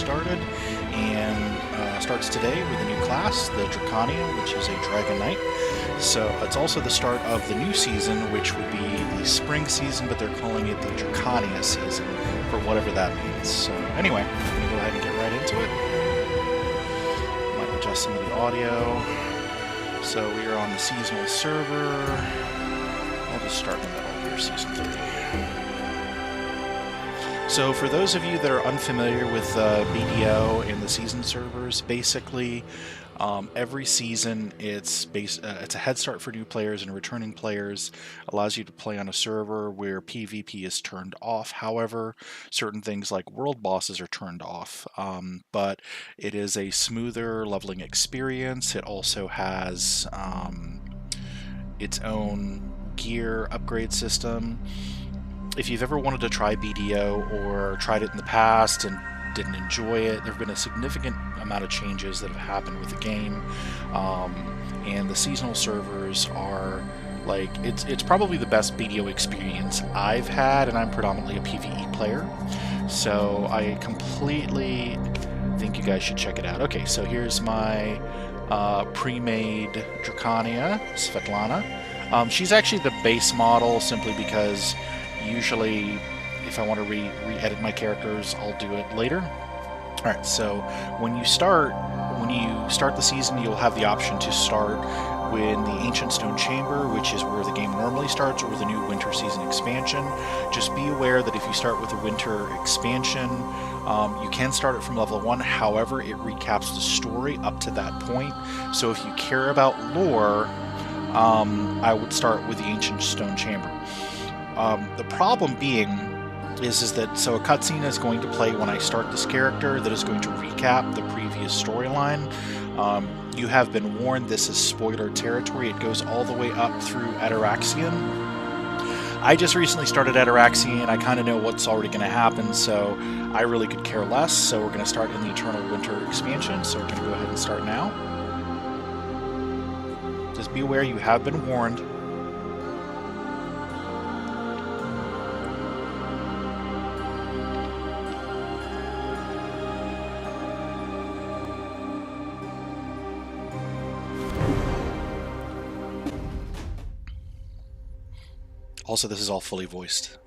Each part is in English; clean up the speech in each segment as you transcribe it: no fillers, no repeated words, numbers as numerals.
started, and starts today with a new class, the Drakhania, which is a Dragon Knight. So it's also the start of the new season, which would be the spring season, but they're calling it the Drakhania season, for whatever that means. So anyway, I'm going to go ahead and get right into it. Might adjust some of the audio. So we are on the seasonal server. I'll just start in the middle here, Season 3. So for those of you that are unfamiliar with BDO and the season servers, basically every season it's a head start for new players and returning players, allows you to play on a server where PvP is turned off. However, certain things like world bosses are turned off, but it is a smoother leveling experience. It also has its own gear upgrade system. If you've ever wanted to try BDO or tried it in the past and didn't enjoy it, there have been a significant amount of changes that have happened with the game, and the seasonal servers are like, it's probably the best BDO experience I've had, and I'm predominantly a PvE player, so I completely think you guys should check it out. Okay, so here's my pre-made Drakhania, Svetlana. She's actually the base model simply because usually if I want to re-edit my characters, I'll do it later. Alright, so when you start the season, you'll have the option to start with the Ancient Stone Chamber, which is where the game normally starts, or the new Winter Season expansion. Just be aware that if you start with the Winter expansion, you can start it from level 1, however, it recaps the story up to that point. So if you care about lore, I would start with the Ancient Stone Chamber. The problem being is that, so a cutscene is going to play when I start this character that is going to recap the previous storyline. You have been warned, this is spoiler territory. It goes all the way up through Ataraxian. I just recently started Ataraxian. I kind of know what's already going to happen, so I really could care less. So we're going to start in the Eternal Winter expansion, so we're going to go ahead and start now. Just be aware, you have been warned. Also, this is all fully voiced.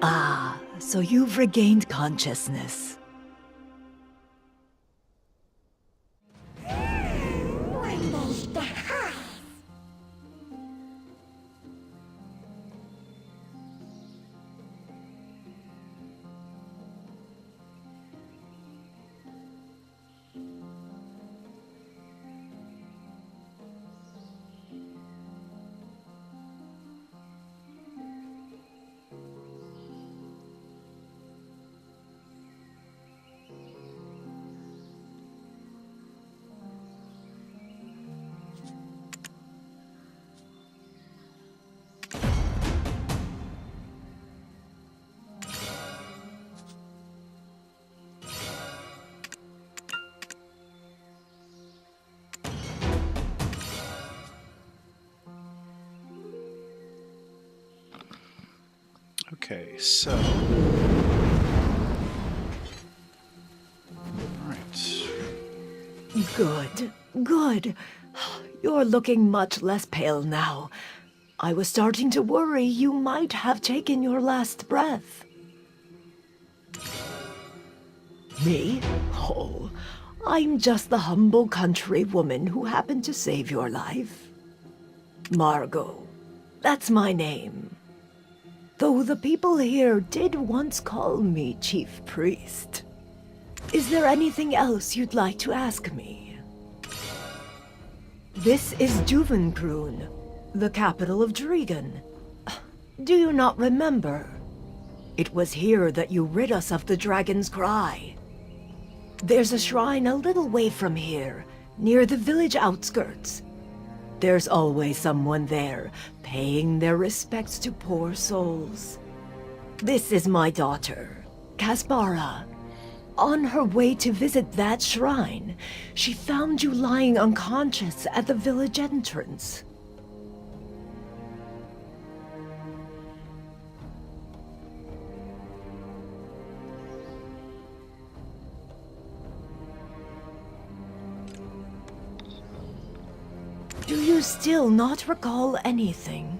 Ah, so you've regained consciousness. Okay, so... Alright. Good, good. You're looking much less pale now. I was starting to worry you might have taken your last breath. Me? Oh, I'm just the humble country woman who happened to save your life. Margot. That's my name. Though the people here did once call me Chief Priest. Is there anything else you'd like to ask me? This is Juvenkroon. The capital of Dragon. Do you not remember? It was here that you rid us of the dragon's cry. There's a shrine a little way from here, near the village outskirts. There's always someone there, paying their respects to poor souls. This is my daughter, Kaspara. On her way to visit that shrine, she found you lying unconscious at the village entrance. Do you still not recall anything?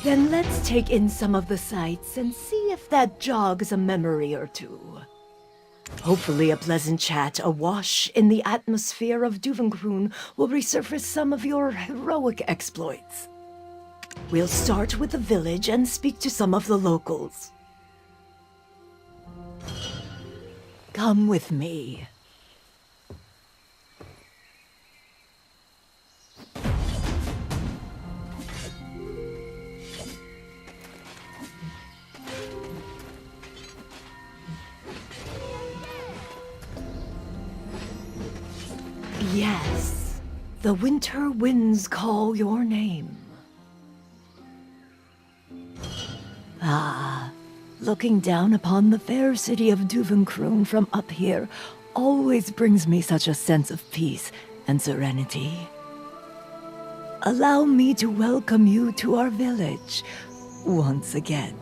Then let's take in some of the sights and see if that jogs a memory or two. Hopefully a pleasant chat awash in the atmosphere of Duvenkroon will resurface some of your heroic exploits. We'll start with the village and speak to some of the locals. Come with me. Yes, the winter winds call your name. Ah, looking down upon the fair city of Duvenkroon from up here always brings me such a sense of peace and serenity. Allow me to welcome you to our village once again.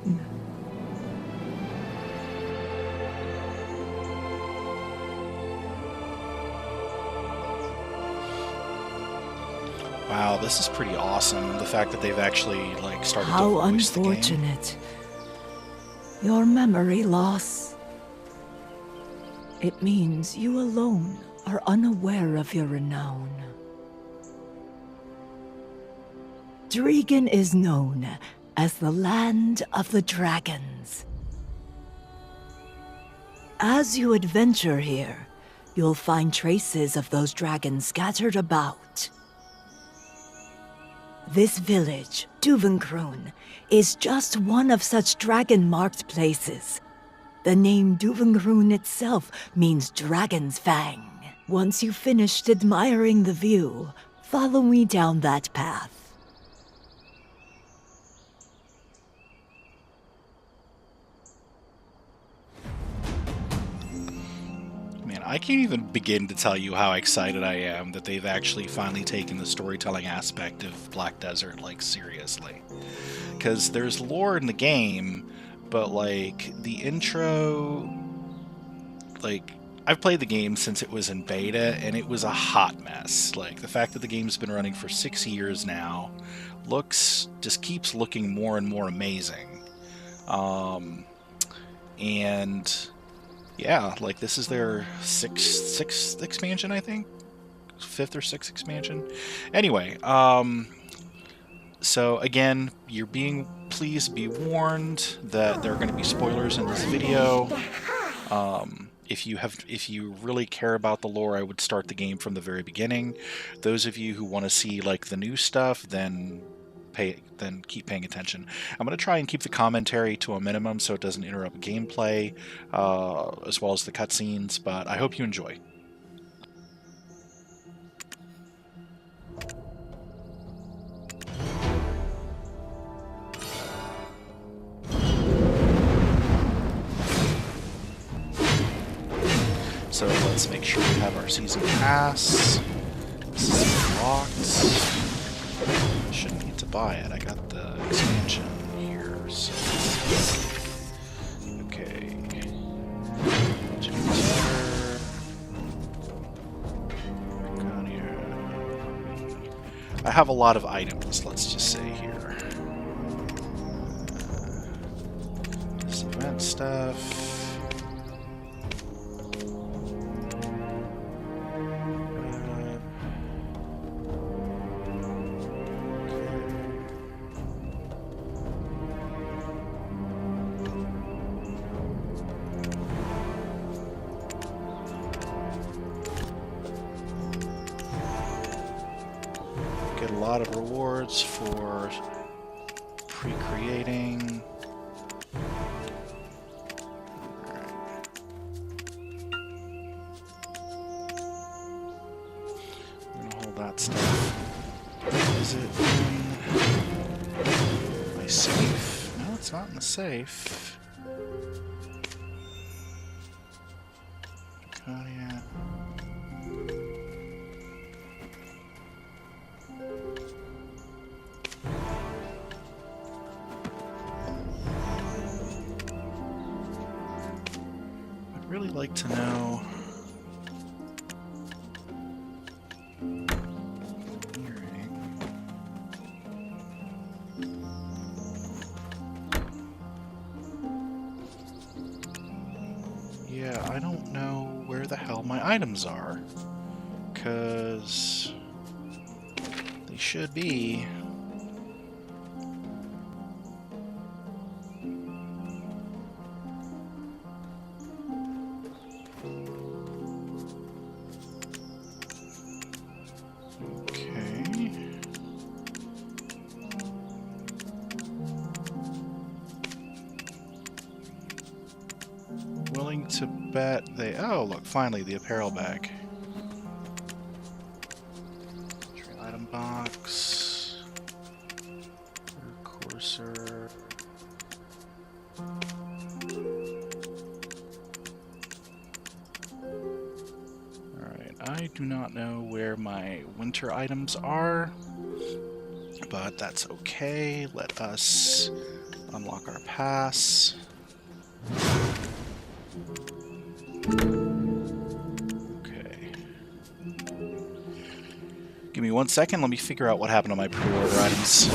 Wow, this is pretty awesome. The fact that they've actually, like, started to How voice the game. unfortunate. Your memory loss. It means you alone are unaware of your renown. Dragon is known as the land of the dragons. As you adventure here, you'll find traces of those dragons scattered about. This village, Duvenkroon, is just one of such dragon-marked places. The name Duvenkroon itself means Dragon's Fang. Once you've finished admiring the view, follow me down that path. Man, I can't even begin to tell you how excited I am that they've actually finally taken the storytelling aspect of Black Desert, like, seriously. Because there's lore in the game, but, like, the intro... Like, I've played the game since it was in beta, and it was a hot mess. Like, the fact that the game's been running for 6 years now just keeps looking more and more amazing. And... yeah, like, this is their sixth expansion, I think? 5th or 6th expansion? Anyway, so again, please be warned that there are going to be spoilers in this video. If you really care about the lore, I would start the game from the very beginning. Those of you who want to see, like, the new stuff, then keep paying attention. I'm going to try and keep the commentary to a minimum so it doesn't interrupt gameplay, as well as the cutscenes, but I hope you enjoy. So let's make sure we have our season pass. This is locked. Shouldn't need to buy it. I got the expansion here. So okay. I have a lot of items, let's just say here. This event stuff. lot of rewards for pre-creating. We're gonna hold that stuff. Is it in my safe? No, it's not in the safe. Drakhania. I'd really like to know. Yeah, I don't know where the hell my items are, 'cause they should be. Okay. Willing to bet they... Oh, look, finally, the apparel bag. Trade item box. Courser. Alright, I do not know where my winter items are, but that's okay. Let us unlock our pass. Okay. Give me 1 second, let me figure out what happened to my pre-order items.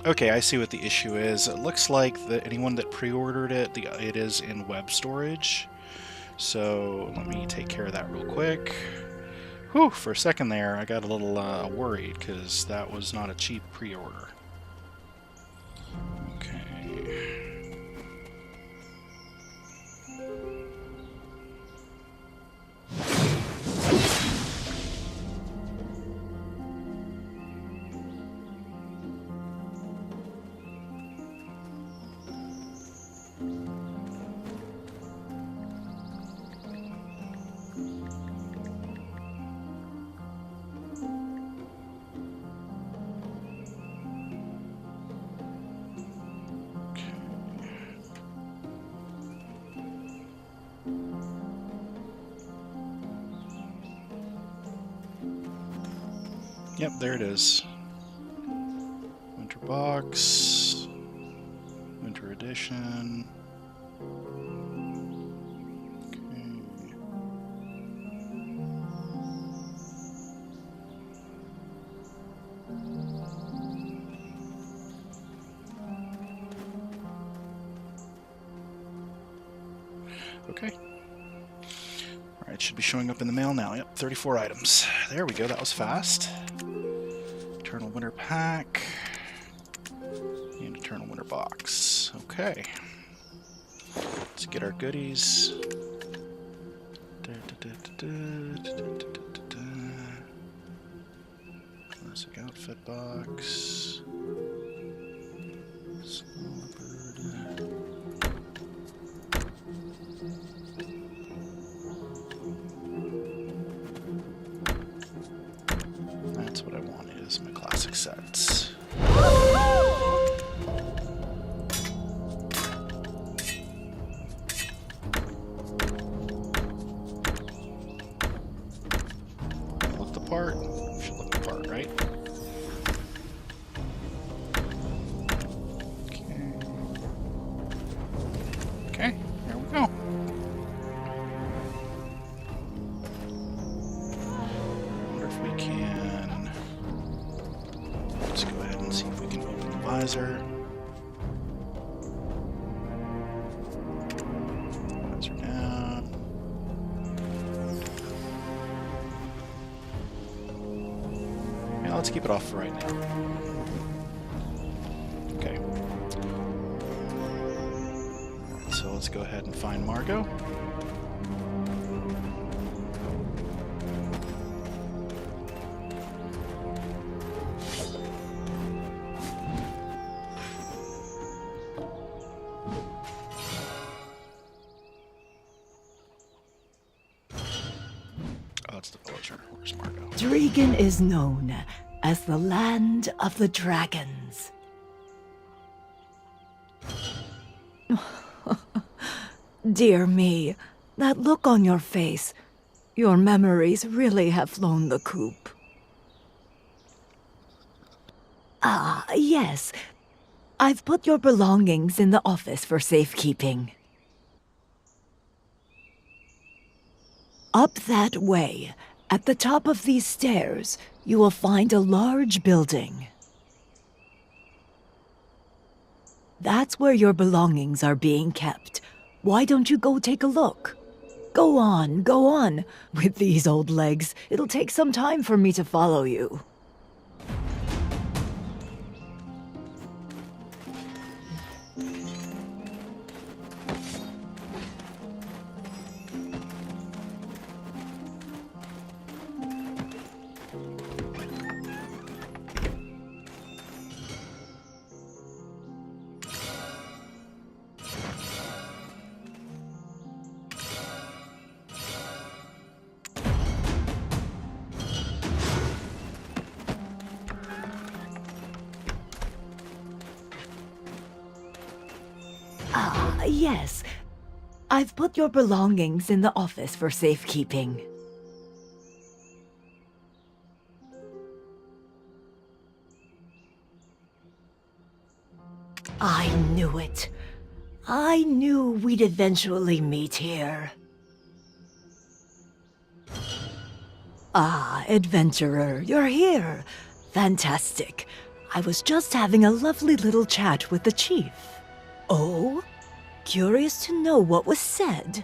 Okay, I see what the issue is. It looks like that anyone that pre-ordered it, it is in web storage. So let me take care of that real quick. Whew, for a second there, I got a little worried because that was not a cheap pre-order. Okay. Yep, there it is. Winter box. Winter edition. Okay. Okay. Alright, should be showing up in the mail now. Yep, 34 items. There we go, that was fast. Eternal Winter Pack. And Eternal Winter Box. Okay. Let's get our goodies. Classic outfit box. Snowbird. That's what I wanted, is my classic sets. Look the part. Should look the part, right? Okay, here we go. I wonder if we can... Let's go ahead and see if we can open the visor. Visor down. Yeah, let's keep it off for right now. Okay. So let's go ahead and find Margot. Oh, it's the villager. Where's Margot? Dragon is known as the land of the dragons. Dear me, that look on your face. Your memories really have flown the coop. Ah, yes. I've put your belongings in the office for safekeeping. Up that way, at the top of these stairs, you will find a large building. That's where your belongings are being kept. Why don't you go take a look? Go on, go on. With these old legs, it'll take some time for me to follow you. Ah, yes. I've put your belongings in the office for safekeeping. I knew it. I knew we'd eventually meet here. Ah, adventurer, you're here. Fantastic. I was just having a lovely little chat with the chief. Oh? Curious to know what was said?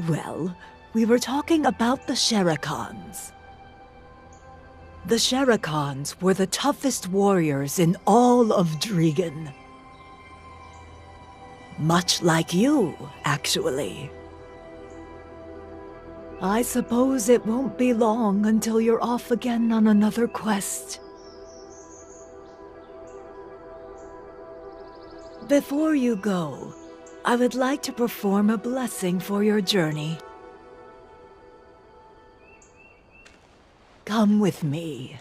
Well, we were talking about the Sherikans. The Sherikans were the toughest warriors in all of Dragon. Much like you, actually. I suppose it won't be long until you're off again on another quest. Before you go, I would like to perform a blessing for your journey. Come with me.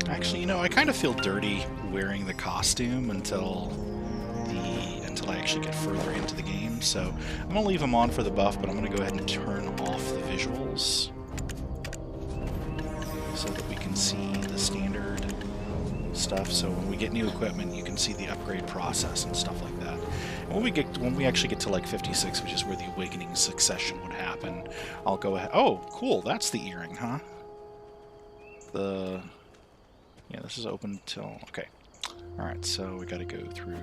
Actually, you know, I kind of feel dirty wearing the costume until I actually get further into the game, so I'm going to leave them on for the buff, but I'm going to go ahead and turn off the visuals so that we can see the standard stuff. So when we get new equipment, you can see the upgrade process and stuff like that. And when we actually get to like 56, which is where the awakening succession would happen, I'll go ahead. Oh, cool! That's the earring, huh? Yeah, this is open till okay. All right, so we got to go through.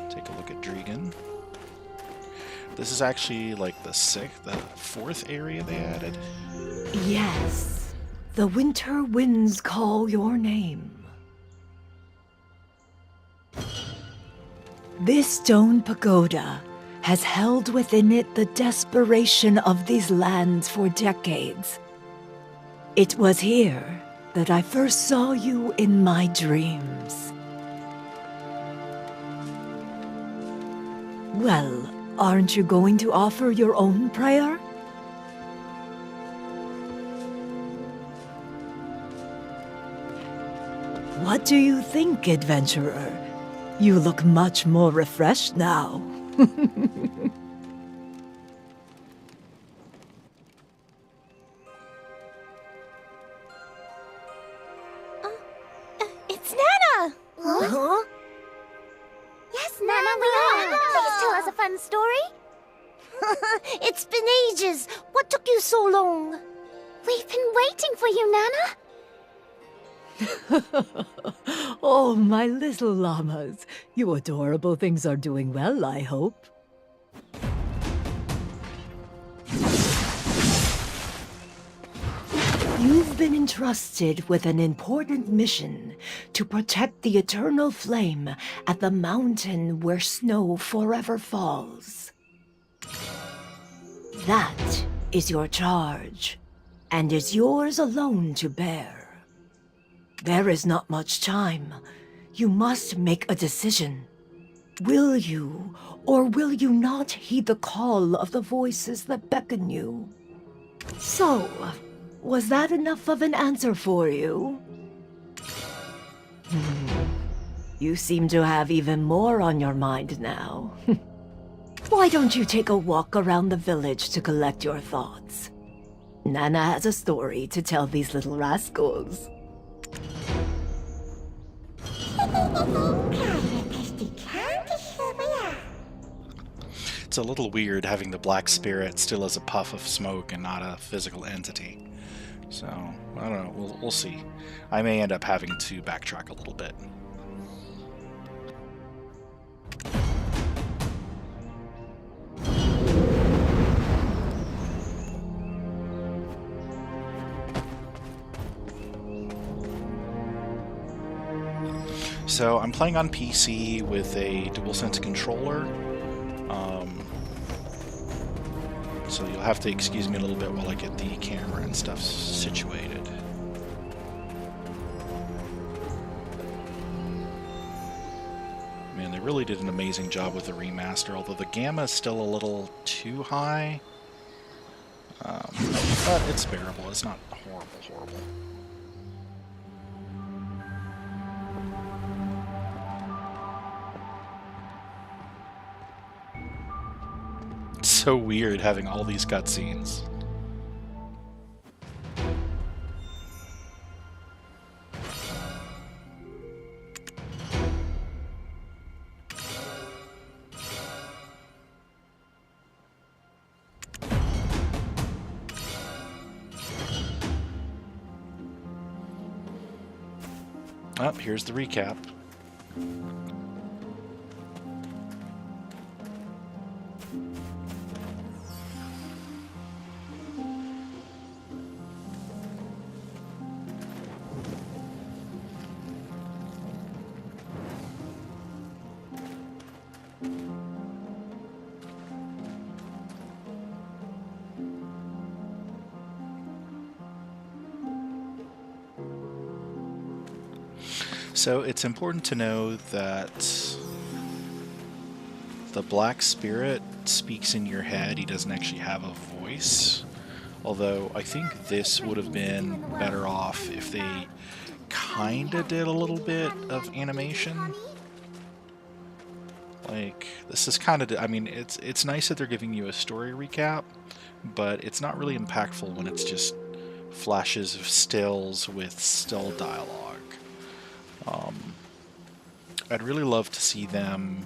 Take a look at Dragon. This is actually like the fourth area they added. Yes, the winter winds call your name. This stone pagoda has held within it the desperation of these lands for decades. It was here that I first saw you in my dreams. Well, aren't you going to offer your own prayer? What do you think, adventurer? You look much more refreshed now. It's Nana! Huh? Yes, Nana, we are. Please tell us a fun story. It's been ages. What took you so long? We've been waiting for you, Nana. Oh, my little llamas. You adorable things are doing well, I hope. You've been entrusted with an important mission to protect the eternal flame at the mountain where snow forever falls. That is your charge, and is yours alone to bear. There is not much time. You must make a decision. Will you, or will you not heed the call of the voices that beckon you? So, was that enough of an answer for you? You seem to have even more on your mind now. Why don't you take a walk around the village to collect your thoughts? Nana has a story to tell these little rascals. It's a little weird having the black spirit still as a puff of smoke and not a physical entity. So, I don't know, we'll see. I may end up having to backtrack a little bit. So I'm playing on PC with a DualSense controller, so you'll have to excuse me a little bit while I get the camera and stuff situated. Man, they really did an amazing job with the remaster, although the gamma is still a little too high, but it's bearable. It's not horrible. So weird having all these cutscenes. Oh, here's the recap. So it's important to know that the Black Spirit speaks in your head. He doesn't actually have a voice. Although I think this would have been better off if they kinda did a little bit of animation. Like, this is kind of, I mean, it's nice that they're giving you a story recap, but it's not really impactful when it's just flashes of stills with still dialogue. I'd really love to see them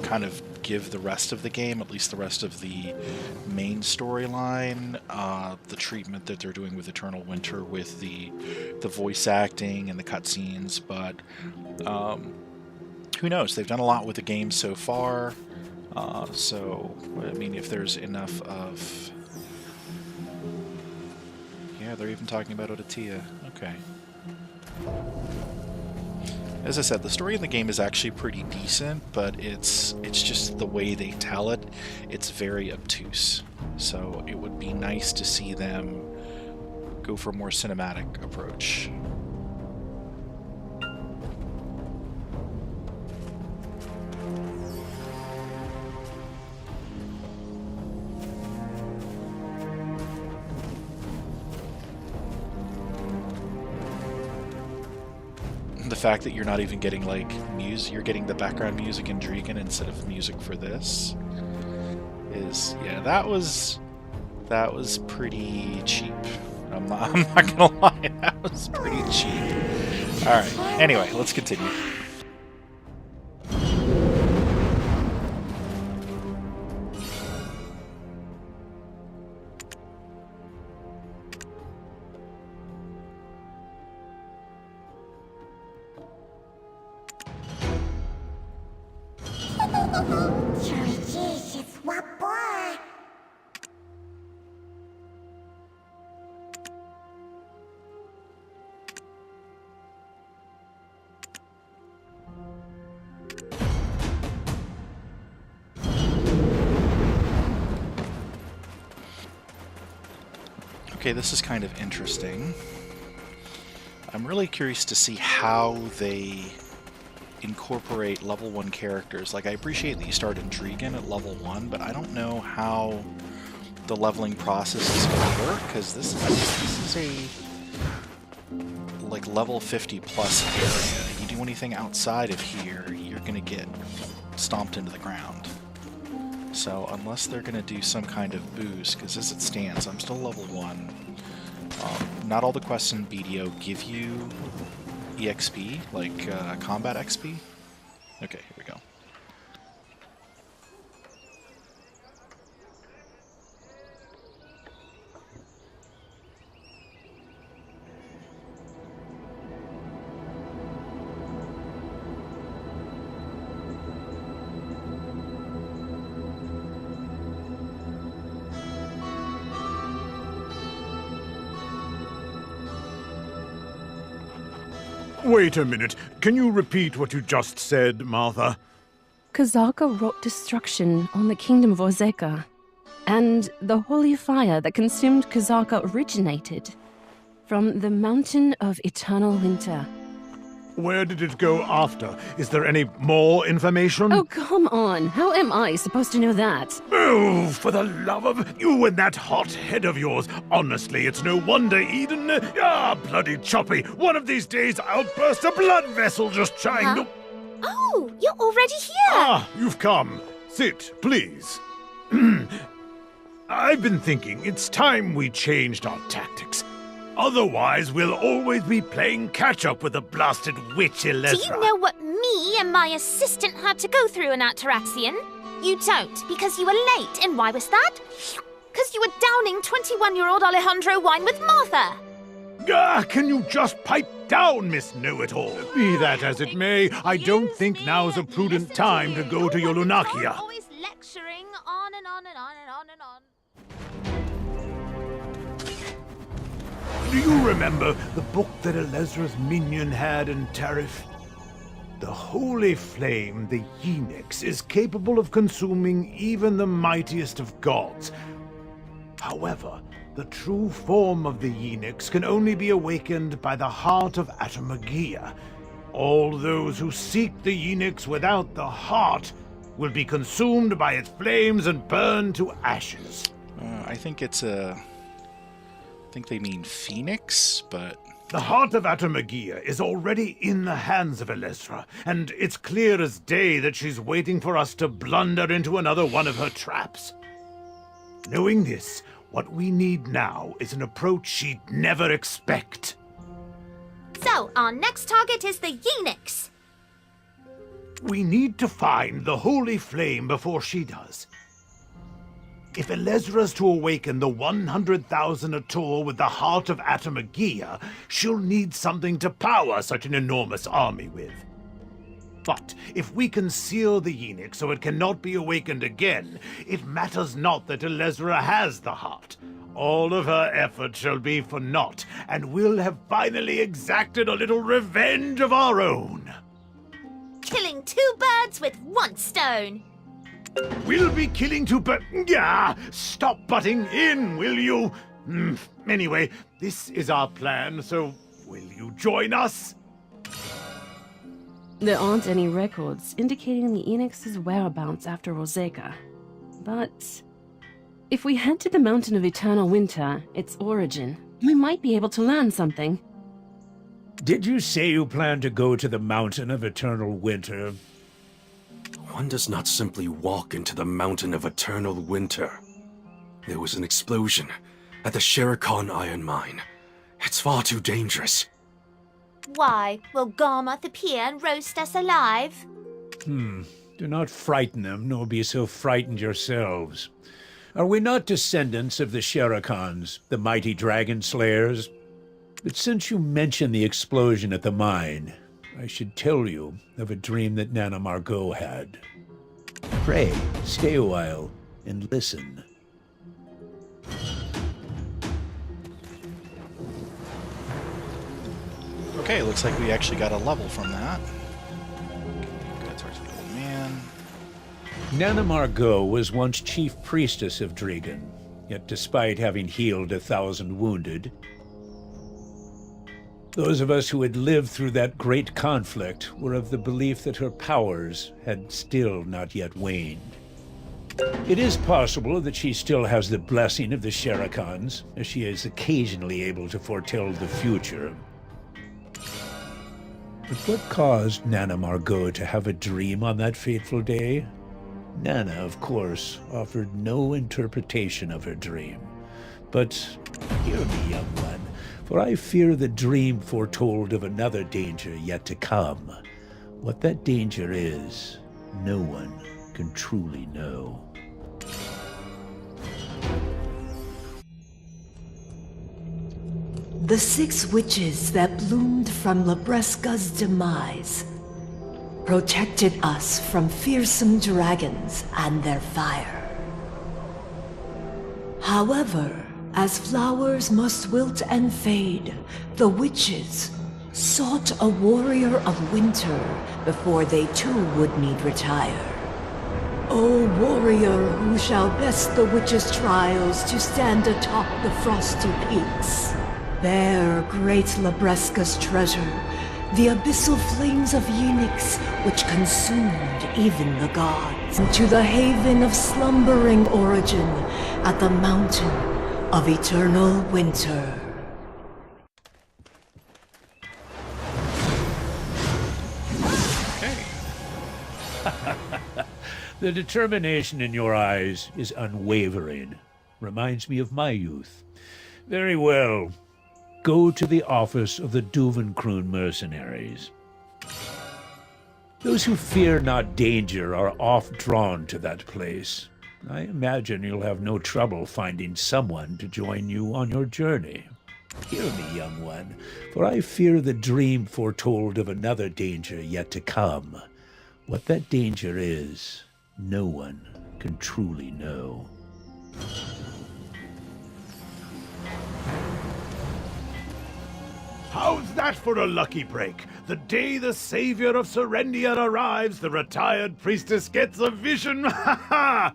kind of give the rest of the game, at least the rest of the main storyline, the treatment that they're doing with Eternal Winter with the voice acting and the cutscenes, but who knows? They've done a lot with the game so far, so, I mean, if there's enough of... Yeah, they're even talking about Odatia. Okay. As I said, the story in the game is actually pretty decent, but it's just the way they tell it. It's very obtuse. So it would be nice to see them go for a more cinematic approach. The fact that you're not even getting like music, you're getting the background music in Drakhania instead of music for this is, yeah, that was pretty cheap. I'm not gonna lie, that was pretty cheap. All right. Anyway, let's continue. Okay, this is kind of interesting. I'm really curious to see how they incorporate level 1 characters. Like, I appreciate that you start in Drakhania at level 1, but I don't know how the leveling process is going to work, because this is a like level 50 plus area. You do anything outside of here, you're going to get stomped into the ground. So unless they're going to do some kind of boost, because as it stands, I'm still level 1. Not all the quests in BDO give you EXP, like combat XP. Okay, here we go. Wait a minute. Can you repeat what you just said, Martha? Kazaka wrought destruction on the kingdom of Ozeka, and the holy fire that consumed Kazaka originated from the mountain of eternal winter. Where did it go after? Is there any more information? Oh, come on. How am I supposed to know that? Oh, for the love of you and that hot head of yours. Honestly, it's no wonder, Eden. Ah, bloody choppy. One of these days I'll burst a blood vessel just trying to... Oh, you're already here! Ah, you've come. Sit, please. I've been thinking it's time we changed our tactics. Otherwise, we'll always be playing catch-up with the blasted witch Elezra. Do you know what me and my assistant had to go through in Ataraxian? You don't, because you were late. And why was that? Because you were downing 21-year-old Alejandro wine with Martha. Ah, can you just pipe down, Miss Know-It-All? Be that as it may, I don't think now's a prudent time to go to your Lunakia. Always lecturing on and on and on and on and on. Do you remember the book that Elezra's minion had in Tarif? The holy flame, the Yenix, is capable of consuming even the mightiest of gods. However, the true form of the Yenix can only be awakened by the heart of Atamagia. All those who seek the Yenix without the heart will be consumed by its flames and burned to ashes. I think it's a... I think they mean Phoenix, but... The heart of Atamagia is already in the hands of Elezra, and it's clear as day that she's waiting for us to blunder into another one of her traps. Knowing this, what we need now is an approach she'd never expect. So, our next target is the Yenix. We need to find the holy flame before she does. If Elezra's to awaken the 100,000 Ator with the heart of Atamagia, she'll need something to power such an enormous army with. But if we can seal the Yenix so it cannot be awakened again, it matters not that Elezra has the heart. All of her effort shall be for naught, and we'll have finally exacted a little revenge of our own. killing two birds with one stone. We'll be killing two Yeah, stop butting in, will you? Anyway, this is our plan, so will you join us? There aren't any records indicating the Enix's whereabouts after Roseka. But if we head to the Mountain of Eternal Winter, its origin, we might be able to learn something. Did you say you plan to go to the Mountain of Eternal Winter? One does not simply walk into the Mountain of Eternal Winter. There was an explosion at the Sherikon iron mine. It's far too dangerous. Why, will Garmoth appear and roast us alive? Do not frighten them, nor be so frightened yourselves. Are we not descendants of the Sherikons, the mighty dragon slayers? But since you mention the explosion at the mine, I should tell you of a dream that Nana Margot had. Pray, stay a while and listen. Okay, looks like we actually got a level from that. Good towards the old man. Nana Margot was once chief priestess of Dragon, yet despite having healed 1,000 wounded, those of us who had lived through that great conflict were of the belief that her powers had still not yet waned. It is possible that she still has the blessing of the Sherikons, as she is occasionally able to foretell the future. But what caused Nana Margot to have a dream on that fateful day? Nana, of course, offered no interpretation of her dream. But hear me, young one, for I fear the dream foretold of another danger yet to come. What that danger is, no one can truly know. The 6 witches that bloomed from Labreska's demise protected us from fearsome dragons and their fire. However, as flowers must wilt and fade, the witches sought a warrior of winter before they too would need retire. O warrior who shall best the witches' trials to stand atop the frosty peaks, bear great Labreska's treasure, the abyssal flames of Unix which consumed even the gods, to the haven of slumbering origin at the Mountain of Eternal Winter. Okay. The determination in your eyes is unwavering. Reminds me of my youth. Very well. Go to the office of the Duvenkroon mercenaries. Those who fear not danger are oft drawn to that place. I imagine you'll have no trouble finding someone to join you on your journey. Hear me, young one, for I fear the dream foretold of another danger yet to come. What that danger is, no one can truly know. How's that for a lucky break? The day the savior of Serendia arrives, the retired priestess gets a vision. Ha ha!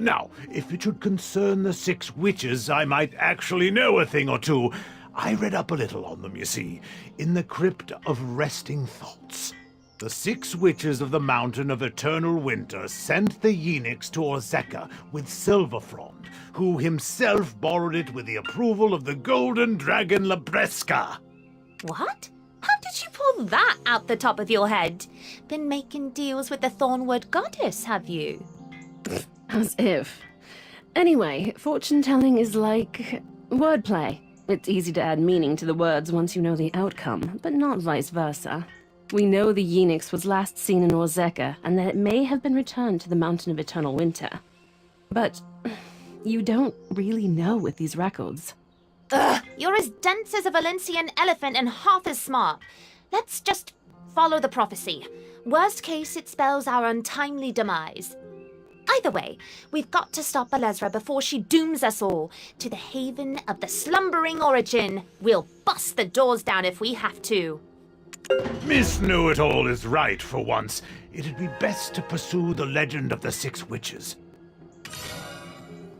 Now, if it should concern the 6 witches, I might actually know a thing or two. I read up a little on them, you see, in the Crypt of Resting Thoughts. The 6 witches of the Mountain of Eternal Winter sent the Unix to Orzeka with Silverfrond, who himself borrowed it with the approval of the Golden Dragon Labreska. What? How did you pull that out the top of your head? Been making deals with the Thornwood Goddess, have you? As if. Anyway, fortune-telling is like wordplay. It's easy to add meaning to the words once you know the outcome, but not vice versa. We know the Unix was last seen in Orzeka, and that it may have been returned to the Mountain of Eternal Winter. But you don't really know with these records. Ugh, you're as dense as a Valencian elephant and half as smart. Let's just follow the prophecy. Worst case, it spells our untimely demise. Either way, we've got to stop Alezra before she dooms us all to the haven of the slumbering origin. We'll bust the doors down if we have to. Miss Know-It-All is right for once. It'd be best to pursue the legend of the 6 witches.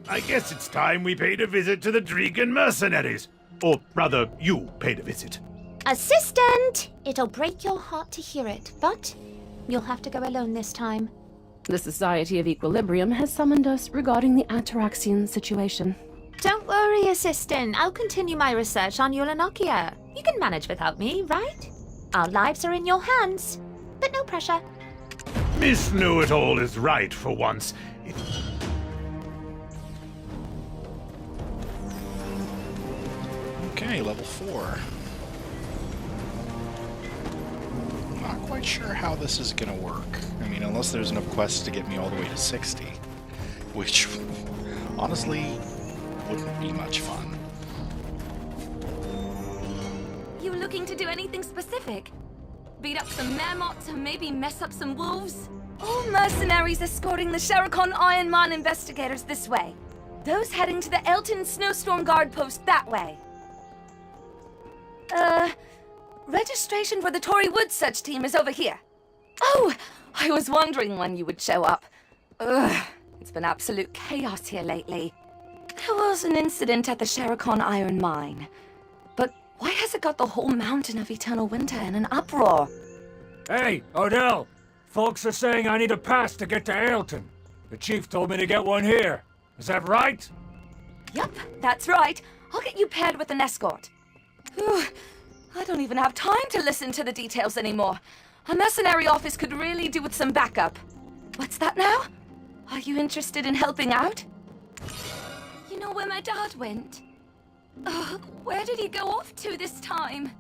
I guess it's time we paid a visit to the Drakhanian mercenaries. Or rather, you paid a visit. Assistant! It'll break your heart to hear it, but you'll have to go alone this time. The Society of Equilibrium has summoned us regarding the Ataraxian situation. Don't worry, Assistant. I'll continue my research on Ulanakia. You can manage without me, right? Our lives are in your hands, but no pressure. Miss Know-It-All is right for once. Okay, level 4. Not quite sure how this is going to work. I mean, unless there's enough quests to get me all the way to 60, which honestly wouldn't be much fun. You looking to do anything specific? Beat up some mermots or maybe mess up some wolves? All mercenaries escorting the Sherikon Iron Mine investigators this way. Those heading to the Elton Snowstorm Guard post that way. Registration for the Tory Woods search team is over here. Oh, I was wondering when you would show up. Ugh, it's been absolute chaos here lately. There was an incident at the Sherikon Iron Mine. But why has it got the whole mountain of Eternal Winter in an uproar? Hey, Odell! Folks are saying I need a pass to get to Ailton. The chief told me to get one here. Is that right? Yup, that's right. I'll get you paired with an escort. Whew, I don't even have time to listen to the details anymore. A mercenary office could really do with some backup. What's that now? Are you interested in helping out? You know where my dad went? Where did he go off to this time?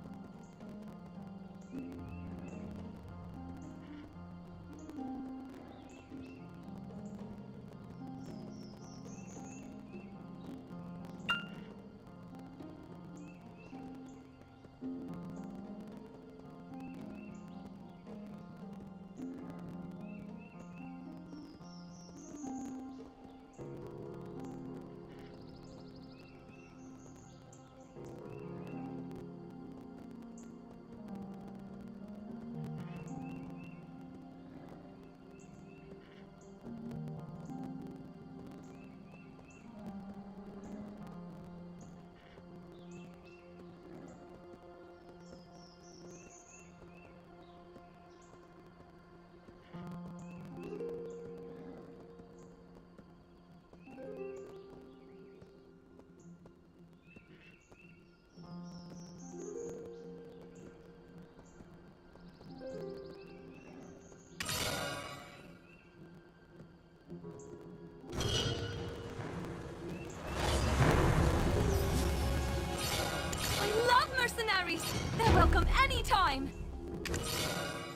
They're welcome anytime!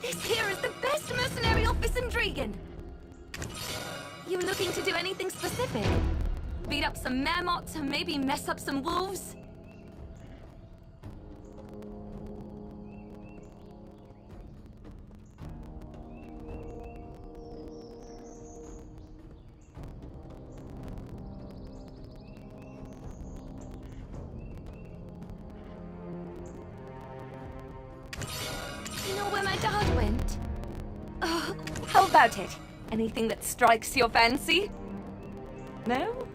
This here is the best mercenary office in Drakhania. You looking to do anything specific? Beat up some mermots or maybe mess up some wolves? How about it? Anything that strikes your fancy? No?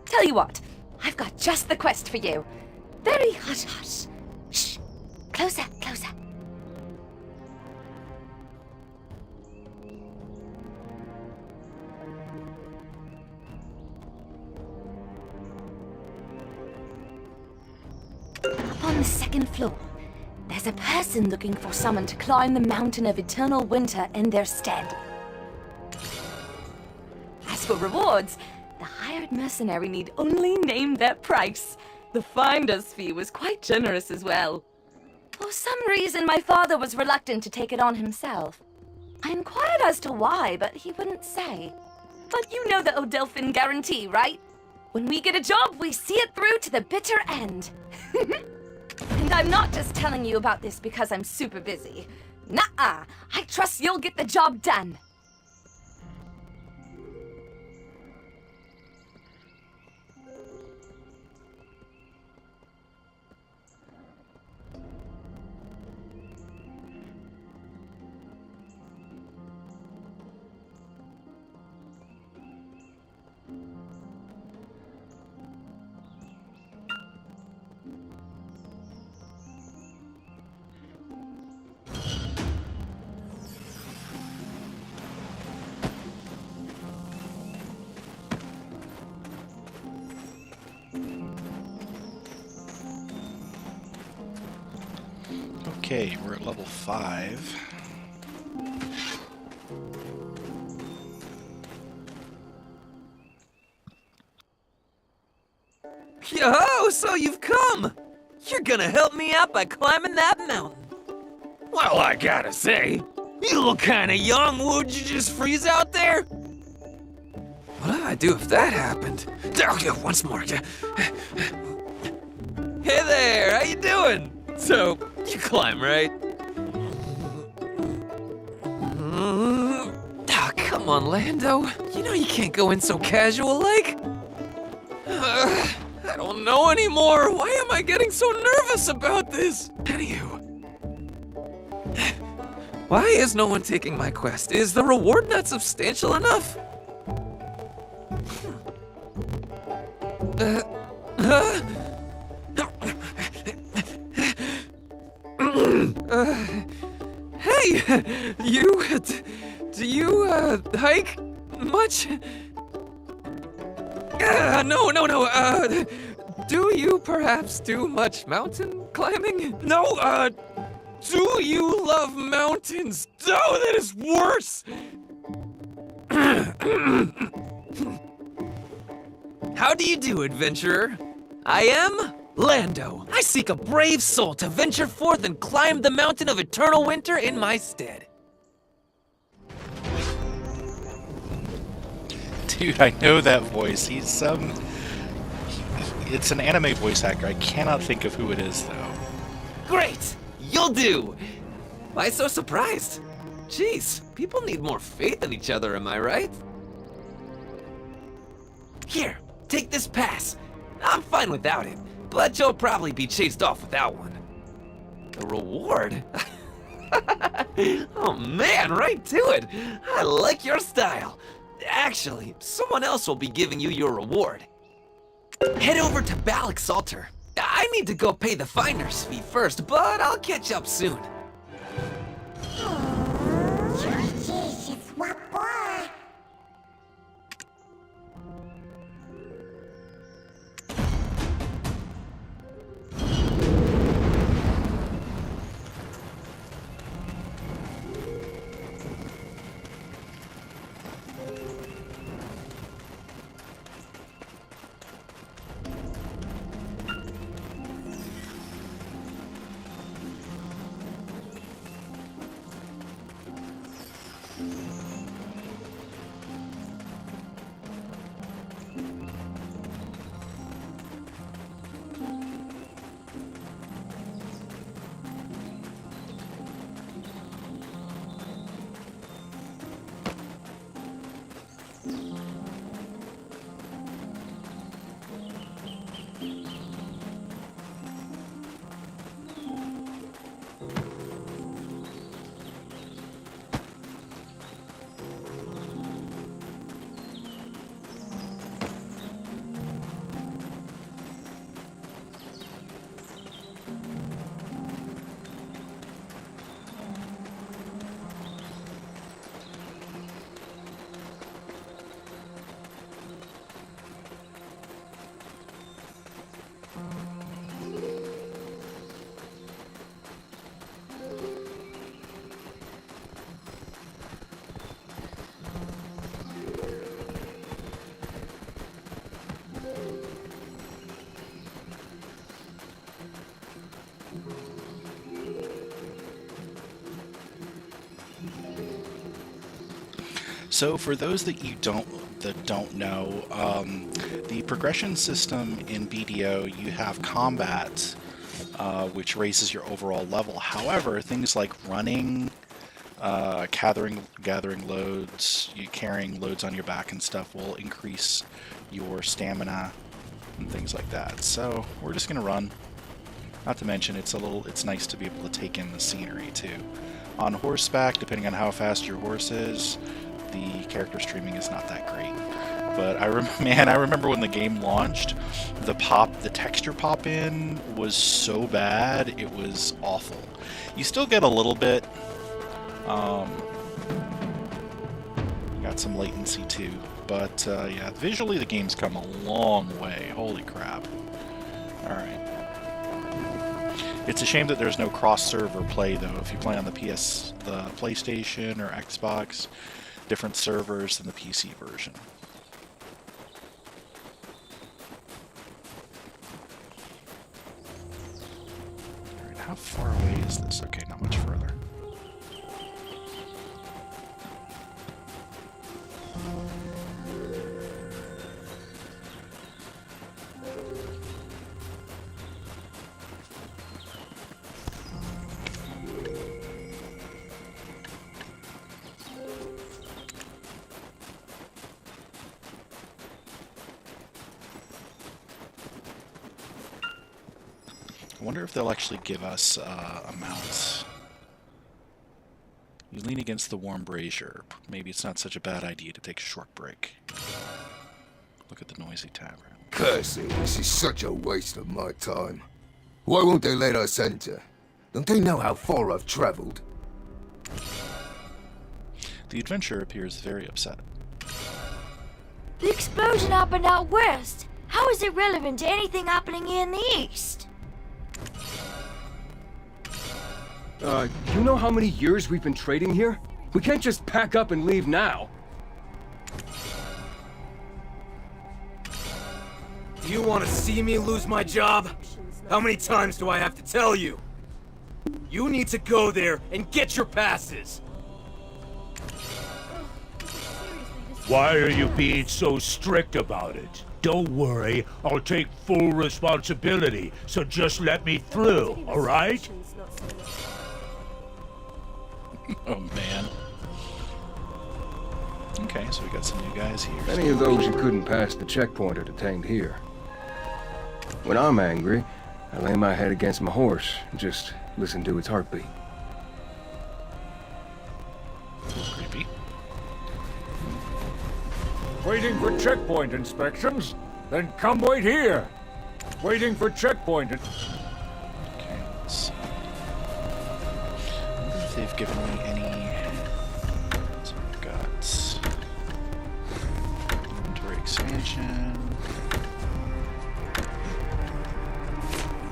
Tell you what, I've got just the quest for you. Very hush-hush. Shh. Closer, closer. Up on the second floor, there's a person looking for someone to climb the mountain of eternal winter in their stead. As for rewards, the hired mercenary need only name their price. The finder's fee was quite generous as well. For some reason, my father was reluctant to take it on himself. I inquired as to why, but he wouldn't say. But you know the Odelphin guarantee, right? When we get a job, we see it through to the bitter end. And I'm not just telling you about this because I'm super busy. Nuh-uh. I trust you'll get the job done. Okay, we're at level 5. Yo, so you've come! You're gonna help me out by climbing that mountain. Well, I gotta say, you look kinda young. Would you just freeze out there? What do I do if that happened? Okay, once more. Hey there, how you doing? So, you climb, right? Oh, come on, Lando. You know you can't go in so casual-like. I don't know anymore. Why am I getting so nervous about this? Anywho. Why is no one taking my quest? Is the reward not substantial enough? Hey, do you hike much? No. Do you perhaps do much mountain climbing? No, do you love mountains? Oh, that is worse! How do you do, adventurer? I am Lando. I seek a brave soul to venture forth and climb the mountain of eternal winter in my stead. Dude, I know that voice. He's it's an anime voice actor. I cannot think of who it is though. Great! You'll do! Why so surprised? Jeez, people need more faith in each other, am I right? Here, take this pass. I'm fine without it, but you'll probably be chased off without one. A reward? Oh man, right to it! I like your style. Actually, someone else will be giving you your reward. Head over to Balax Altar. I need to go pay the finder's fee first, but I'll catch up soon. So for those that don't know, the progression system in BDO, you have combat, which raises your overall level. However, things like running, gathering loads, carrying loads on your back and stuff will increase your stamina and things like that. So we're just gonna run. Not to mention, it's nice to be able to take in the scenery too. On horseback, depending on how fast your horse is, the character streaming is not that great. But I remember when the game launched, the texture pop in was so bad, it was awful. You still get a little bit. Got some latency too, but yeah, visually the game's come a long way. Holy crap! All right. It's a shame that there's no cross-server play, though. If you play on the PlayStation or Xbox, different servers than the PC version. Alright, how far away is this? Okay, not much further. I wonder if they'll actually give us amounts. You lean against the warm brazier. Maybe it's not such a bad idea to take a short break. Look at the noisy tavern. Curse it, this is such a waste of my time. Why won't they let us enter? Don't they know how far I've traveled? The adventurer appears very upset. The explosion happened out west. How is it relevant to anything happening here in the east? You know how many years we've been trading here? We can't just pack up and leave now. Do you want to see me lose my job? How many times do I have to tell you? You need to go there and get your passes. Why are you being so strict about it? Don't worry, I'll take full responsibility, so just let me through, alright? Oh man. Okay, so we got some new guys here. Many of those who couldn't pass the checkpoint are detained here. When I'm angry, I lay my head against my horse and just listen to its heartbeat. Creepy. Waiting for checkpoint inspections? Then come wait here. Waiting for checkpoint. Okay, let's see. I wonder if they've given me any. So we've got inventory expansion.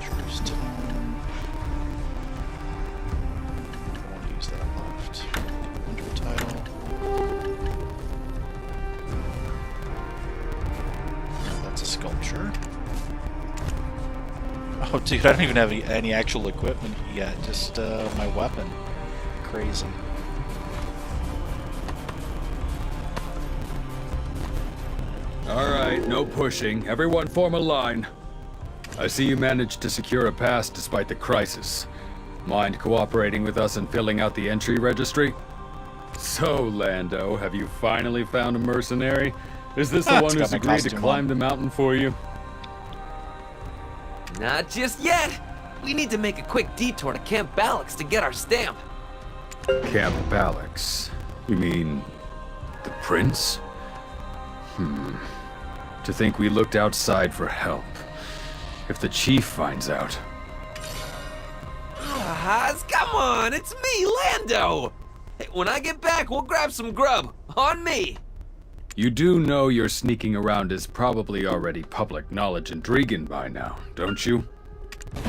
Adventurer's Tome. I won't use that left. Under title. That's a sculpture. Oh, dude, I don't even have any actual equipment yet. Just my weapon. Crazy. Alright, no pushing. Everyone form a line. I see you managed to secure a pass despite the crisis. Mind cooperating with us and filling out the entry registry? So, Lando, have you finally found a mercenary? Is this the one who's agreed to climb the mountain for you? Not just yet. We need to make a quick detour to Camp Balax to get our stamp. Camp Balax? You mean the prince? To think we looked outside for help. If the chief finds out. Come on, it's me, Lando! Hey, when I get back, we'll grab some grub. On me! You do know your sneaking around is probably already public knowledge in Dragon by now, don't you?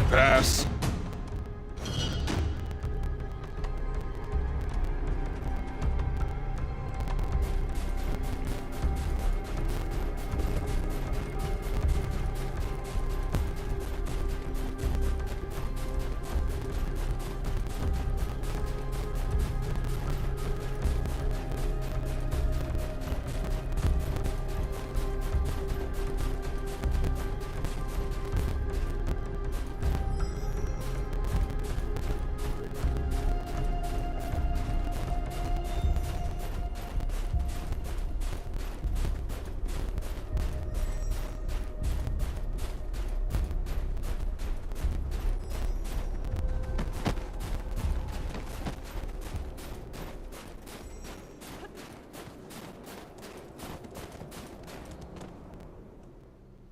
Pass.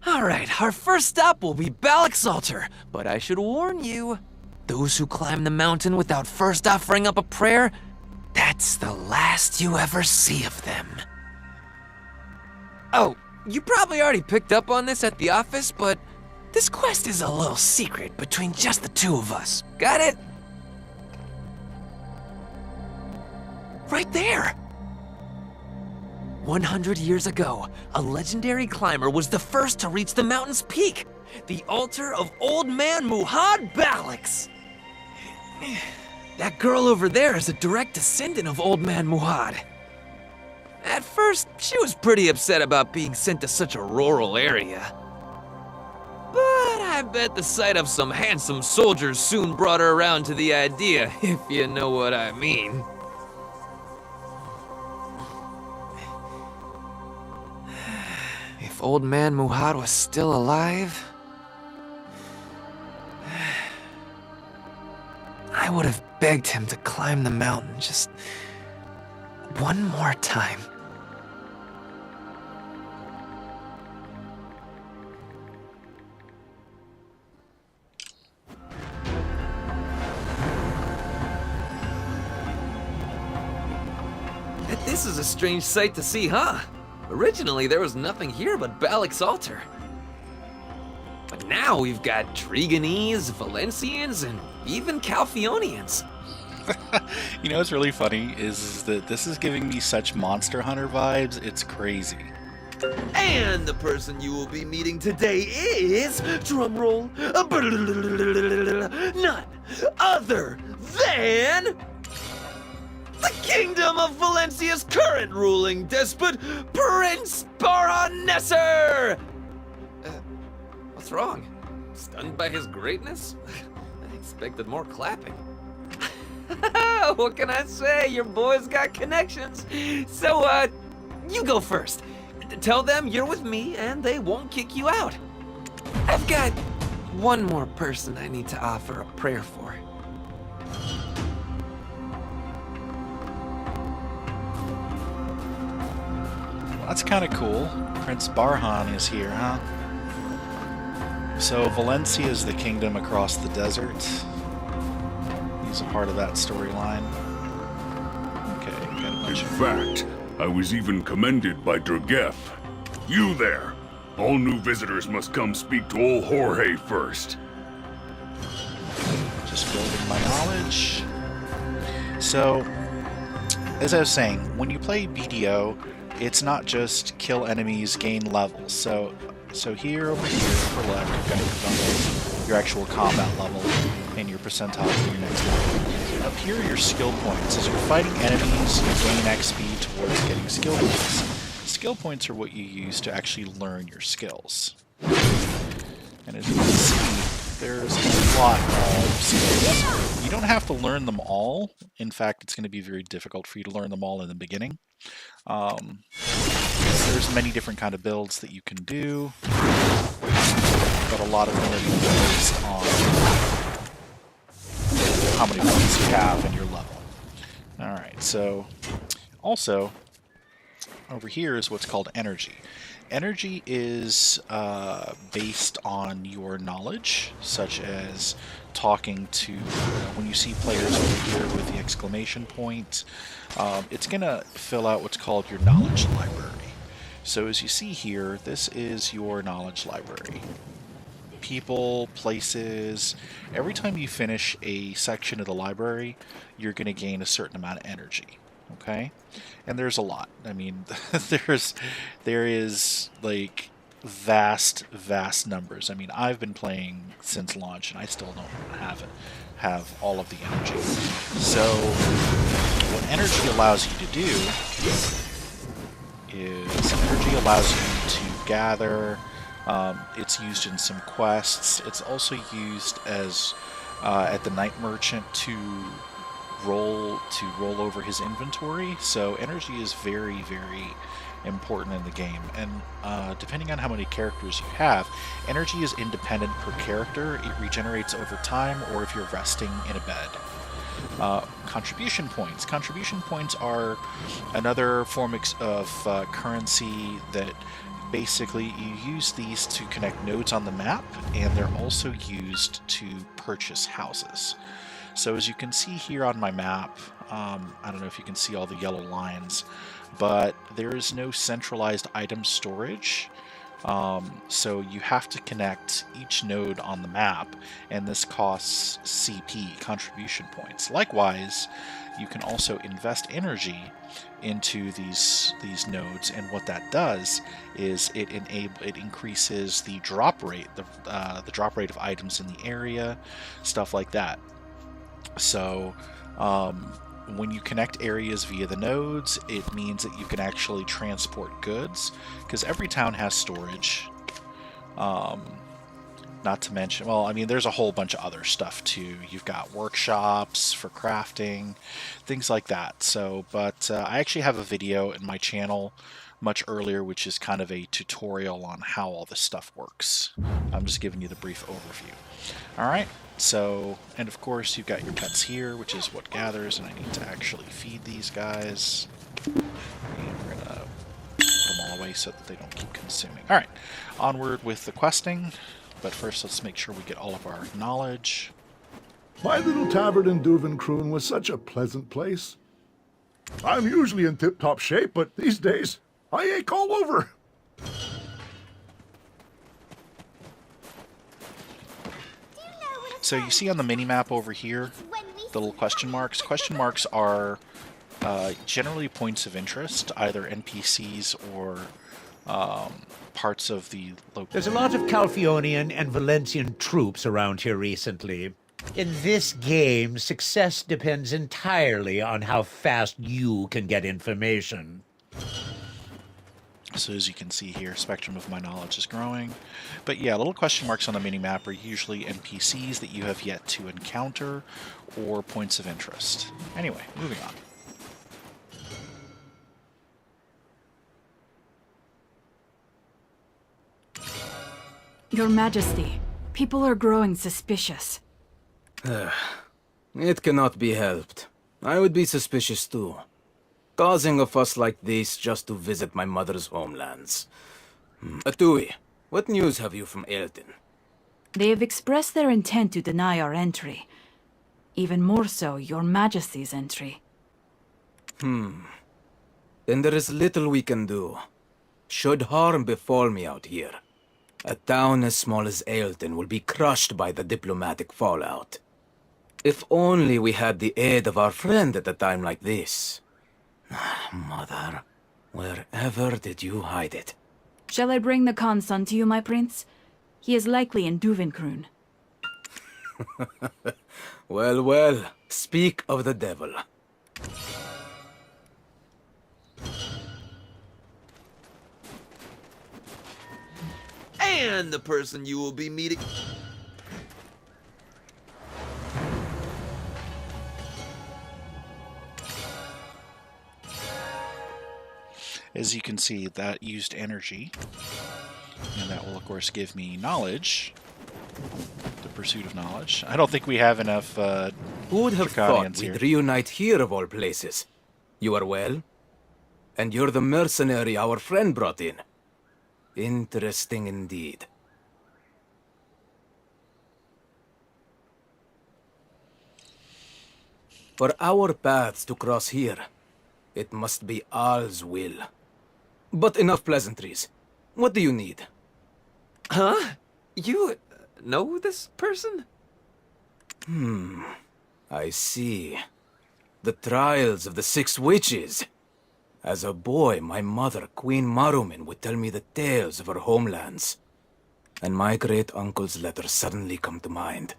Alright, our first stop will be Balax Altar, but I should warn you, those who climb the mountain without first offering up a prayer, that's the last you ever see of them. Oh, you probably already picked up on this at the office, but This quest is a little secret between just the two of us. Got it? Right there! 100 years ago, a legendary climber was the first to reach the mountain's peak. The altar of Old Man Muhad Balax. That girl over there is a direct descendant of Old Man Muhad. At first, she was pretty upset about being sent to such a rural area. But I bet the sight of some handsome soldiers soon brought her around to the idea, if you know what I mean. If Old Man Muhad was still alive, I would have begged him to climb the mountain just one more time. This is a strange sight to see, huh? Originally, there was nothing here but Balax Altar. But now we've got Drakhanians, Valencians, and even Calphionians. You know what's really funny is that this is giving me such Monster Hunter vibes, it's crazy. And the person you will be meeting today is, drumroll, none other than the Kingdom of Valencia's current ruling despot, Prince Baronnesser! What's wrong? Stunned by his greatness? I expected more clapping. What can I say? Your boy's got connections. So, you go first. Tell them you're with me and they won't kick you out. I've got one more person I need to offer a prayer for. That's kind of cool. Prince Barhan is here, huh? So Valencia is the kingdom across the desert. He's a part of that storyline. Okay, got a bunch In fact, I was even commended by Dragef. You there! All new visitors must come speak to old Jorge first. Just building my knowledge. So, as I was saying, when you play BDO, it's not just kill enemies, gain levels. So here, over here, upper left, you've got your actual combat level and your percentile for your next level. Up here are your skill points. As you're fighting enemies, you gain XP towards getting skill points. Skill points are what you use to actually learn your skills. And as you can see, there's a lot of skills. You don't have to learn them all. In fact, it's going to be very difficult for you to learn them all in the beginning. There's many different kind of builds that you can do, but a lot of them are based on how many points you have and your level. Alright, so also over here is what's called energy. Energy is based on your knowledge, such as talking to, when you see players over here with the exclamation point, it's going to fill out what's called your knowledge library. So as you see here, this is your knowledge library. People, places, every time you finish a section of the library, you're going to gain a certain amount of energy. Okay? And there's a lot. I mean, there is like vast numbers. I mean, I've been playing since launch and I still don't have all of the energy. So what energy allows you to do is energy allows you to gather. It's used in some quests. It's also used as at the Night Merchant to roll over his inventory. So energy is very important in the game, and depending on how many characters you have, energy is independent per character. It regenerates over time or if you're resting in a bed. Contribution points. Contribution points are another form of currency that basically you use these to connect nodes on the map, and they're also used to purchase houses. So as you can see here on my map, I don't know if you can see all the yellow lines, but there is no centralized item storage So you have to connect each node on the map, and this costs CP, contribution points. Likewise, you can also invest energy into these nodes, and what that does is it increases the drop rate, the drop rate of items in the area, stuff like that. So when you connect areas via the nodes, it means that you can actually transport goods, because every town has storage. Not to mention, well, I mean, there's a whole bunch of other stuff too. You've got workshops for crafting, things like that. So, but I actually have a video in my channel much earlier, which is kind of a tutorial on how all this stuff works. I'm just giving you the brief overview. All right. So, and of course, you've got your pets here, which is what gathers, and I need to actually feed these guys. And we're going to put them all away so that they don't keep consuming. All right, onward with the questing, but first let's make sure we get all of our knowledge. My little tavern in Duvenkroon was such a pleasant place. I'm usually in tip-top shape, but these days, I ache all over. So you see on the mini-map over here, the little question marks. Question marks are generally points of interest, either NPCs or parts of the local... There's a lot of Calphionian and Valencian troops around here recently. In this game, success depends entirely on how fast you can get information. So as you can see here, spectrum of my knowledge is growing. But yeah, little question marks on the minimap are usually NPCs that you have yet to encounter or points of interest. Anyway, moving on. Your Majesty, people are growing suspicious. It cannot be helped. I would be suspicious too. Causing a fuss like this just to visit my mother's homelands. Atui, what news have you from Aelton? They have expressed their intent to deny our entry. Even more so, Your Majesty's entry. Then there is little we can do. Should harm befall me out here, a town as small as Aelton will be crushed by the diplomatic fallout. If only we had the aid of our friend at a time like this. Mother, wherever did you hide it? Shall I bring the Khan's son to you, my prince? He is likely in Duvenkroon. Well, well, speak of the devil. And the person you will be meeting... As you can see, that used energy, and that will of course give me knowledge, the pursuit of knowledge. I don't think we have enough Who would have thought here. we'd reunite here of all places? You are well? And you're the mercenary our friend brought in. Interesting indeed. For our paths to cross here, it must be Al's will. But enough pleasantries. What do you need? Huh? You know this person? I see. The trials of the 6 witches. As a boy, my mother, Queen Marumin, would tell me the tales of her homelands. And my great-uncle's letters suddenly come to mind.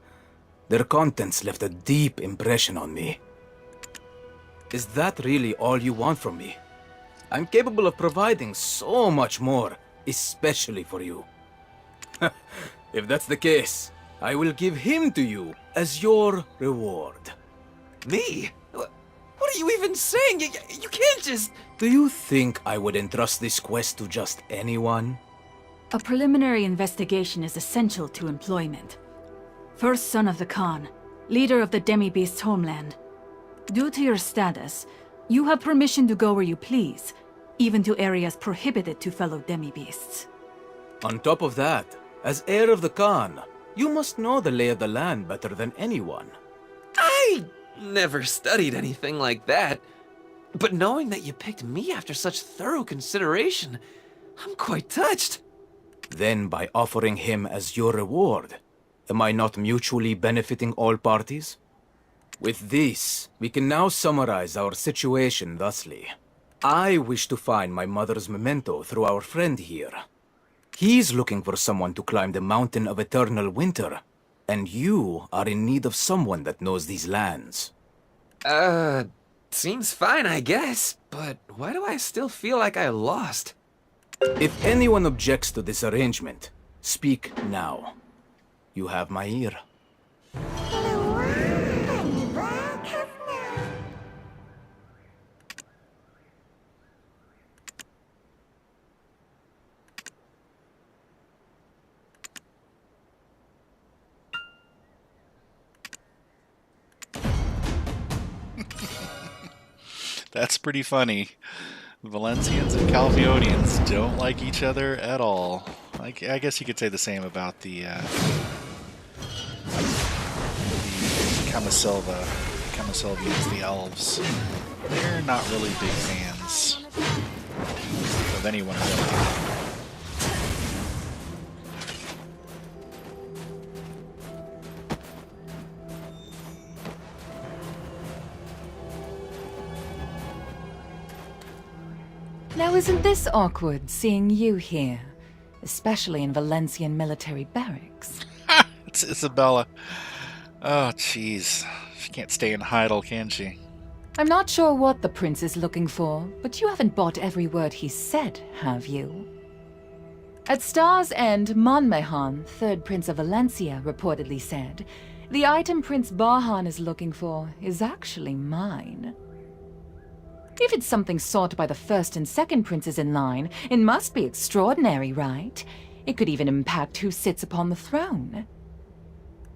Their contents left a deep impression on me. Is that really all you want from me? I'm capable of providing so much more, especially for you. If that's the case, I will give him to you as your reward. Me? What are you even saying? You can't just... Do you think I would entrust this quest to just anyone? A preliminary investigation is essential to employment. First son of the Khan, leader of the demi-beast's homeland. Due to your status, you have permission to go where you please, even to areas prohibited to fellow demi-beasts. On top of that, as heir of the Khan, you must know the lay of the land better than anyone. I never studied anything like that. But knowing that you picked me after such thorough consideration, I'm quite touched. Then, by offering him as your reward, am I not mutually benefiting all parties? With this, we can now summarize our situation thusly. I wish to find my mother's memento through our friend here. He's looking for someone to climb the mountain of eternal winter, and you are in need of someone that knows these lands. Seems fine, I guess, but why do I still feel like I lost? If anyone objects to this arrangement, speak now. You have my ear. That's pretty funny. Valencians and Calvionians don't like each other at all. I guess you could say the same about the Camasilvians, the elves. They're not really big fans of anyone really. Now isn't this awkward, seeing you here? Especially in Valencian military barracks. It's Isabella. Oh, jeez. She can't stay in Heidel, can she? I'm not sure what the prince is looking for, but you haven't bought every word he said, have you? At Star's End, Monmehan, third prince of Valencia, reportedly said, the item Prince Bahan is looking for is actually mine. If it's something sought by the first and second princes in line, it must be extraordinary, right? It could even impact who sits upon the throne.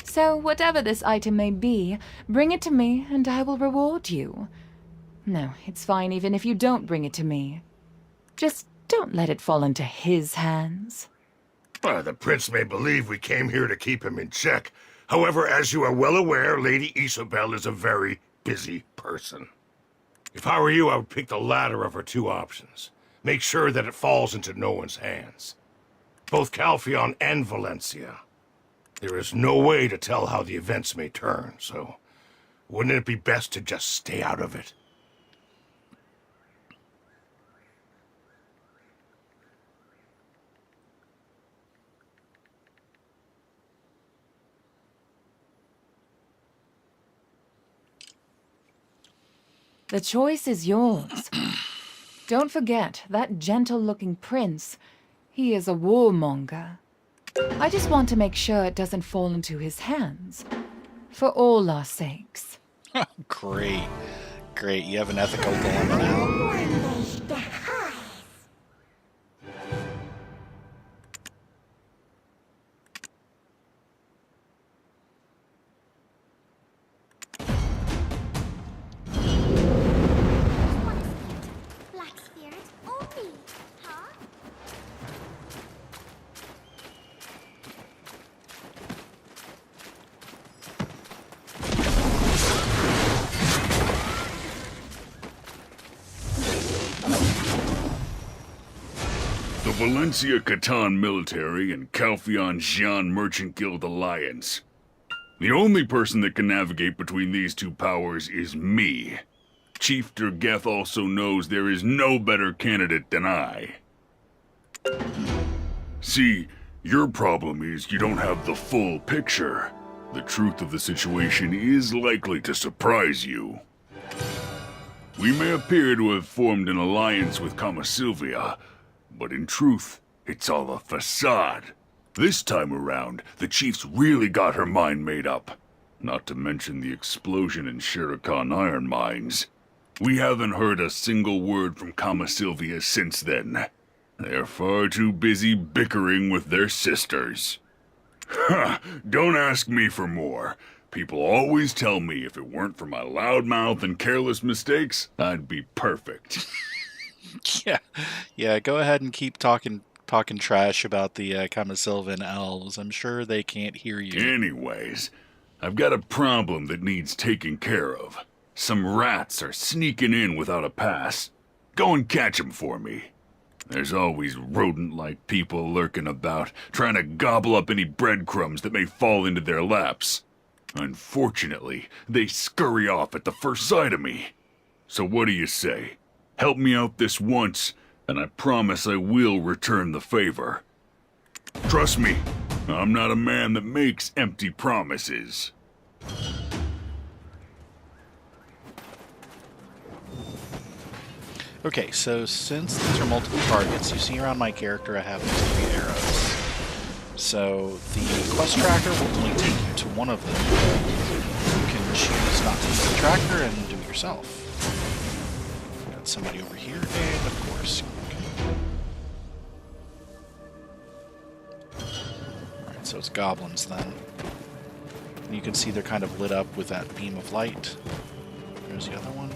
So, whatever this item may be, bring it to me and I will reward you. No, it's fine even if you don't bring it to me. Just don't let it fall into his hands. The prince may believe we came here to keep him in check. However, as you are well aware, Lady Isabel is a very busy person. If I were you, I would pick the latter of her two options. Make sure that it falls into no one's hands. Both Calphion and Valencia. There is no way to tell how the events may turn, so wouldn't it be best to just stay out of it? The choice is yours. Don't forget, that gentle-looking prince, he is a warmonger. I just want to make sure it doesn't fall into his hands. For all our sakes. Great. Great. You have an ethical dilemma now. Valencia Catan Military and Calphion Xian Merchant Guild Alliance. The only person that can navigate between these two powers is me. Chief Drakhania also knows there is no better candidate than I. See, your problem is you don't have the full picture. The truth of the situation is likely to surprise you. We may appear to have formed an alliance with Camasilvia, but in truth, it's all a facade. This time around, the chief's really got her mind made up. Not to mention the explosion in Shirakan iron mines. We haven't heard a single word from Camasilvia since then. They're far too busy bickering with their sisters. Ha! Don't ask me for more. People always tell me if it weren't for my loud mouth and careless mistakes, I'd be perfect. Yeah, go ahead and keep talking trash about the Camasilvan elves. I'm sure they can't hear you. Anyways, I've got a problem that needs taking care of. Some rats are sneaking in without a pass. Go and catch them for me. There's always rodent-like people lurking about, trying to gobble up any breadcrumbs that may fall into their laps. Unfortunately, they scurry off at the first sight of me. So what do you say? Help me out this once, and I promise I will return the favor. Trust me, I'm not a man that makes empty promises. Okay, so since these are multiple targets, you see around my character I have these 3 arrows. So the quest tracker will only take you to one of them. You can choose not to use the tracker and do it yourself. Got somebody over here, and of course. Alright, so it's goblins then. And you can see they're kind of lit up with that beam of light. There's the other one.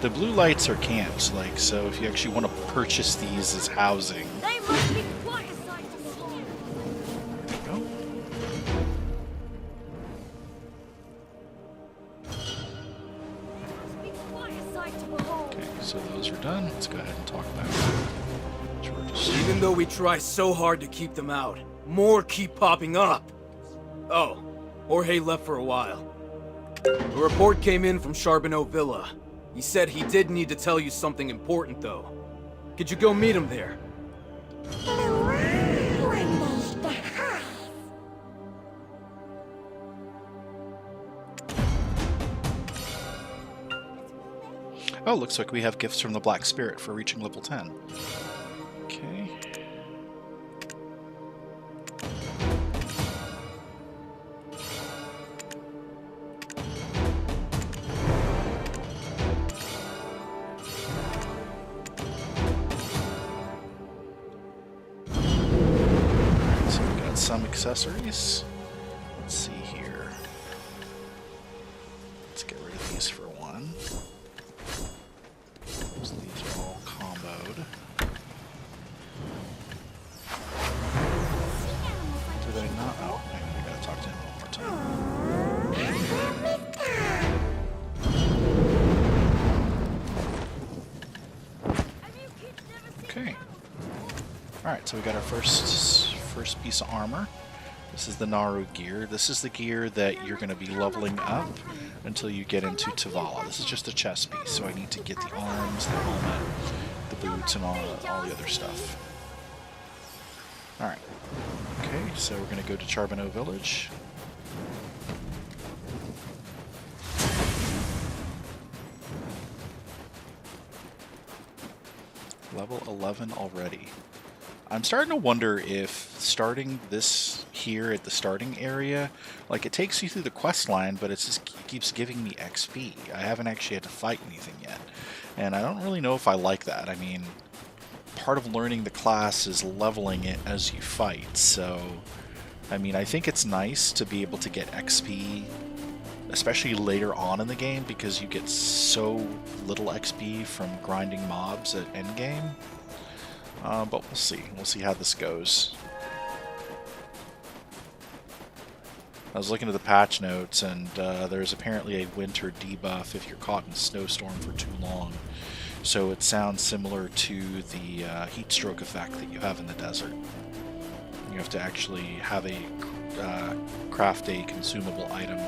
The blue lights are camps, like, so if you actually want to purchase these as housing. They must be quite a sight to behold. There you go. Must be quite a sight to behold. Okay, so those are done. Let's go ahead and talk about it. Even though we try so hard to keep them out, more keep popping up. Oh, Jorge left for a while. A report came in from Charbonneau Villa. He said he did need to tell you something important, though. Could you go meet him there? Oh, looks like we have gifts from the Black Spirit for reaching level 10. Okay. Some accessories. Let's see here. Let's get rid of these for one. So these are all comboed. Did I not? Oh, hang on, I gotta talk to him one more time. Okay. Alright, so we got our first piece of armor. This is the Naru gear. This is the gear that you're going to be leveling up until you get into Tavala. This is just a chest piece, so I need to get the arms, the helmet, the boots, and all the other stuff. Alright. Okay, so we're going to go to Charbonneau Village. Level 11 already. I'm starting to wonder if starting this here at the starting area, like, it takes you through the quest line, but it keeps giving me XP. I haven't actually had to fight anything yet, and I don't really know if I like that. I mean, part of learning the class is leveling it as you fight, so, I mean, I think it's nice to be able to get XP, especially later on in the game, because you get so little XP from grinding mobs at endgame. But we'll see. We'll see how this goes. I was looking at the patch notes, and there's apparently a winter debuff if you're caught in a snowstorm for too long. So it sounds similar to the heat stroke effect that you have in the desert. You have to actually have a craft a consumable item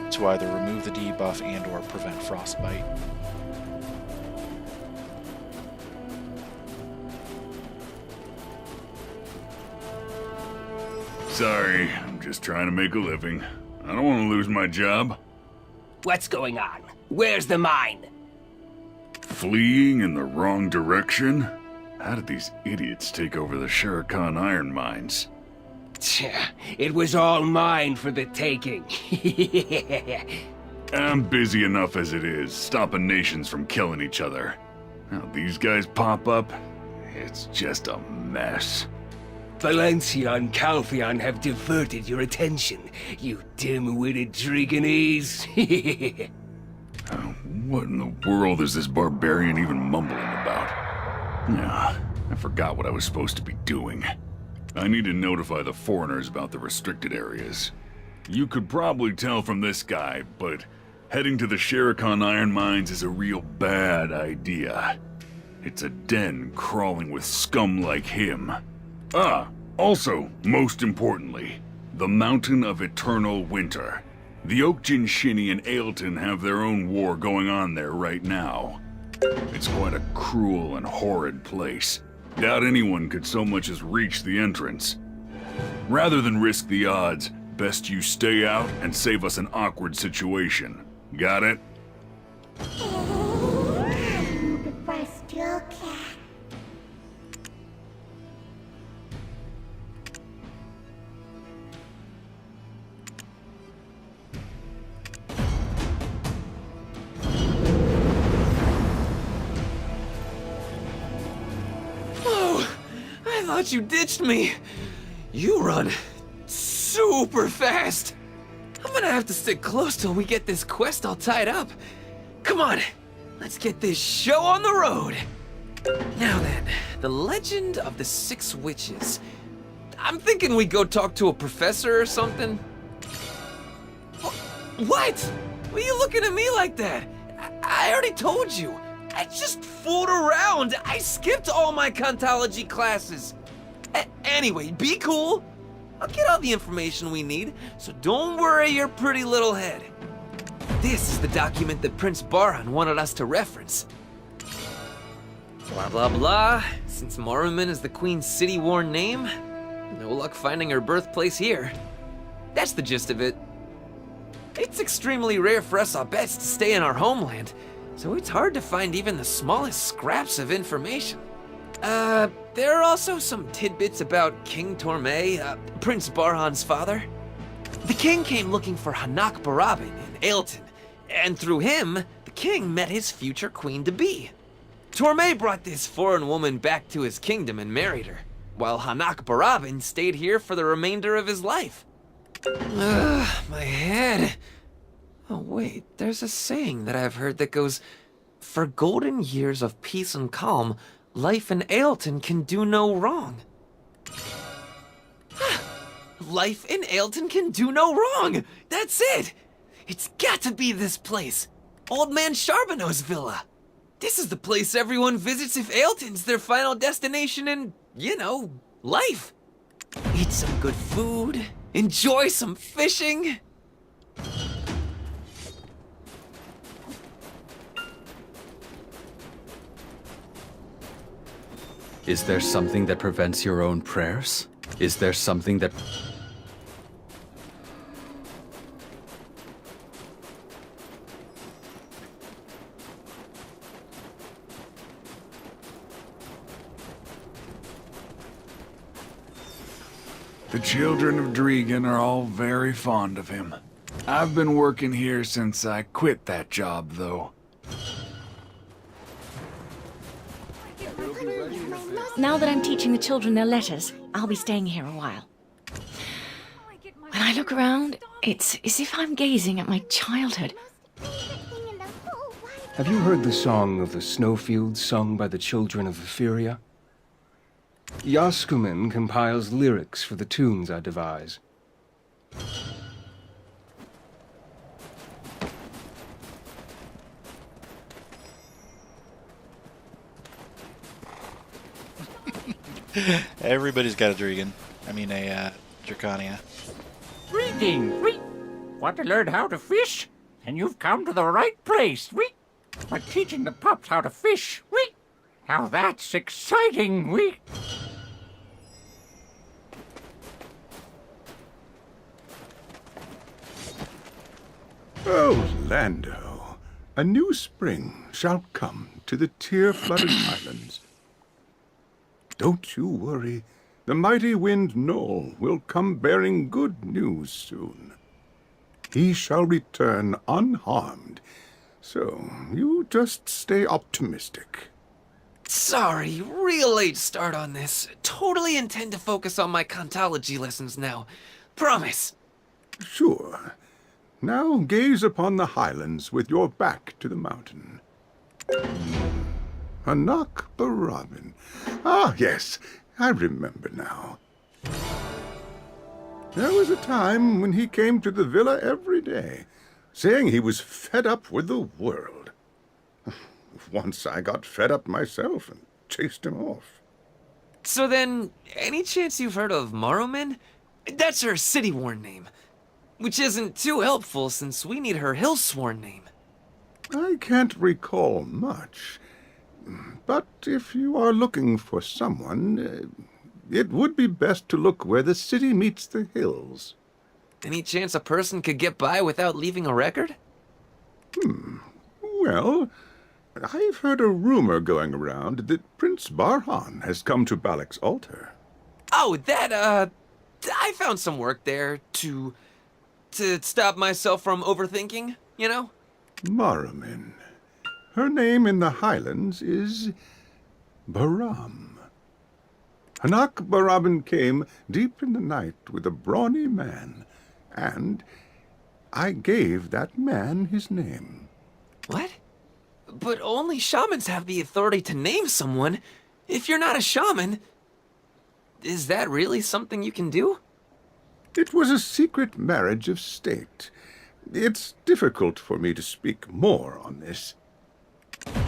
to either remove the debuff and or prevent frostbite. Sorry, I'm just trying to make a living. I don't want to lose my job. What's going on? Where's the mine? Fleeing in the wrong direction? How did these idiots take over the Shurikan iron mines? It was all mine for the taking. I'm busy enough as it is, stopping nations from killing each other. Now these guys pop up, it's just a mess. Valencia and Calpheon have diverted your attention, you dim-witted Drakhanias. What in the world is this barbarian even mumbling about? Yeah, I forgot what I was supposed to be doing. I need to notify the foreigners about the restricted areas. You could probably tell from this guy, but heading to the Sherikon iron mines is a real bad idea. It's a den crawling with scum like him. Also, most importantly, the Mountain of Eternal Winter. The Oakjin Shinny and Ailton have their own war going on there right now. It's quite a cruel and horrid place. Doubt anyone could so much as reach the entrance. Rather than risk the odds, best you stay out and save us an awkward situation. Got it? I thought you ditched me. You run super fast. I'm gonna have to stick close till we get this quest all tied up. Come on, let's get this show on the road. Now then, the legend of the 6 witches. I'm thinking we go talk to a professor or something. What? Why are you looking at me like that? I already told you. I just fooled around. I skipped all my Contology classes. Anyway, be cool. I'll get all the information we need, so don't worry your pretty little head. This is the document that Prince Baran wanted us to reference. Blah, blah, blah. Since Moruman is the Queen's city-worn name, no luck finding her birthplace here. That's the gist of it. It's extremely rare for us Abets to stay in our homeland, so it's hard to find even the smallest scraps of information. There are also some tidbits about King Torme, Prince Barhan's father. The king came looking for Hanak Barabin in Ailton, and through him, the king met his future queen-to-be. Torme brought this foreign woman back to his kingdom and married her, while Hanak Barabin stayed here for the remainder of his life. My head. Oh wait, there's a saying that I've heard that goes, "For golden years of peace and calm, life in Ailton can do no wrong." Life in Ailton can do no wrong! That's it! It's got to be this place. Old Man Charbonneau's villa. This is the place everyone visits if Ailton's their final destination in, life. Eat some good food, enjoy some fishing. Is there something that prevents your own prayers? Is there something that... The children of Dregan are all very fond of him. I've been working here since I quit that job, though. Now that I'm teaching the children their letters, I'll be staying here a while. When I look around, it's as if I'm gazing at my childhood. Have you heard the song of the snowfields sung by the children of Etheria? Yaskumen compiles lyrics for the tunes I devise. Everybody's got a Drakhania. Drakhania. Greetings, Want to learn how to fish? And you've come to the right place, By teaching the pups how to fish, Now that's exciting, Oh, Lando, a new spring shall come to the tear-flooded islands. Don't you worry. The mighty wind Noel will come bearing good news soon. He shall return unharmed, so you just stay optimistic. Sorry, real late start on this. Totally intend to focus on my Contology lessons now. Promise. Sure. Now gaze upon the highlands with your back to the mountain. Hanak Barabin. Ah, yes, I remember now. There was a time when he came to the villa every day, saying he was fed up with the world. Once I got fed up myself and chased him off. So then, any chance you've heard of Morrowind? That's her city-worn name. Which isn't too helpful since we need her hill-sworn name. I can't recall much. But if you are looking for someone, it would be best to look where the city meets the hills. Any chance a person could get by without leaving a record? Well, I've heard a rumor going around that Prince Barhan has come to Balax Altar. Oh, I found some work there to stop myself from overthinking, you know? Morrowind. Her name in the Highlands is Baram. Hanak Barabin came deep in the night with a brawny man, and I gave that man his name. What? But only shamans have the authority to name someone. If you're not a shaman, is that really something you can do? It was a secret marriage of state. It's difficult for me to speak more on this.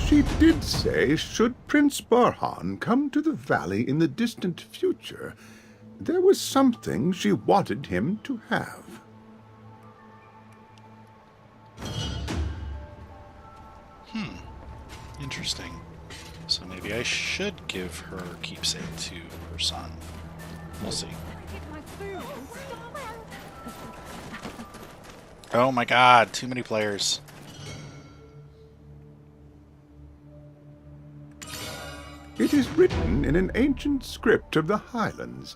She did say, should Prince Barhan come to the valley in the distant future, there was something she wanted him to have. Interesting. So maybe I should give her keepsake to her son. We'll see. Oh my god, too many players. It is written in an ancient script of the Highlands.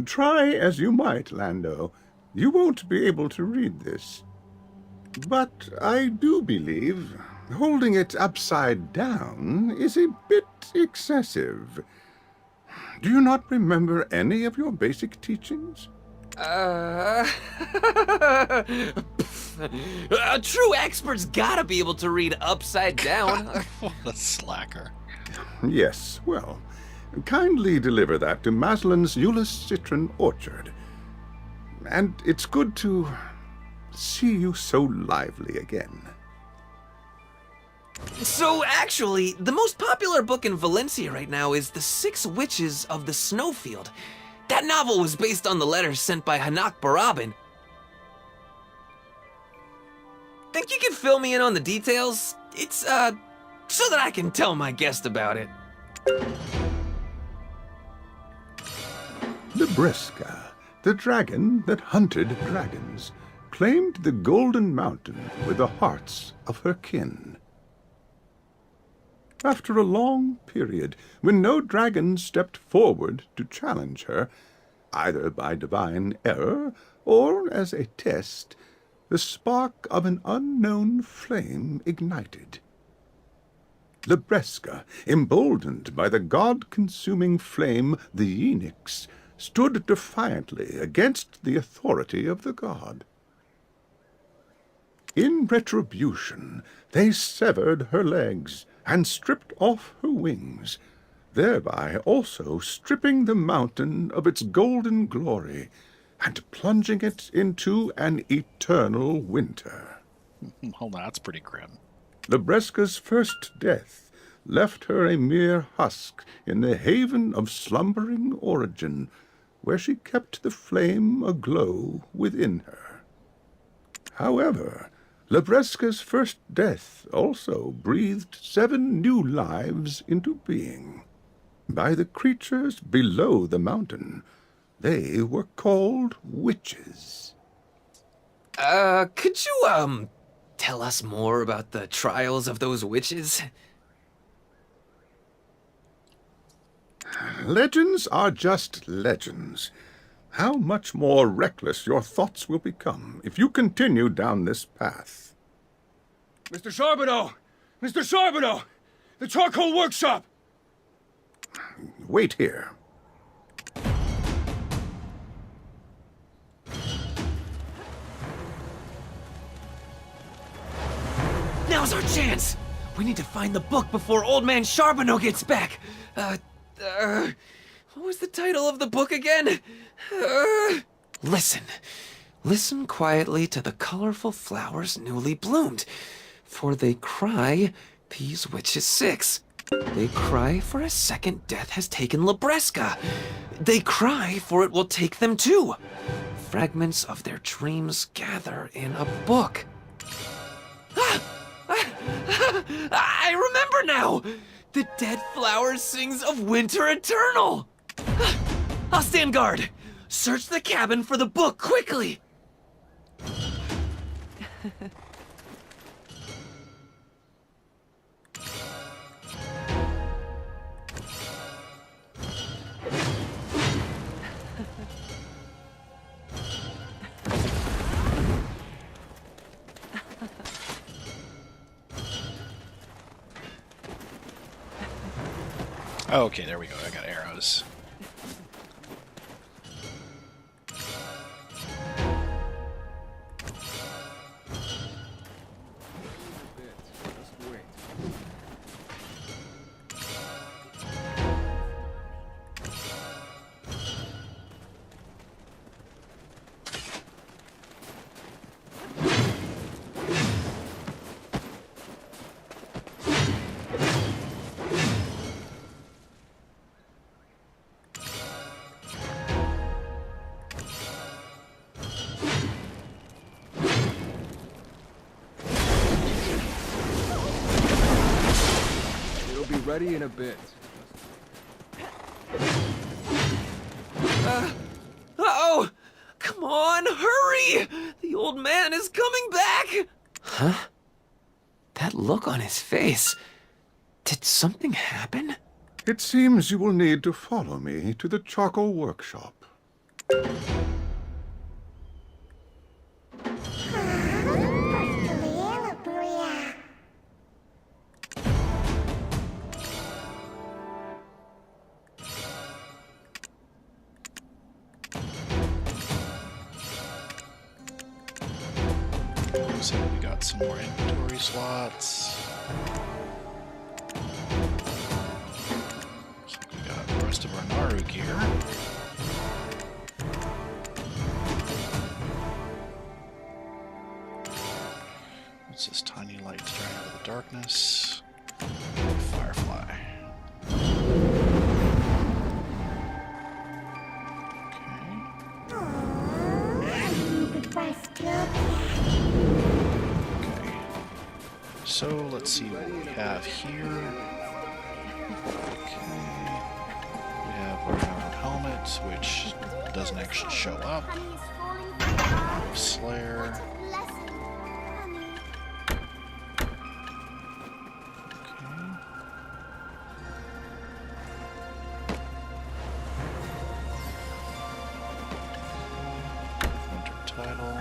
Try as you might, Lando, you won't be able to read this. But I do believe holding it upside down is a bit excessive. Do you not remember any of your basic teachings? A true expert's gotta be able to read upside down. What a slacker. Yes, well, kindly deliver that to Maslin's Euless Citron Orchard. And it's good to see you so lively again. So actually, the most popular book in Valencia right now is The Six Witches of the Snowfield. That novel was based on the letters sent by Hanak Barabin. Think you could fill me in on the details? It's, so that I can tell my guest about it. Libresca, the dragon that hunted dragons, claimed the Golden Mountain with the hearts of her kin. After a long period, when no dragon stepped forward to challenge her, either by divine error or as a test, the spark of an unknown flame ignited. Libresca, emboldened by the god-consuming flame, the Eunuchs, stood defiantly against the authority of the god. In retribution, they severed her legs and stripped off her wings, thereby also stripping the mountain of its golden glory and plunging it into an eternal winter. Well, that's pretty grim. Libresca's first death left her a mere husk in the haven of slumbering origin, where she kept the flame aglow within her. However, Libresca's first death also breathed 7 new lives into being. By the creatures below the mountain, they were called witches. Could you, tell us more about the trials of those witches? Legends are just legends. How much more reckless your thoughts will become if you continue down this path. Mr. Charbonneau! Mr. Charbonneau! The charcoal workshop! Wait here. Now's our chance! We need to find the book before Old Man Charbonneau gets back! What was the title of the book again? Listen. Listen quietly to the colorful flowers newly bloomed, for they cry, these witches 6. They cry for a second death has taken Libresca. They cry for it will take them too. Fragments of their dreams gather in a book. I remember now! The dead flower sings of winter eternal! I'll stand guard. Search the cabin for the book quickly! Okay, there we go. I got arrows. Ready in a bit. Uh-oh! Come on, hurry! The old man is coming back! Huh? That look on his face. Did something happen? It seems you will need to follow me to the charcoal workshop. So we got some more inventory slots. Looks like we got the rest of our Naru gear. What's this tiny light straying out of the darkness? Firefly. So let's see what we have here. Okay. We have our helmet, which doesn't actually show up. Slayer. Winter title.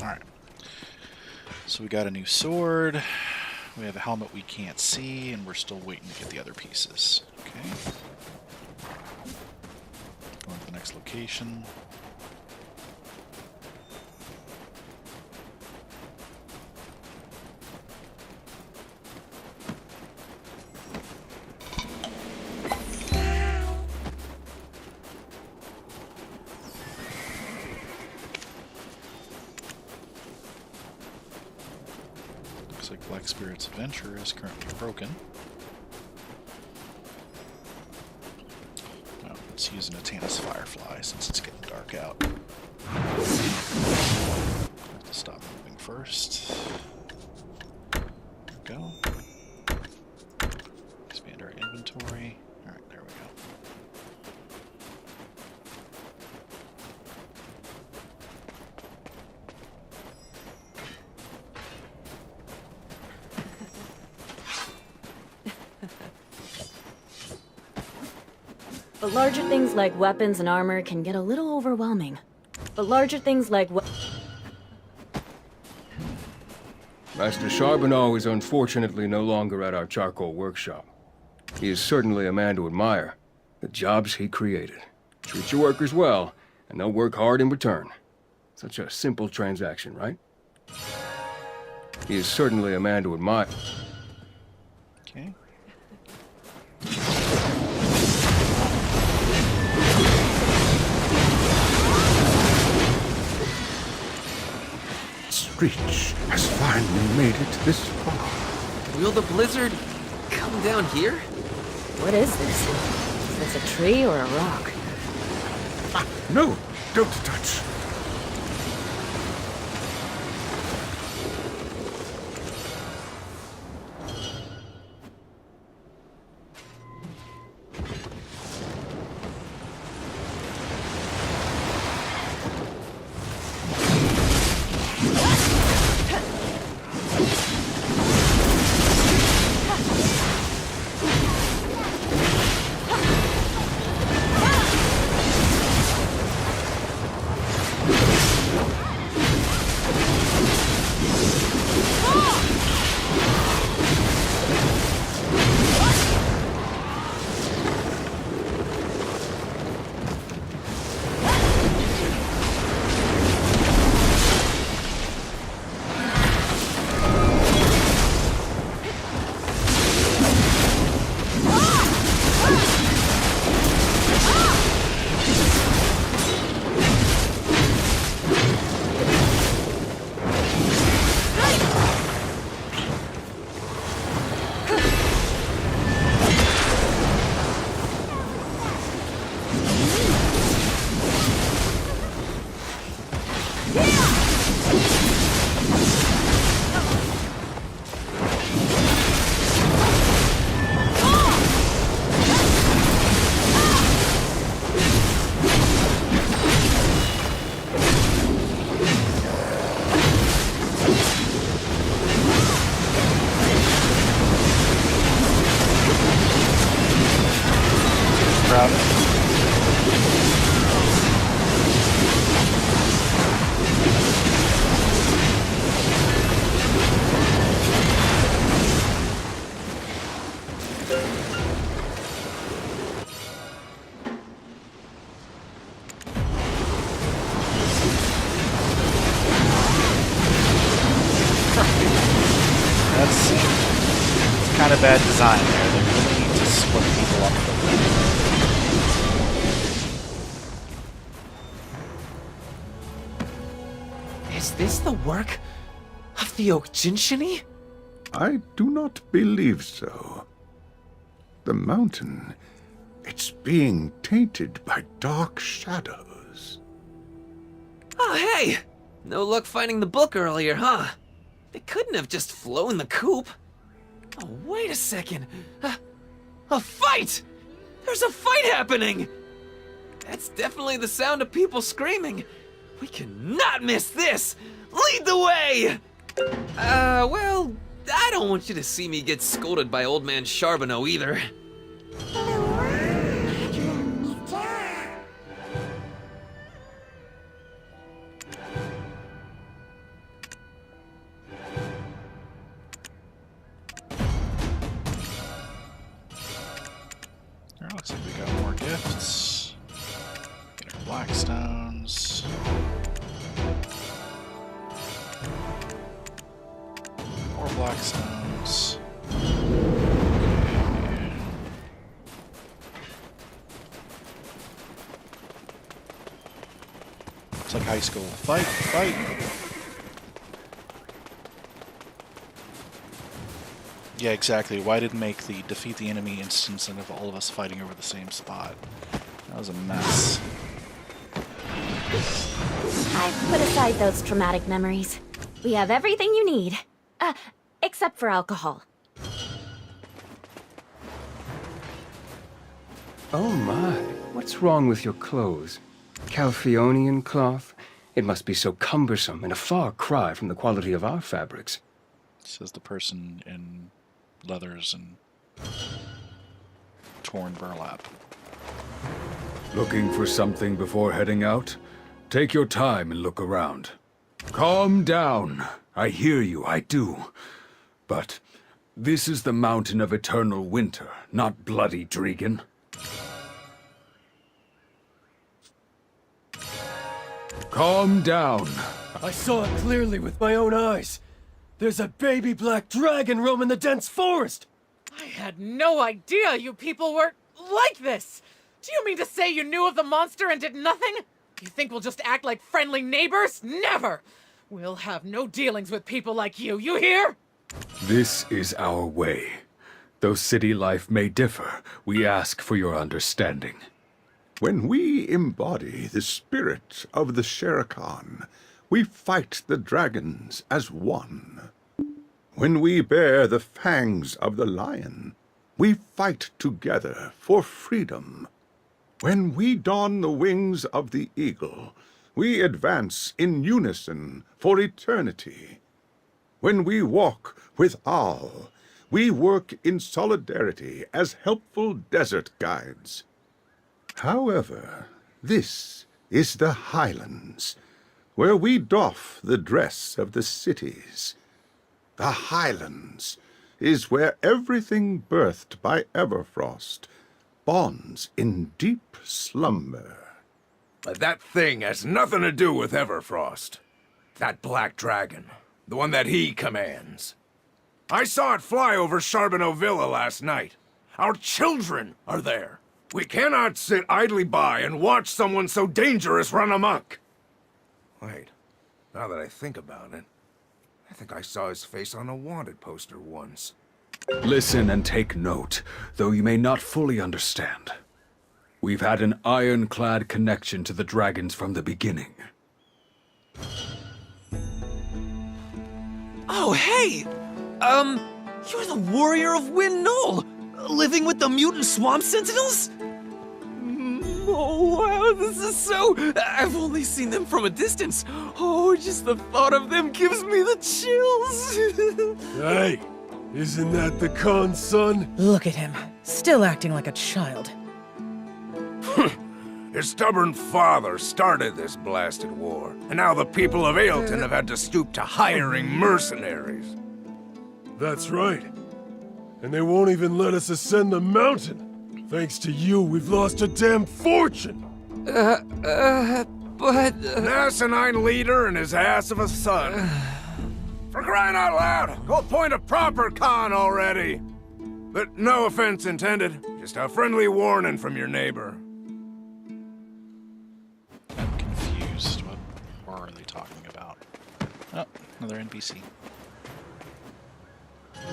Alright. So we got a new sword. We have a helmet we can't see, and we're still waiting to get the other pieces. Okay. Going to the next location. Like Black Spirit's Adventure is currently broken. Well, let's use an Atanus Firefly since it's getting dark out. Have to stop moving first. There we go. Expand our inventory. Alright, there we But larger things like weapons and armor can get a little overwhelming. Master Charbonneau is unfortunately no longer at our charcoal workshop. He is certainly a man to admire. The jobs he created. Treat your workers well, and they'll work hard in return. Such a simple transaction, right? He is certainly a man to admire. Okay. Screech has finally made it this far. Will the blizzard come down here? What is this? Is this a tree or a rock? No, don't touch. It's kind of bad design there. They really need to split people up a little. Is this the work of the Ojinshin? I do not believe so. The mountain, it's being tainted by dark shadows. Oh, hey! No luck finding the book earlier, huh? They couldn't have just flown the coop. Oh, wait a second. A fight! There's a fight happening! That's definitely the sound of people screaming. We cannot miss this! Lead the way! Well, I don't want you to see me get scolded by old man Charbonneau either. Looks like we got more gifts. Get our black stones. More black stones. It's like high school. Fight, fight! Yeah, exactly. Why did make the defeat the enemy instance of all of us fighting over the same spot? That was a mess. I've put aside those traumatic memories. We have everything you need. Except for alcohol. Oh my, what's wrong with your clothes? Calpheonian cloth? It must be so cumbersome and a far cry from the quality of our fabrics. Says the person in leathers and torn burlap. Looking for something before heading out? Take your time and look around. Calm down. I hear you, I do. But this is the Mountain of Eternal Winter, not Bloody Dragon. Calm down. I saw it clearly with my own eyes. There's a baby black dragon roaming the dense forest. I had no idea you people were like this. Do you mean to say you knew of the monster and did nothing? You think we'll just act like friendly neighbors? Never! We'll have no dealings with people like you hear? This is our way. Though city life may differ, we ask for your understanding. When we embody the spirit of the Shere Khan, we fight the dragons as one. When we bear the fangs of the lion, we fight together for freedom. When we don the wings of the eagle, we advance in unison for eternity. When we walk with Al, we work in solidarity as helpful desert guides. However, this is the Highlands, where we doff the dress of the cities. The Highlands is where everything birthed by Everfrost bonds in deep slumber. But that thing has nothing to do with Everfrost. That black dragon, the one that he commands. I saw it fly over Charbonneau Villa last night. Our children are there. We cannot sit idly by and watch someone so dangerous run amok. Wait, now that I think about it, I think I saw his face on a wanted poster once. Listen and take note, though you may not fully understand. We've had an ironclad connection to the dragons from the beginning. Oh, hey! You're the warrior of Wind Knoll, living with the mutant swamp sentinels? Oh, wow, this is so... I've only seen them from a distance. Oh, just the thought of them gives me the chills. Hey, isn't that the Khan's son? Look at him, still acting like a child. His stubborn father started this blasted war, and now the people of Ailton have had to stoop to hiring mercenaries. That's right. And they won't even let us ascend the mountain. Thanks to you, we've lost a damn fortune! But... An asinine leader and his ass of a son. For crying out loud, go appoint a proper Khan already! But no offense intended, just a friendly warning from your neighbor. I'm confused. What are they talking about? Oh, another NPC.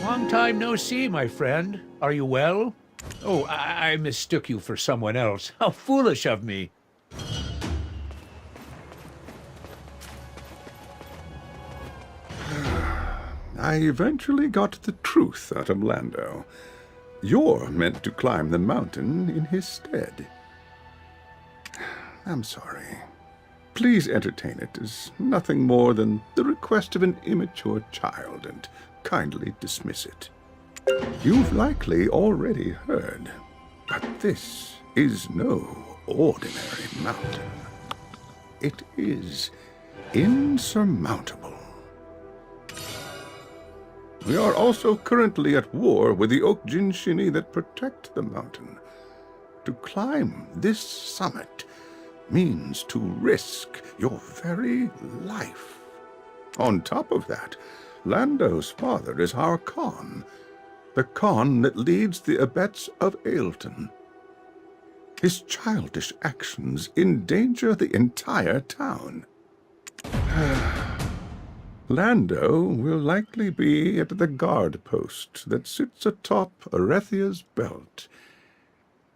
Long time no see, my friend. Are you well? Oh, I mistook you for someone else. How foolish of me. I eventually got the truth out of Lando. You're meant to climb the mountain in his stead. I'm sorry. Please entertain it as nothing more than the request of an immature child and kindly dismiss it. You've likely already heard, but this is no ordinary mountain. It is insurmountable. We are also currently at war with the Oak Jinshini that protect the mountain. To climb this summit means to risk your very life. On top of that, Lando's father is our Khan, the Khan that leads the Abets of Ailton. His childish actions endanger the entire town. Lando will likely be at the guard post that sits atop Arethia's belt.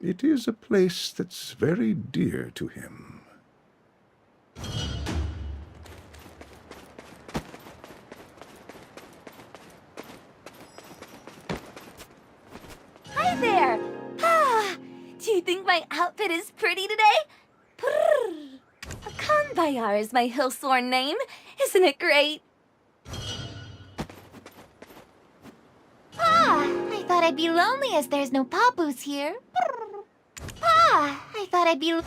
It is a place that's very dear to him. Hi there! Ah, do you think my outfit is pretty today? Prrr. Khan Bayar is my hill-sworn name. Isn't it great? I thought I'd be lonely as there's no Papus here. I I thought I'd be...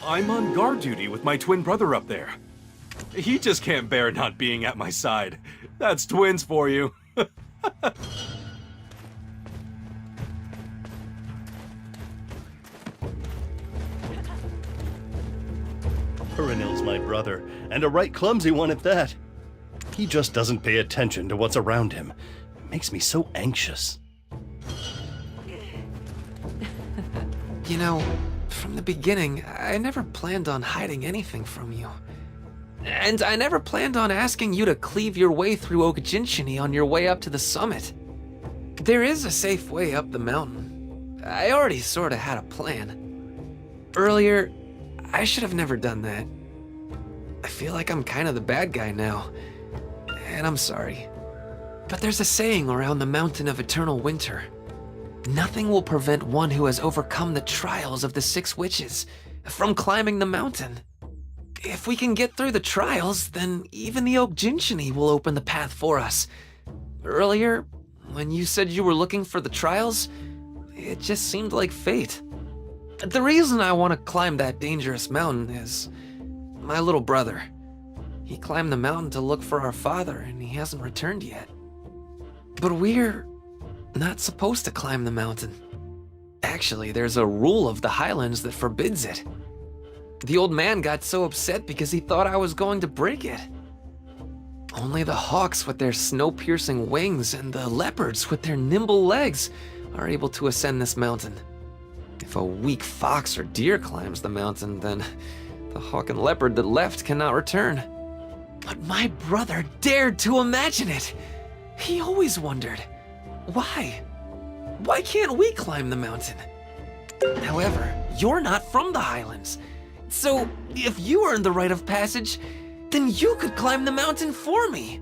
I'm on guard duty with my twin brother up there. He just can't bear not being at my side. That's twins for you. Perenil's my brother, and a right clumsy one at that. He just doesn't pay attention to what's around him. It makes me so anxious. You know, from the beginning, I never planned on hiding anything from you. And I never planned on asking you to cleave your way through Okjinchini on your way up to the summit. There is a safe way up the mountain. I already sorta had a plan. Earlier, I should have never done that. I feel like I'm kind of the bad guy now, and I'm sorry. But there's a saying around the Mountain of Eternal Winter. Nothing will prevent one who has overcome the trials of the 6 witches from climbing the mountain. If we can get through the trials, then even the Okjinchini will open the path for us. Earlier, when you said you were looking for the trials, it just seemed like fate. The reason I want to climb that dangerous mountain is my little brother. He climbed the mountain to look for our father, and he hasn't returned yet. But we're not supposed to climb the mountain. Actually, there's a rule of the Highlands that forbids it. The old man got so upset because he thought I was going to break it. Only the hawks with their snow-piercing wings and the leopards with their nimble legs are able to ascend this mountain. If a weak fox or deer climbs the mountain, then the hawk and leopard that left cannot return. But my brother dared to imagine it. He always wondered, why? Why can't we climb the mountain? However, you're not from the Highlands. So if you earned the rite of passage, then you could climb the mountain for me.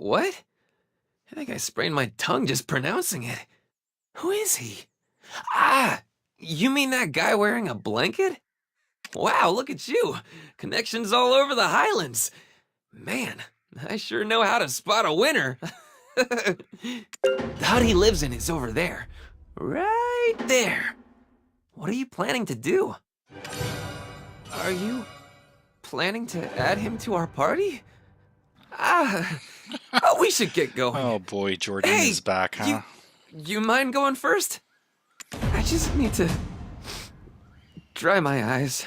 What? I think I sprained my tongue just pronouncing it. Who is he? Ah, you mean that guy wearing a blanket? Wow, look at you. Connections all over the Highlands. Man, I sure know how to spot a winner. The hut he lives in is over there. Right there. What are you planning to do? Are you planning to add him to our party? We should get going. Oh boy, Jordan is back, huh? You mind going first? I just need to dry my eyes.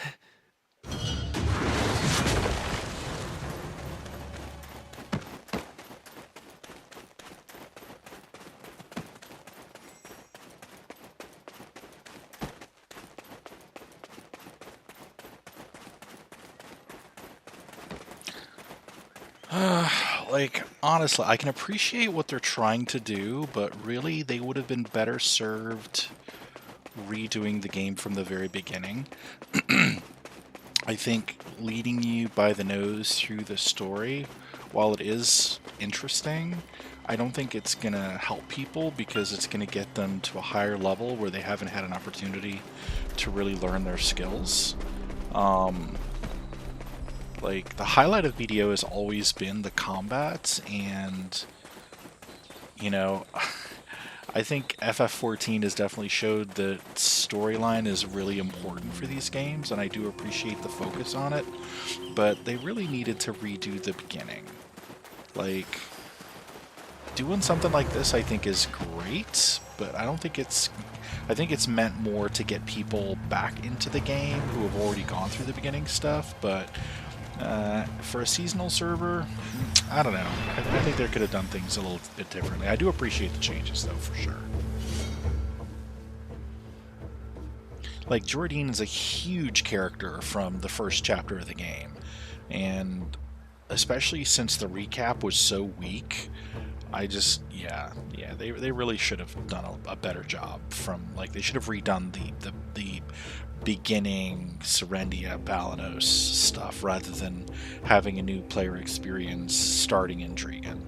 Like, honestly, I can appreciate what they're trying to do, but really, they would have been better served redoing the game from the very beginning. I think leading you by the nose through the story, while it is interesting, I don't think it's going to help people because it's going to get them to a higher level where they haven't had an opportunity to really learn their skills. Like, the highlight of BDO has always been the combat, and, you know, I think FF14 has definitely showed that storyline is really important for these games, and I do appreciate the focus on it, but they really needed to redo the beginning. Like, doing something like this I think is great, but I don't think it's... I think it's meant more to get people back into the game who have already gone through the beginning stuff, but for a seasonal server, I don't know. I think they could have done things a little bit differently. I do appreciate the changes, though, for sure. Like, Jordine is a huge character from the first chapter of the game, and especially since the recap was so weak, I just, yeah, they really should have done a better job from, like, they should have redone the beginning Serendia Balanos stuff rather than having a new player experience starting in Dragon.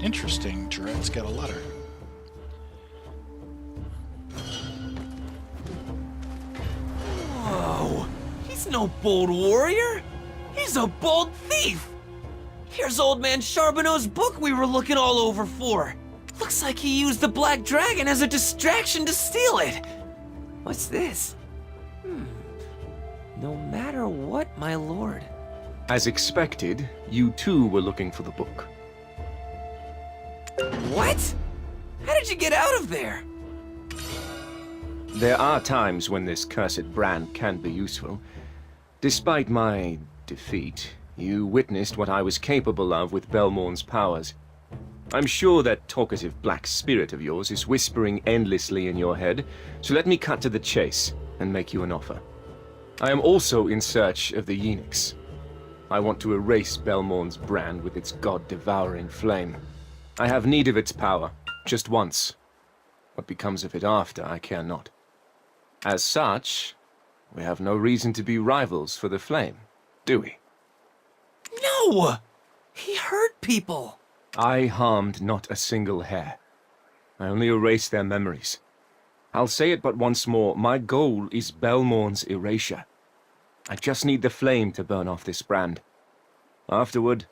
Interesting, Jared's got a letter. Whoa! He's no bold warrior! He's a bold thief! Here's old man Charbonneau's book we were looking all over for. Looks like he used the Black Dragon as a distraction to steal it. What's this? No matter what, my lord. As expected, you too were looking for the book. What? How did you get out of there? There are times when this cursed brand can be useful. Despite my defeat, you witnessed what I was capable of with Belmorn's powers. I'm sure that talkative black spirit of yours is whispering endlessly in your head, so let me cut to the chase and make you an offer. I am also in search of the Yenix. I want to erase Belmorn's brand with its god-devouring flame. I have need of its power, just once. What becomes of it after, I care not. As such, we have no reason to be rivals for the flame, do we? No! He hurt people! I harmed not a single hair. I only erased their memories. I'll say it but once more, my goal is Belmorn's erasure. I just need the flame to burn off this brand. Afterward,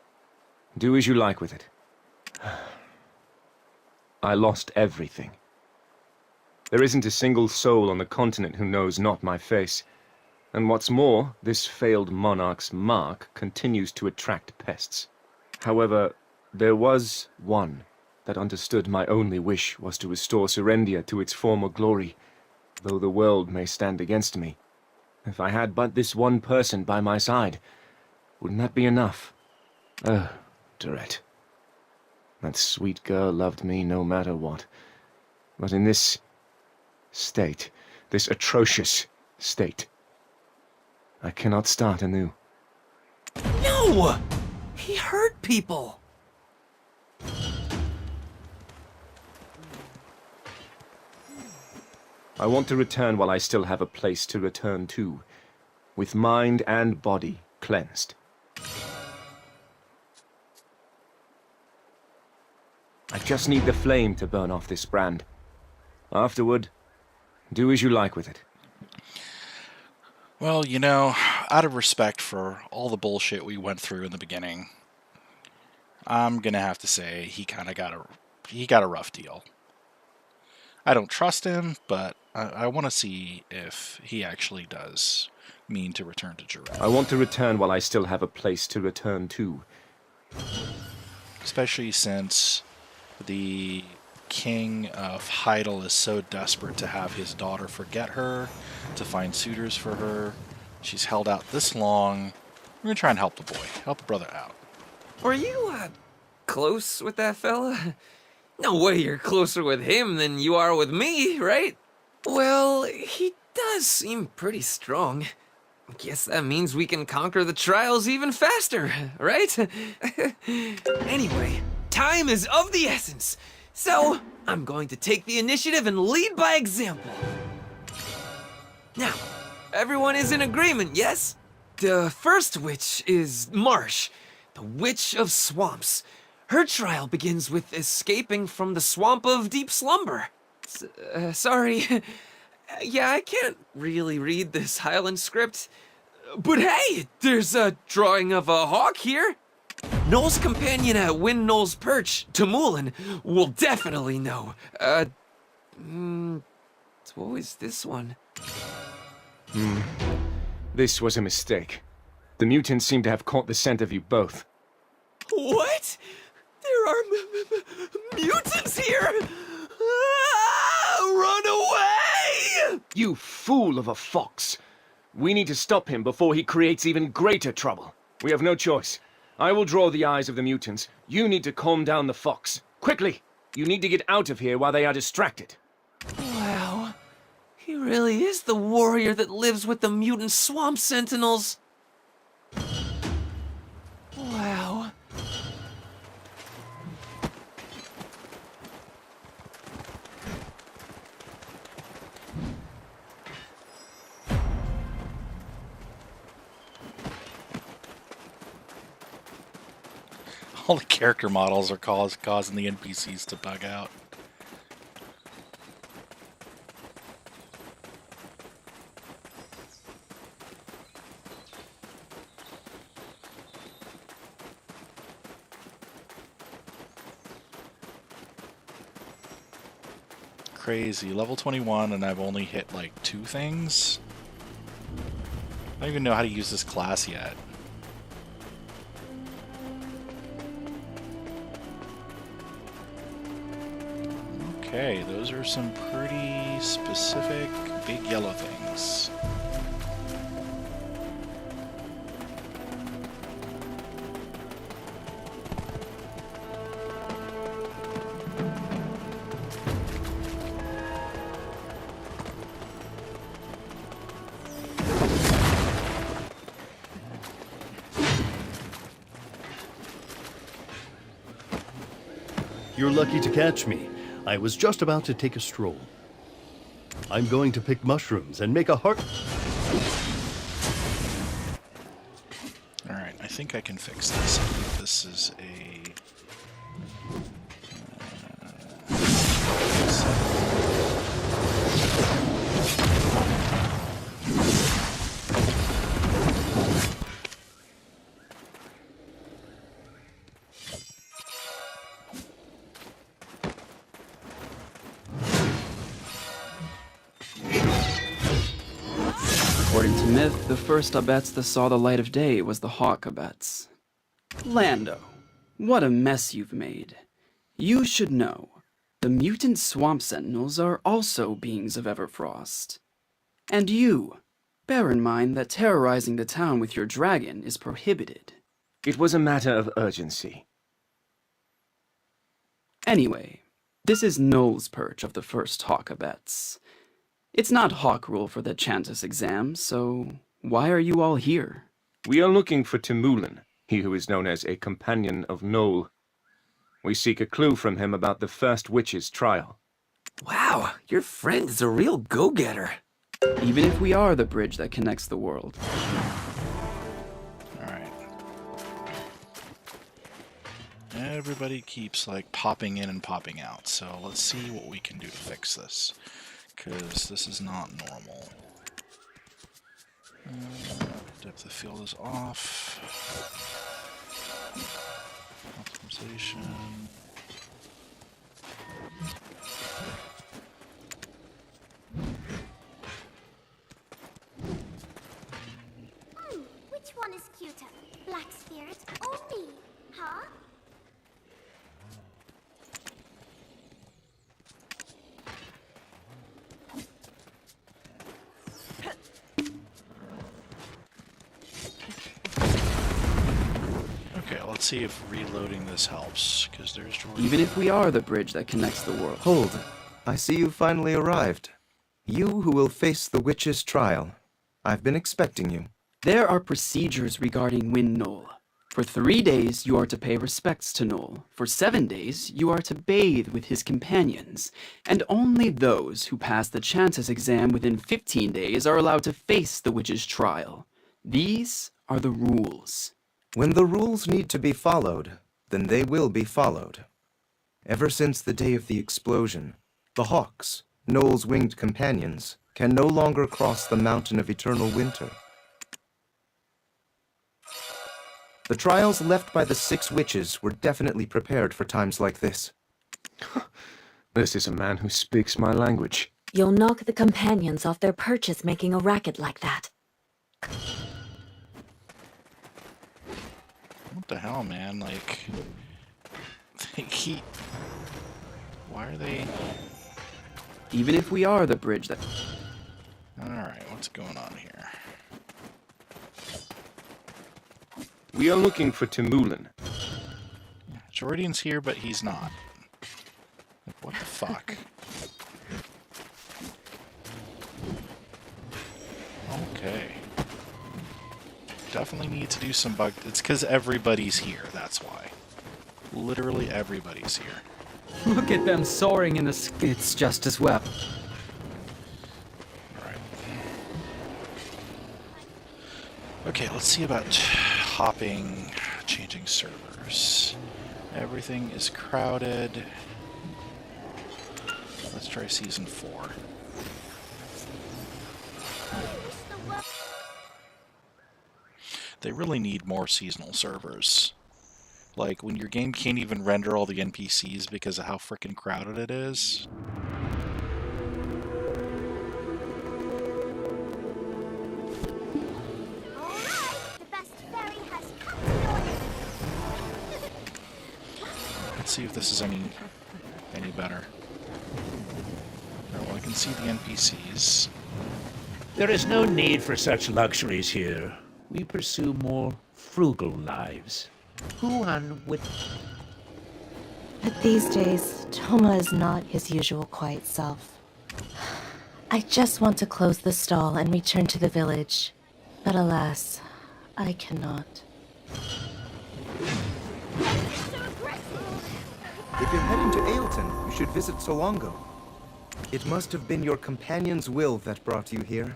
do as you like with it. I lost everything. There isn't a single soul on the continent who knows not my face. And what's more, this failed monarch's mark continues to attract pests. However, there was one that understood my only wish was to restore Serendia to its former glory, though the world may stand against me. If I had but this one person by my side, wouldn't that be enough? Oh, Dorette. That sweet girl loved me no matter what. But in this state, this atrocious state, I cannot start anew. No! He hurt people! I want to return while I still have a place to return to, with mind and body cleansed. I just need the flame to burn off this brand. Afterward, do as you like with it. Well, you know, out of respect for all the bullshit we went through in the beginning, I'm gonna have to say he kind of got a rough deal. I don't trust him, but I want to see if he actually does mean to return to Jared. I want to return while I still have a place to return to. Especially since the king of Heidel is so desperate to have his daughter forget her, to find suitors for her. She's held out this long. We're gonna try and help the boy, help the brother out. Were you, close with that fella? No way you're closer with him than you are with me, right? Well, he does seem pretty strong. Guess that means we can conquer the trials even faster, right? Anyway, time is of the essence. So, I'm going to take the initiative and lead by example. Now, everyone is in agreement, yes? The first witch is Marsh, the Witch of Swamps. Her trial begins with escaping from the Swamp of Deep Slumber. Sorry. Yeah, I can't really read this Highland script. But hey, there's a drawing of a hawk here. Noel's companion at Wind Noel's Perch, Tamulin, will definitely know. What was this one? This was a mistake. The mutants seem to have caught the scent of you both. What? There are mutants here! Ah, run away! You fool of a fox! We need to stop him before he creates even greater trouble. We have no choice. I will draw the eyes of the mutants. You need to calm down the fox. Quickly! You need to get out of here while they are distracted. Wow. He really is the warrior that lives with the mutant swamp sentinels. Wow. All the character models are causing the NPCs to bug out. Crazy. Level 21 and I've only hit like 2 things? I don't even know how to use this class yet. Okay, those are some pretty specific big yellow things. You're lucky to catch me. I was just about to take a stroll. I'm going to pick mushrooms and make a heart... Alright, I think I can fix this. I think this is a... According to myth, the first Abets that saw the light of day was the Hawk Abets. Lando, what a mess you've made. You should know, the mutant swamp sentinels are also beings of Everfrost. And you, bear in mind that terrorizing the town with your dragon is prohibited. It was a matter of urgency. Anyway, this is Noel's Perch of the first Hawk Abets. It's not Hawk rule for the Chantus exam, so why are you all here? We are looking for Tamulin, he who is known as a companion of Noel. We seek a clue from him about the first witch's trial. Wow, your friend is a real go-getter. Even if we are the bridge that connects the world. Alright. Everybody keeps, like, popping in and popping out, so let's see what we can do to fix this. Because this is not normal. Depth of field is off. Optimization. Which one is cuter? Black Spirit or me? Huh? Okay, let's see if reloading this helps, because there's Jordan. Even if we are the bridge that connects the world. Hold. I see you finally arrived. You who will face the witch's trial. I've been expecting you. There are procedures regarding Wind Knoll. For 3 days, you are to pay respects to Knoll. For 7 days, you are to bathe with his companions. And only those who pass the Chances exam within 15 days are allowed to face the witch's trial. These are the rules. When the rules need to be followed, then they will be followed. Ever since the day of the explosion, the Hawks, Knoll's winged companions, can no longer cross the mountain of eternal winter. The trials left by the 6 witches were definitely prepared for times like this. This is a man who speaks my language. You'll knock the companions off their perches making a racket like that. What the hell, man? Like, they keep... Why are they... Even if we are the bridge that... Alright, what's going on here? We are looking for Timulin. Jordan's here, but he's not. Like, what the fuck? Okay. Definitely need to do some bug... It's because everybody's here, that's why. Literally everybody's here. Look at them soaring in the sky. It's just as well. Alright. Okay, let's see about hopping, changing servers. Everything is crowded. Let's try Season 4. They really need more seasonal servers. Like, when your game can't even render all the NPCs because of how frickin' crowded it is. Let's see if this is any better. Well, I can see the NPCs. There is no need for such luxuries here. We pursue more frugal lives. Who on with... But these days, Toma is not his usual quiet self. I just want to close the stall and return to the village. But alas, I cannot. If you're heading to Ailton, you should visit Solongo. It must have been your companion's will that brought you here.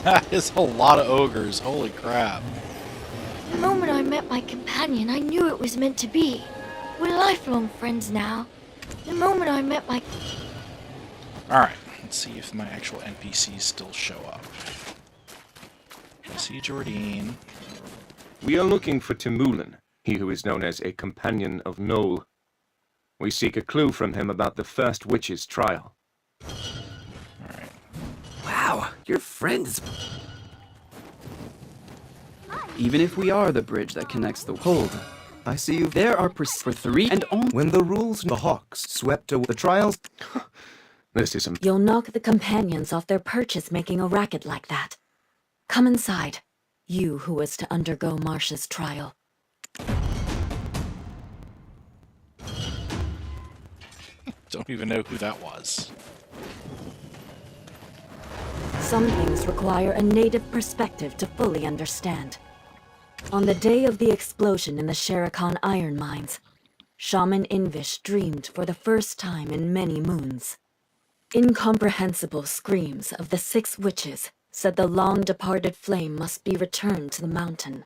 That is a lot of ogres, holy crap. The moment I met my companion, I knew it was meant to be. We're lifelong friends now. The moment I met my... Alright, let's see if my actual NPCs still show up. I see Jordine. We are looking for Timulin, he who is known as a companion of Knoll. We seek a clue from him about the first witch's trial. Wow, your friends. Even if we are the bridge that connects the... Hold. I see you. There are for 3 and only... When the rules, the Hawks swept away the trials... This is... You'll knock the companions off their perches making a racket like that. Come inside. You who was to undergo Marsh's trial. Don't even know who that was. Some things require a native perspective to fully understand. On the day of the explosion in the Sharakan iron mines, Shaman Invish dreamed for the first time in many moons. Incomprehensible screams of the 6 witches said the long-departed flame must be returned to the mountain.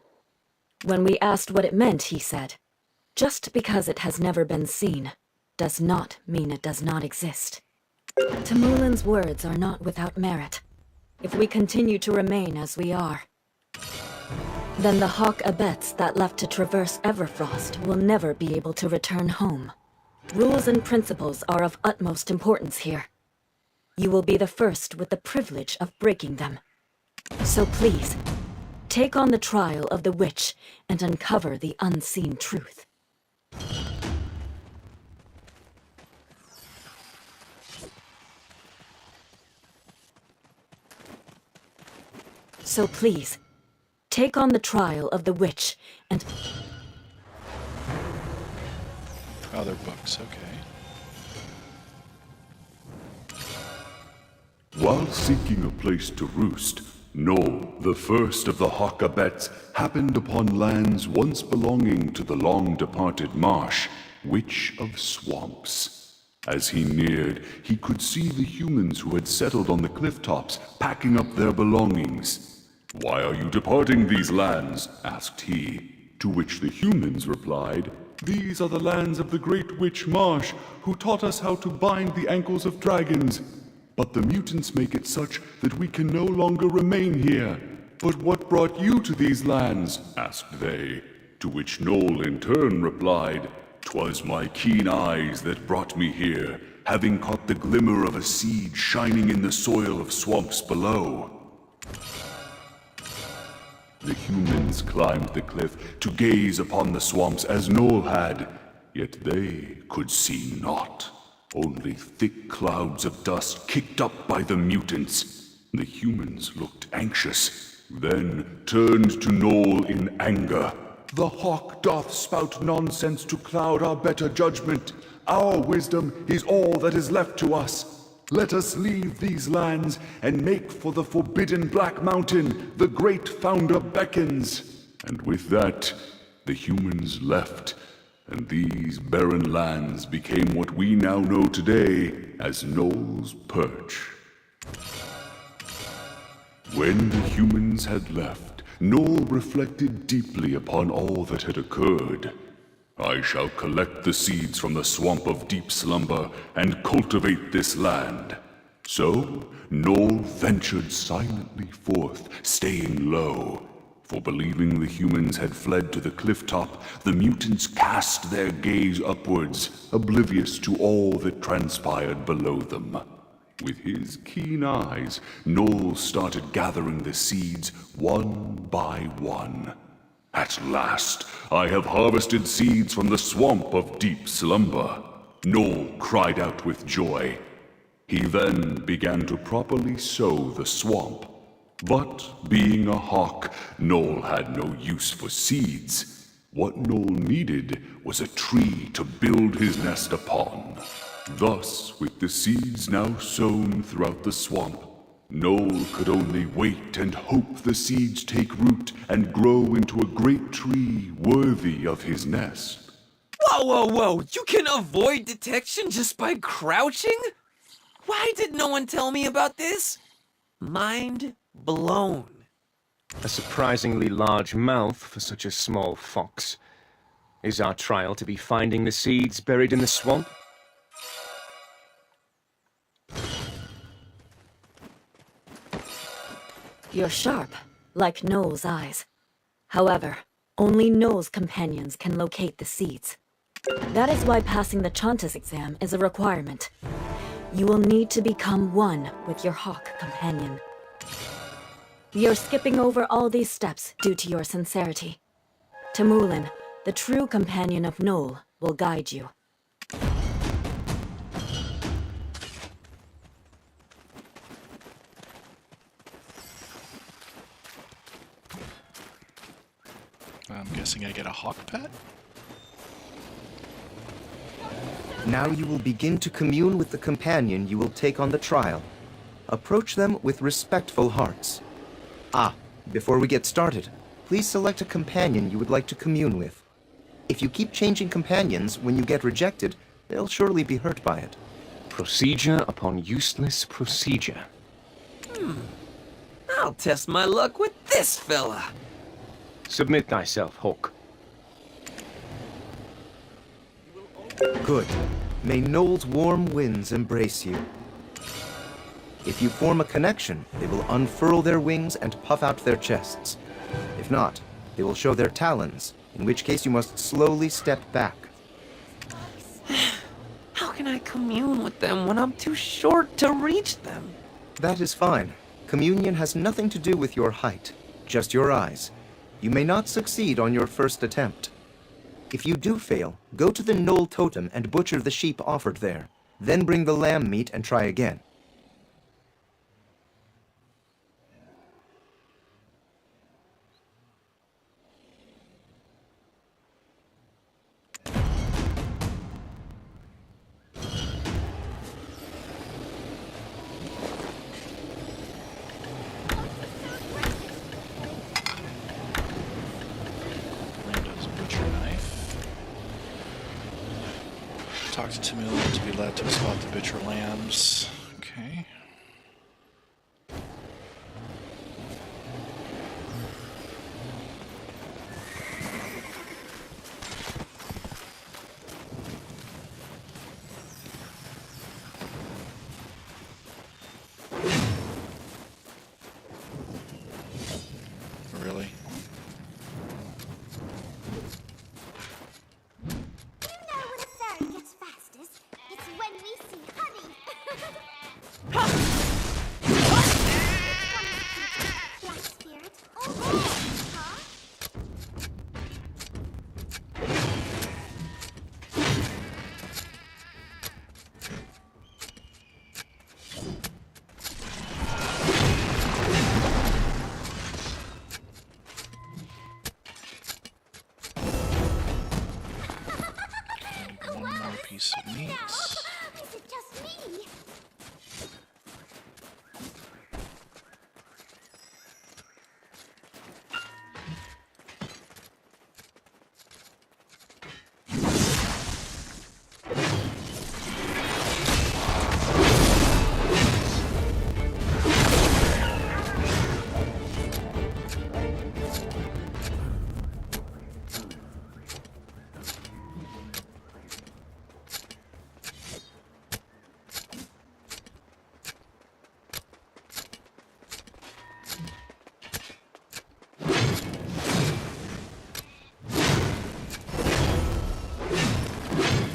When we asked what it meant, he said, "Just because it has never been seen does not mean it does not exist." Timulin's words are not without merit. If we continue to remain as we are, then the Hawk Abets that left to traverse Everfrost will never be able to return home. Rules and principles are of utmost importance here. You will be the first with the privilege of breaking them. So please, take on the trial of the witch and uncover the unseen truth. So please, take on the trial of the witch and... Other books, okay. While seeking a place to roost, Noel, the first of the Hawkabets, happened upon lands once belonging to the long-departed Marsh, Witch of Swamps. As he neared, he could see the humans who had settled on the cliff tops, packing up their belongings. "Why are you departing these lands?" asked he, to which the humans replied, "These are the lands of the great witch Marsh, who taught us how to bind the ankles of dragons. But the mutants make it such that we can no longer remain here. But what brought you to these lands?" asked they, to which Noel in turn replied, "'Twas my keen eyes that brought me here, having caught the glimmer of a seed shining in the soil of swamps below." The humans climbed the cliff to gaze upon the swamps as Noel had, yet they could see naught. Only thick clouds of dust kicked up by the mutants. The humans looked anxious, then turned to Noel in anger. "The hawk doth spout nonsense to cloud our better judgment. Our wisdom is all that is left to us. Let us leave these lands and make for the forbidden Black Mountain. The great founder beckons." And with that, the humans left, and these barren lands became what we now know today as Noel's Perch. When the humans had left, Noel reflected deeply upon all that had occurred. "I shall collect the seeds from the swamp of deep slumber and cultivate this land." So Noel ventured silently forth, staying low. For believing the humans had fled to the cliff top, the mutants cast their gaze upwards, oblivious to all that transpired below them. With his keen eyes, Noel started gathering the seeds one by one. "At last, I have harvested seeds from the swamp of deep slumber," Noel cried out with joy. He then began to properly sow the swamp. But being a hawk, Noel had no use for seeds. What Noel needed was a tree to build his nest upon. Thus, with the seeds now sown throughout the swamp, Noel could only wait and hope the seeds take root and grow into a great tree worthy of his nest. Whoa, whoa, whoa! You can avoid detection just by crouching? Why did no one tell me about this? Mind blown. A surprisingly large mouth for such a small fox. Is our trial to be finding the seeds buried in the swamp? You're sharp, like Noel's eyes. However, only Noel's companions can locate the seeds. That is why passing the Chantas exam is a requirement. You will need to become one with your hawk companion. You're skipping over all these steps due to your sincerity. Tamulin, the true companion of Noel, will guide you. I'm guessing I get a hawk pet? Now you will begin to commune with the companion you will take on the trial. Approach them with respectful hearts. Before we get started, please select a companion you would like to commune with. If you keep changing companions when you get rejected, they'll surely be hurt by it. Procedure upon useless procedure. I'll test my luck with this fella. Submit thyself, Hawk. Good. May Noel's warm winds embrace you. If you form a connection, they will unfurl their wings and puff out their chests. If not, they will show their talons, in which case you must slowly step back. How can I commune with them when I'm too short to reach them? That is fine. Communion has nothing to do with your height, just your eyes. You may not succeed on your first attempt. If you do fail, go to the Noel totem and butcher the sheep offered there. Then bring the lamb meat and try again. Talk to Tamil to be led to spot the bitter lambs. Okay. Really? Gets fastest. It's when we see honey. Black spirit. Huh? One more piece of meat. Is it just me?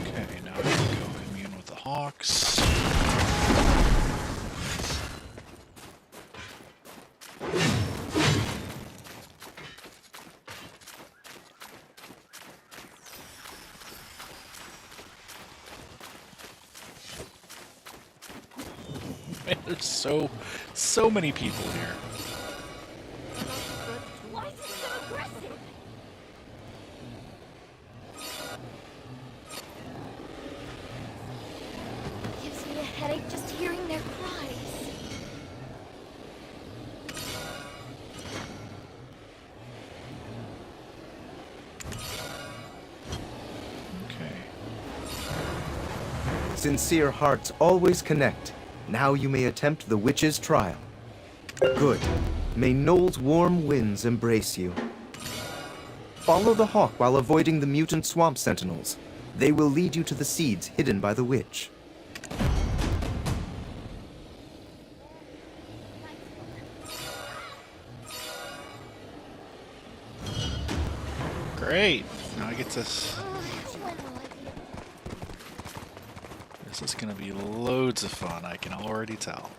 Okay, now I can go commune with the hawks. Man, there's so many people here. Why is it so aggressive? Gives me a headache just hearing their cries. Okay. Sincere hearts always connect. Now you may attempt the witch's trial. Good. May Noel's warm winds embrace you. Follow the hawk while avoiding the mutant swamp sentinels. They will lead you to the seeds hidden by the witch. Great. Now I get this. This is going to be loads of fun, I can already tell.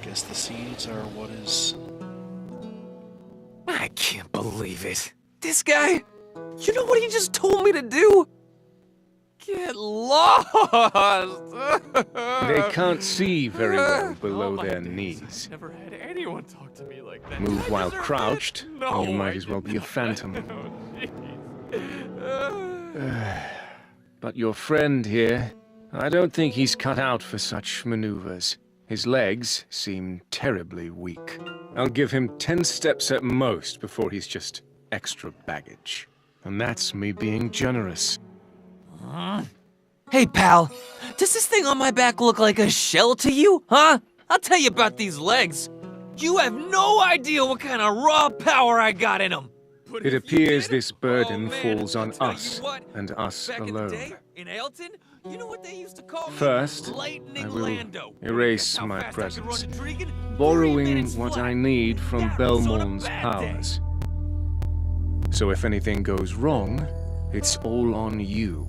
Guess the seeds are what is... I can't believe it. This guy? You know what he just told me to do? Get lost! They can't see very well below their knees. Never had anyone talk to me like that. Move I while deserve crouched, that. No, and you might I as well did be a not. phantom. Oh, jeez. But your friend here, I don't think he's cut out for such maneuvers. His legs seem terribly weak. I'll give him 10 steps at most before he's just extra baggage. And that's me being generous. Hey, pal. Does this thing on my back look like a shell to you, huh? I'll tell you about these legs. You have no idea what kind of raw power I got in them. It appears this burden falls on us, and us Back in the alone. day, in Ailton, you know what they used to call me? First, Lightning I will Lando. erase How my fast I could run presence, intriguing? 3 borrowing minutes what flat. I need from That was on a Belmorn's bad day. powers. So if anything goes wrong, it's all on you.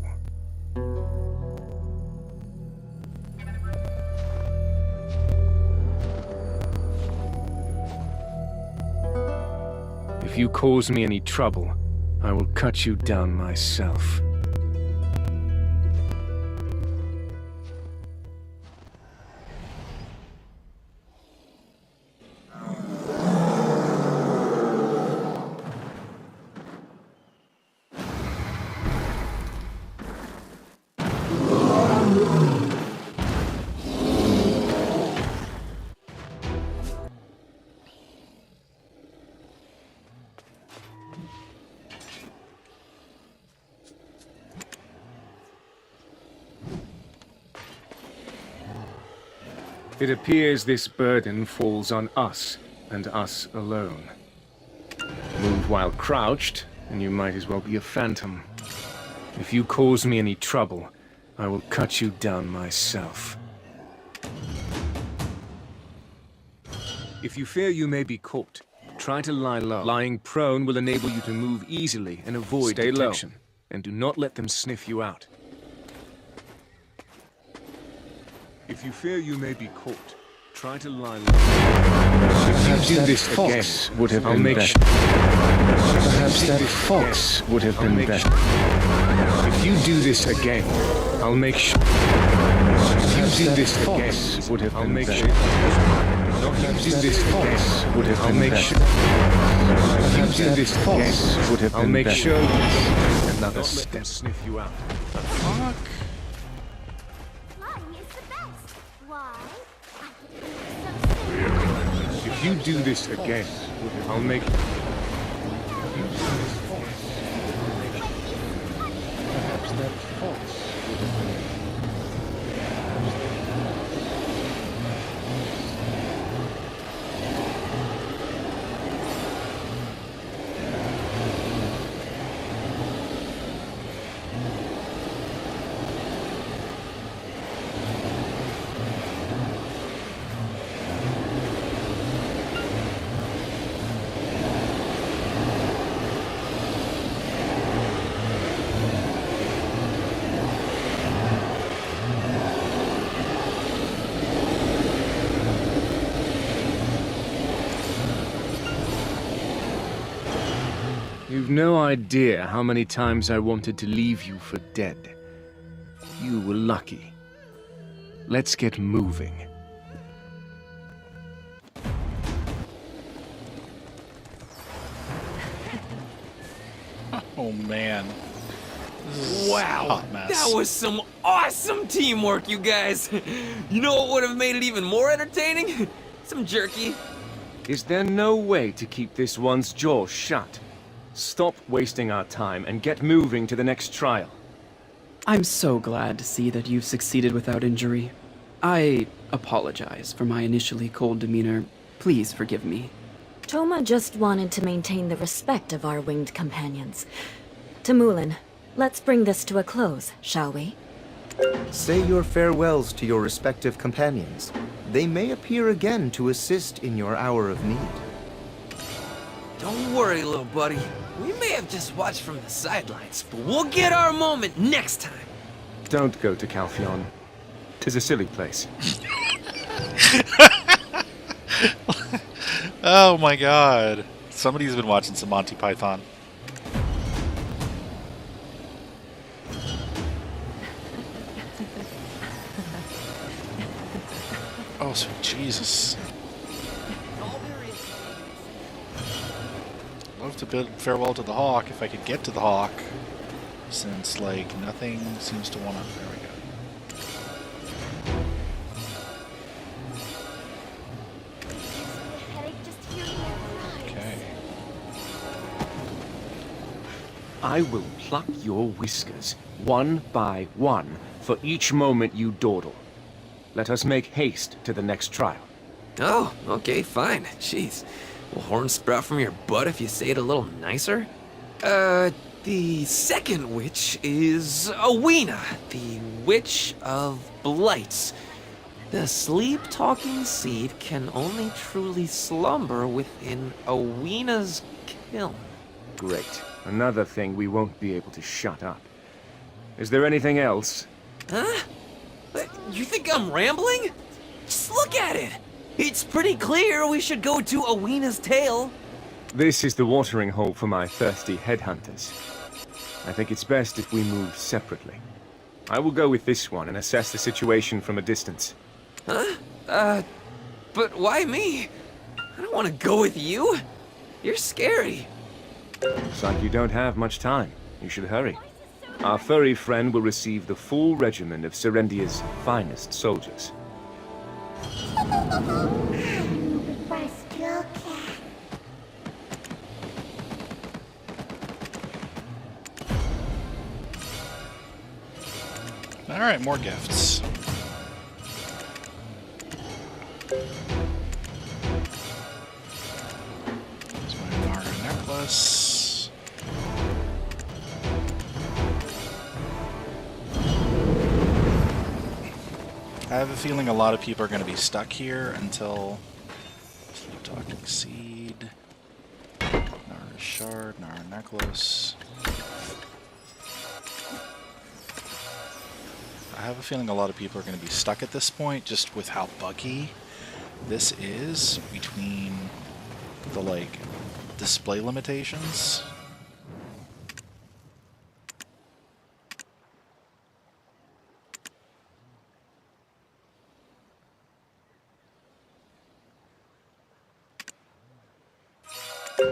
If you cause me any trouble, I will cut you down myself. It appears this burden falls on us, and us alone. Move while crouched, and you might as well be a phantom. If you cause me any trouble, I will cut you down myself. If you fear you may be caught, try to lie low. Lying prone will enable you to move easily and avoid detection. And do not let them sniff you out. If you fear you may be caught, try to lie low. Perhaps that fox would have been better. Perhaps that fox would have been better. If you do this again, I'll make sure. If you do this again, would have been better. Perhaps that fox would have been better. Perhaps that fox would have been better. I'll make sure another step sniff you out. Fuck. If you do this again, I'll make... Perhaps that fox would have been... You've no idea how many times I wanted to leave you for dead. You were lucky. Let's get moving. Oh man. This is Wow, a hot mess. that was some awesome teamwork, you guys. You know what would have made it even more entertaining? Some jerky. Is there no way to keep this one's jaw shut? Stop wasting our time and get moving to the next trial. I'm so glad to see that you've succeeded without injury. I apologize for my initially cold demeanor. Please forgive me. Toma just wanted to maintain the respect of our winged companions. Tamulin, let's bring this to a close, shall we? Say your farewells to your respective companions. They may appear again to assist in your hour of need. Don't worry, little buddy. We may have just watched from the sidelines, but we'll get our moment next time. Don't go to Calpheon. 'Tis a silly place. Oh my god. Somebody's been watching some Monty Python. Oh, sweet Jesus. Love to bid farewell to the Hawk if I could get to the Hawk. Since, like, nothing seems to want to... There we go. Okay. I will pluck your whiskers, one by one, for each moment you dawdle. Let us make haste to the next trial. Oh, okay, fine. Jeez. Will horn sprout from your butt if you say it a little nicer? The second witch is Owena, the Witch of Blights. The sleep-talking seed can only truly slumber within Owena's kiln. Great. Another thing we won't be able to shut up. Is there anything else? Huh? You think I'm rambling? Just look at it! It's pretty clear we should go to Owena's tail. This is the watering hole for my thirsty headhunters. I think it's best if we move separately. I will go with this one and assess the situation from a distance. Huh? But why me? I don't want to go with you. You're scary. Looks like you don't have much time. You should hurry. Our furry friend will receive the full regiment of Serendia's finest soldiers. Alright, more gifts. There's my Mara necklace. I have a feeling a lot of people are going to be stuck here until Sleep Talking Seed, Nara Shard, Nara necklace. I have a feeling a lot of people are going to be stuck at this point just with how buggy this is between the, like, display limitations.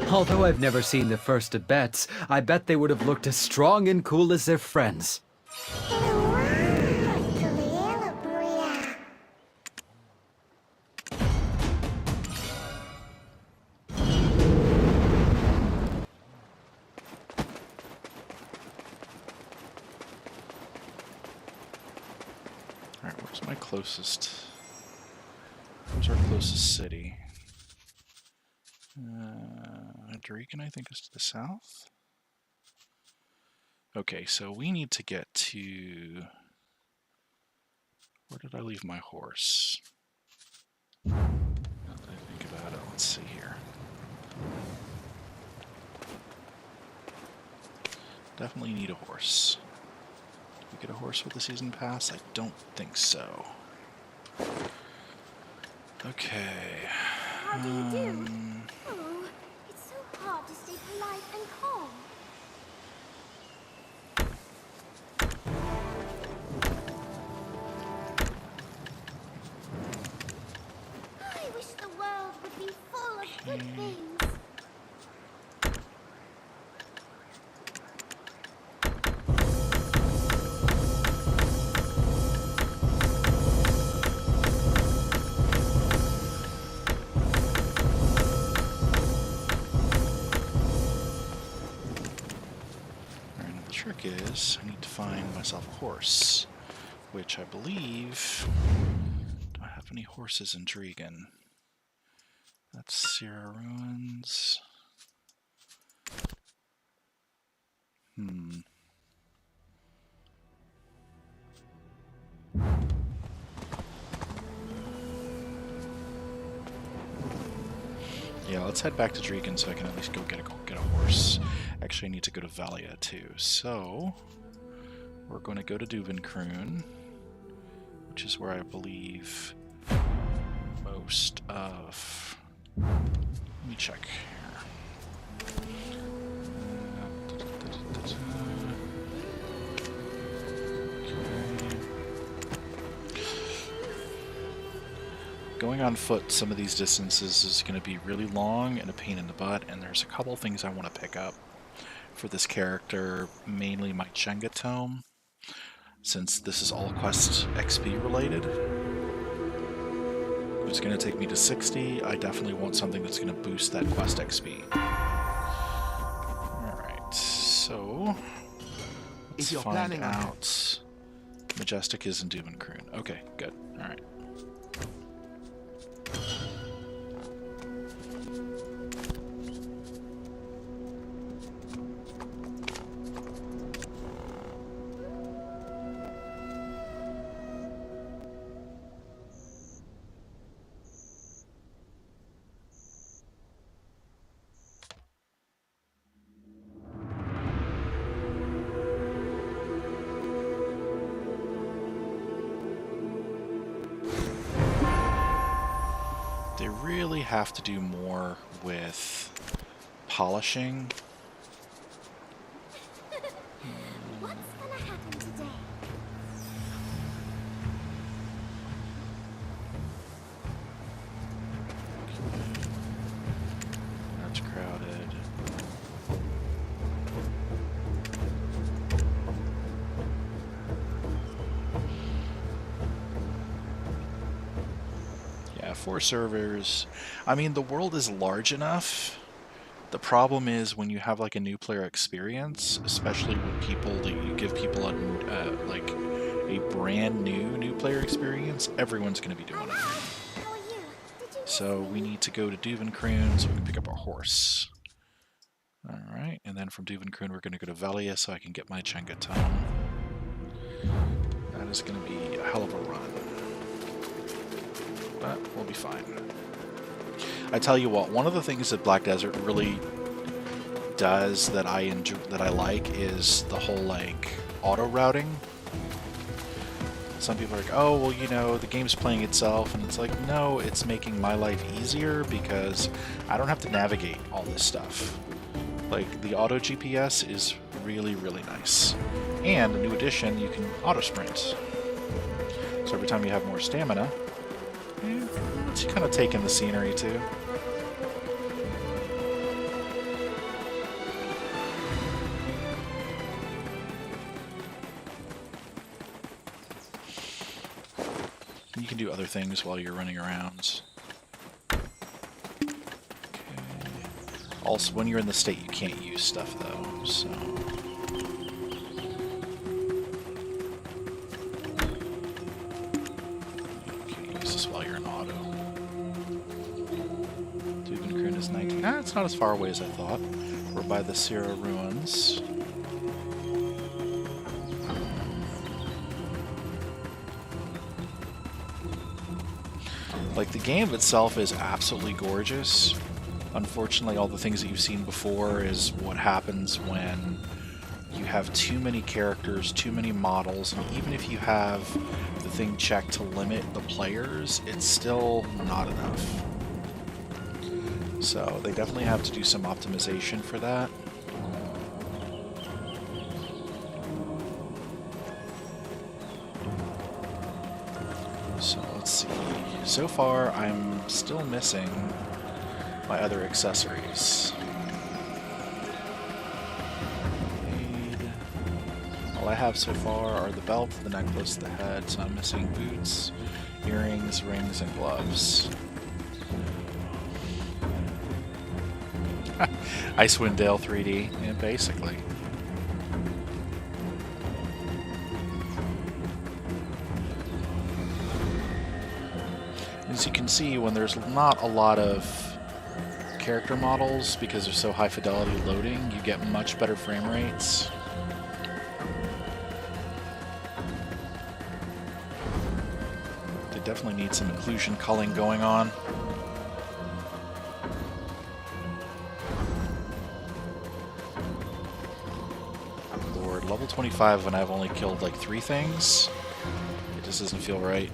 Although I've never seen the first Abets, I bet they would have looked as strong and cool as their friends. Alright, where's my closest? Where's our closest city? Drakhania, I think, is to the south. Okay, so we need to get to... Where did I leave my horse? Now that I think about it, let's see here. Definitely need a horse. Did we get a horse with the season pass? I don't think so. Okay. How do you do? Oh, it's so hard to stay polite and calm. I wish the world would be full of good things. Is I need to find myself a horse, which I believe... Do I have any horses in Drakhania? That's Sierra Ruins. Yeah, let's head back to Drakhania so I can at least go get a horse. Actually, I need to go to Valia too, so we're going to go to Duvenkroon, which is where I believe most of... Let me check here. Going on foot some of these distances is going to be really long and a pain in the butt, and there's a couple things I want to pick up for this character, mainly my Chenga Tome, since this is all quest XP related. It's going to take me to 60. I definitely want something that's going to boost that quest XP. Alright, so let's find out. Majestic is in Duvenkroon. Okay, good. Alright. They really have to do more with polishing. What's gonna happen today? That's crowded. Yeah, 4 servers. I mean, the world is large enough. The problem is when you have like a new player experience, especially with people that you give people a like a brand new player experience, everyone's going to be doing it. So we need to go to Duvenkroon so we can pick up our horse. Alright, and then from Duvenkroon we're going to go to Velia so I can get my Chengaton. That is going to be a hell of a run. But we'll be fine. I tell you what, one of the things that Black Desert really does that I enjoy, that I like, is the whole like auto routing. Some people are like, oh, well, you know, the game's playing itself, and it's like, no, it's making my life easier because I don't have to navigate all this stuff. Like, the auto GPS is really, really nice. And a new addition, you can auto sprint. So every time you have more stamina, it's kind of taking the scenery too. You can do other things while you're running around. Okay. Also, when you're in the state, you can't use stuff though, so... It's not as far away as I thought. We're by the Sierra Ruins. Like, the game itself is absolutely gorgeous. Unfortunately, all the things that you've seen before is what happens when you have too many characters, too many models, and even if you have the thing checked to limit the players, it's still not enough. So they definitely have to do some optimization for that. So let's see. So far, I'm still missing my other accessories. All I have so far are the belt, the necklace, the head, so I'm missing boots, earrings, rings, and gloves. Icewind Dale 3D, yeah, basically. As you can see, when there's not a lot of character models, because they're so high fidelity loading, you get much better frame rates. They definitely need some inclusion culling going on. Level 25 when I've only killed like 3 things. It just doesn't feel right.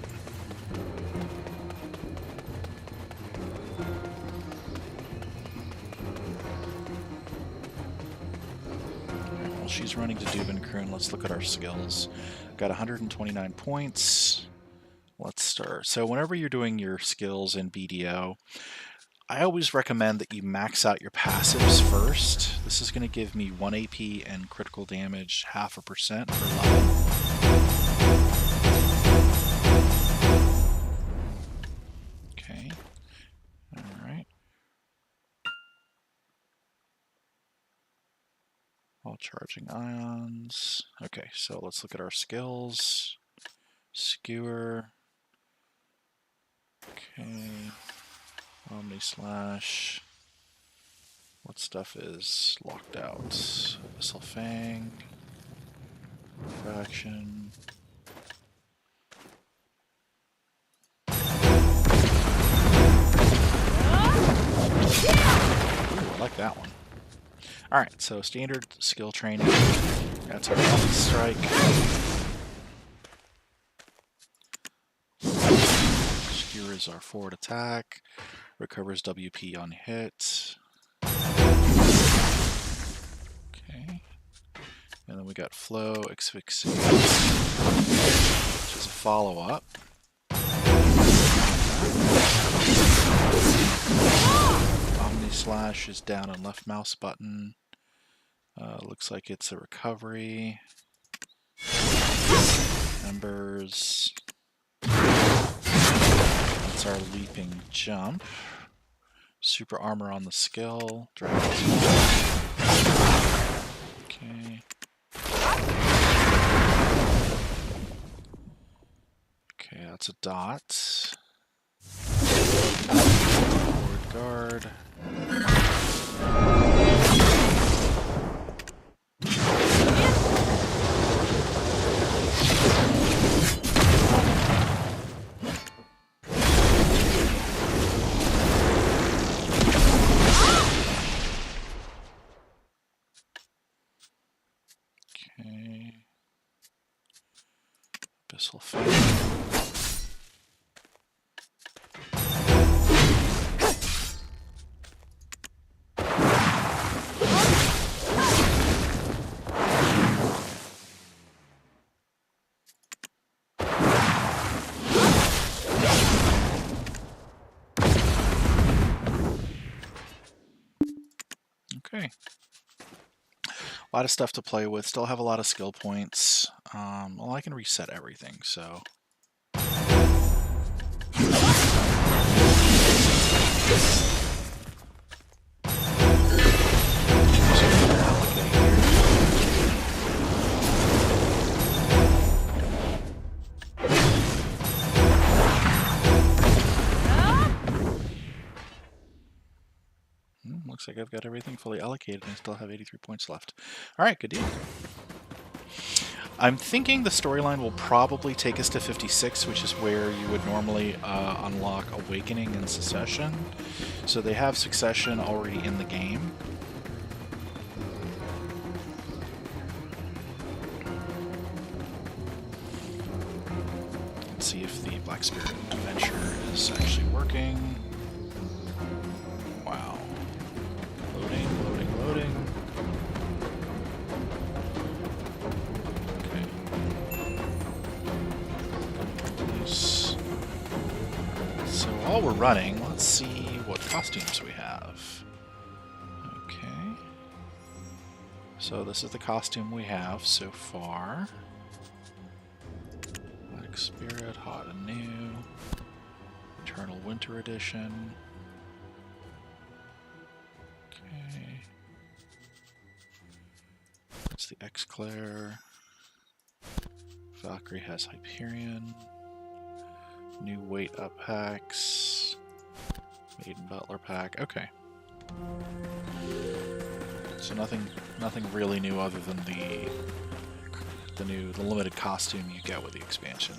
While she's running to Duvenkroon, let's look at our skills. Got 129 points. Let's start. So whenever you're doing your skills in BDO, I always recommend that you max out your passives first. This is going to give me 1 AP and critical damage 0.5% per level. Okay. Alright. All charging ions. Okay, so let's look at our skills. Skewer. Okay. Omni Slash. What stuff is locked out? Abyssal Fang. Fraction. Ooh, I like that one. Alright, so standard skill training. That's our Omni Strike. Skewer is our forward attack. Recovers WP on hit. Okay. And then we got flow, asphyxiation, which is a follow-up. Omni Slash is down on left mouse button. Looks like it's a recovery. Embers. That's our leaping jump. Super armor on the skill. Okay. Okay, that's a dot. Forward guard. Okay. Abyssal Fang. Okay. A lot of stuff to play with. Still have a lot of skill points. Well, I can reset everything, so. Looks like I've got everything fully allocated and I still have 83 points left. Alright, good deal. I'm thinking the storyline will probably take us to 56, which is where you would normally unlock Awakening and Succession. So they have Succession already in the game. Let's see if the Black Spirit Adventure is actually working. Wow. Loading, loading, loading. Okay. So while we're running, let's see what costumes we have. Okay. So this is the costume we have so far. Black Spirit, Hot and New. Eternal Winter Edition. Okay. That's the X-Claire. Valkyrie has Hyperion. New weight up packs. Maiden Butler pack. Okay. So nothing really new other than the limited costume you get with the expansion.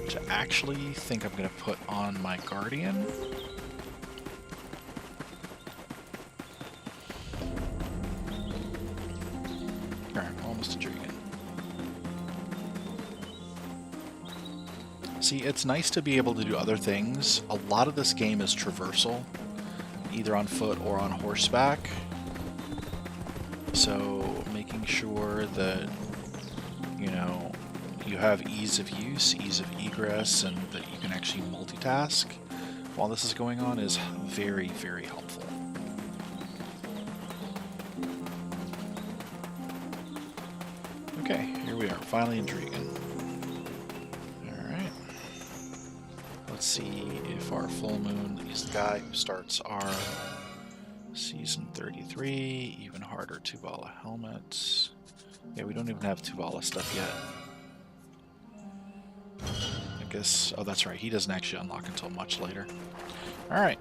Which I actually think I'm gonna put on my Guardian. Alright, almost a Dragon. See, it's nice to be able to do other things. A lot of this game is traversal, either on foot or on horseback. So making sure that, you know, you have ease of use, ease of egress, and that you can actually multitask while this is going on is very, very helpful. Okay, here we are, finally in Dragon. Alright. Let's see if our full moon is the guy who starts our season 33. Even harder, Tuvala helmets. Yeah, we don't even have Tuvala stuff yet. I guess, oh that's right, he doesn't actually unlock until much later. Alright.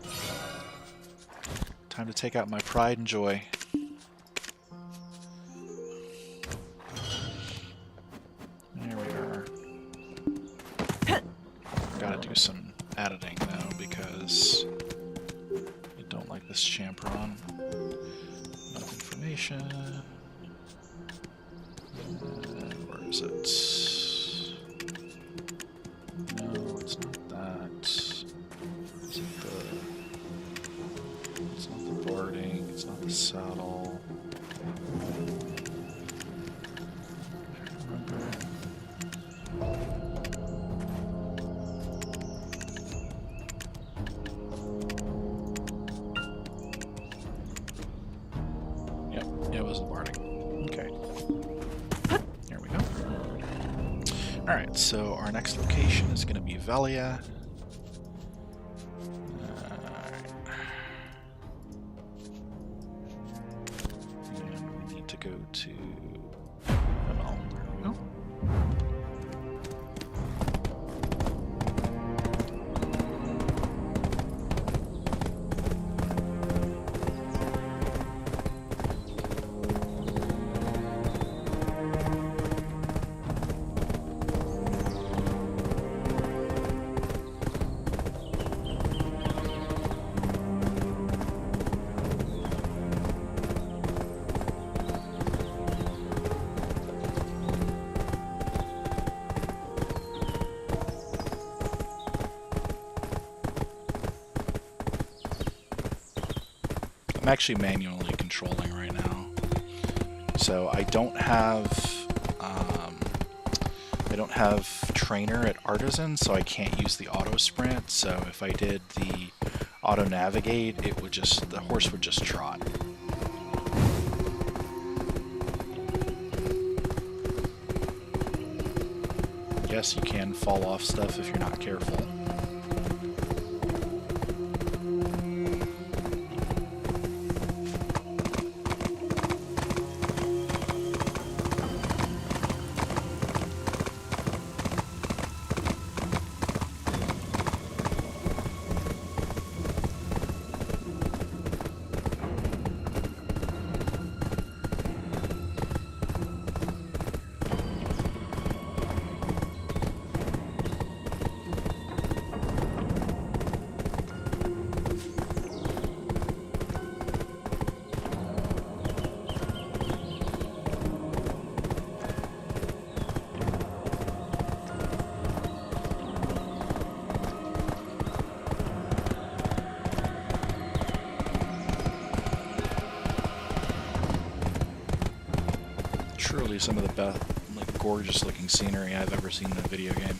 Time to take out my pride and joy. There we are. Gotta do some editing though, because I don't like this Champron. Enough information. Where is it? No, it's not that. Is it the... It's not the boarding, it's not the saddle. Alright, so our next location is going to be Velia. And we need to go to... well, there we go. I'm actually manually controlling right now, so I don't have trainer at artisan, so I can't use the auto sprint. So if I did the auto navigate, it would just the horse would just trot. Yes, you can fall off stuff if you're not careful. Truly some of the best, like, gorgeous looking scenery I've ever seen in a video game.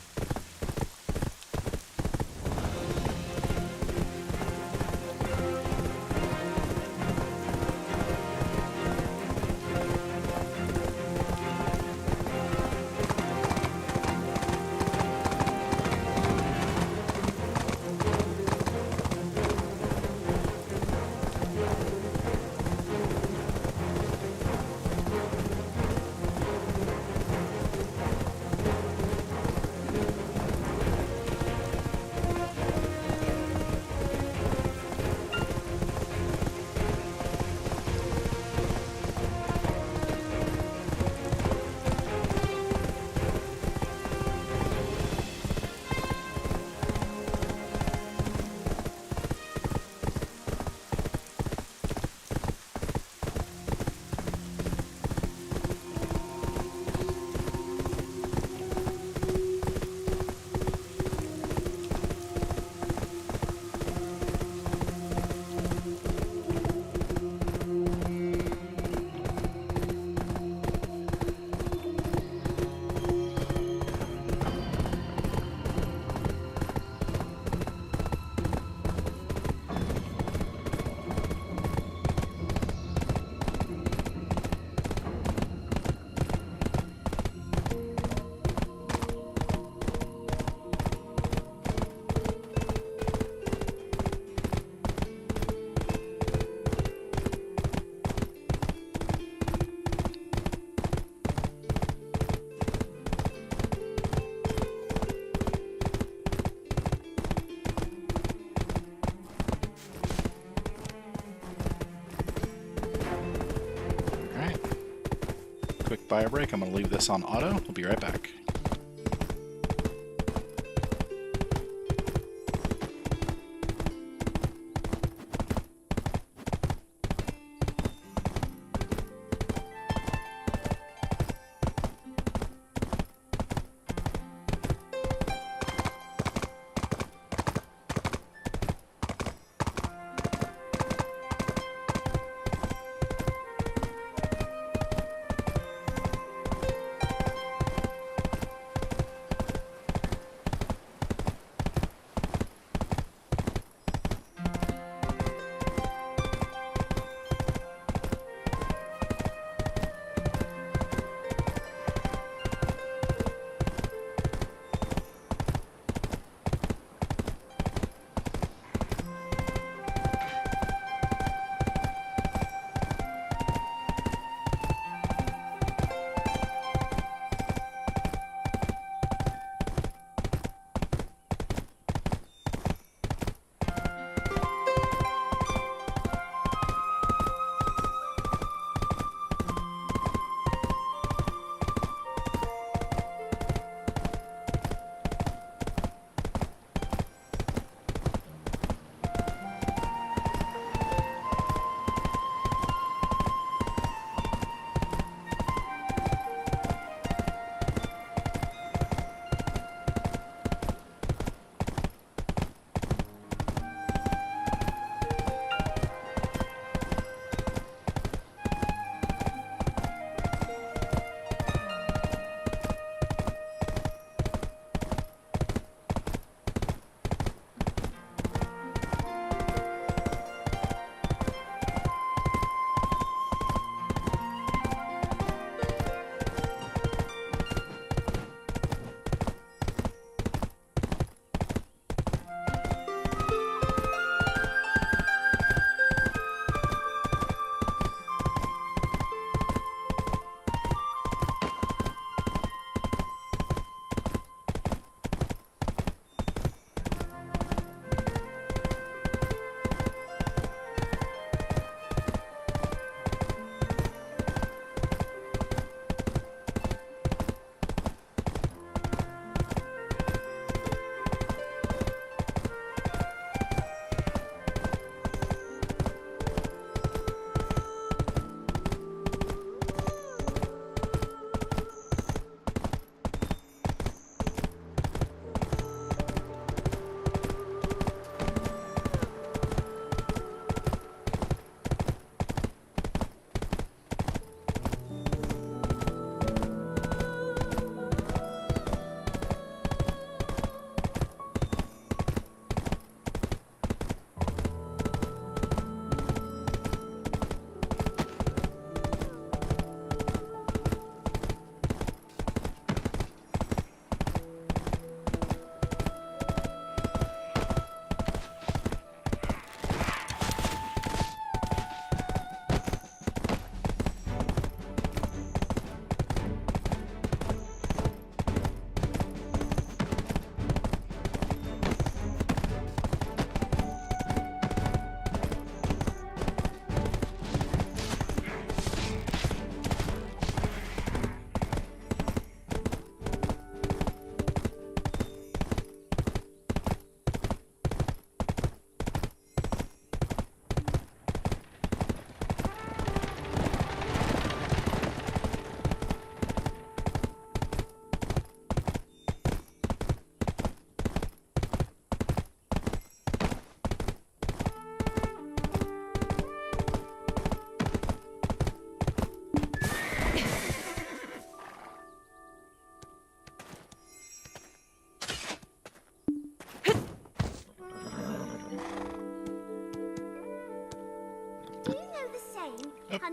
Buy a break. I'm going to leave this on auto. We'll be right back.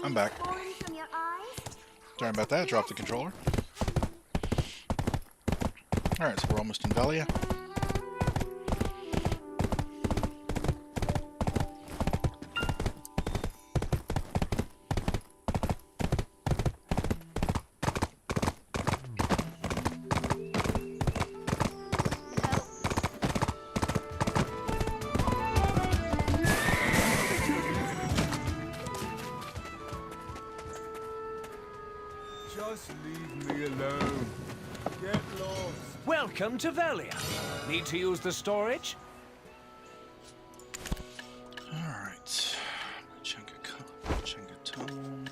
I'm back. Sorry about that, dropped the controller. Alright, so we're almost in Velia. Just leave me alone. Get lost. Welcome to Velia. Need to use the storage? Alright. Chengatone.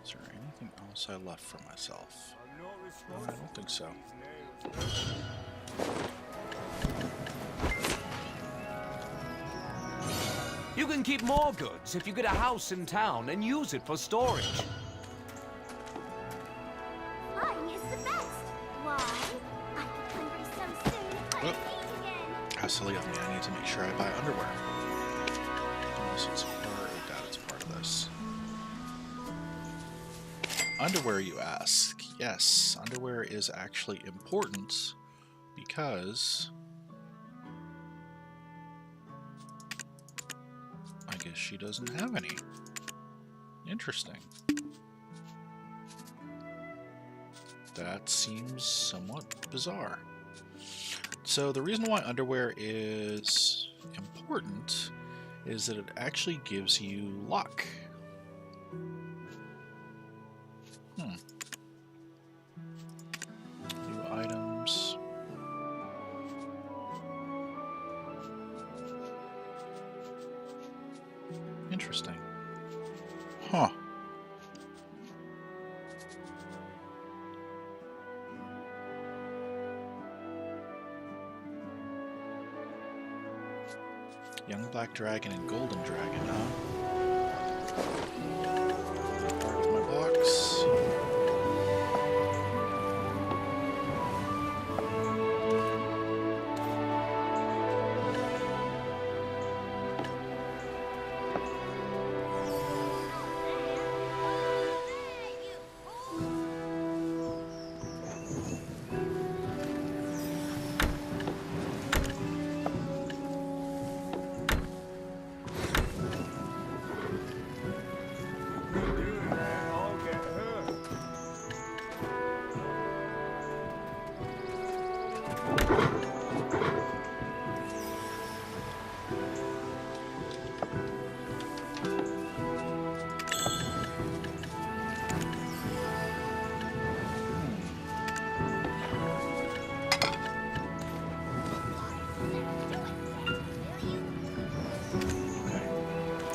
Is there anything else I left for myself? I don't think so. You can keep more goods if you get a house in town and use it for storage. Flying is the best. Why? I get hungry so soon I eat again. How silly of me. I need to make sure I buy underwear. Unless it's part of that, it's part of this. Underwear, you ask? Yes, underwear is actually important because I guess she doesn't have any. Interesting. That seems somewhat bizarre. So the reason why underwear is important is that it actually gives you luck. New items. Interesting. Huh. Young Black Dragon and Golden Dragon, huh? Part of my box.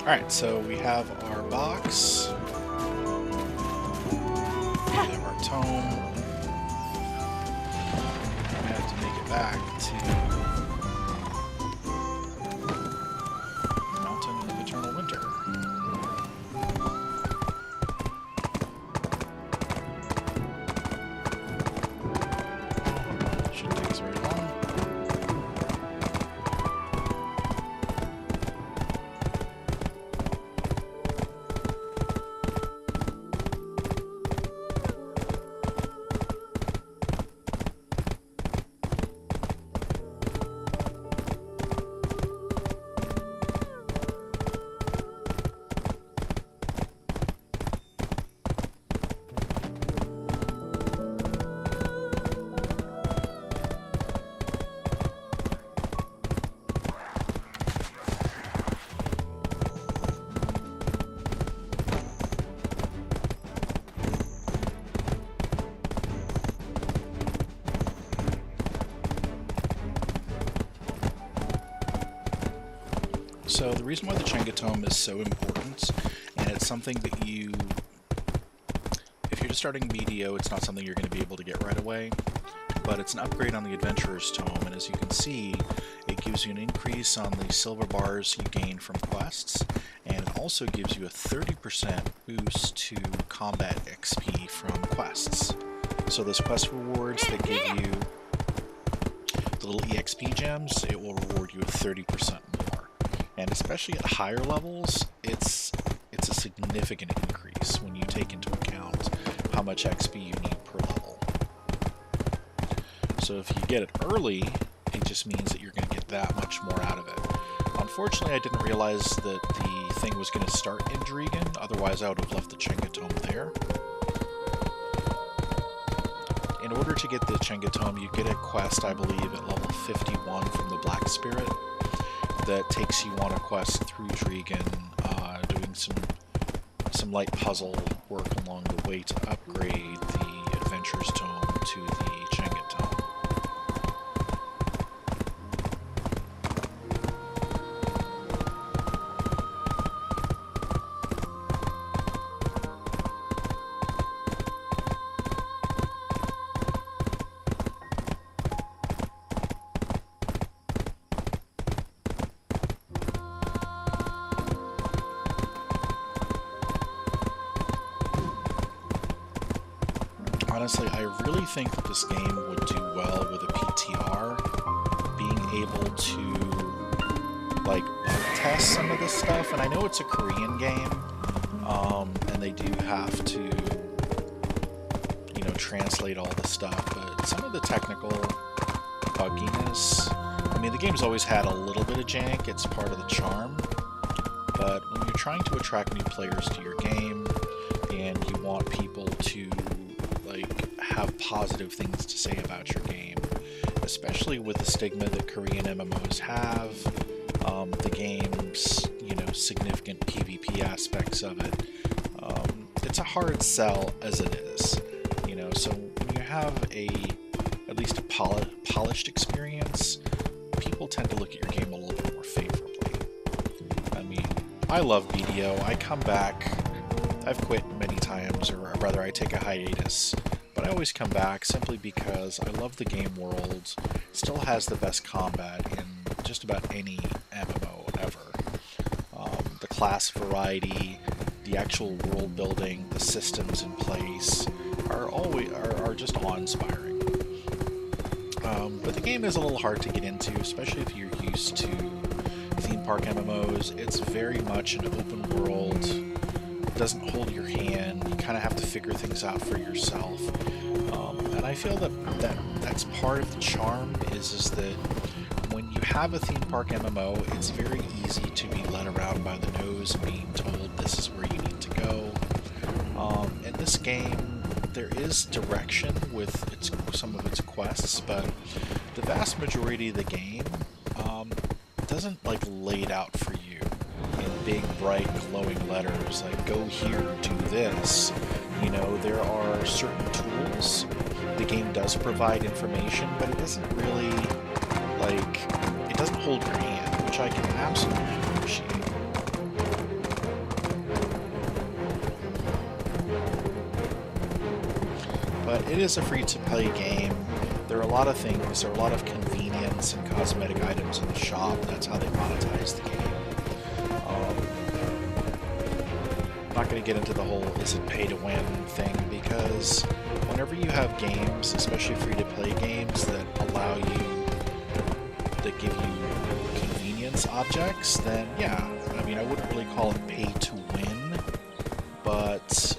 Alright, so we have our box. We have our tome. We have to make it back to Mountain of Eternal Winter. Shouldn't take us very long. So the reason why the Chengatome is so important, and it's something that you, if you're just starting BDO, it's not something you're going to be able to get right away, but it's an upgrade on the Adventurer's Tome, and as you can see, it gives you an increase on the silver bars you gain from quests, and it also gives you a 30% boost to combat XP from quests. So those quest rewards that give you the little EXP gems, it will reward you with 30% more. And especially at higher levels, it's a significant increase when you take into account how much XP you need per level. So if you get it early, it just means that you're going to get that much more out of it. Unfortunately, I didn't realize that the thing was going to start in Drakhania, otherwise I would have left the Chenga Tome there. In order to get the Chenga Tome, you get a quest, I believe, at level 51 from the Black Spirit that takes you on a quest through Drakhania, doing some light puzzle work along the way to upgrade the Adventurer's Tome to the Chenga Tome. Honestly, I really think that this game would do well with a PTR, being able to, like, bug test some of this stuff. And I know it's a Korean game, and they do have to, you know, translate all the stuff, but some of the technical bugginess, I mean, the game's always had a little bit of jank, it's part of the charm, but when you're trying to attract new players to your game, and you want people to have positive things to say about your game, especially with the stigma that Korean MMOs have, the game's, you know, significant PvP aspects of it. It's a hard sell as it is, you know. So when you have at least a polished experience, people tend to look at your game a little bit more favorably. I mean, I love BDO. I come back. I've quit many times, or rather, I take a hiatus. But I always come back simply because I love the game world. It still has the best combat in just about any MMO ever. The class variety, the actual world building, the systems in place are just awe-inspiring. But the game is a little hard to get into, especially if you're used to theme park MMOs. It's very much an open world. It doesn't hold your hand. You kind of have to figure things out for yourself. And I feel that's part of the charm is that when you have a theme park MMO, it's very easy to be led around by the nose, being told this is where you need to go. In this game, there is direction with some of its quests, but the vast majority of the game doesn't like lay it out for you in big, bright, glowing letters, like go here, do this. You know, there are certain tools. The game does provide information, but it doesn't really, like, it doesn't hold your hand, which I can absolutely appreciate. But it is a free-to-play game. There are a lot of things, there are a lot of convenience and cosmetic items in the shop. That's how they monetize the game. I'm not going to get into the whole is it pay to win thing, because whenever you have games, especially free-to-play games that allow you, that give you convenience objects, then yeah, I mean, I wouldn't really call it pay to win, but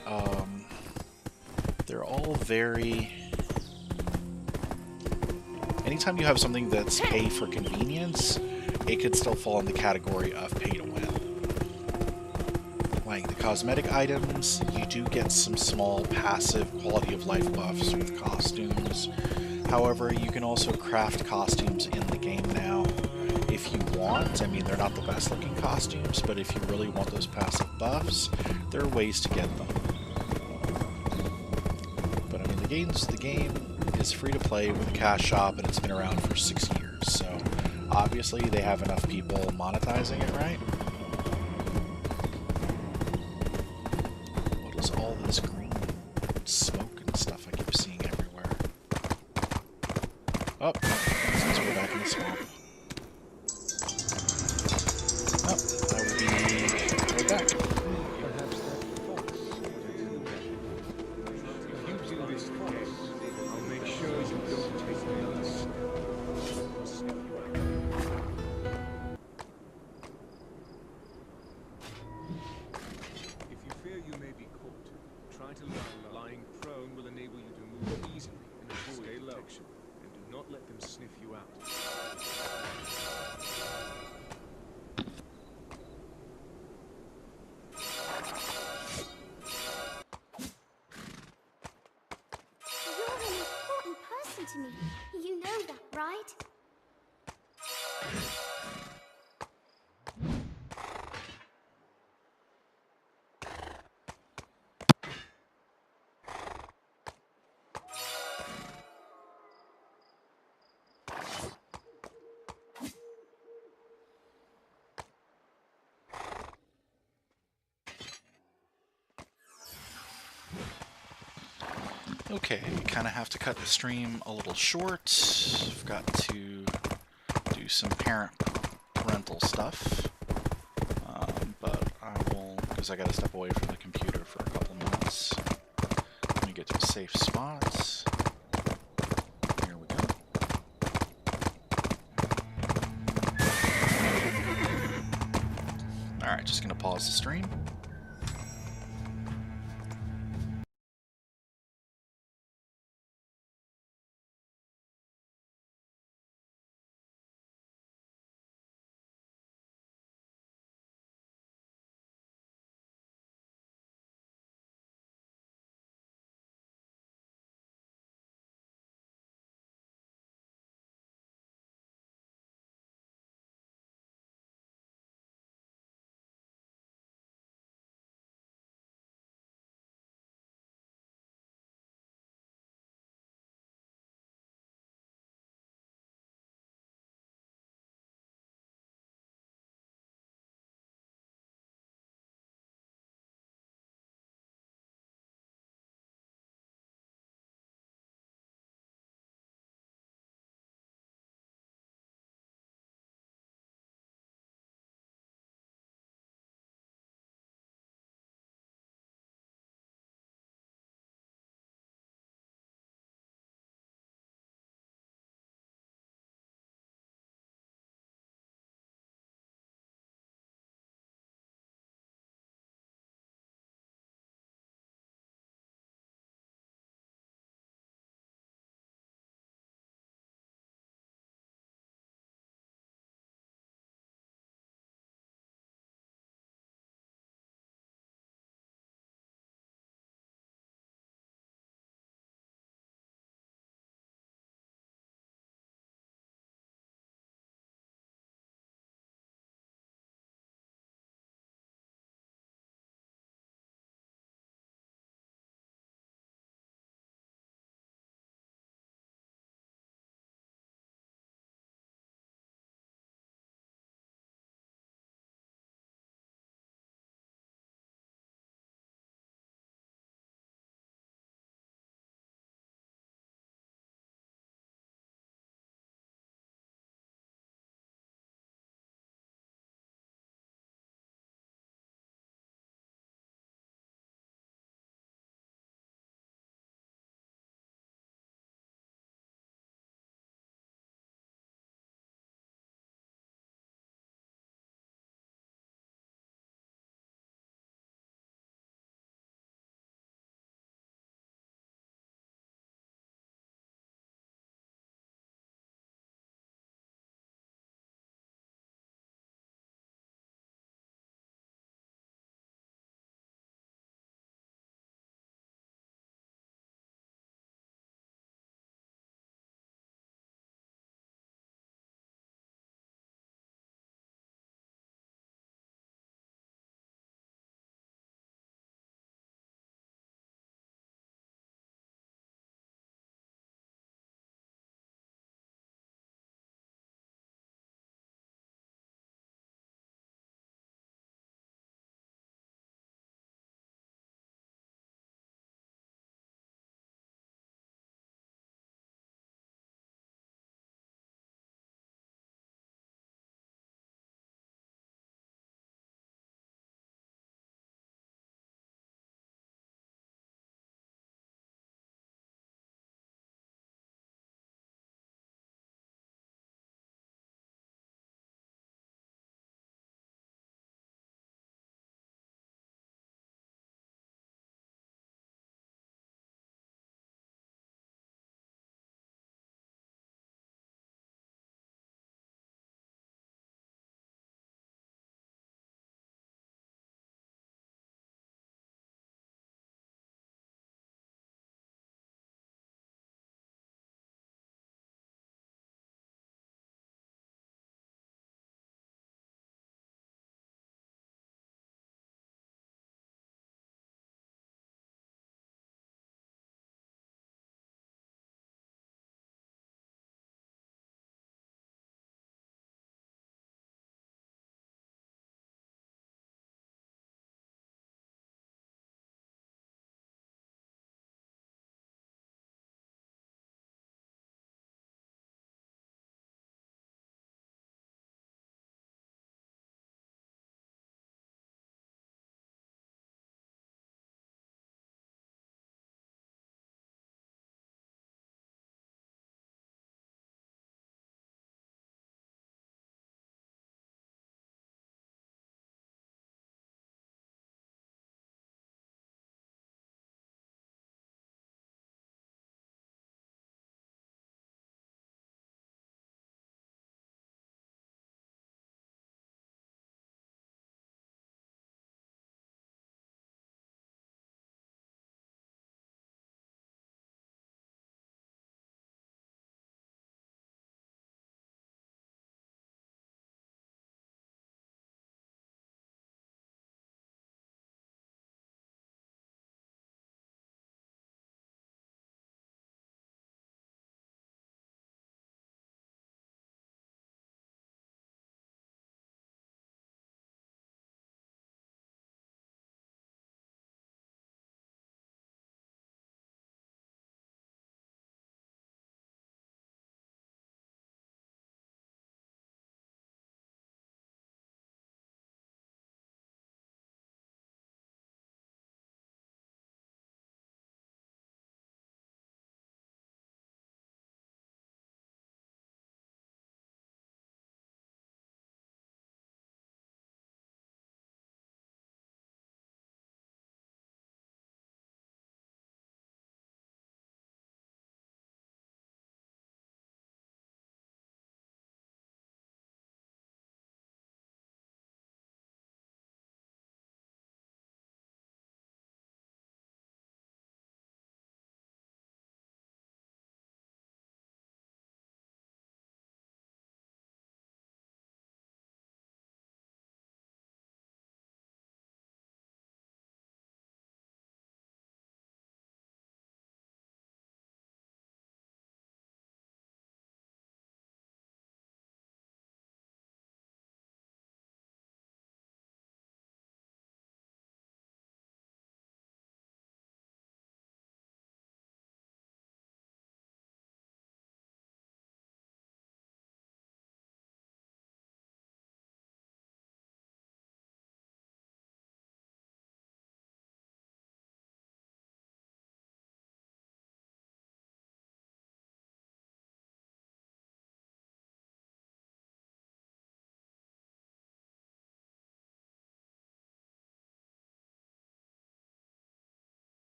they're all very... Anytime you have something that's pay for convenience, it could still fall in the category of pay to win. Like the cosmetic items, you do get some small passive quality of life buffs with costumes. However, you can also craft costumes in the game now if you want. I mean, they're not the best looking costumes, but if you really want those passive buffs, there are ways to get them. But I mean, the game is free to play with a cash shop, and it's been around for 6 years, so obviously they have enough people monetizing it, right? What is all this green smoke and stuff I keep seeing everywhere? Oh, since we're back in the swamp. Oh, I will be right back. Okay, kind of have to cut the stream a little short. I've got to do some parental stuff. But I will, because I got to step away from the computer for a couple minutes. Let me get to a safe spot. Here we go. Alright, just going to pause the stream.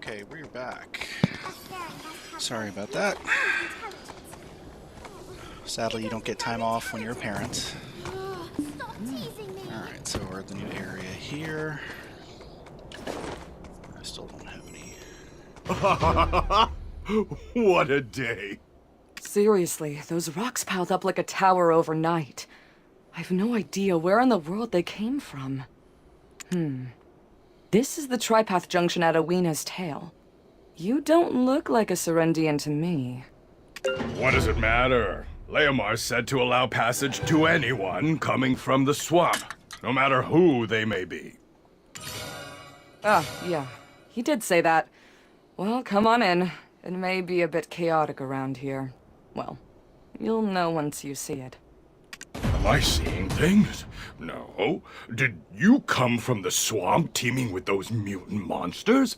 Okay, we're back. Sorry about that. Sadly, you don't get time off when you're a parent. Alright, so we're at the new area here. I still don't have any. What a day! Seriously, those rocks piled up like a tower overnight. I've no idea where in the world they came from. This is the Tripath Junction at Awena's tail. You don't look like a Serendian to me. What does it matter? Leomar said to allow passage to anyone coming from the swamp, no matter who they may be. Ah, yeah. He did say that. Well, come on in. It may be a bit chaotic around here. Well, you'll know once you see it. Am I seeing things? No. Did you come from the swamp teeming with those mutant monsters?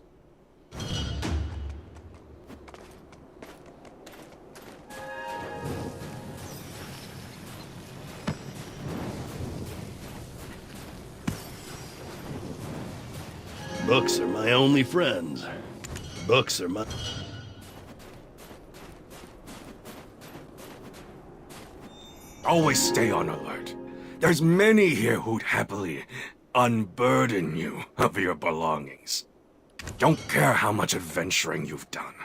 Books are my only friends. Books are my... Always stay on alert. There's many here who'd happily unburden you of your belongings. Don't care how much adventuring you've done.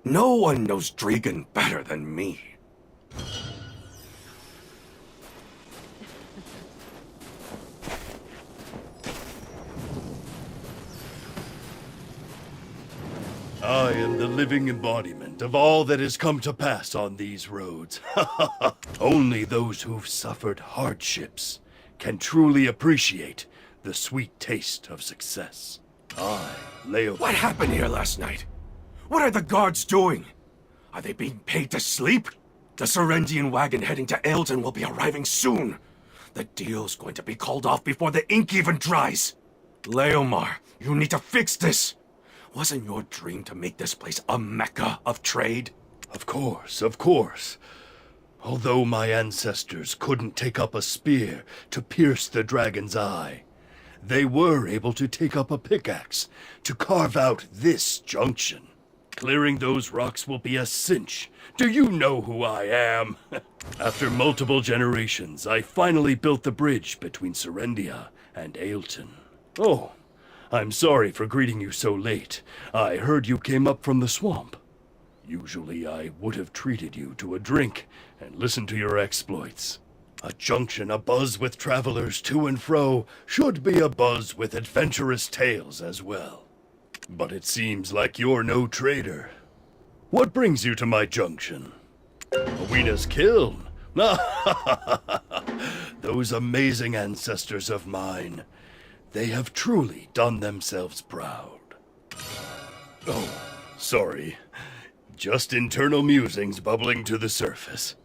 No one knows Dragon better than me. I am the living embodiment of all that has come to pass on these roads. Only those who've suffered hardships can truly appreciate the sweet taste of success. Leo. What happened here last night? What are the guards doing? Are they being paid to sleep? The Serendian wagon heading to Ailton will be arriving soon. The deal's going to be called off before the ink even dries. Leomar, you need to fix this. Wasn't your dream to make this place a mecca of trade? Of course, of course. Although my ancestors couldn't take up a spear to pierce the dragon's eye, they were able to take up a pickaxe to carve out this junction. Clearing those rocks will be a cinch. Do you know who I am? After multiple generations, I finally built the bridge between Serendia and Ailton. Oh, I'm sorry for greeting you so late. I heard you came up from the swamp. Usually I would have treated you to a drink and listened to your exploits. A junction abuzz with travelers to and fro should be abuzz with adventurous tales as well. But it seems like you're no trader. What brings you to my junction? Awena's kiln? Those amazing ancestors of mine. They have truly done themselves proud. Oh, sorry. Just internal musings bubbling to the surface.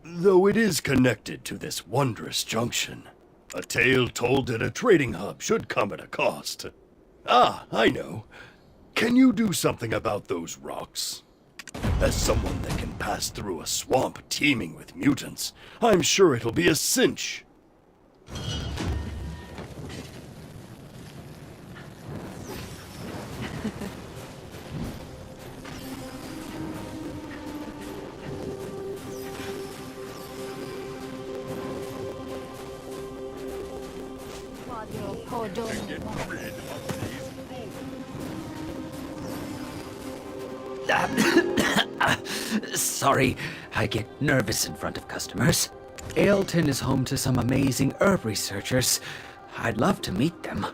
Though it is connected to this wondrous junction. A tale told at a trading hub should come at a cost. Ah, I know. Can you do something about those rocks? As someone that can pass through a swamp teeming with mutants, I'm sure it'll be a cinch. Sorry, I get nervous in front of customers. Ailton is home to some amazing herb researchers. I'd love to meet them.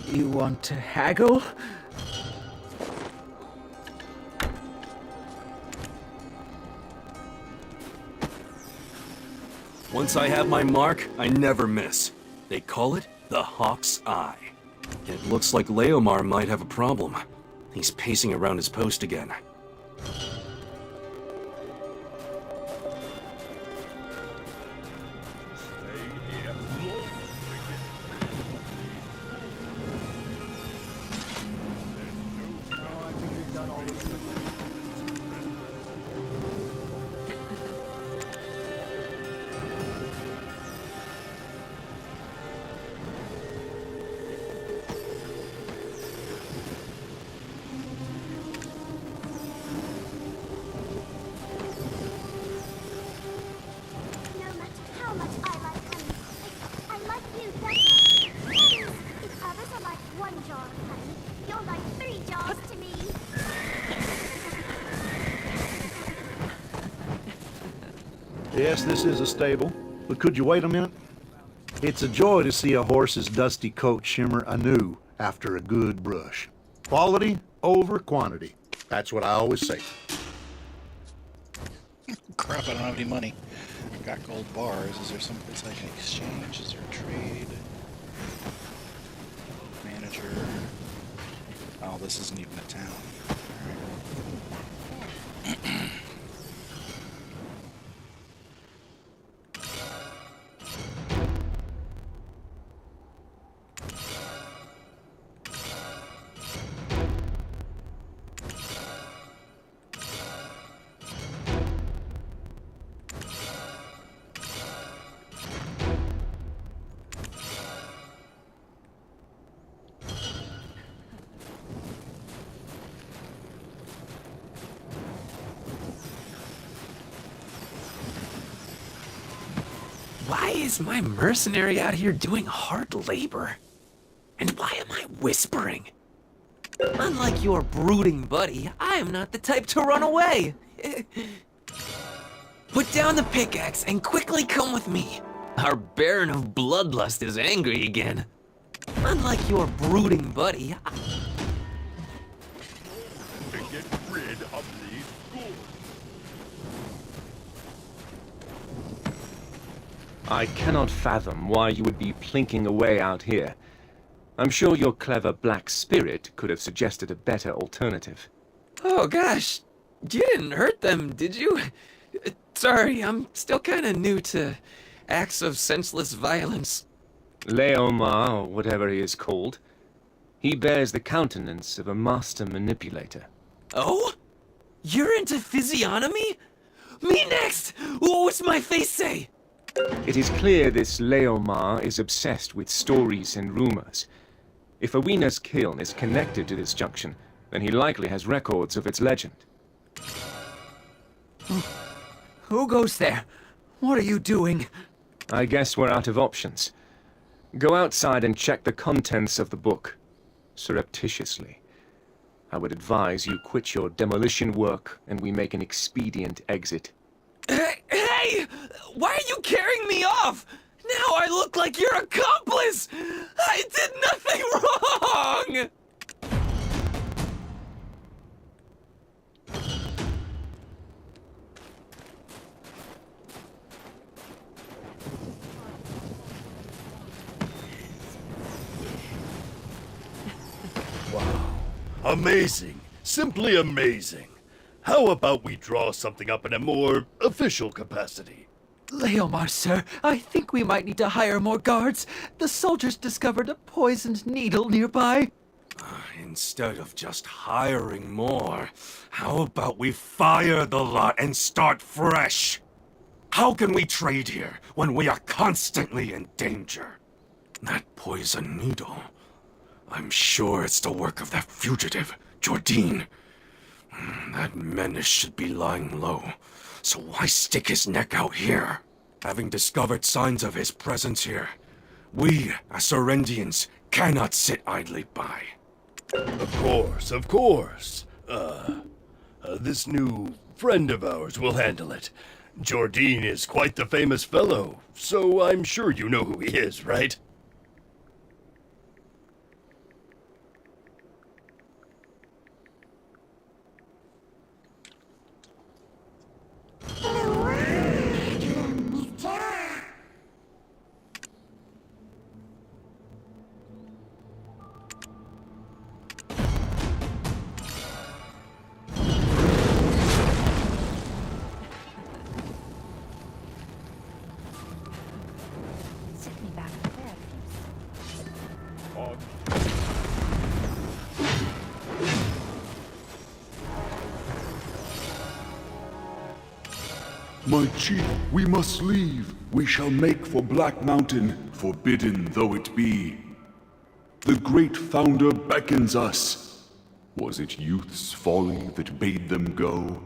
You want to haggle? Once I have my mark, I never miss. They call it the Hawk's Eye. It looks like Leomar might have a problem. He's pacing around his post again. No matter how much I like honey, I like you better. That is, if others are like one jar of honey, you're like 3 jars to me. Yes, this is a stable, but could you wait a minute? It's a joy to see a horse's dusty coat shimmer anew after a good brush. Quality over quantity. That's what I always say. Crap, I don't have any money. I've got gold bars. Is there some place I can exchange? Is there a trade? Manager. Oh, this isn't even a town. Alright. Why is my mercenary out here doing hard labor? And why am I whispering? Unlike your brooding buddy, I am not the type to run away. Put down the pickaxe and quickly come with me. Our Baron of Bloodlust is angry again. Unlike your brooding buddy, To get rid of these ghouls. I cannot fathom why you would be plinking away out here. I'm sure your clever black spirit could have suggested a better alternative. Oh gosh, you didn't hurt them, did you? Sorry, I'm still kinda new to acts of senseless violence. Leomar, or whatever he is called, he bears the countenance of a master manipulator. Oh? You're into physiognomy? Me next! What's my face say? It is clear this Leomar is obsessed with stories and rumors. If Awena's kiln is connected to this junction, then he likely has records of its legend. Who goes there? What are you doing? I guess we're out of options. Go outside and check the contents of the book, surreptitiously. I would advise you quit your demolition work and we make an expedient exit. Hey! Why are you carrying me off? Now I look like your accomplice! I did nothing wrong! Amazing. Simply amazing. How about we draw something up in a more official capacity? Leomar, sir, I think we might need to hire more guards. The soldiers discovered a poisoned needle nearby. Instead of just hiring more, how about we fire the lot and start fresh? How can we trade here when we are constantly in danger? That poison needle, I'm sure it's the work of that fugitive, Jordine. That menace should be lying low, so why stick his neck out here? Having discovered signs of his presence here, we, as Serendians, cannot sit idly by. Of course. This new friend of ours will handle it. Jordine is quite the famous fellow, so I'm sure you know who he is, right? My chief, we must leave. We shall make for Black Mountain, forbidden though it be. The great founder beckons us. Was it youth's folly that bade them go?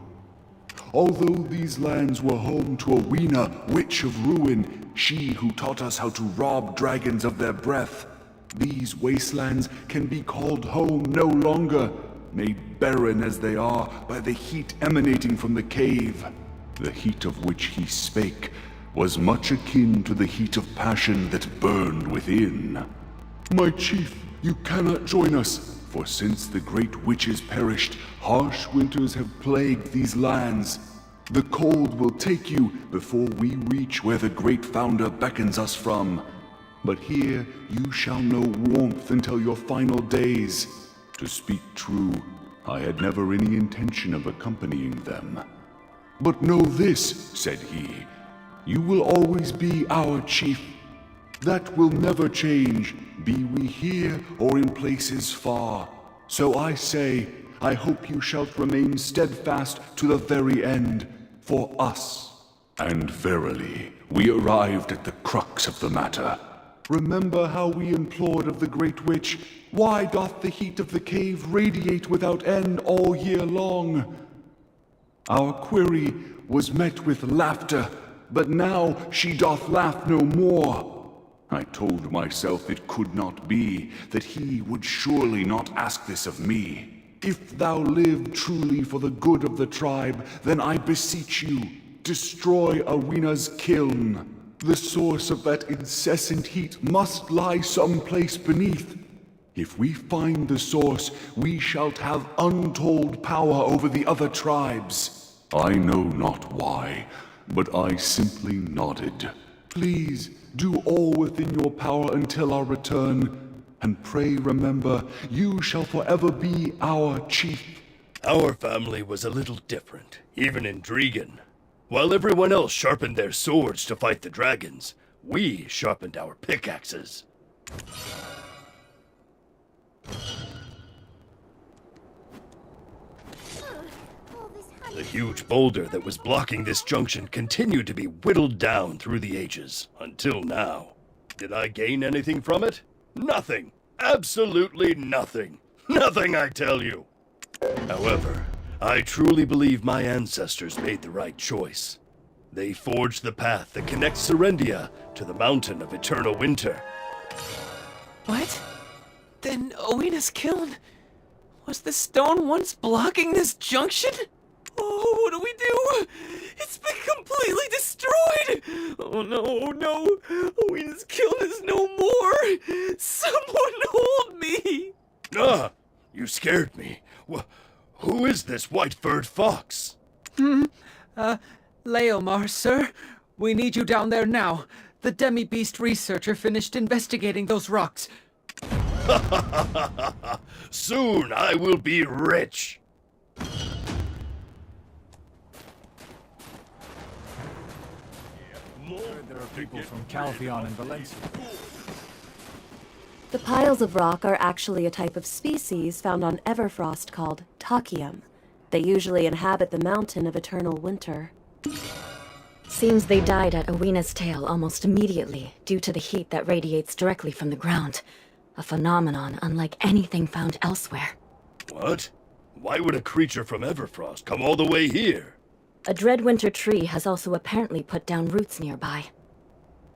Although these lands were home to a Weena, witch of ruin, she who taught us how to rob dragons of their breath, these wastelands can be called home no longer, made barren as they are by the heat emanating from the cave. The heat of which he spake was much akin to the heat of passion that burned within. My chief, you cannot join us, for since the great witches perished, harsh winters have plagued these lands. The cold will take you before we reach where the great founder beckons us from. But here you shall know warmth until your final days. To speak true, I had never any intention of accompanying them. But know this, said he, you will always be our chief. That will never change, be we here or in places far. So I say, I hope you shall remain steadfast to the very end, for us. And verily, we arrived at the crux of the matter. Remember how we implored of the Great Witch, why doth the heat of the cave radiate without end all year long? Our query was met with laughter, but now she doth laugh no more. I told myself it could not be, that he would surely not ask this of me. If thou live truly for the good of the tribe, then I beseech you, destroy Awena's kiln. The source of that incessant heat must lie someplace beneath. If we find the source, we shall have untold power over the other tribes. I know not why, but I simply nodded. Please, do all within your power until our return, and pray remember, you shall forever be our chief. Our family was a little different, even in Dregan. While everyone else sharpened their swords to fight the dragons, we sharpened our pickaxes. The huge boulder that was blocking this junction continued to be whittled down through the ages, until now. Did I gain anything from it? Nothing. Absolutely nothing. Nothing, I tell you. However, I truly believe my ancestors made the right choice. They forged the path that connects Serendia to the Mountain of Eternal Winter. What? Then Owena's kiln? Was the stone once blocking this junction? Oh, what do we do? It's been completely destroyed! Oh no, no! Owena's kiln is no more! Someone hold me! Ah! You scared me. Who is this white-furred fox? Leomar, sir. We need you down there now. The demi-beast researcher finished investigating those rocks. Soon I will be rich! There are people from Caltheon and Valencia. The piles of rock are actually a type of species found on Everfrost called Takium. They usually inhabit the Mountain of Eternal Winter. Seems they died at Awena's tail almost immediately due to the heat that radiates directly from the ground. A phenomenon unlike anything found elsewhere. What? Why would a creature from Everfrost come all the way here? A dreadwinter tree has also apparently put down roots nearby.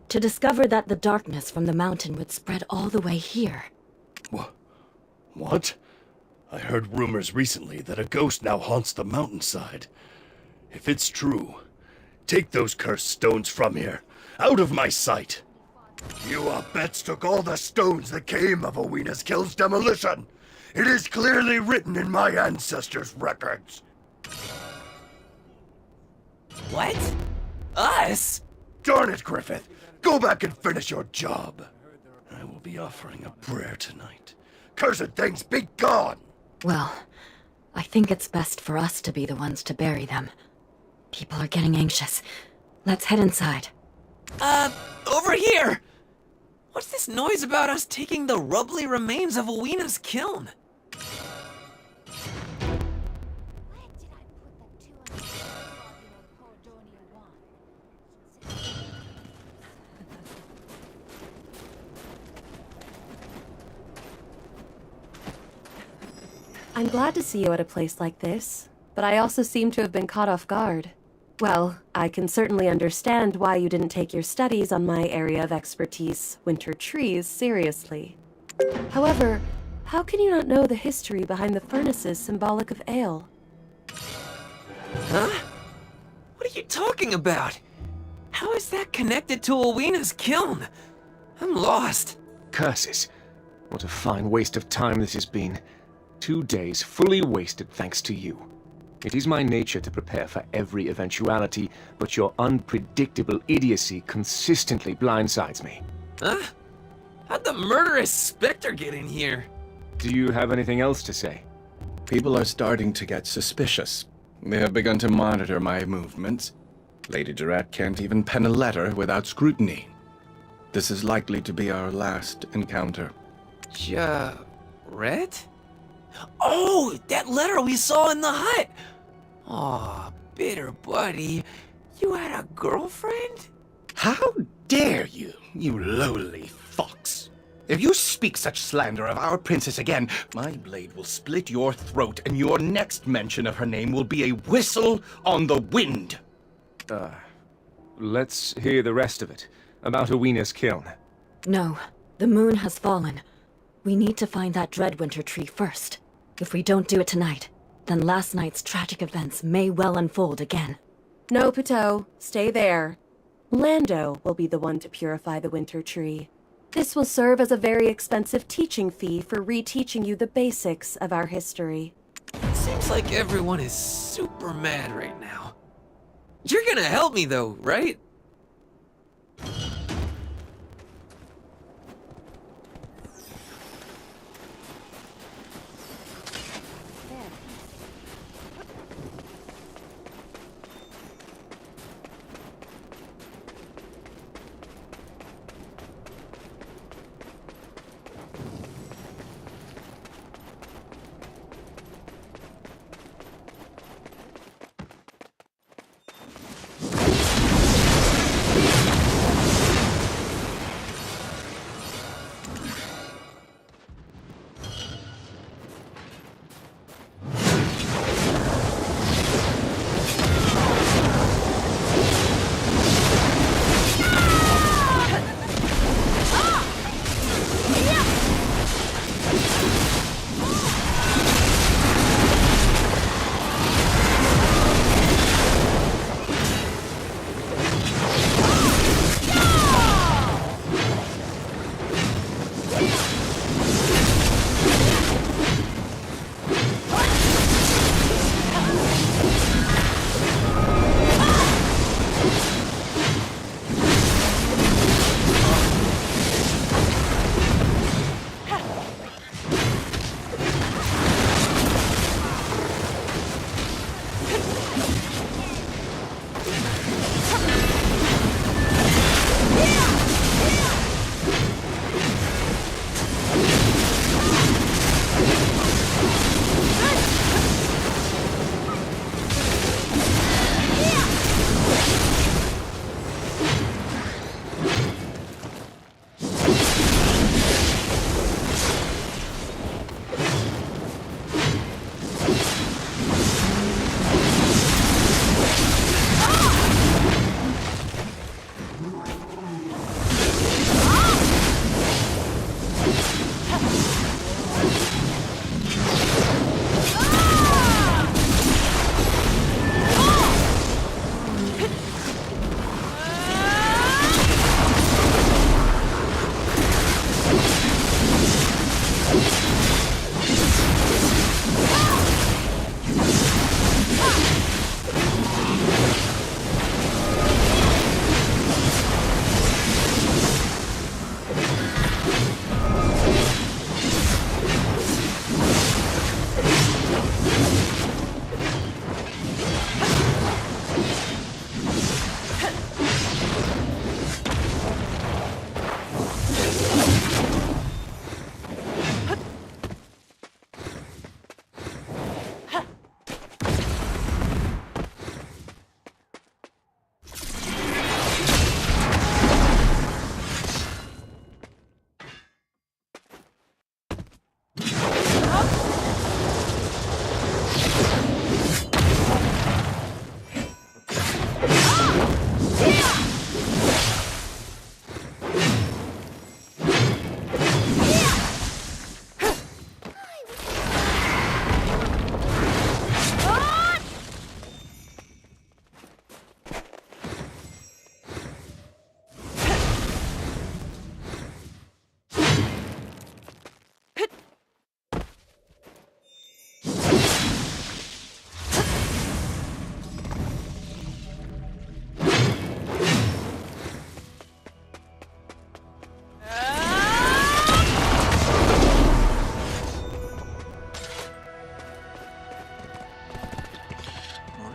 To discover that the darkness from the mountain would spread all the way here. What? I heard rumors recently that a ghost now haunts the mountainside. If it's true, take those cursed stones from here, out of my sight! You abets took all the stones that came of Owena's Kill's demolition! It is clearly written in my ancestors' records! What? Us? Darn it, Griffith! Go back and finish your job! I will be offering a prayer tonight. Cursed things, be gone! Well, I think it's best for us to be the ones to bury them. People are getting anxious. Let's head inside. Over here! What's this noise about us taking the rubbly remains of Owena's kiln? I'm glad to see you at a place like this, but I also seem to have been caught off guard. Well, I can certainly understand why you didn't take your studies on my area of expertise, winter trees, seriously. However, how can you not know the history behind the furnaces symbolic of ale? Huh? What are you talking about? How is that connected to Owena's kiln? I'm lost. Curses. What a fine waste of time this has been. 2 days fully wasted thanks to you. It is my nature to prepare for every eventuality, but your unpredictable idiocy consistently blindsides me. Huh? How'd the murderous Spectre get in here? Do you have anything else to say? People are starting to get suspicious. They have begun to monitor my movements. Lady Durat can't even pen a letter without scrutiny. This is likely to be our last encounter. Red? Oh, that letter we saw in the hut! Aw, bitter buddy. You had a girlfriend? How dare you, you lowly fox! If you speak such slander of our princess again, my blade will split your throat, and your next mention of her name will be a whistle on the wind! Let's hear the rest of it. About Owena's kiln. No, the moon has fallen. We need to find that Dreadwinter tree first. If we don't do it tonight, then last night's tragic events may well unfold again. No, Pateau, stay there. Lando will be the one to purify the winter tree. This will serve as a very expensive teaching fee for reteaching you the basics of our history. Seems like everyone is super mad right now. You're gonna help me though, right?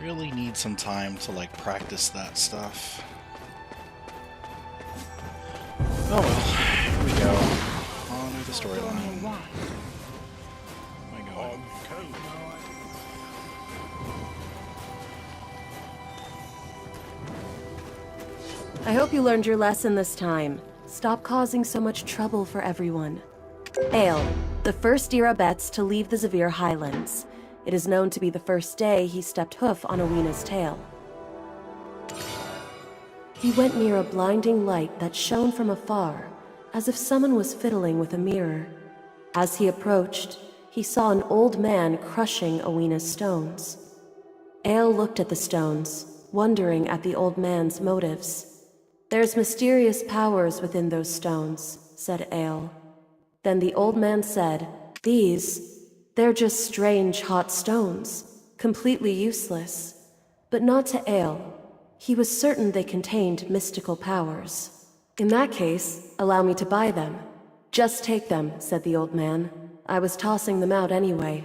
really need some time to, like, practice that stuff. Oh well, here we go. On to the storyline. I hope you learned your lesson this time. Stop causing so much trouble for everyone. Ale, the first Dira Betts to leave the Zavir Highlands. It is known to be the first day he stepped hoof on Owina's tail. He went near a blinding light that shone from afar, as if someone was fiddling with a mirror. As he approached, he saw an old man crushing Owina's stones. Ale looked at the stones, wondering at the old man's motives. "There's mysterious powers within those stones," said Ale. Then the old man said, they're just strange hot stones, completely useless." But not to Ale. He was certain they contained mystical powers. "In that case, allow me to buy them." "Just take them," said the old man. "I was tossing them out anyway."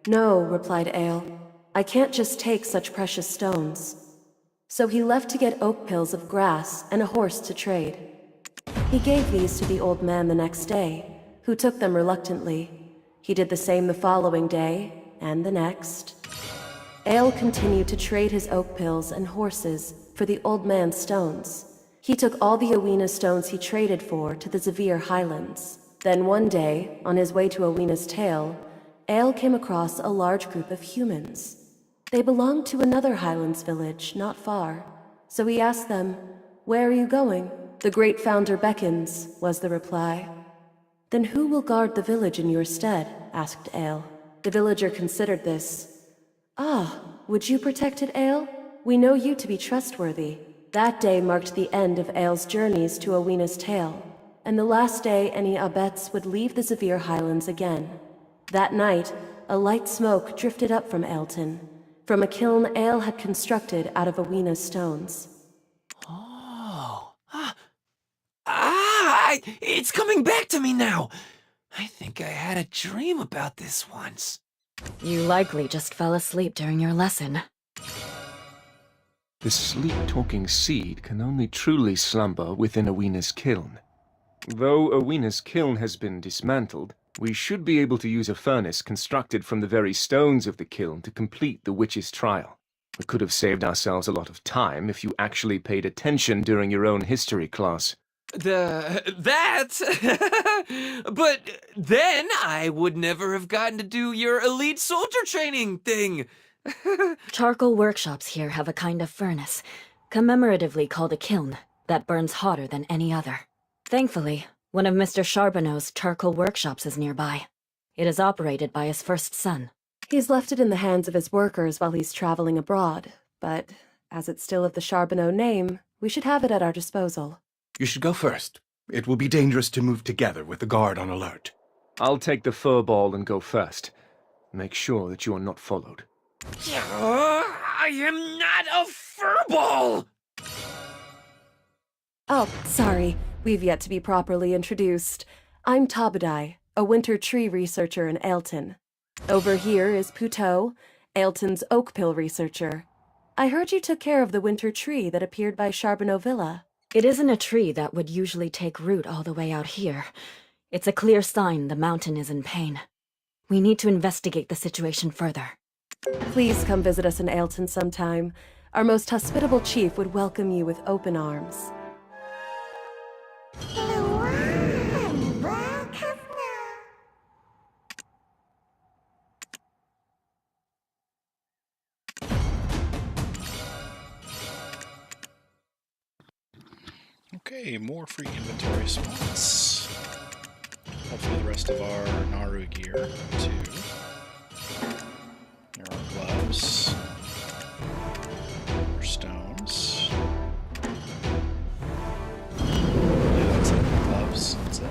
"No," replied Ale. "I can't just take such precious stones." So he left to get oak pills of grass and a horse to trade. He gave these to the old man the next day, who took them reluctantly. He did the same the following day, and the next. Ale continued to trade his oak pills and horses for the old man's stones. He took all the Owina stones he traded for to the Zavir Highlands. Then one day, on his way to Owina's tail, Ale came across a large group of humans. They belonged to another Highlands village, not far. So he asked them, "Where are you going?" "The great founder beckons," was the reply. "Then who will guard the village in your stead?" asked Ale. The villager considered this. "Ah, would you protect it, Ale? We know you to be trustworthy." That day marked the end of Ale's journeys to Owina's tail, and the last day any Abets would leave the Zavir Highlands again. That night, a light smoke drifted up from Ailton, from a kiln Ale had constructed out of Owina's stones. It's coming back to me now! I think I had a dream about this once. You likely just fell asleep during your lesson. The sleep-talking seed can only truly slumber within Owina's kiln. Though Owina's kiln has been dismantled, we should be able to use a furnace constructed from the very stones of the kiln to complete the witch's trial. We could have saved ourselves a lot of time if you actually paid attention during your own history class. That? But then I would never have gotten to do your elite soldier training thing. Charcoal workshops here have a kind of furnace, commemoratively called a kiln, that burns hotter than any other. Thankfully, one of Mr. Charbonneau's charcoal workshops is nearby. It is operated by his first son. He's left it in the hands of his workers while he's traveling abroad, but as it's still of the Charbonneau name, we should have it at our disposal. You should go first. It will be dangerous to move together with the guard on alert. I'll take the fur ball and go first. Make sure that you are not followed. I am not a furball! Oh, sorry. We've yet to be properly introduced. I'm Tabadai, a winter tree researcher in Ailton. Over here is Puteau, Ailton's oak pill researcher. I heard you took care of the winter tree that appeared by Charbonneau Villa. It isn't a tree that would usually take root all the way out here. It's a clear sign the mountain is in pain. We need to investigate the situation further. Please come visit us in Ailton sometime. Our most hospitable chief would welcome you with open arms. Okay, more free inventory spots. Hopefully the rest of our Naru gear, too. There are gloves. More stones. Yeah, that's it. Gloves. That's it.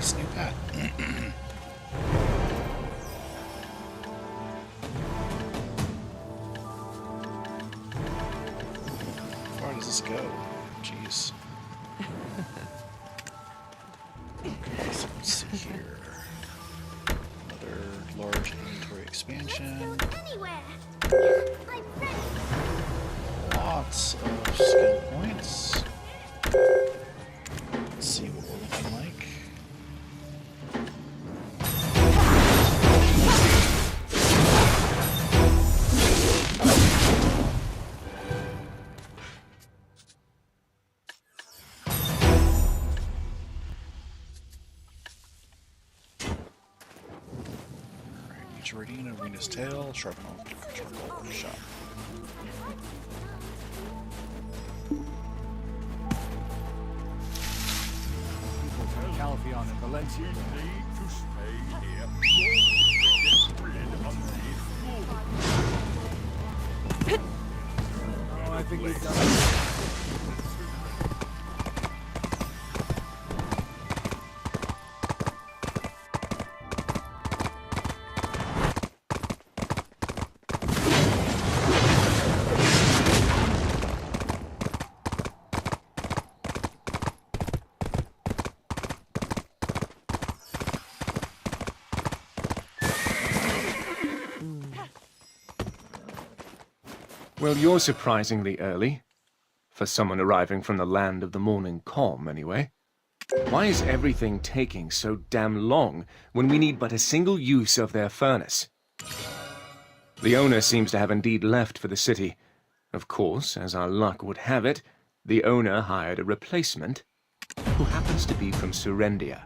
Snoop past places go. Jeez. So let's see here. Another large inventory expansion. Lots of skill points. Let's see what we're looking like. Charbonneau, Arena's Tail, Charbonneau, Charcoal Workshop. People from Calpheon and Valencia need to stay here. Oh, I think we've done Well, you're surprisingly early. For someone arriving from the land of the morning calm, anyway. Why is everything taking so damn long when we need but a single use of their furnace? The owner seems to have indeed left for the city. Of course, as our luck would have it, the owner hired a replacement, who happens to be from Serendia.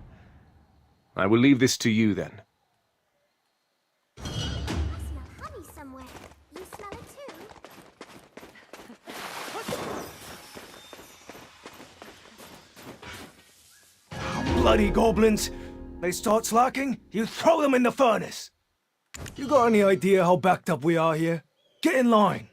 I will leave this to you, then. Bloody goblins! They start slacking, you throw them in the furnace! You got any idea how backed up we are here? Get in line!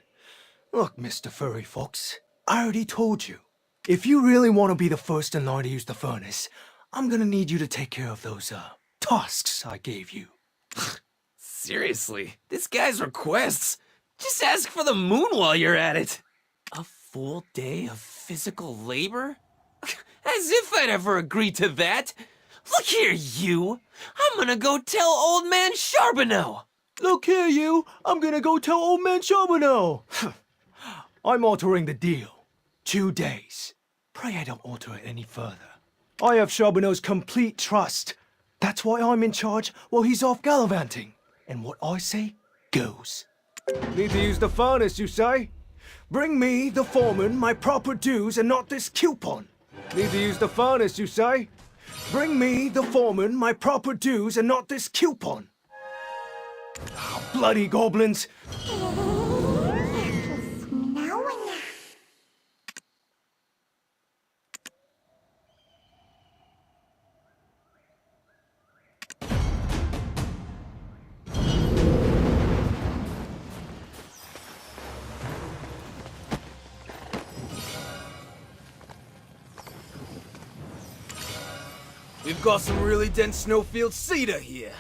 Look, Mr. Furry Fox, I already told you. If you really want to be the first in line to use the furnace, I'm gonna need you to take care of those, tasks I gave you. Seriously, this guy's requests? Just ask for the moon while you're at it. A full day of physical labor? As if I'd ever agree to that. Look here, you. I'm gonna go tell old man Charbonneau. Look here, you. I'm gonna go tell old man Charbonneau. I'm altering the deal. 2 days. Pray I don't alter it any further. I have Charbonneau's complete trust. That's why I'm in charge while he's off gallivanting. And what I say goes. Need to use the furnace, you say? Bring me, the foreman, my proper dues and not this coupon. Need to use the furnace, you say? Bring me, the foreman, my proper dues and not this coupon. Oh, bloody goblins! We've got some really dense snowfield cedar here.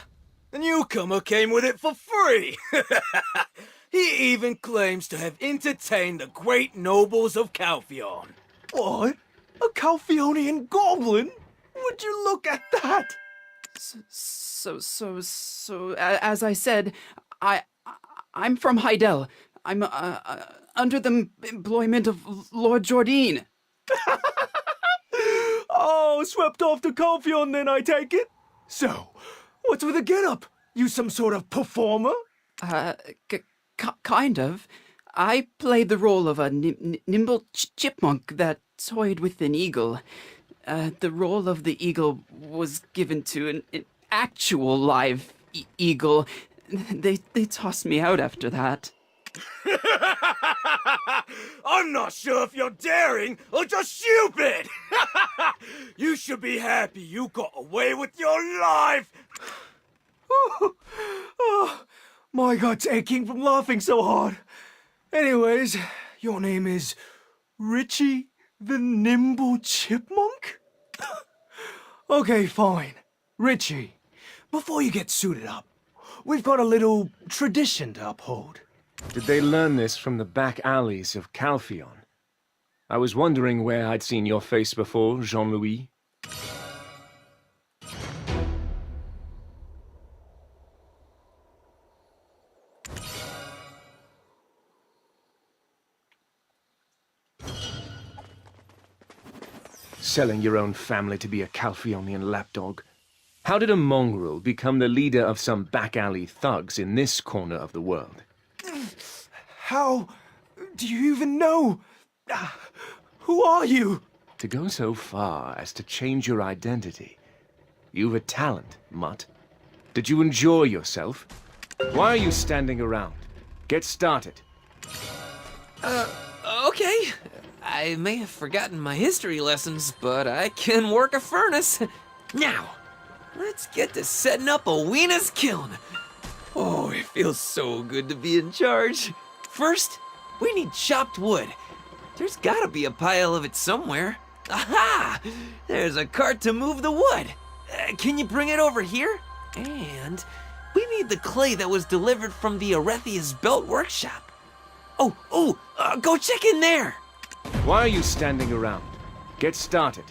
The newcomer came with it for free. He even claims to have entertained the great nobles of Calpheon. What? A Calpheonian goblin? Would you look at that? As I said, I'm from Heidel. I'm under the employment of Lord Jordine. Oh, swept off to Calpheon then, I take it? So, what's with the getup? You some sort of performer? Kind of. I played the role of a nimble chipmunk that toyed with an eagle. The role of the eagle was given to an actual live eagle. They tossed me out after that. I'm not sure if you're daring or just stupid. You should be happy you got away with your life. Oh, my God's aching from laughing so hard. Anyways, your name is Richie the Nimble Chipmunk? Okay, fine. Richie, before you get suited up, we've got a little tradition to uphold. Did they learn this from the back alleys of Calpheon? I was wondering where I'd seen your face before, Jean-Louis. Selling your own family to be a Calphionian lapdog. How did a mongrel become the leader of some back-alley thugs in this corner of the world? How do you even know? Who are you? To go so far as to change your identity. You've a talent, mutt. Did you enjoy yourself? Why are you standing around? Get started. Okay. I may have forgotten my history lessons, but I can work a furnace. Now, let's get to setting up a Wiener's kiln. Oh, it feels so good to be in charge. First, we need chopped wood. There's gotta be a pile of it somewhere. Aha! There's a cart to move the wood. Can you bring it over here? And we need the clay that was delivered from the Arethia's Belt workshop. Go check in there. Why are you standing around? Get started.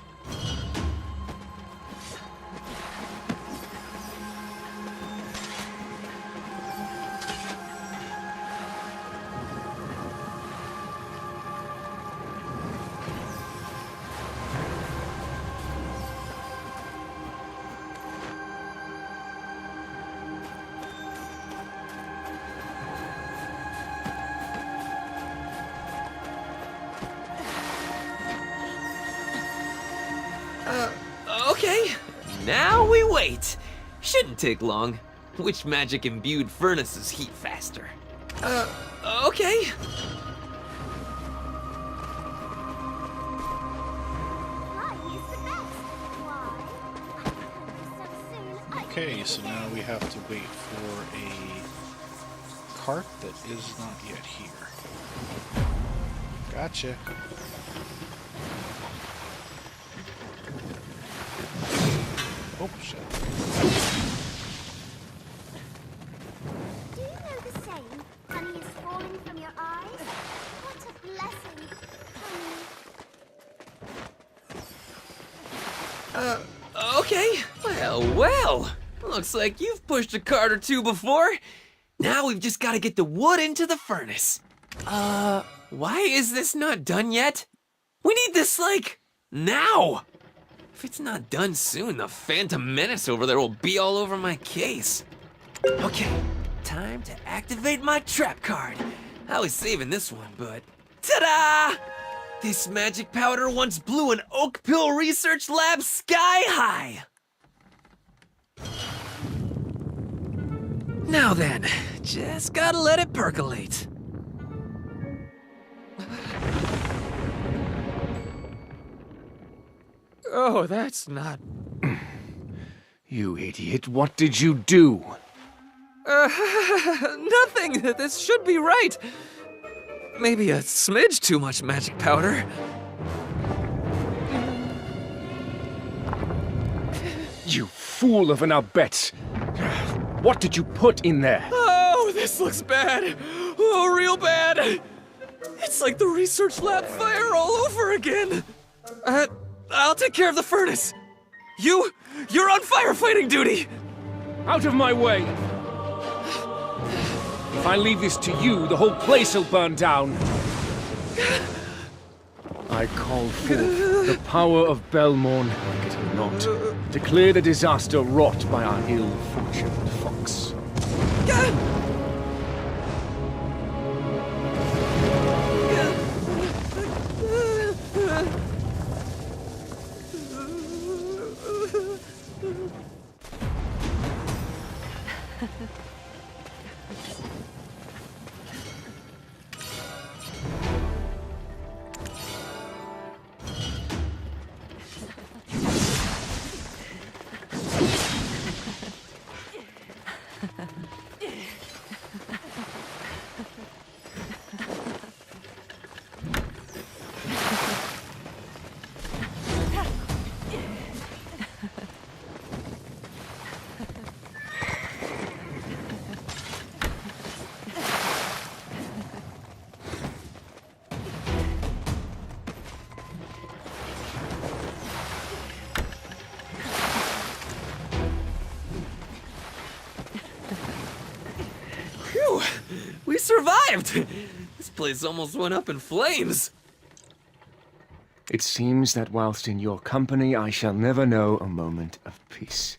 Okay, now we wait. Shouldn't take long. Which magic-imbued furnaces heat faster? Okay. Okay, so now we have to wait for a cart that is not yet here. Gotcha. Oh, shit. Do you know the saying, honey is falling from your eyes? What a blessing, honey. Okay. Well. Looks like you've pushed a cart or two before. Now we've just got to get the wood into the furnace. Why is this not done yet? We need this, like, now. If it's not done soon, the Phantom Menace over there will be all over my case. Okay, time to activate my trap card. I was saving this one, but ta-da! This magic powder once blew an Oak Pill research lab sky high. Now then, just gotta let it percolate. Oh, that's not... You idiot, what did you do? Nothing. This should be right. Maybe a smidge too much magic powder. You fool of an Abetz! What did you put in there? Oh, this looks bad. Oh, real bad. It's like the research lab fire all over again. I'll take care of the furnace. You're on firefighting duty. Out of my way! If I leave this to you, the whole place will burn down. I call forth the power of Belmorn, like it or not, to clear the disaster wrought by our ill-fortuned fox. survived! This place almost went up in flames. It seems that whilst in your company, I shall never know a moment of peace.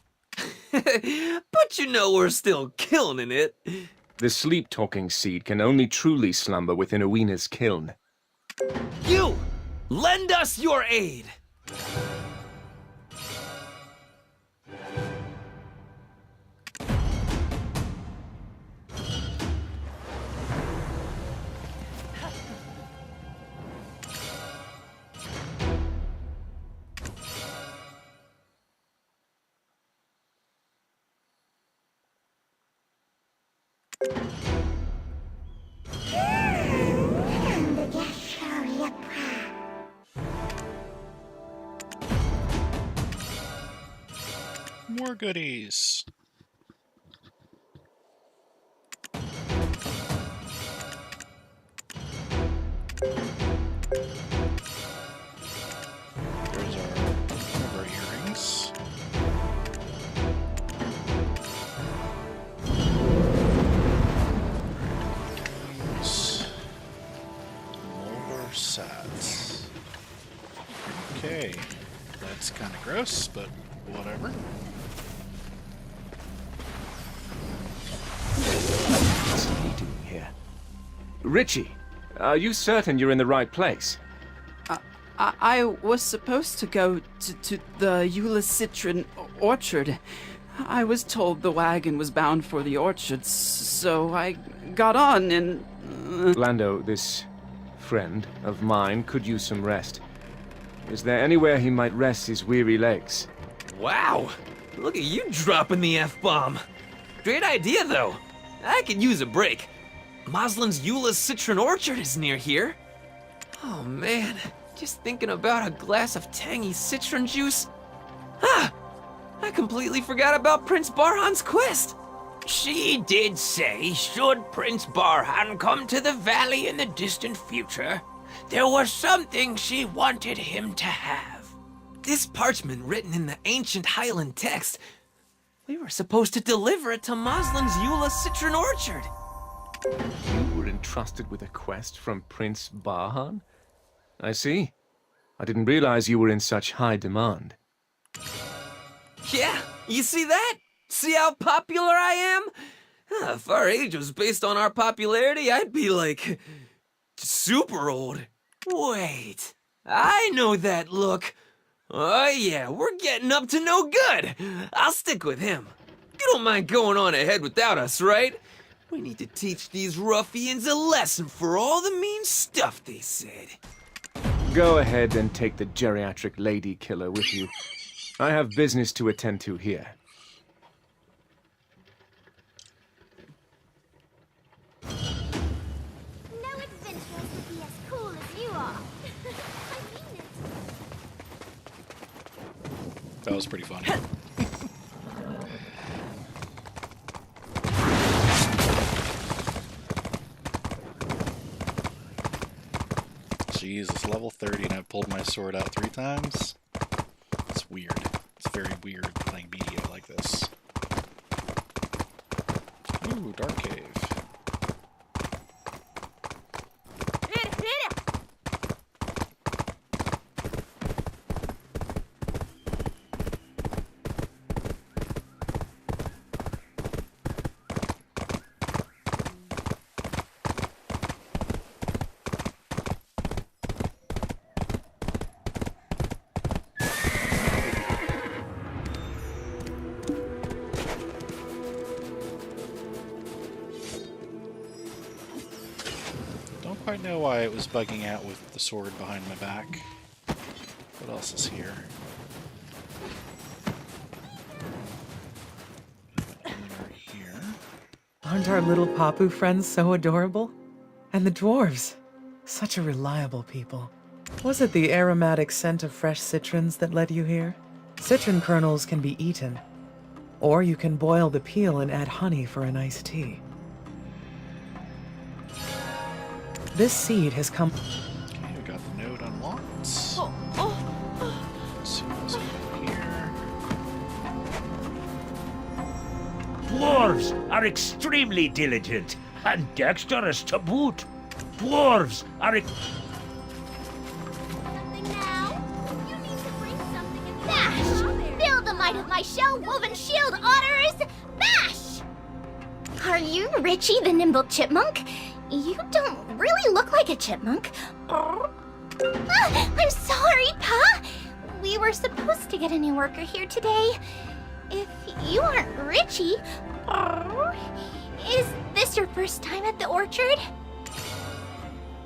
But you know we're still killing it. The sleep-talking seed can only truly slumber within a wiener's kiln. You! Lend us your aid! More goodies. There's our earrings. More sets. Okay, that's kind of gross, but whatever. What's he doing here? Richie, are you certain you're in the right place? I was supposed to go to the Eulacitrin orchard. I was told the wagon was bound for the orchard, so I got on and... Lando, this friend of mine could use some rest. Is there anywhere he might rest his weary legs? Wow! Look at you dropping the F-bomb. Great idea, though. I could use a break. Moslin's Eula's Citron Orchard is near here. Oh, man. Just thinking about a glass of tangy citron juice. Ah! I completely forgot about Prince Barhan's quest. She did say, should Prince Barhan come to the valley in the distant future, there was something she wanted him to have. This parchment written in the ancient Highland text. We were supposed to deliver it to Moslin's Eula Citron Orchard. You were entrusted with a quest from Prince Barhan? I see. I didn't realize you were in such high demand. Yeah, you see that? See how popular I am? If our age was based on our popularity, I'd be like... super old. Wait, I know that look. Oh yeah, we're getting up to no good. I'll stick with him. You don't mind going on ahead without us, right? We need to teach these ruffians a lesson for all the mean stuff they said. Go ahead and take the geriatric lady killer with you. I have business to attend to here. No adventurers could be as cool as you are. I mean it. That was pretty fun. Jesus, level 30 and I've pulled my sword out 3 times? It's weird. It's very weird playing BDO like this. Ooh, Dark Cave. I know why it was bugging out with the sword behind my back. What else is here? Here. Aren't our little Papu friends so adorable? And the dwarves, such a reliable people. Was it the aromatic scent of fresh citrons that led you here? Citron kernels can be eaten, or you can boil the peel and add honey for a nice tea. This seed has come... Okay, we got the node unlocked. Let's see what's over here. Dwarves are extremely diligent. and dexterous to boot. Dwarves are... Bash! Feel the might of my shell-woven shield, otters! Bash! Are you Richie the Nimble Chipmunk? You don't really look like a chipmunk. Ah, I'm sorry, Pa! We were supposed to get a new worker here today. If you aren't Richie, is this your first time at the orchard?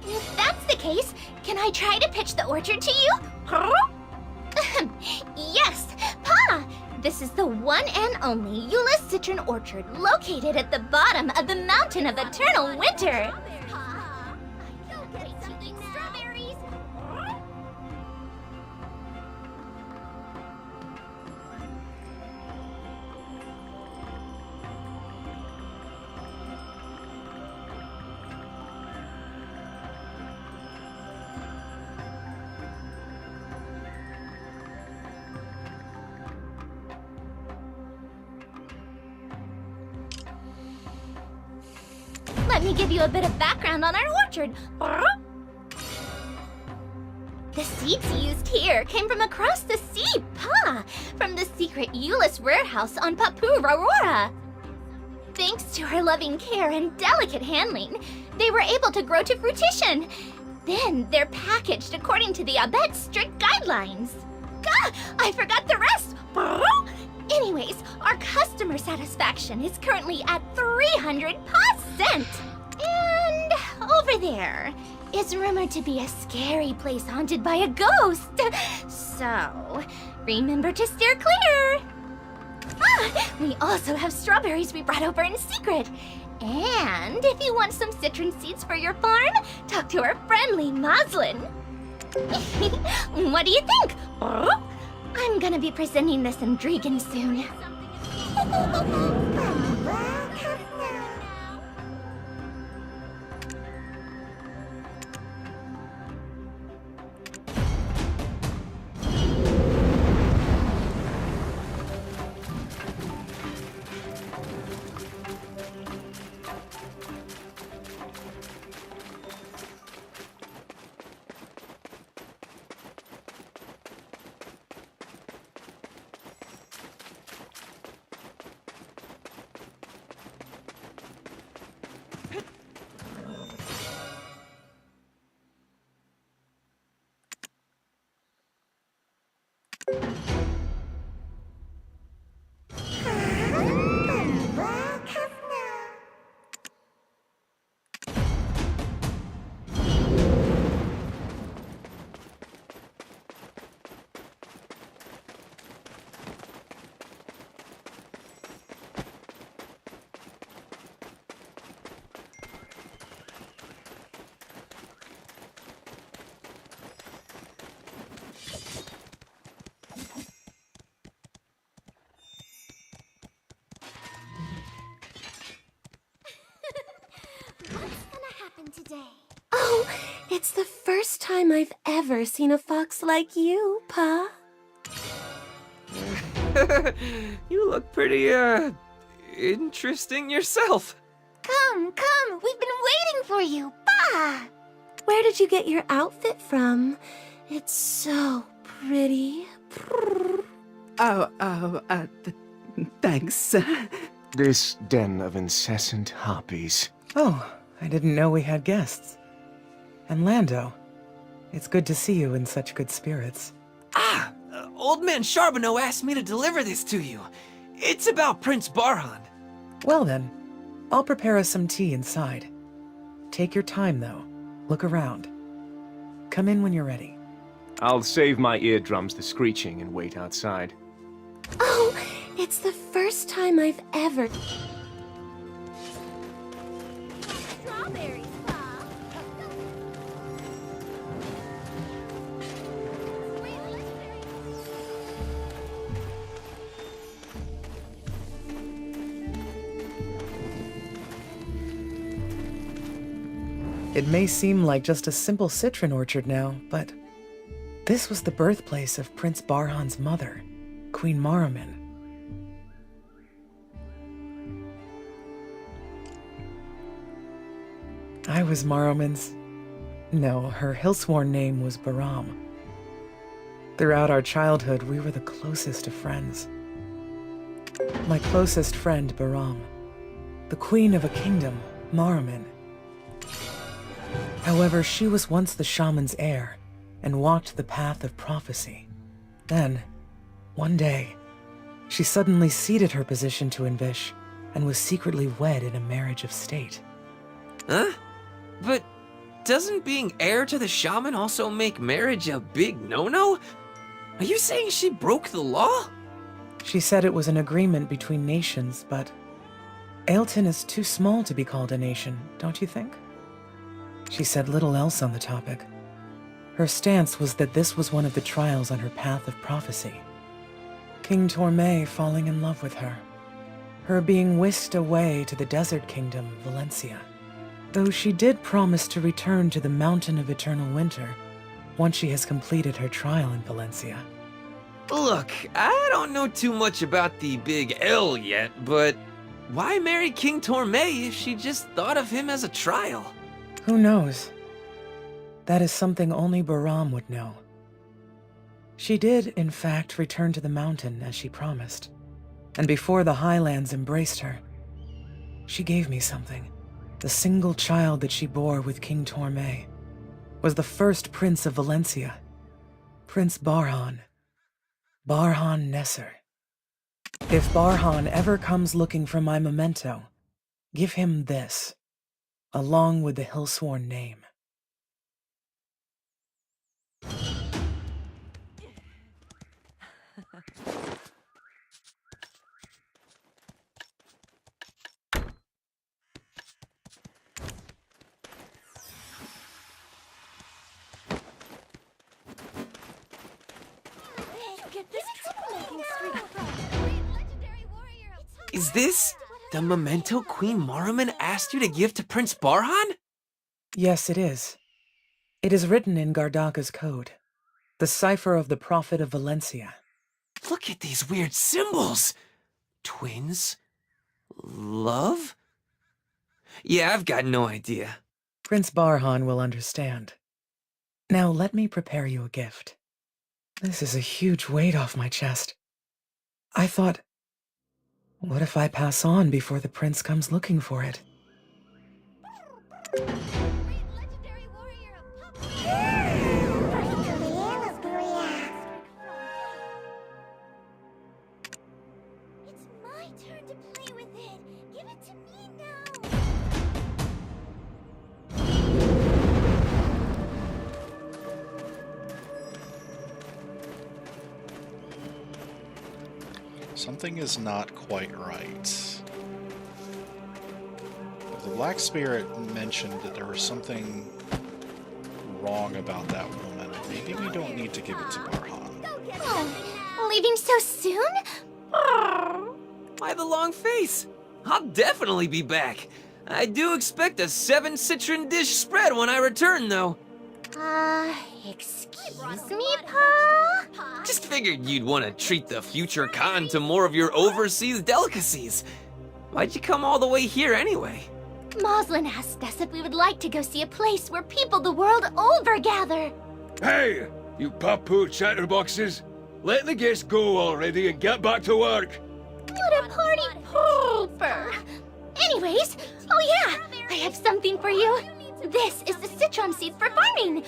If that's the case, can I try to pitch the orchard to you? Yes, Pa! This is the one and only Euless Citron Orchard located at the bottom of the Mountain of Eternal Winter. Let me give you a bit of background on our orchard. The seeds used here came from across the sea, Pa! From the secret Euless warehouse on Papu Aurora. Thanks to her loving care and delicate handling, they were able to grow to fruition. Then they're packaged according to the Abet's strict guidelines. Ah, I forgot the rest! Anyways, our customer satisfaction is currently at 300%. And over there is rumored to be a scary place haunted by a ghost. So, remember to steer clear. Ah, we also have strawberries we brought over in secret. And if you want some citron seeds for your farm, talk to our friendly Moslin. What do you think? I'm gonna be presenting this in Dragon soon. Today. Oh, it's the first time I've ever seen a fox like you, Pa. You look pretty, interesting yourself. Come, we've been waiting for you, Pa! Where did you get your outfit from? It's so pretty. Thanks. This den of incessant harpies. Oh, I didn't know we had guests. And Lando, it's good to see you in such good spirits. Old man Charbonneau asked me to deliver this to you. It's about Prince Barhan. Well then, I'll prepare us some tea inside. Take your time, though. Look around. Come in when you're ready. I'll save my eardrums the screeching and wait outside. Oh, it's the first time I've ever... Strawberries, Pa. It may seem like just a simple citron orchard now, but this was the birthplace of Prince Barhan's mother, Queen Maramin. I was Maruman's... No, her Hillsworn name was Baram. Throughout our childhood, we were the closest of friends. My closest friend, Baram. The queen of a kingdom, Maruman. However, she was once the shaman's heir, and walked the path of prophecy. Then, one day, she suddenly ceded her position to Invish, and was secretly wed in a marriage of state. Huh? But doesn't being heir to the shaman also make marriage a big no-no? Are you saying she broke the law? She said it was an agreement between nations, but Ailton is too small to be called a nation, don't you think? She said little else on the topic. Her stance was that this was one of the trials on her path of prophecy. King Torme falling in love with her. Her being whisked away to the desert kingdom, Valencia. Though she did promise to return to the Mountain of Eternal Winter once she has completed her trial in Valencia. Look, I don't know too much about the Big L yet, but why marry King Torme if she just thought of him as a trial? Who knows? That is something only Baram would know. She did, in fact, return to the mountain as she promised. And before the Highlands embraced her, she gave me something. The single child that she bore with King Torme was the first prince of Valencia, Prince Barhan. Barhan Nesser. If Barhan ever comes looking for my memento, give him this, along with the Hillsworn name. Is this the memento Queen Maruman asked you to give to Prince Barhan? Yes, it is. It is written in Gardaka's code, the cipher of the Prophet of Valencia. Look at these weird symbols. Twins? Love? Yeah, I've got no idea. Prince Barhan will understand. Now let me prepare you a gift. This is a huge weight off my chest. I thought, what if I pass on before the prince comes looking for it? Something is not quite right. The Black Spirit mentioned that there was something wrong about that woman. Maybe we don't need to give it to Barhan. Oh, leaving so soon? Why the long face? I'll definitely be back. I do expect a 7 citron dish spread when I return, though. Excuse me, Pa? Just figured you'd want to treat the future Khan to more of your overseas delicacies. Why'd you come all the way here anyway? Moslin asked us if we would like to go see a place where people the world over gather. Hey, you papu chatterboxes! Let the guests go already and get back to work! What a party pooper! Anyways, oh yeah, I have something for you. This is the citron seed for farming.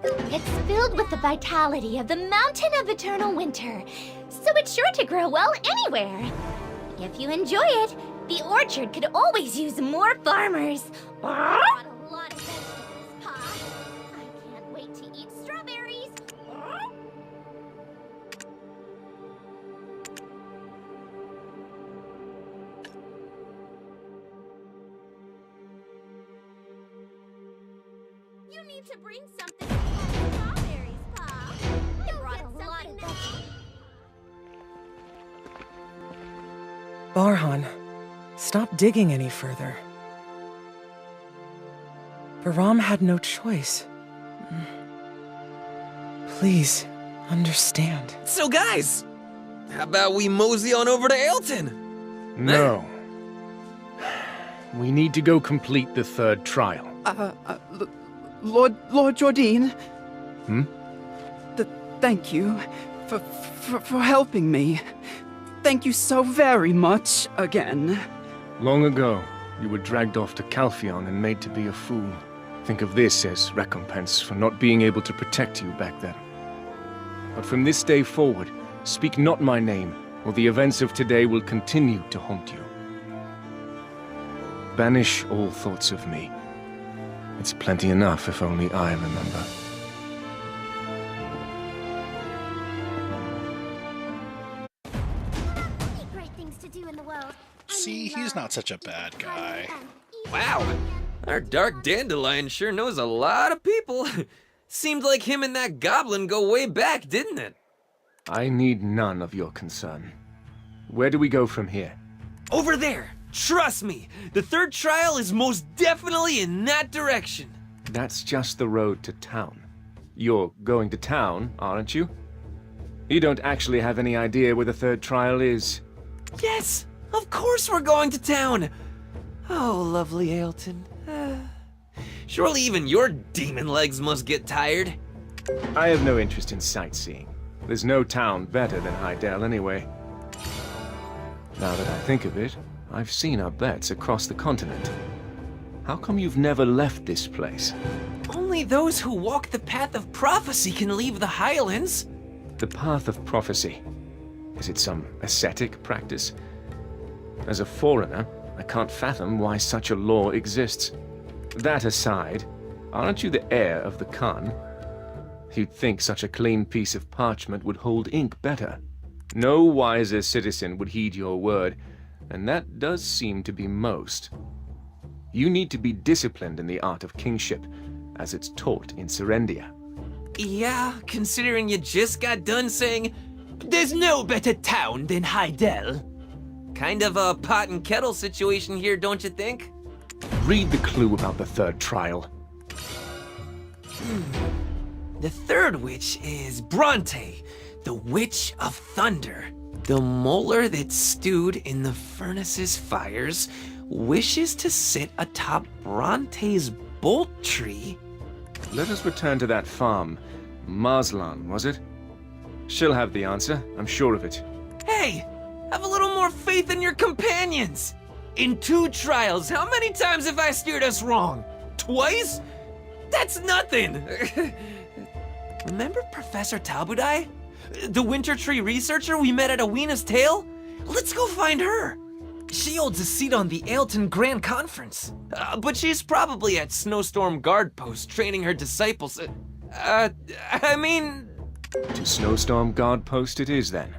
It's filled with the vitality of the Mountain of Eternal Winter, so it's sure to grow well anywhere. If you enjoy it, the orchard could always use more farmers. Brought a lot of vegetables, Pa. I can't wait to eat strawberries. You need to bring something for strawberries, Pa. I brought a lot of vegetables. Barhan, stop digging any further. Baram had no choice. Please, understand. So guys, how about we mosey on over to Ailton? No. We need to go complete the third trial. Lord Jordine? Hmm? Thank you for helping me. Thank you so very much again. Long ago, you were dragged off to Calpheon and made to be a fool. Think of this as recompense for not being able to protect you back then. But from this day forward, speak not my name, or the events of today will continue to haunt you. Banish all thoughts of me. It's plenty enough if only I remember. Great things to do in the world. See, he's not such a bad guy. Wow, our Dark Dandelion sure knows a lot of people. Seemed like him and that goblin go way back, didn't it? I need none of your concern. Where do we go from here? Over there! Trust me, the third trial is most definitely in that direction. That's just the road to town. You're going to town, aren't you? You don't actually have any idea where the third trial is. Yes, of course we're going to town. Oh, lovely Ailton. Surely even your demon legs must get tired. I have no interest in sightseeing. There's no town better than Hydel anyway. Now that I think of it, I've seen our bets across the continent. How come you've never left this place? Only those who walk the path of prophecy can leave the Highlands. The path of prophecy. Is it some ascetic practice? As a foreigner, I can't fathom why such a law exists. That aside, aren't you the heir of the Khan? You'd think such a clean piece of parchment would hold ink better. No wiser citizen would heed your word, and that does seem to be most. You need to be disciplined in the art of kingship, as it's taught in Serendia. Yeah, considering you just got done saying, there's no better town than Hydel. Kind of a pot and kettle situation here, don't you think? Read the clue about the third trial. The third witch is Bronte, the Witch of Thunder. The molar that stewed in the furnace's fires wishes to sit atop Bronte's bolt tree. Let us return to that farm. Marslan, was it? She'll have the answer, I'm sure of it. Hey, have a little more faith in your companions. In 2 trials, how many times have I steered us wrong? Twice? That's nothing. Remember Professor Tabudai? The Winter Tree researcher we met at Awina's Tale? Let's go find her. She holds a seat on the Ailton Grand Conference. But she's probably at Snowstorm Guard Post training her disciples. I mean... To Snowstorm Guard Post it is, then.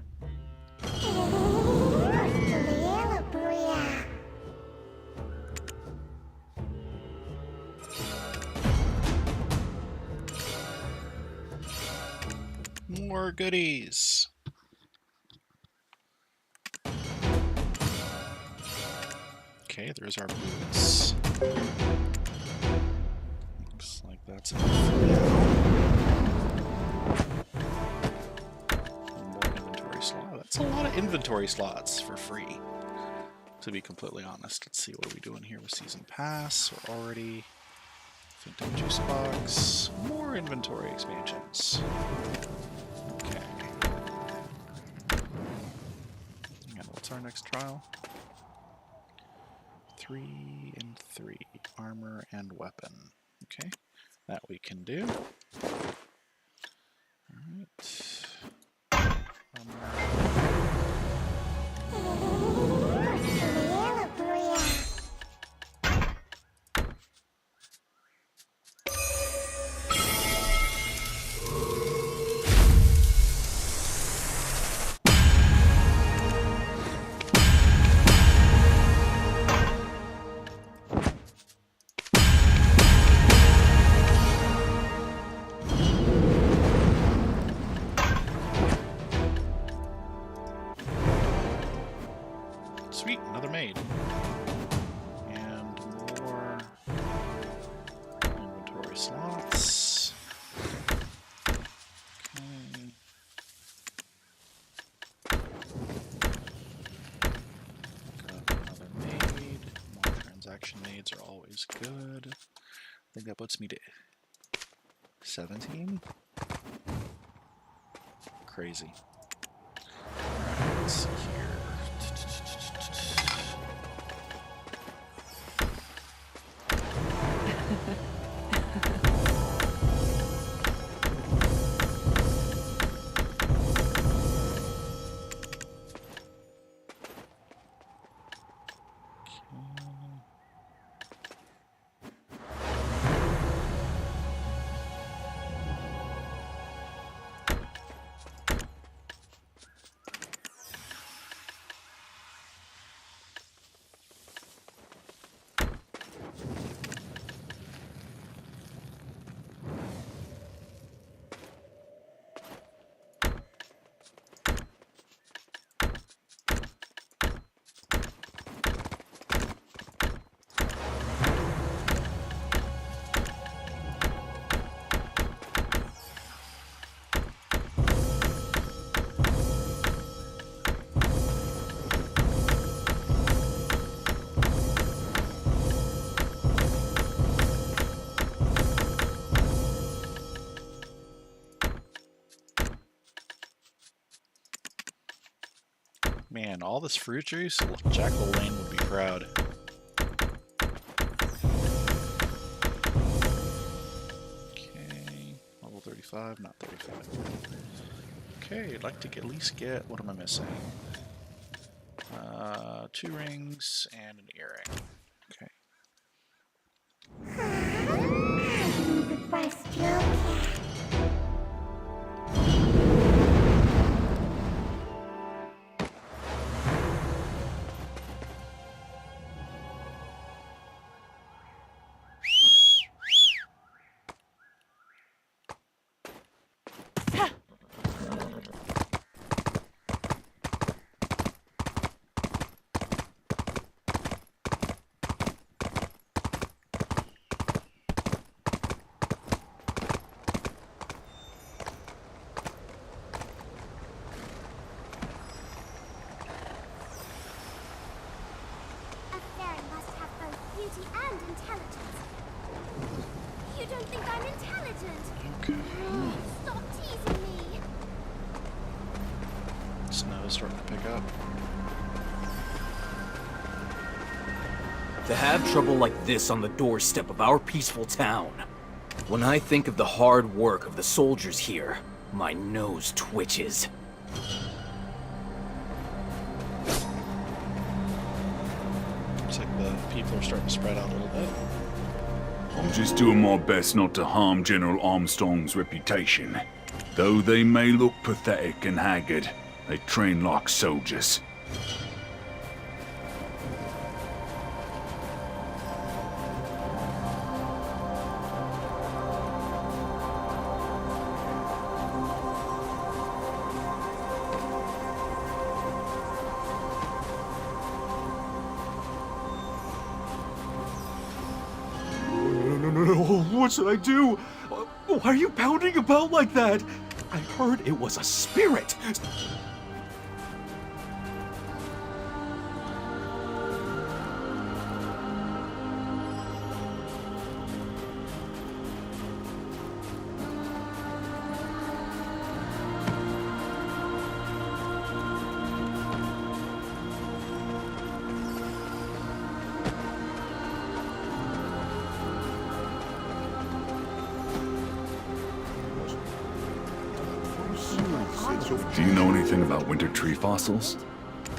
More goodies. Okay, there's our boots. Looks like that's enough for now. More inventory slot. That's a lot of inventory slots for free, to be completely honest. Let's see what are we doing here with Season Pass. We're already Phantom Juice Box. More inventory expansions. Okay. And what's our next trial? 3 and 3. Armor and weapon. Okay. That we can do. Alright. Sweet, another maid. And more inventory slots. Okay. Got another maid. More faction maids are always good. I think that puts me to 17. Crazy. Alright, let's see here. Man, all this fruit juice, Jack LaLanne would be proud. Okay, level 35, not 35. Okay, I'd like to at least get, what am I missing? 2 rings and an earring. Okay. And intelligence. You don't think I'm intelligent? Okay. Stop teasing me. Snow's starting to pick up. To have trouble like this on the doorstep of our peaceful town. When I think of the hard work of the soldiers here, my nose twitches. Looks like the people are starting to spread out a little bit. I'm just doing my best not to harm General Armstrong's reputation. Though they may look pathetic and haggard, they train like soldiers. What should I do? Why are you pounding about like that? I heard it was a spirit. Do you know anything about winter tree fossils?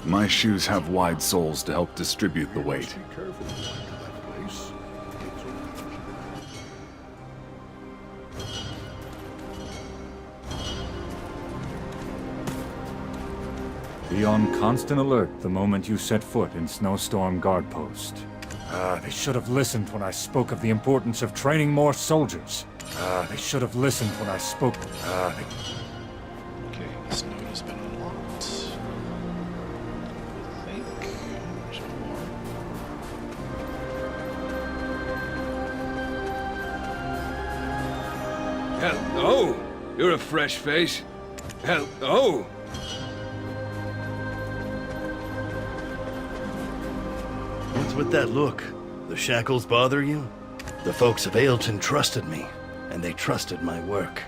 My shoes have wide soles to help distribute the weight. Be on constant alert the moment you set foot in Snowstorm Guard Post. They should have listened when I spoke of the importance of training more soldiers. They should have listened when I spoke... Okay, this node has been unlocked. I think there's one more. Hello! You're a fresh face. Hello! What's with that look? The shackles bother you? The folks of Ailton trusted me, and they trusted my work.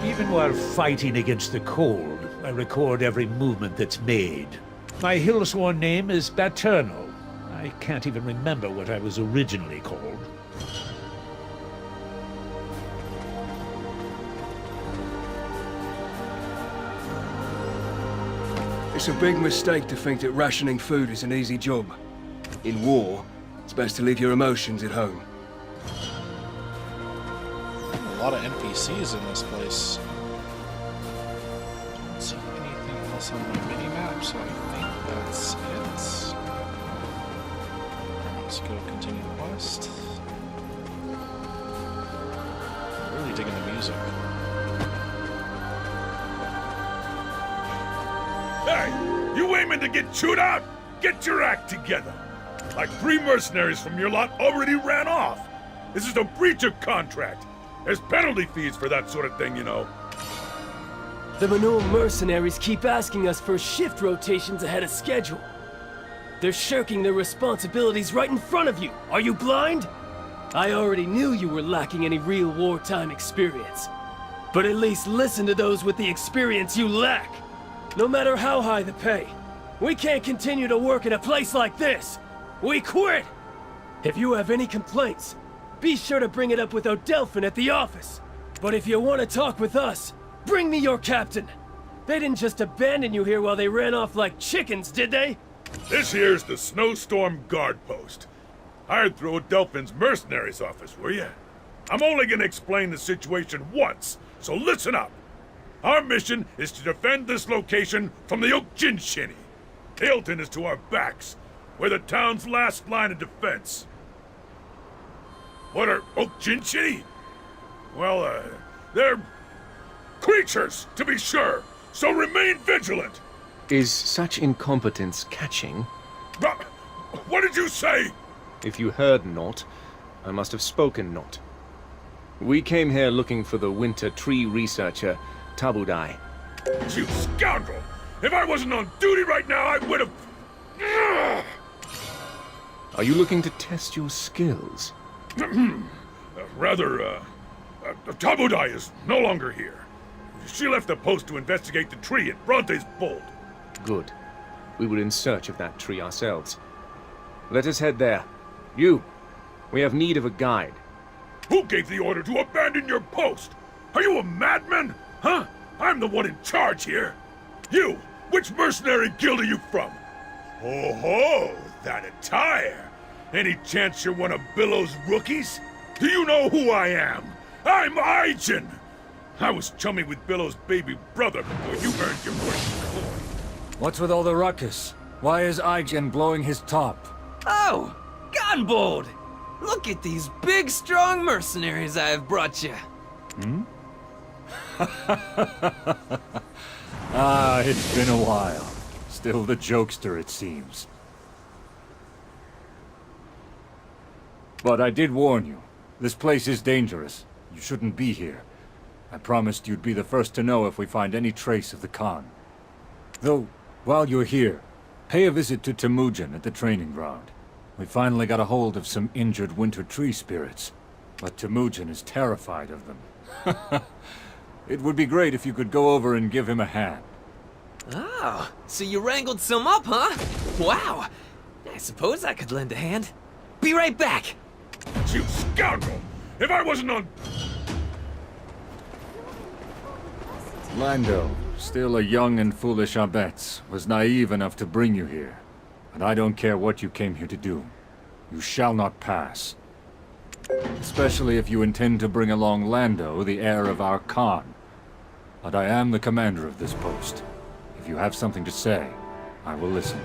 Even while fighting against the cold, I record every movement that's made. My hill-sworn name is Baterno. I can't even remember what I was originally called. It's a big mistake to think that rationing food is an easy job. In war, it's best to leave your emotions at home. A lot of NPCs in this place. Don't see anything else on my mini-map, so I think that's it. Let's go continue the quest. Really digging the music. Hey, you aiming to get chewed out? Get your act together. Like 3 mercenaries from your lot already ran off. This is a breach of contract. There's penalty fees for that sort of thing, you know. The Manul mercenaries keep asking us for shift rotations ahead of schedule. They're shirking their responsibilities right in front of you. Are you blind? I already knew you were lacking any real wartime experience. But at least listen to those with the experience you lack. No matter how high the pay, we can't continue to work in a place like this. We quit! If you have any complaints, be sure to bring it up with Odelphin at the office. But if you want to talk with us, bring me your captain. They didn't just abandon you here while they ran off like chickens, did they? This here's the Snowstorm Guard Post. Hired through Odelphin's mercenaries office, were ya? I'm only gonna explain the situation once, so listen up. Our mission is to defend this location from the Oak-Jin-Shinny. Ailton is to our backs. We're the town's last line of defense. What are Oak-Jin-Shinny? Well, they're creatures, to be sure, so remain vigilant. Is such incompetence catching? What did you say? If you heard not, I must have spoken not. We came here looking for the winter tree researcher, Tabudai. You scoundrel! If I wasn't on duty right now, I would have... Are you looking to test your skills? Tabudai is no longer here. She left the post to investigate the tree at Bronte's Bold. Good. We were in search of that tree ourselves. Let us head there. You, we have need of a guide. Who gave the order to abandon your post? Are you a madman? Huh? I'm the one in charge here. You, which mercenary guild are you from? Oh ho, that attire. Any chance you're one of Billow's rookies? Do you know who I am? I'm Aijin. I was chummy with Billow's baby brother before you earned your first coin. What's with all the ruckus? Why is Aijin blowing his top? Oh, Gunbold! Look at these big, strong mercenaries I have brought you. Hmm? It's been a while. Still the jokester, it seems. But I did warn you. This place is dangerous. You shouldn't be here. I promised you'd be the first to know if we find any trace of the Khan. Though, while you're here, pay a visit to Temujin at the training ground. We finally got a hold of some injured winter tree spirits, but Temujin is terrified of them. It would be great if you could go over and give him a hand. Oh, so you wrangled some up, huh? Wow. I suppose I could lend a hand. Be right back. You scoundrel! If I wasn't on... Lando, still a young and foolish abbess, was naive enough to bring you here. But I don't care what you came here to do. You shall not pass. Especially if you intend to bring along Lando, the heir of our Khan. But I am the commander of this post. If you have something to say, I will listen.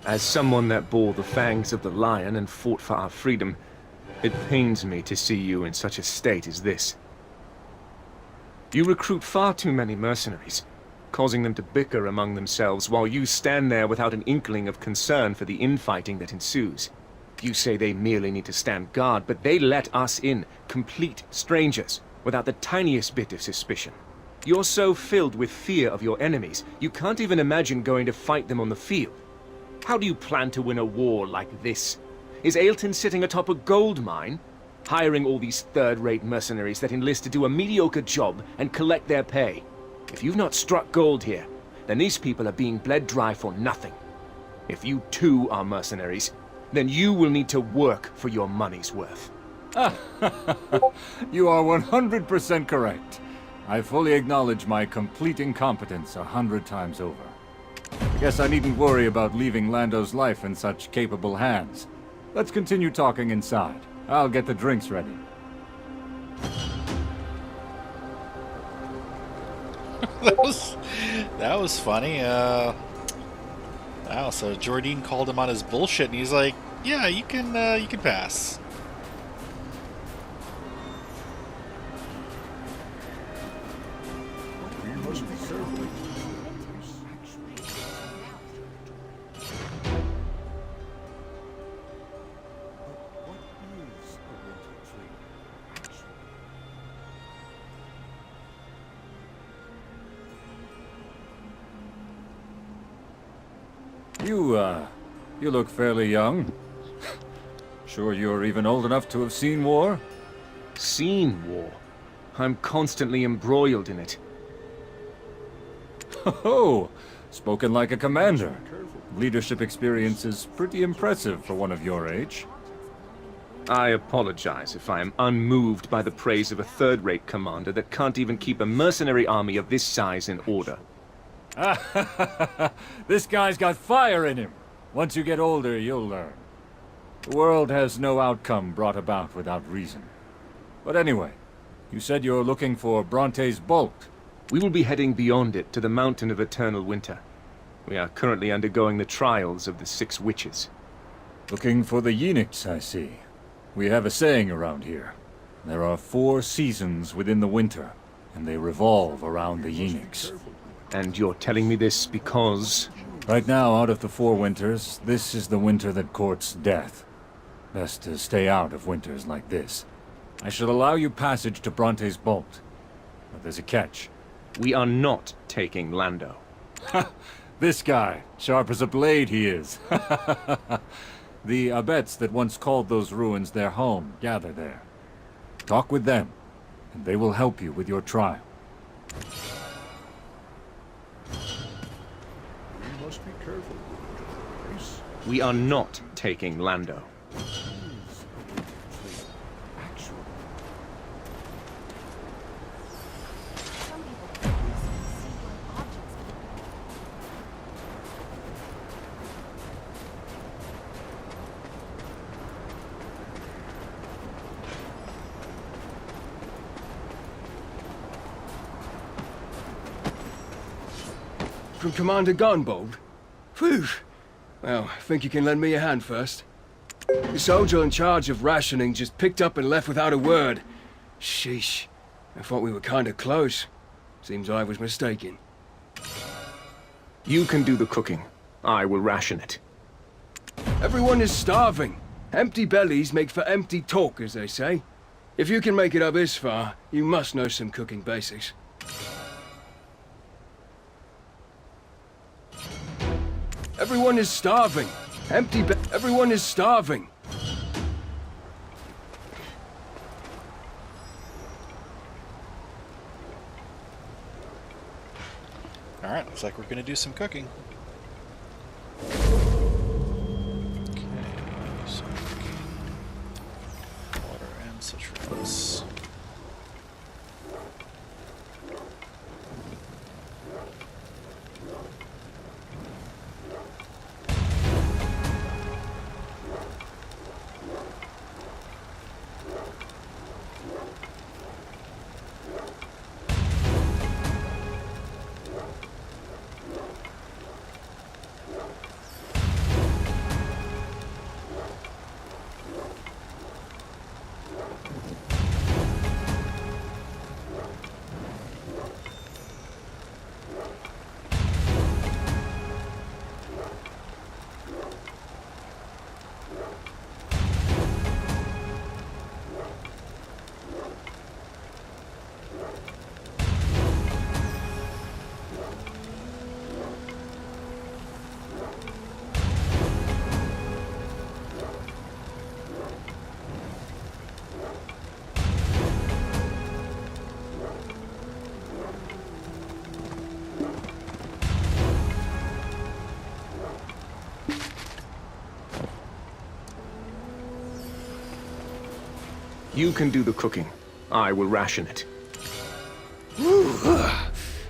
As someone that bore the fangs of the lion and fought for our freedom, it pains me to see you in such a state as this. You recruit far too many mercenaries, causing them to bicker among themselves while you stand there without an inkling of concern for the infighting that ensues. You say they merely need to stand guard, but they let us in, complete strangers, without the tiniest bit of suspicion. You're so filled with fear of your enemies, you can't even imagine going to fight them on the field. How do you plan to win a war like this? Is Ailton sitting atop a gold mine? Hiring all these third-rate mercenaries that enlist to do a mediocre job and collect their pay? If you've not struck gold here, then these people are being bled dry for nothing. If you too are mercenaries, then you will need to work for your money's worth. You are 100% correct. I fully acknowledge my complete incompetence 100 times over. I guess I needn't worry about leaving Lando's life in such capable hands. Let's continue talking inside. I'll get the drinks ready. that was funny. Wow, so Jordine called him on his bullshit, and he's like, "Yeah, you can pass." You look fairly young. Sure you're even old enough to have seen war? Seen war? I'm constantly embroiled in it. Oh, spoken like a commander. Leadership experience is pretty impressive for one of your age. I apologize if I am unmoved by the praise of a third-rate commander that can't even keep a mercenary army of this size in order. This guy's got fire in him. Once you get older, you'll learn. The world has no outcome brought about without reason. But anyway, you said you're looking for Bronte's Bolt. We will be heading beyond it to the Mountain of Eternal Winter. We are currently undergoing the trials of the 6 witches. Looking for the Yenix, I see. We have a saying around here. There are 4 seasons within the winter, and they revolve around the Yenix. And you're telling me this because... Right now, out of the 4 winters, this is the winter that courts death. Best to stay out of winters like this. I shall allow you passage to Bronte's Bolt. But there's a catch. We are not taking Lando. This guy, sharp as a blade he is. The abets that once called those ruins their home gather there. Talk with them, and they will help you with your trial. We are not taking Lando. From Commander Gunbold? Phew! Well, I think you can lend me a hand first. The soldier in charge of rationing just picked up and left without a word. Sheesh. I thought we were kinda close. Seems I was mistaken. You can do the cooking. I will ration it. Everyone is starving. Empty bellies make for empty talk, as they say. If you can make it up this far, you must know some cooking basics. Everyone is starving. Everyone is starving. Alright, looks like we're gonna do some cooking. Okay, so cooking. Water and citrus. You can do the cooking. I will ration it.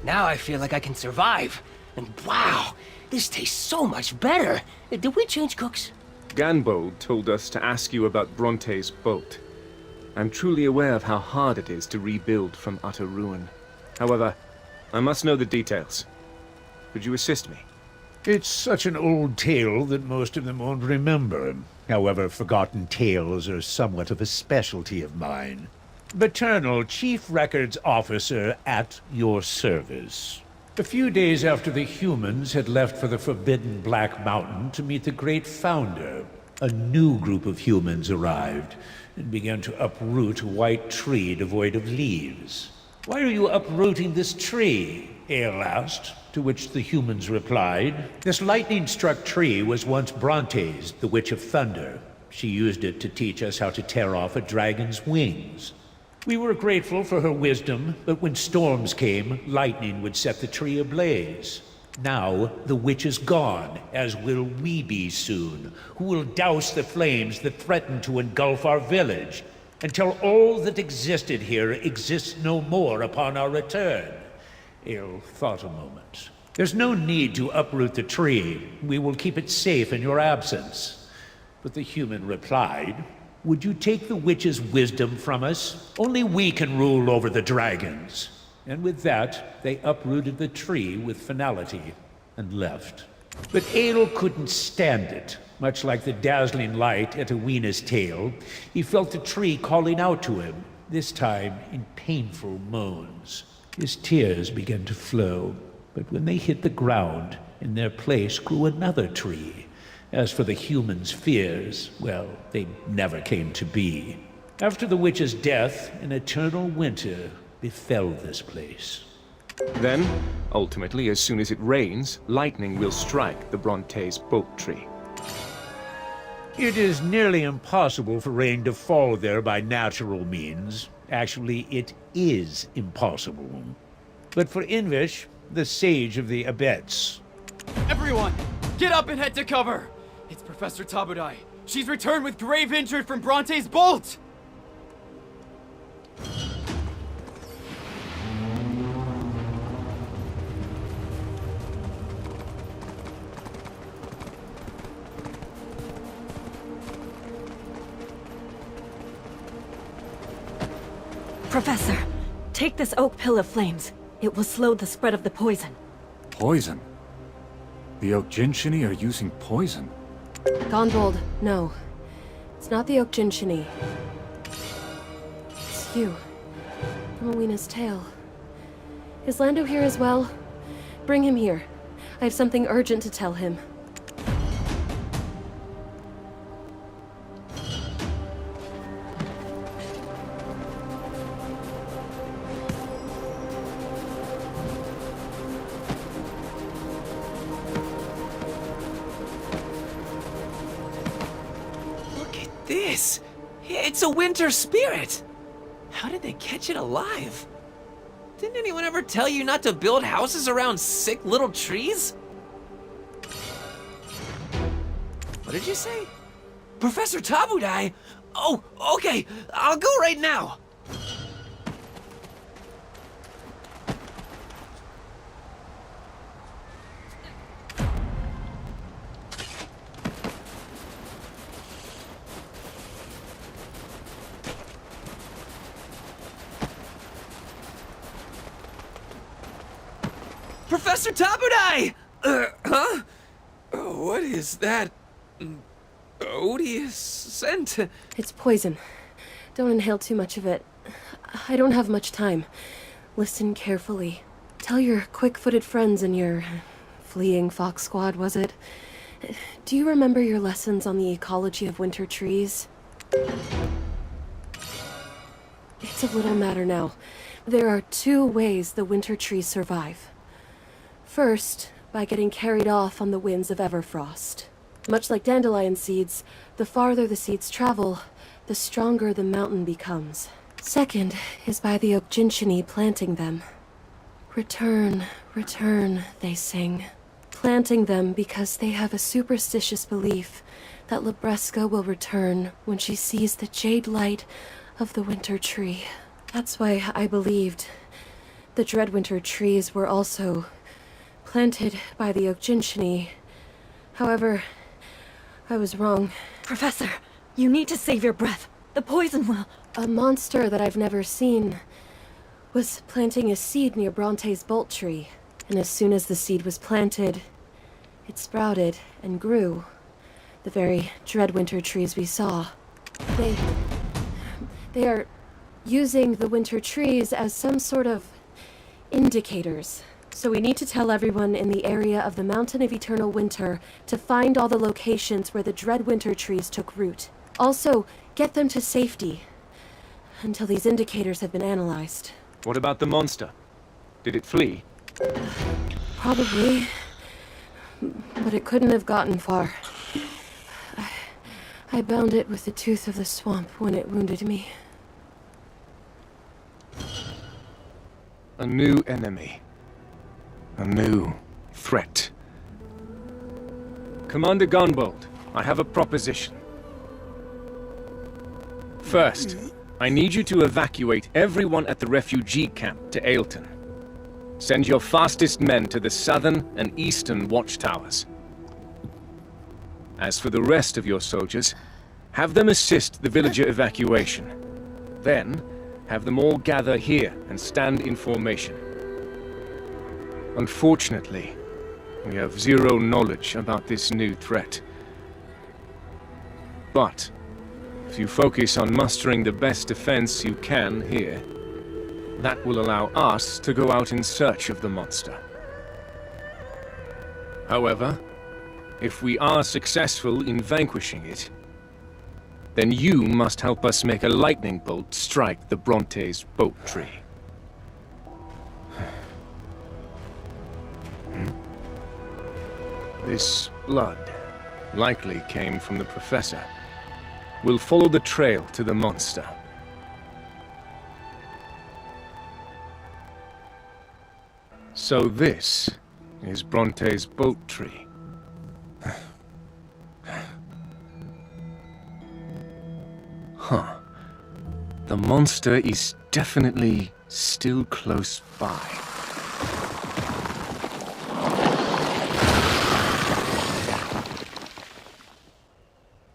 Now I feel like I can survive. And wow, this tastes so much better. Did we change cooks? Ganbold told us to ask you about Bronte's bolt. I'm truly aware of how hard it is to rebuild from utter ruin. However, I must know the details. Could you assist me? It's such an old tale that most of them won't remember. However, forgotten tales are somewhat of a specialty of mine. Paternal Chief Records Officer at your service. A few days after the humans had left for the forbidden Black Mountain to meet the Great Founder, a new group of humans arrived and began to uproot a white tree devoid of leaves. "Why are you uprooting this tree?" Ale asked, to which the humans replied, "This lightning-struck tree was once Bronte's, the Witch of Thunder. She used it to teach us how to tear off a dragon's wings. We were grateful for her wisdom, but when storms came, lightning would set the tree ablaze. Now the witch is gone, as will we be soon, who will douse the flames that threaten to engulf our village, until all that existed here exists no more upon our return." Ale thought a moment. "There's no need to uproot the tree. We will keep it safe in your absence." But the human replied, "Would you take the witch's wisdom from us? Only we can rule over the dragons." And with that, they uprooted the tree with finality and left. But Ale couldn't stand it. Much like the dazzling light at Awena's tail, he felt the tree calling out to him, this time in painful moans. His tears began to flow, but when they hit the ground, in their place grew another tree. As for the humans' fears, well, they never came to be. After the witch's death, an eternal winter befell this place. Then, ultimately, as soon as it rains, lightning will strike the Bronte's bolt tree. It is nearly impossible for rain to fall there by natural means. Actually, it is impossible. But for Invish, the sage of the Abets. Everyone, get up and head to cover! It's Professor Tabudai. She's returned with grave injury from Bronte's bolt! Professor, take this oak pill of flames. It will slow the spread of the poison. Poison? The Oak-Jinshini are using poison? Gonbold, no. It's not the Oak-Jinshini. It's you. From Awena's tale. Is Lando here as well? Bring him here. I have something urgent to tell him. This! It's a winter spirit! How did they catch it alive? Didn't anyone ever tell you not to build houses around sick little trees? What did you say? Professor Tabudai? Oh, okay, I'll go right now! Professor Tabudai! Huh? What is that odious scent? It's poison. Don't inhale too much of it. I don't have much time. Listen carefully. Tell your quick-footed friends in your fleeing fox squad, was it? Do you remember your lessons on the ecology of winter trees? It's a little matter now. There are two ways the winter trees survive. First, by getting carried off on the winds of Everfrost. Much like dandelion seeds, the farther the seeds travel, the stronger the mountain becomes. Second is by the Oak-Jinshini planting them. Return, return, they sing. Planting them because they have a superstitious belief that Libresca will return when she sees the jade light of the winter tree. That's why I believed the Dreadwinter trees were also planted by the Okjinshini. However, I was wrong. Professor, you need to save your breath. The poison will... A monster that I've never seen was planting a seed near Bronte's bolt tree. And as soon as the seed was planted, it sprouted and grew. The very Dreadwinter trees we saw. They are using the winter trees as some sort of indicators. So we need to tell everyone in the area of the Mountain of Eternal Winter to find all the locations where the Dreadwinter trees took root. Also, get them to safety until these indicators have been analyzed. What about the monster? Did it flee? Probably. But it couldn't have gotten far. I bound it with the tooth of the swamp when it wounded me. A new enemy. A new threat. Commander Gunbold, I have a proposition. First, I need you to evacuate everyone at the refugee camp to Ailton. Send your fastest men to the southern and eastern watchtowers. As for the rest of your soldiers, have them assist the villager evacuation. Then, have them all gather here and stand in formation. Unfortunately, we have zero knowledge about this new threat. But, if you focus on mustering the best defense you can here, that will allow us to go out in search of the monster. However, if we are successful in vanquishing it, then you must help us make a lightning bolt strike the Bronte's boat tree. This blood likely came from the Professor. We'll follow the trail to the monster. So this is Bronte's boat tree. Huh. The monster is definitely still close by.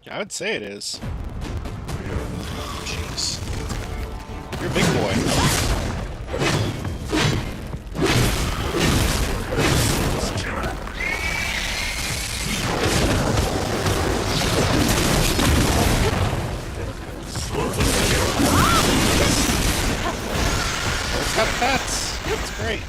I would say it is. Jeez. You're a big boy. It's got pets. It's great.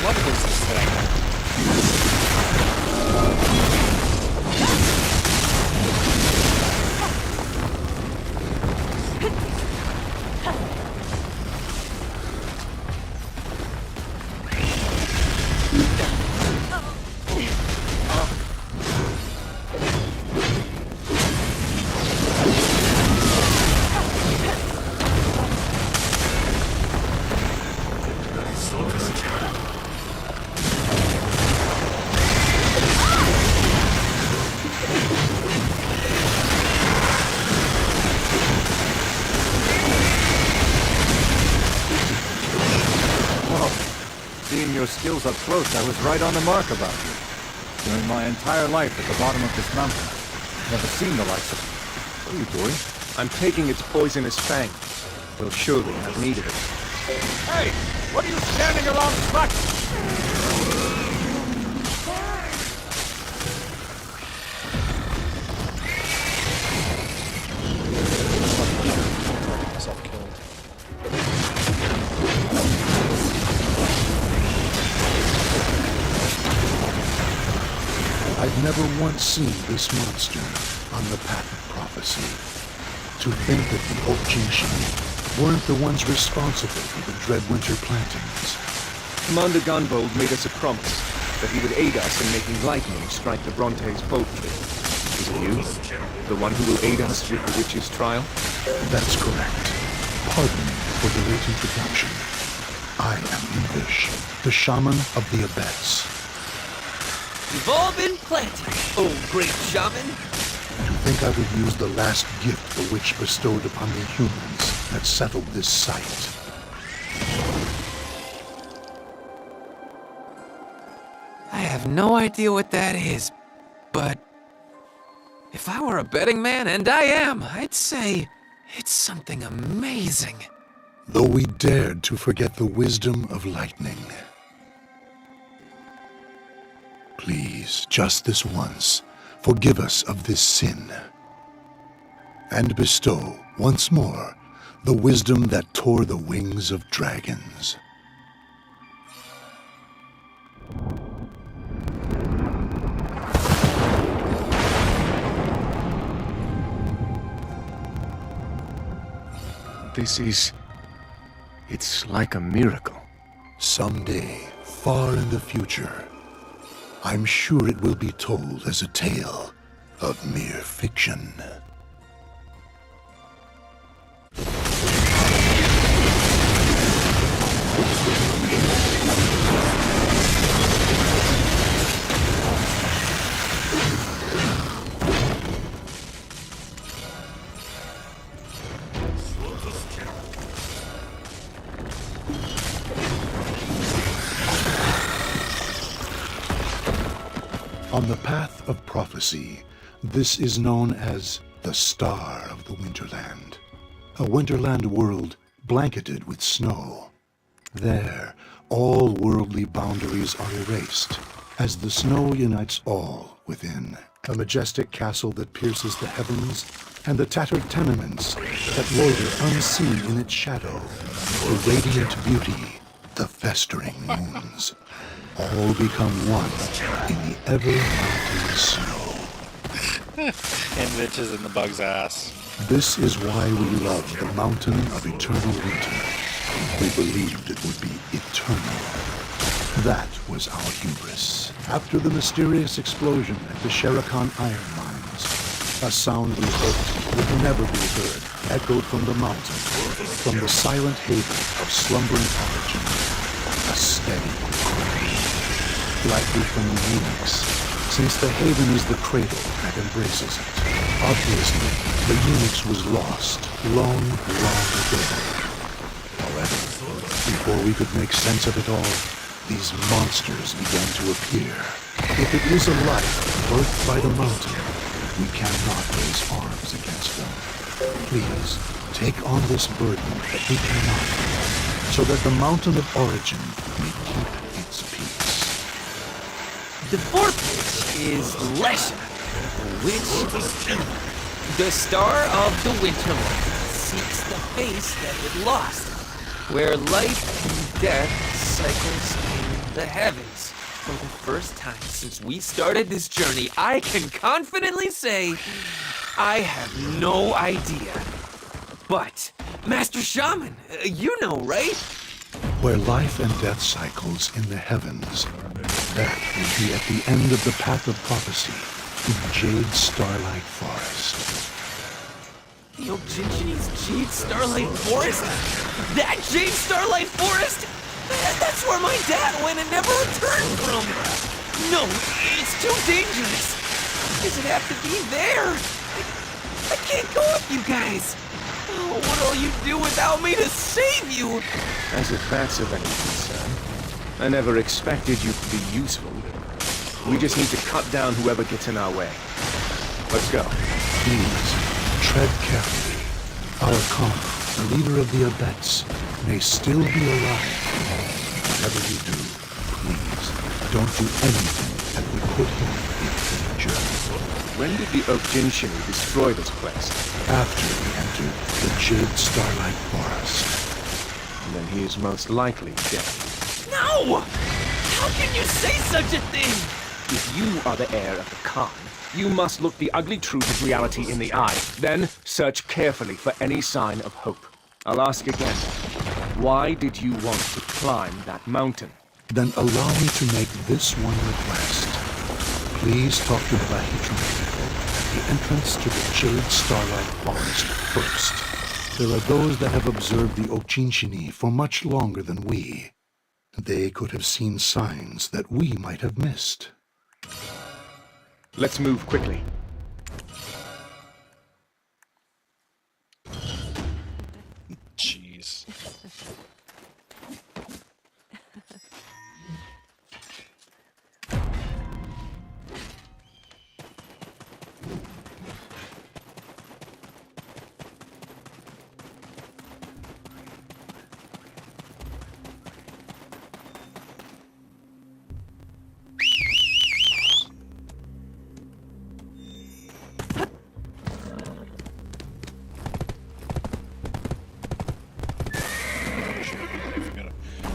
What is this thing? Seeing your skills up close, I was right on the mark about you. During my entire life at the bottom of this mountain, never seen the likes of it. What are you doing? I'm taking its poisonous fang. We'll surely have need of it. Hey! What are you standing around slacking? I've never once seen this monster on the patent prophecy. To think that the Okjinshini weren't the ones responsible for the Dreadwinter plantings. Commander Gunvold made us a promise that he would aid us in making lightning strike the Brontes boldly. Is it you? The one who will aid us with the witch's trial? That's correct. Pardon me for the late introduction. I am English, the shaman of the Abets. You've all been planted, oh great shaman. To think I would use the last gift the witch bestowed upon the humans that settled this site. I have no idea what that is, but if I were a betting man, and I am, I'd say it's something amazing. Though we dared to forget the wisdom of lightning. Please, just this once, forgive us of this sin, and bestow, once more, the wisdom that tore the wings of dragons. It's like a miracle. Someday, far in the future, I'm sure it will be told as a tale of mere fiction. On the path of prophecy, this is known as the Star of the Winterland, a Winterland world blanketed with snow. There, all worldly boundaries are erased, as the snow unites all within. A majestic castle that pierces the heavens, and the tattered tenements that loiter unseen in its shadow. The radiant beauty, the festering moons. All become one in the ever-mounting snow. And bitches in the bug's ass. This is why we love the mountain of eternal winter. We believed it would be eternal. That was our hubris. After the mysterious explosion at the Sherakan iron mines, a sound we hoped would never be heard echoed from the mountain, from the silent haven of slumbering origin. A steady cry, likely from the Unix, since the haven is the cradle that embraces it. Obviously, the Unix was lost long, long ago. However, before we could make sense of it all, these monsters began to appear. If it is a life birthed by the mountain, we cannot raise arms against them. Please, take on this burden that we cannot, so that the mountain of origin may keep its peace. The fourth witch is Lesha, the witch is evil. The star of the Winterland seeks the face that it lost, where life and death cycles in the heavens. For the first time since we started this journey, I can confidently say I have no idea. But, Master Shaman, you know, right? Where life and death cycles in the heavens, that would be at the end of the path of prophecy in Jade Starlight Forest. The Oginchi's Jade Starlight Forest? That Jade Starlight Forest? That's where my dad went and never returned from. No, it's too dangerous. Why does it have to be there? I can't go with you guys. Oh, what'll you do without me to save you? As if that's of any concern. I never expected you to be useful. We just need to cut down whoever gets in our way. Let's go. Please, tread carefully. Our Khan, the leader of the Abets, may still be alive. Whatever you do, please, don't do anything that would put him in danger. When did the Oginchi destroy this place? After we entered the Jade Starlight Forest. Then he is most likely dead. No! How can you say such a thing? If you are the heir of the Khan, you must look the ugly truth of reality in the eye. Then search carefully for any sign of hope. I'll ask again. Why did you want to climb that mountain? Then allow me to make this one request. Please talk to the Bahitron people at the entrance to the Jade Starlight Forest first. There are those that have observed the Ochinchini for much longer than we. They could have seen signs that we might have missed. Let's move quickly. Jeez.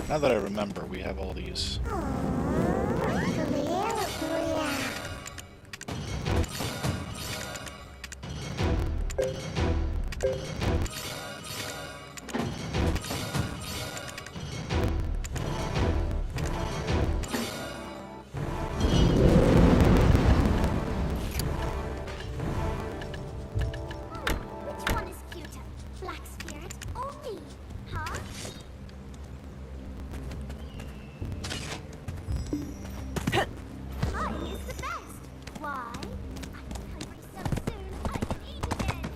Now that I remember, we have all these. Which one is cuter? Black Spirit or me? Huh? Mine is the best. Why? I'm hungry so soon I can eat again.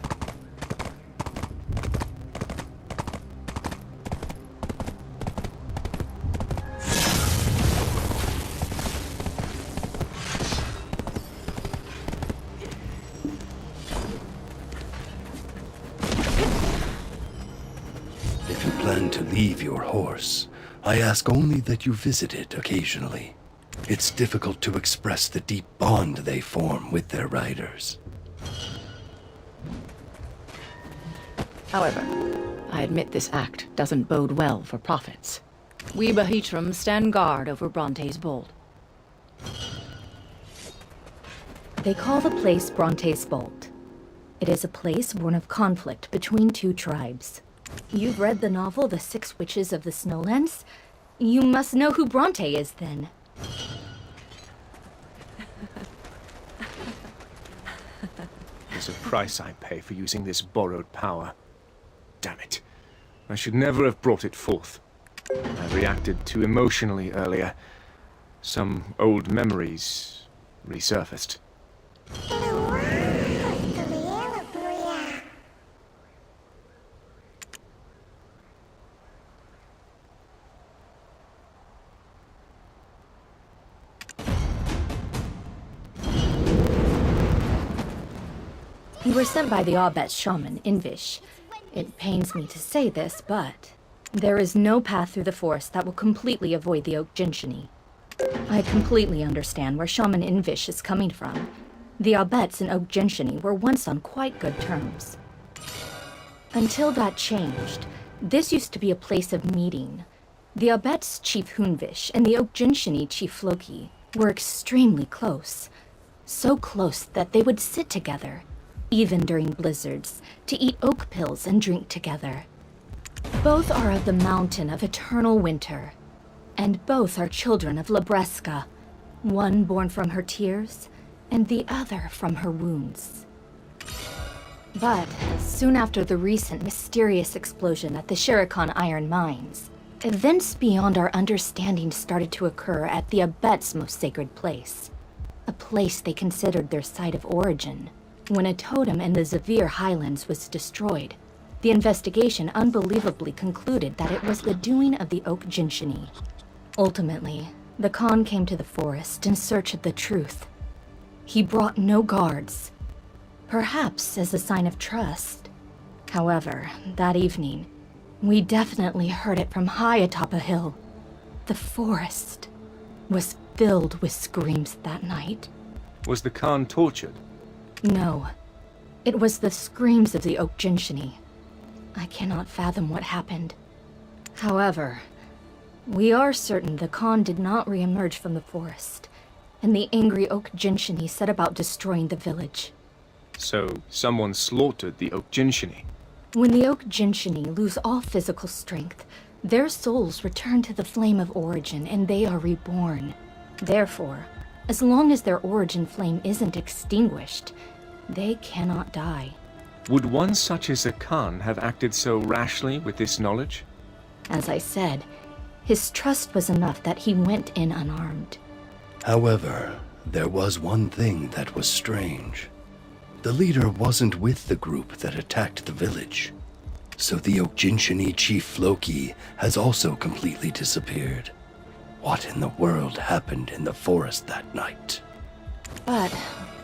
If you plan to leave your horse, I ask only that you visit it occasionally. It's difficult to express the deep bond they form with their riders. However, I admit this act doesn't bode well for prophets. We Bahitram stand guard over Bronte's Bolt. They call the place Bronte's Bolt. It is a place born of conflict between two tribes. You've read the novel The Six Witches of the Snowlands? You must know who Bronte is, then. There's a price I pay for using this borrowed power. Damn it. I should never have brought it forth. I reacted too emotionally earlier. Some old memories resurfaced. You were sent by the Aubet shaman, Invish. It pains me to say this, but there is no path through the forest that will completely avoid the Oak Jinshini. I completely understand where Shaman Invish is coming from. The Aubets and Oak Jinshini were once on quite good terms. Until that changed, this used to be a place of meeting. The Aubets Chief Hunvish and the Oak Jinshini Chief Floki were extremely close. So close that they would sit together, even during blizzards, to eat oak pills and drink together. Both are of the mountain of eternal winter, and both are children of Labreska, one born from her tears, and the other from her wounds. But soon after the recent mysterious explosion at the Shirikan Iron Mines, events beyond our understanding started to occur at the Abet's most sacred place, a place they considered their site of origin. When a totem in the Zavir Highlands was destroyed, the investigation unbelievably concluded that it was the doing of the Oak Jinshini. Ultimately, the Khan came to the forest in search of the truth. He brought no guards, perhaps as a sign of trust. However, that evening, we definitely heard it from high atop a hill. The forest was filled with screams that night. Was the Khan tortured? No, it was the screams of the Oak Jinshini. I cannot fathom what happened. However, we are certain the Khan did not re-emerge from the forest, and the angry Oak Jinshini set about destroying the village. So, someone slaughtered the Oak Jinshini. When the Oak Jinshini lose all physical strength, Their souls return to the flame of origin, and they are reborn. Therefore, as long as their origin flame isn't extinguished, they cannot die. Would one such as a Khan have acted so rashly with this knowledge? As I said, his trust was enough that he went in unarmed. However, there was one thing that was strange. The leader wasn't with the group that attacked the village. So the Okjinshini chief Floki has also completely disappeared. What in the world happened in the forest that night? But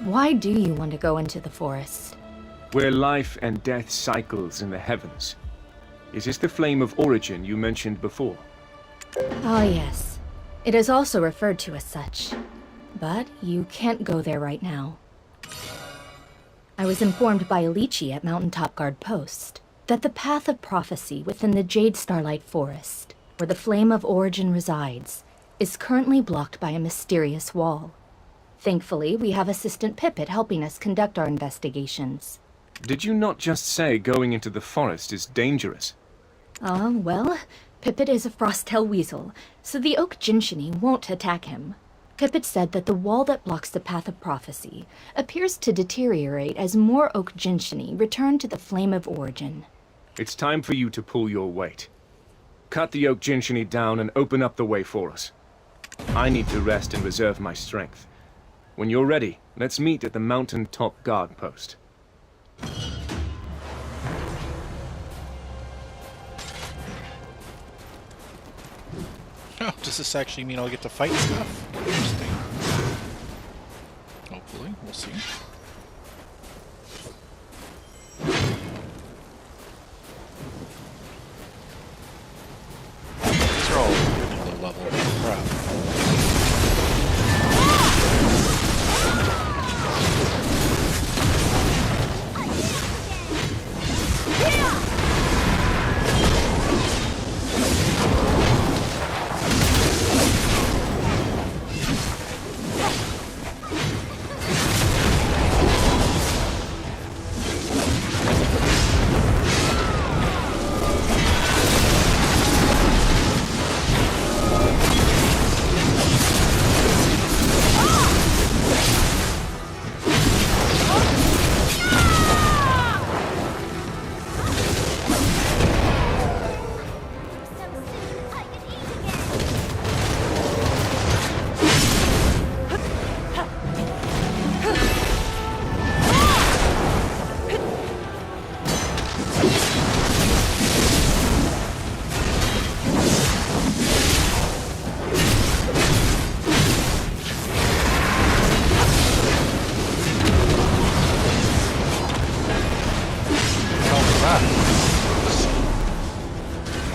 why do you want to go into the forest? Where life and death cycles in the heavens. Is this the flame of origin you mentioned before? Ah, yes. It is also referred to as such. But you can't go there right now. I was informed by Alici at Mountaintop Guard Post that the path of prophecy within the Jade Starlight Forest, where the flame of origin resides, is currently blocked by a mysterious wall. Thankfully, we have Assistant Pippet helping us conduct our investigations. Did you not just say going into the forest is dangerous? Well, Pippet is a Frosttail weasel, so the Okjinshini won't attack him. Pippet said that the wall that blocks the path of prophecy appears to deteriorate as more Okjinshini return to the flame of origin. It's time for you to pull your weight. Cut the Okjinshini down and open up the way for us. I need to rest and reserve my strength. When you're ready, let's meet at the Mountaintop Guard Post. Oh, does this actually mean I'll get to fight stuff? Interesting. Hopefully, we'll see. These are all really low level. Crap.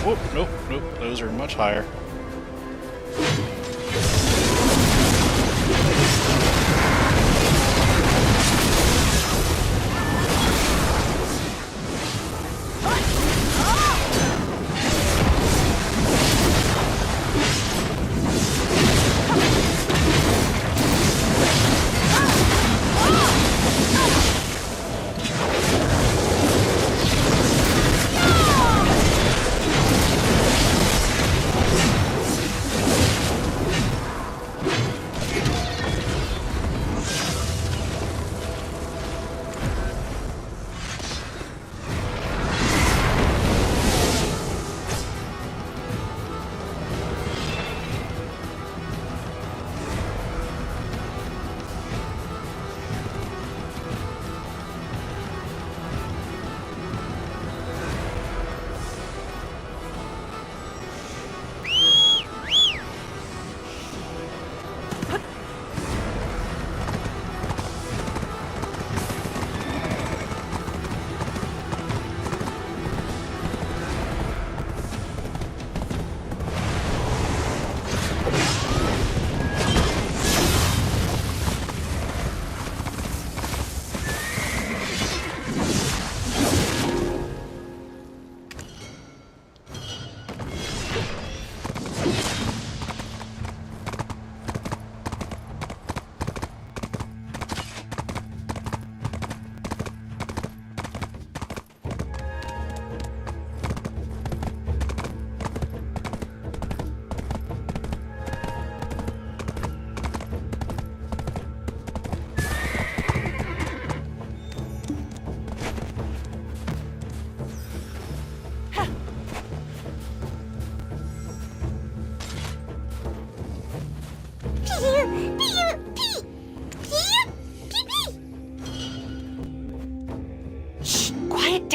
Oh, nope, nope, those are much higher.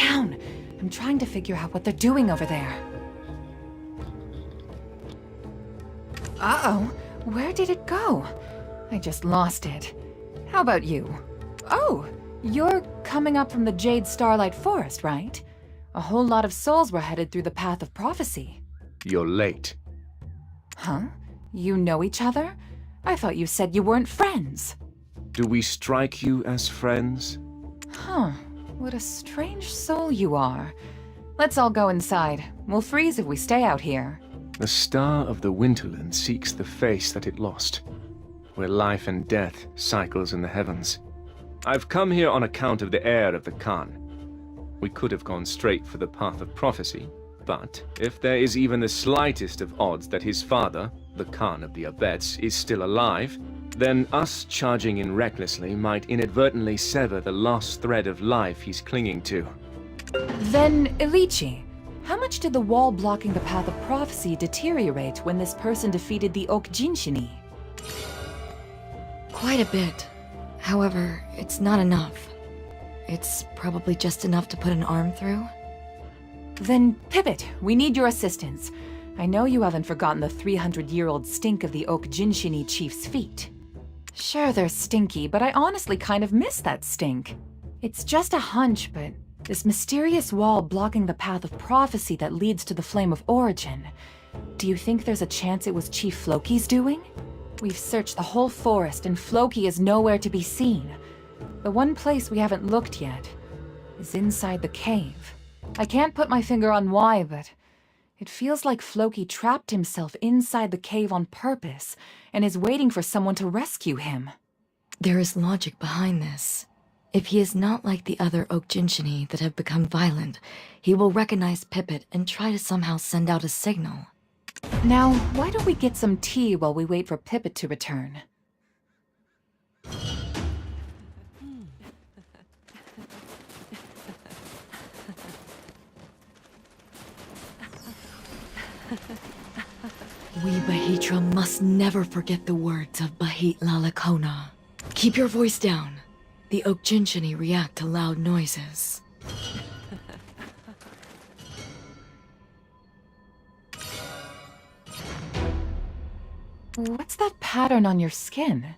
down! I'm trying to figure out what they're doing over there. Uh-oh, where did it go? I just lost it. How about you? Oh, you're coming up from the Jade Starlight Forest, right? A whole lot of souls were headed through the Path of Prophecy. You're late. Huh? You know each other? I thought you said you weren't friends. Do we strike you as friends? Huh. What a strange soul you are. Let's all go inside. We'll freeze if we stay out here. The star of the Winterland seeks the face that it lost, where life and death cycles in the heavens. I've come here on account of the heir of the Khan. We could have gone straight for the Path of Prophecy, but if there is even the slightest of odds that his father, the Khan of the Abets, is still alive, then us charging in recklessly might inadvertently sever the lost thread of life he's clinging to. Then, Ilichi, how much did the wall blocking the Path of Prophecy deteriorate when this person defeated the Oak Jinshini? Quite a bit. However, it's not enough. It's probably just enough to put an arm through. Then, Pivot, we need your assistance. I know you haven't forgotten the 300-year-old stink of the Oak Jinshini chief's feet. Sure, they're stinky, but I honestly kind of miss that stink. It's just a hunch, but this mysterious wall blocking the Path of Prophecy that leads to the Flame of Origin. Do you think there's a chance it was Chief Floki's doing? We've searched the whole forest and Floki is nowhere to be seen. The one place we haven't looked yet is inside the cave. I can't put my finger on why, but it feels like Floki trapped himself inside the cave on purpose and is waiting for someone to rescue him. There is logic behind this. If he is not like the other Oak Jinshini that have become violent, he will recognize Pipit and try to somehow send out a signal. Now, why don't we get some tea while we wait for Pipit to return? We Bahitra must never forget the words of Bahit Lalakona. Keep your voice down. The Oak Jinshini react to loud noises. What's that pattern on your skin?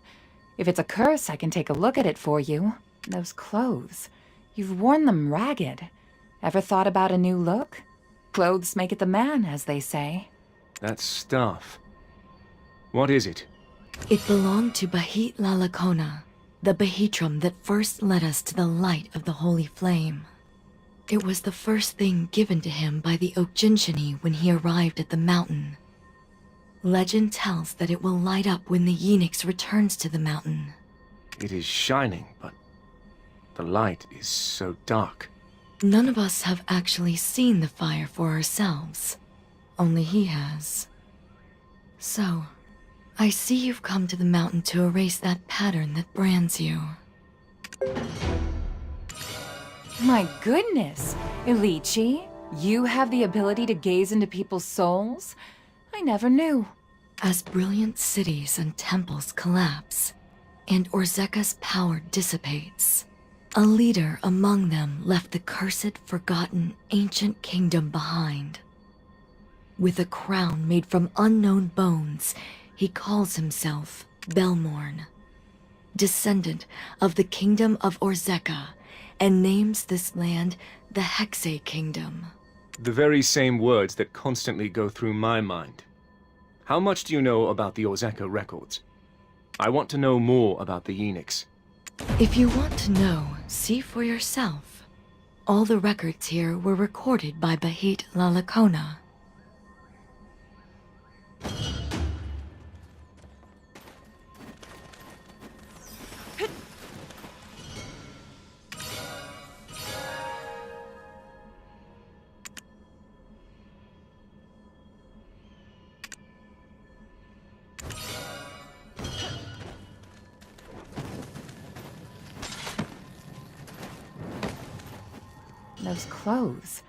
If it's a curse, I can take a look at it for you. Those clothes. You've worn them ragged. Ever thought about a new look? Clothes make it the man, as they say. That staff. What is it? It belonged to Bahit Lalakona, the Bahitram that first led us to the light of the Holy Flame. It was the first thing given to him by the Oak Jinshini when he arrived at the mountain. Legend tells that it will light up when the Yenix returns to the mountain. It is shining, but the light is so dark. None of us have actually seen the fire for ourselves. Only he has. So, I see you've come to the mountain to erase that pattern that brands you. My goodness! Ilichi, you have the ability to gaze into people's souls? I never knew. As brilliant cities and temples collapse, and Orzeka's power dissipates, a leader among them left the cursed, forgotten, ancient kingdom behind. With a crown made from unknown bones, he calls himself Belmorn, descendant of the kingdom of Orzeka, and names this land the Hexe Kingdom. The very same words that constantly go through my mind. How much do you know about the Orzeka records? I want to know more about the Yenix. If you want to know, see for yourself. All the records here were recorded by Bahit Lalakona. Those clothes.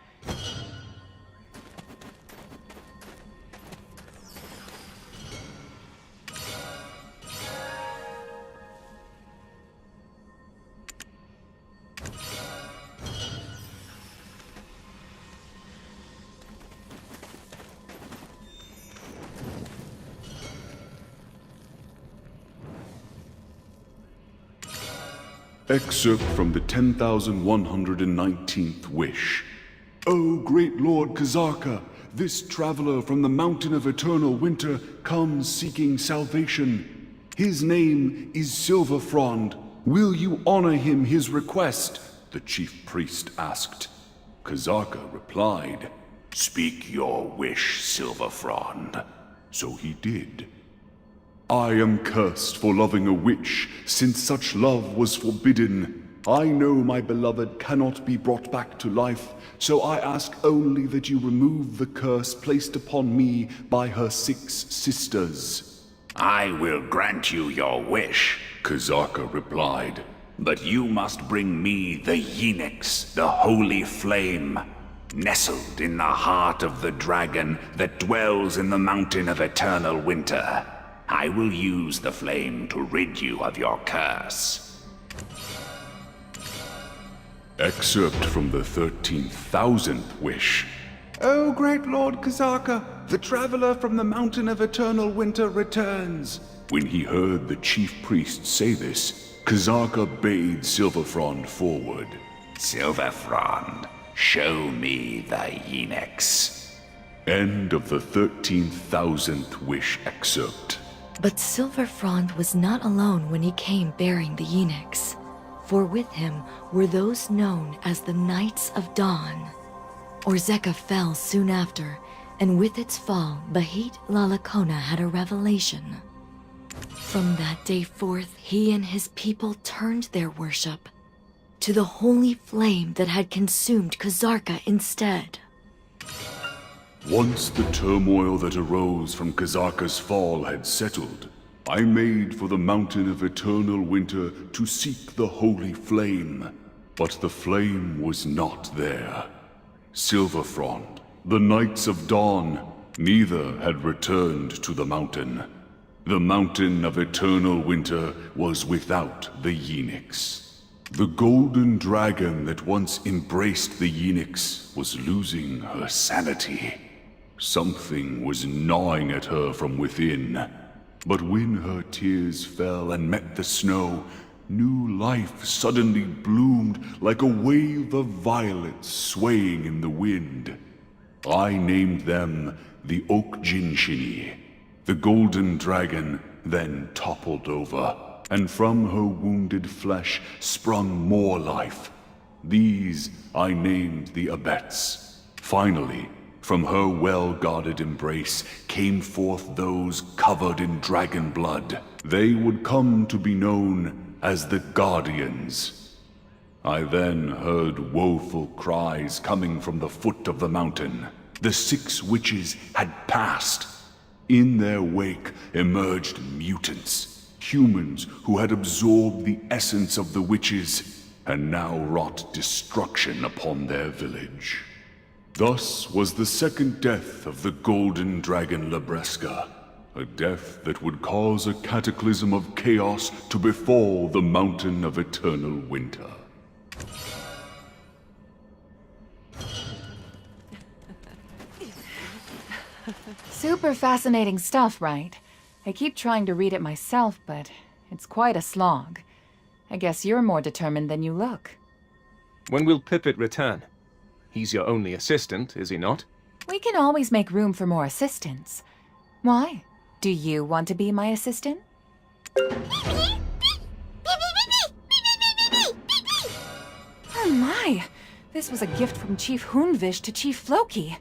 Excerpt from the 10,119th Wish. O great Lord Kazarka, this traveler from the Mountain of Eternal Winter comes seeking salvation. His name is Silverfrond. Will you honor him his request? The chief priest asked. Kazarka replied, Speak your wish, Silverfrond. So he did. I am cursed for loving a witch, since such love was forbidden. I know my beloved cannot be brought back to life, so I ask only that you remove the curse placed upon me by her 6 sisters. I will grant you your wish, Kazarka replied. but you must bring me the Yenix, the holy flame, nestled in the heart of the dragon that dwells in the mountain of eternal winter. I will use the flame to rid you of your curse. Excerpt from the 13,000th Wish. O great Lord Kazarka, the traveler from the mountain of eternal winter returns. When he heard the chief priest say this, Kazarka bade Silverfrond forward. Silverfrond, show me the Yenix. End of the 13,000th Wish excerpt. But Silverfrond was not alone when he came bearing the Yenix, for with him were those known as the Knights of Dawn. Orzeka fell soon after, and with its fall, Bahit Lalakona had a revelation. From that day forth, he and his people turned their worship to the holy flame that had consumed Kazarka instead. Once the turmoil that arose from Kazarka's fall had settled, I made for the mountain of eternal winter to seek the holy flame, but the flame was not there. Silverfrond, the Knights of Dawn, neither had returned to the mountain. The mountain of eternal winter was without the Yenix. The golden dragon that once embraced the Yenix was losing her sanity. Something was gnawing at her from within. But when her tears fell and met the snow, new life suddenly bloomed like a wave of violets swaying in the wind. I named them the Oak Jinshini. The golden dragon then toppled over, and from her wounded flesh sprung more life. These I named the Abets. Finally, from her well-guarded embrace came forth those covered in dragon blood. They would come to be known as the Guardians. I then heard woeful cries coming from the foot of the mountain. The 6 witches had passed. In their wake emerged mutants, humans who had absorbed the essence of the witches and now wrought destruction upon their village. Thus was the second death of the golden dragon Labreska, a death that would cause a cataclysm of chaos to befall the mountain of eternal winter. Super fascinating stuff, right? I keep trying to read it myself, but it's quite a slog. I guess you're more determined than you look. When will Pippet return? He's your only assistant, is he not? We can always make room for more assistants. Why? Do you want to be my assistant? Oh my! This was a gift from Chief Hunvish to Chief Floki.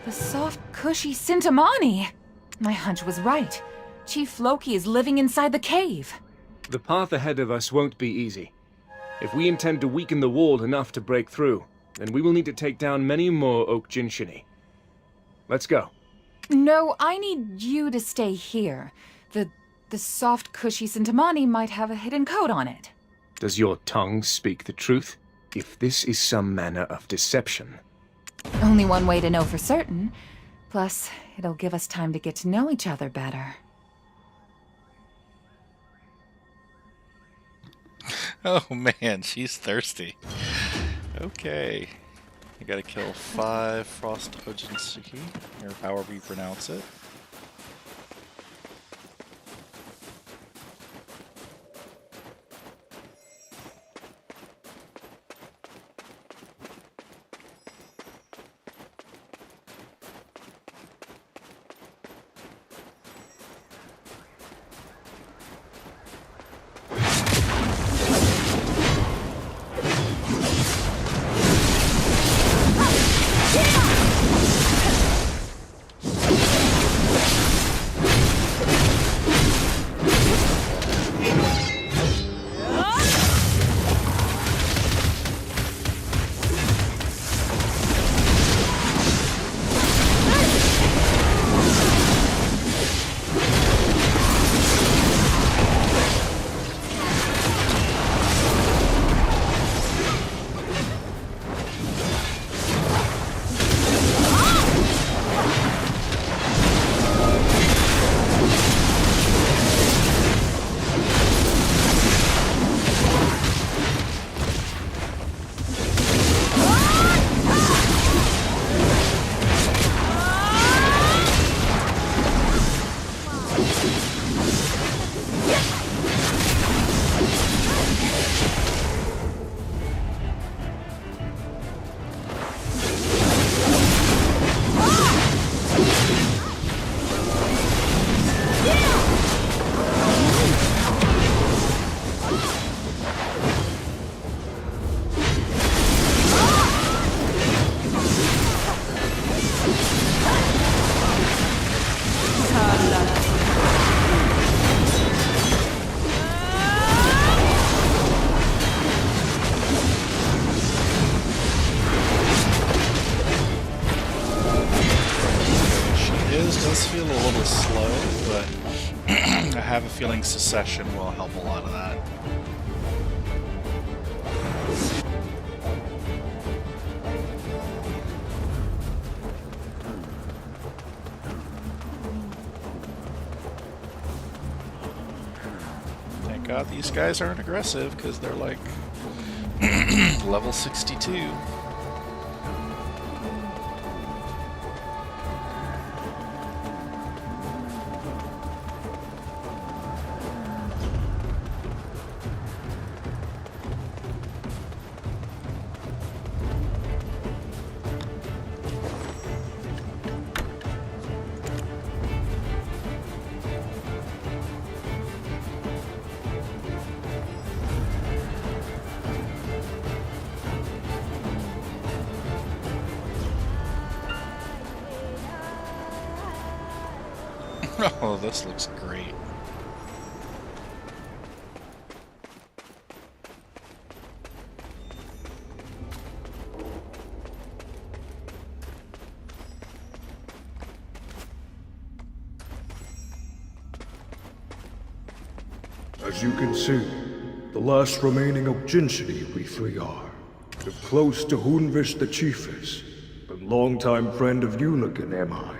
The soft, cushy Sintamani! My hunch was right. Chief Floki is living inside the cave. The path ahead of us won't be easy. If we intend to weaken the wall enough to break through, then we will need to take down many more Oak Jinshini. Let's go. No, I need you to stay here. The soft, cushy Sintamani might have a hidden code on it. Does your tongue speak the truth? If this is some manner of deception... Only one way to know for certain. Plus, it'll give us time to get to know each other better. Oh man, she's thirsty. Okay. You gotta kill 5 Frost Ojinsuki, or however you pronounce it. does feel a little slow, but I have a feeling Secession will help a lot of that. Thank God these guys aren't aggressive, because they're like level 62. Oh, this looks great. As you can see, the last remaining Okjinshini we three are. If close to Hunvish the chief is, and longtime friend of Unikin am I.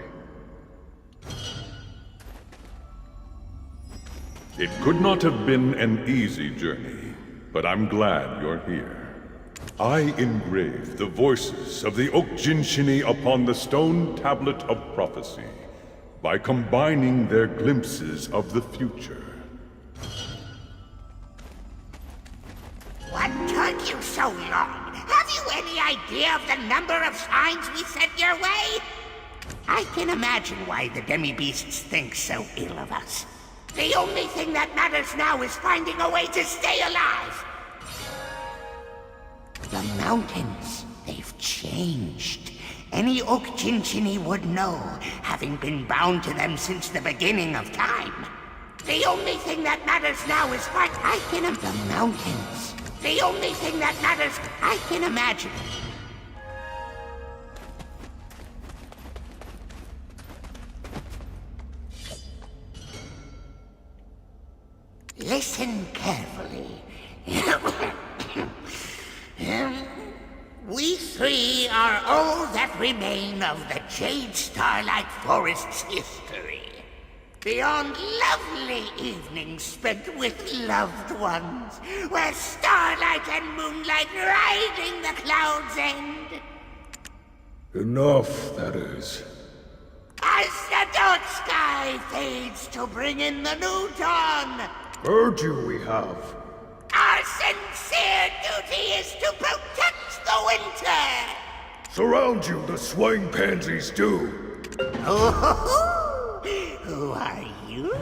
It could not have been an easy journey, but I'm glad you're here. I engraved the voices of the Okjinshini upon the stone tablet of prophecy by combining their glimpses of the future. What took you so long? Have you any idea of the number of signs we sent your way? I can imagine why the demi-beasts think so ill of us. The only thing that matters now is finding a way to stay alive. The mountains, they've changed. Any Okjinshini would know, having been bound to them since the beginning of time. The only thing that matters now is the mountains. The only thing that matters, I can imagine. Listen carefully. We three are all that remain of the Jade Starlight Forest's history. Beyond lovely evenings spent with loved ones, where starlight and moonlight riding the cloud's end. Enough, that is. As the dark sky fades to bring in the new dawn, Heard you we have. our sincere duty is to protect the winter! Surround you, the swine pansies do. Oh, who are you?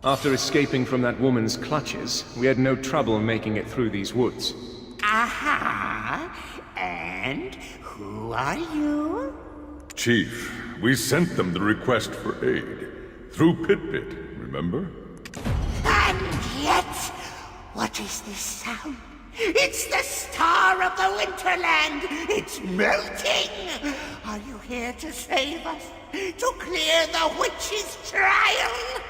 After escaping from that woman's clutches, we had no trouble making it through these woods. Aha! And who are you? Chief, we sent them the request for aid. Through Pit-Pit, remember? And yet, what is this sound? It's the star of the Winterland! It's melting! Are you here to save us? To clear the witch's trial?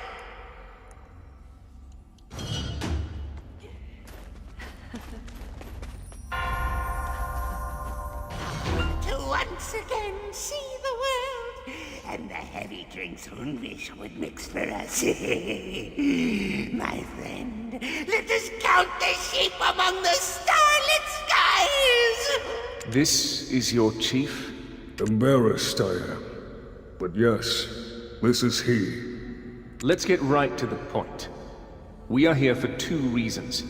To once again see the world, and the heavy drinks Hunvish would mix for us. My friend, let us count the sheep among the starlit skies! This is your chief? Embarrassed I am. But yes, this is he. Let's get right to the point. We are here for two reasons.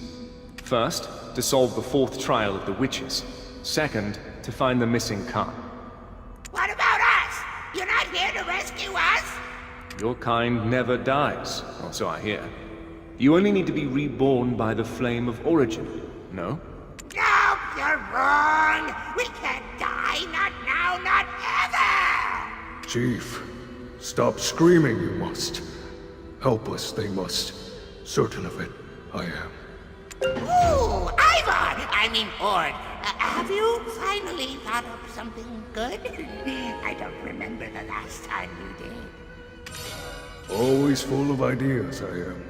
First, to solve the fourth trial of the witches. Second, to find the missing Khan. What about us? You're not here to rescue us? Your kind never dies, or so I hear. You only need to be reborn by the flame of origin, no? No, you're wrong! We can't die, not now, not ever! Chief, stop screaming, you must. Help us, they must. Certain of it, I am. Ooh, Ivar! I mean Ord. Have you finally thought up something good? I don't remember the last time you did. Always full of ideas, I am.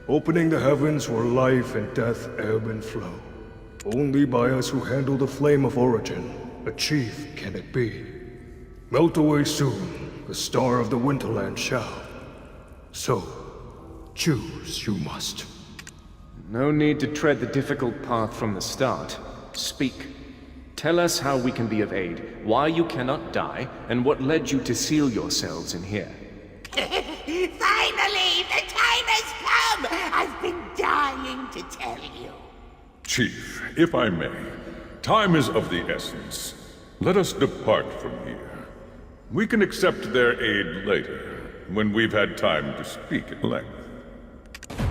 Opening the heavens where life and death ebb and flow. Only by us who handle the flame of origin, a chief can it be. Melt away soon, the star of the Winterland shall. So, choose you must. No need to tread the difficult path from the start. Speak. Tell us how we can be of aid, why you cannot die, and what led you to seal yourselves in here. Finally, the time has come! I've been dying to tell you. Chief, if I may, time is of the essence. Let us depart from here. We can accept their aid later, when we've had time to speak at length.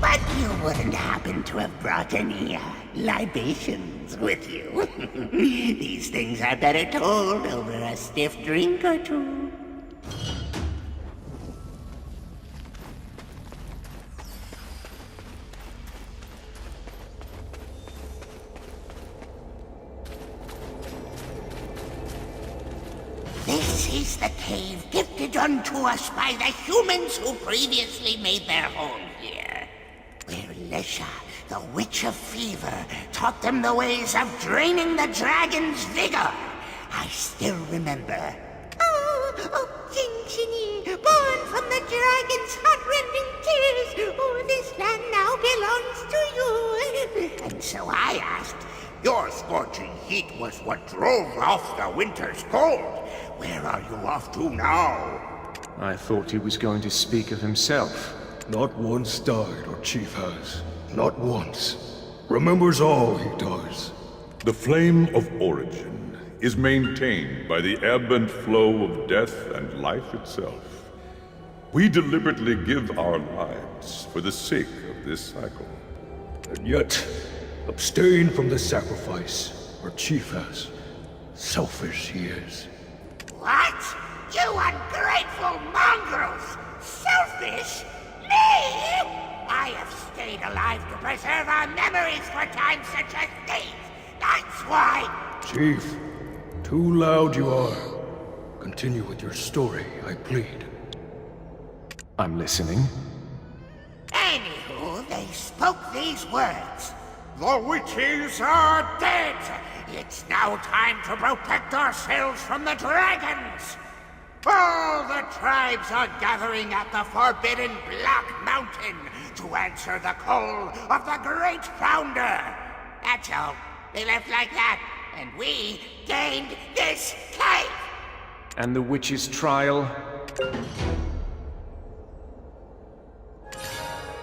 But you wouldn't happen to have brought any libations with you. These things are better told over a stiff drink or two. This is the cave gifted unto us by the humans who previously made their home here. Where Lesha, the Witch of Fever, taught them the ways of draining the dragon's vigor. I still remember. Oh, Jinjini, born from the dragon's heart-rending tears. Oh, this land now belongs to you. And so I asked, Your scorching heat was what drove off the winter's cold. Where are you off to now? I thought he was going to speak of himself. Not once died our chief has. Not once. Remembers all he does. The flame of origin is maintained by the ebb and flow of death and life itself. We deliberately give our lives for the sake of this cycle. And yet, abstain from the sacrifice our chief has. Selfish he is. What? You ungrateful mongrels! Selfish? Me? I have stayed alive to preserve our memories for times such as these. That's why. Chief, too loud you are. Continue with your story, I plead. I'm listening. Anywho, they spoke these words. The witches are dead! It's now time to protect ourselves from the dragons! All the tribes are gathering at the Forbidden Black Mountain to answer the call of the Great Founder. That's all. They left like that, and we gained this cave! And the witch's trial?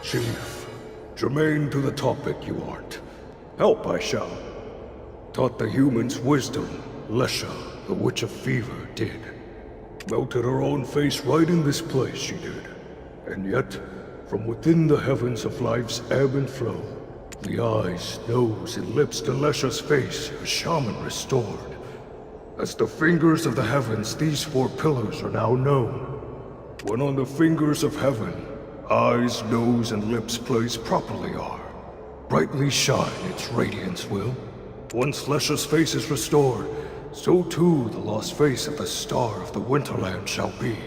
Chief, germane to the topic you aren't. Help I shall. Taught the humans wisdom, Lesha, the Witch of Fever, did. Melted her own face right in this place, she did. And yet, from within the heavens of life's ebb and flow, the eyes, nose, and lips to Lesha's face a shaman restored. As the fingers of the heavens, these four pillars are now known. When on the fingers of heaven, eyes, nose, and lips placed properly are, brightly shine its radiance will. Once Lesha's face is restored, so too the lost face of the star of the Winterland shall be.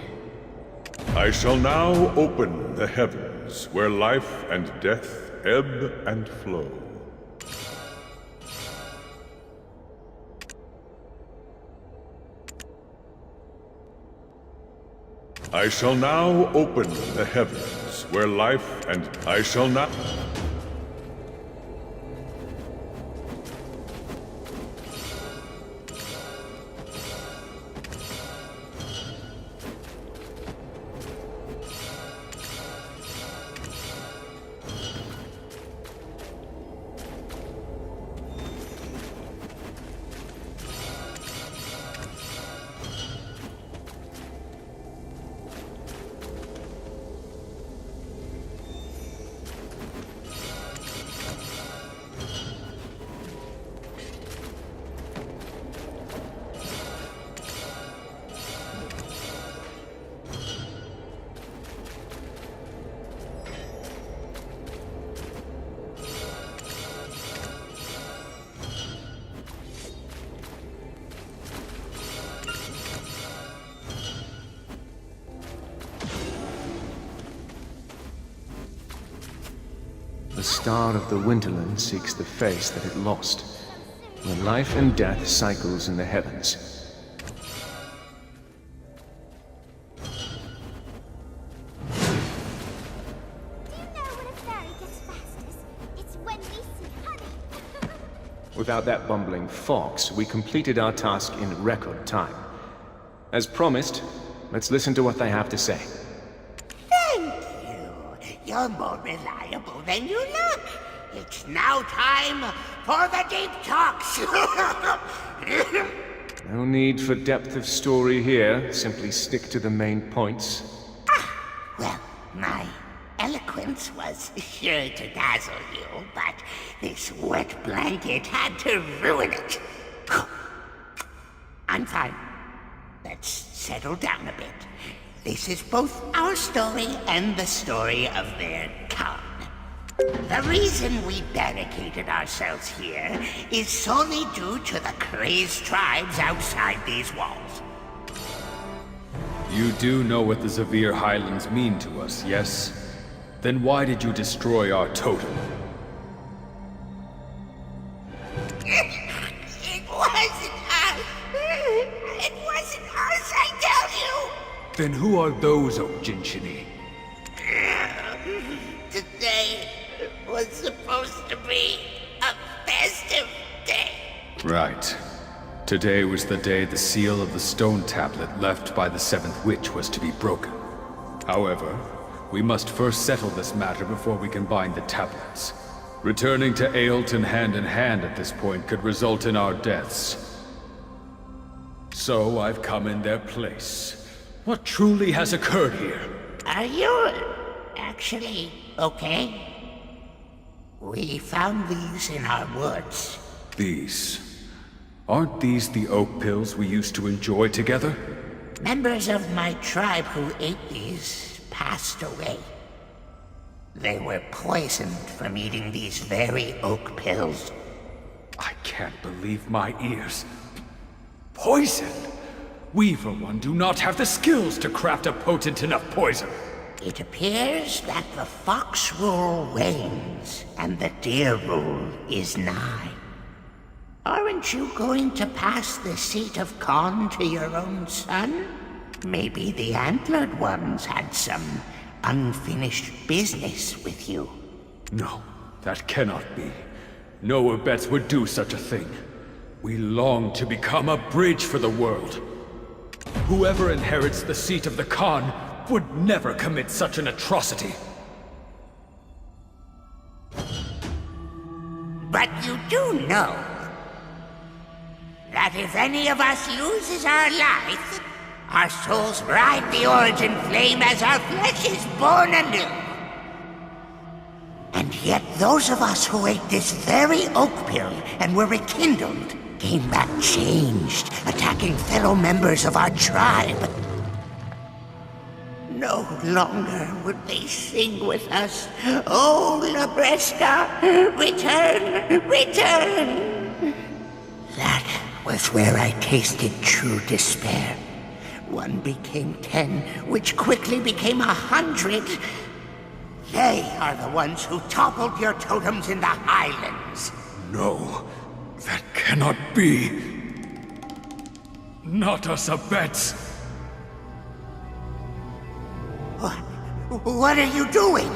I shall now open the heavens where life and death ebb and flow. I shall now open the heavens where life and I shall not... The star of the Winterland seeks the face that it lost, when life and death cycles in the heavens. Without that bumbling fox, we completed our task in record time. As promised, let's listen to what they have to say. Thank you. You're more reliable than you look. It's now time for the deep talks. No need for depth of story here. Simply stick to the main points. Well, my eloquence was sure to dazzle you, but this wet blanket had to ruin it. I'm fine. Let's settle down a bit. This is both our story and the story of their town. The reason we barricaded ourselves here is solely due to the crazed tribes outside these walls. You do know what the Zavir Highlands mean to us, yes? Then why did you destroy our totem? It wasn't us! It wasn't us, I tell you! Then who are those, O Jinshini? Today was supposed to be a festive day. Right. Today was the day the seal of the stone tablet left by the seventh witch was to be broken. However, we must first settle this matter before we can bind the tablets. Returning to Ailton hand in hand at this point could result in our deaths. So I've come in their place. What truly has occurred here? Are you actually okay? We found these in our woods. These? Aren't these the oak pills we used to enjoy together? Members of my tribe who ate these passed away. They were poisoned from eating these very oak pills. I can't believe my ears. Poison? We, for one, do not have the skills to craft a potent enough poison. It appears that the fox rule wanes, and the deer rule is nigh. Aren't you going to pass the seat of Khan to your own son? Maybe the antlered ones had some unfinished business with you. No, that cannot be. No Abets would do such a thing. We long to become a bridge for the world. Whoever inherits the seat of the Khan would never commit such an atrocity. But you do know that if any of us loses our life, our souls ride the origin flame as our flesh is born anew. And yet those of us who ate this very oak pill and were rekindled came back changed, attacking fellow members of our tribe. No longer would they sing with us, "Oh, Labreska, return, return!" That was where I tasted true despair. One became 10, which quickly became 100. They are the ones who toppled your totems in the Highlands. No, that cannot be. Not us Abets. What are you doing?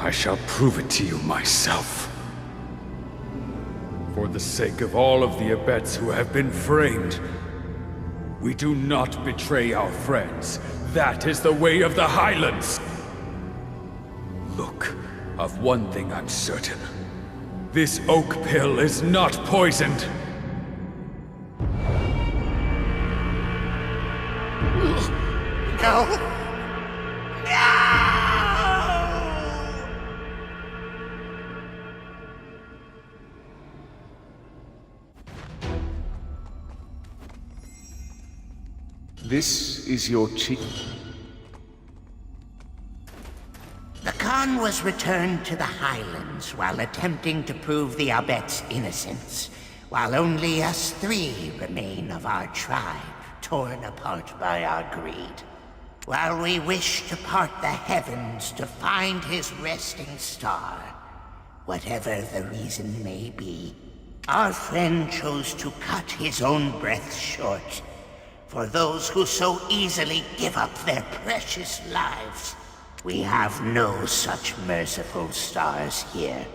I shall prove it to you myself. For the sake of all of the Abets who have been framed, we do not betray our friends. That is the way of the Highlands. Look, of one thing I'm certain. This oak pill is not poisoned. No. This is your chief. The Khan was returned to the Highlands while attempting to prove the Abet's innocence, while only us three remain of our tribe, torn apart by our greed. While we wish to part the heavens to find his resting star, Whatever the reason may be, our friend chose to cut his own breath short for those who so easily give up their precious lives. We have no such merciful stars here.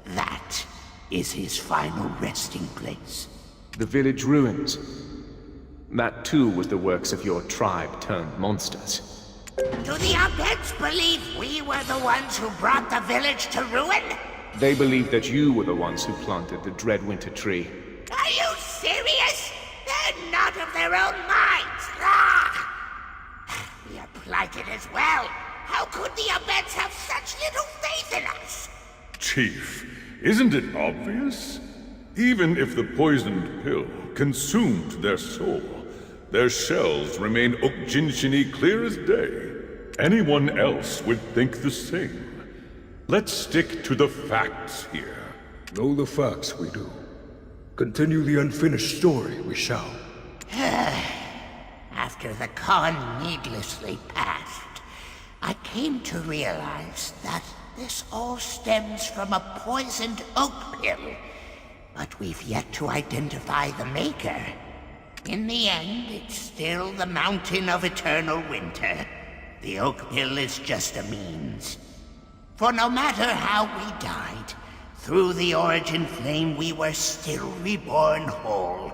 That is his final resting place. The village ruins. That too was the works of your tribe turned monsters. Do the Abeds believe we were the ones who brought the village to ruin? They believe that you were the ones who planted the dread winter tree. Are you serious? They're not of their own minds. Ah! We are plighted as well. How could the Abeds have such little faith in us? Chief, isn't it obvious? Even if the poisoned pill consumed their soul, their shells remain Okjinshini clear as day. Anyone else would think the same. Let's stick to the facts here. Know the facts, we do. Continue the unfinished story, we shall. After the Khan needlessly passed, I came to realize that this all stems from a poisoned oak pill. But we've yet to identify the maker. In the end, it's still the Mountain of Eternal Winter. The oak pill is just a means. For no matter how we died, through the origin flame we were still reborn whole.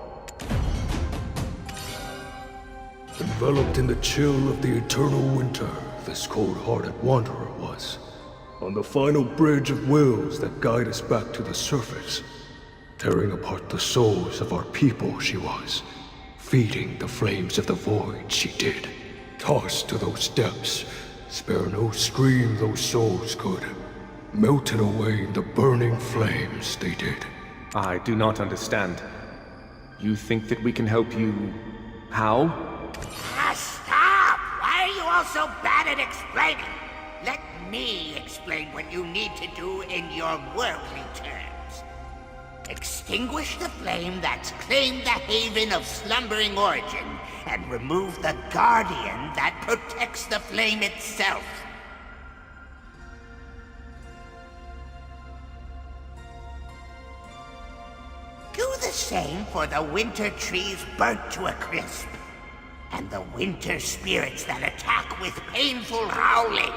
Enveloped in the chill of the eternal winter, this cold-hearted wanderer was. On the final bridge of wills that guide us back to the surface. Tearing apart the souls of our people she was. Feeding the flames of the void she did. Tossed to those depths, spare no scream those souls could. Melting away in the burning flames they did. I do not understand. You think that we can help you... how? Stop! Why are you all so bad at explaining? Let me explain what you need to do in your worldly terms. Extinguish the flame that's claimed the haven of slumbering origin, and remove the guardian that protects the flame itself. Do the same for the winter trees burnt to a crisp, and the winter spirits that attack with painful howling.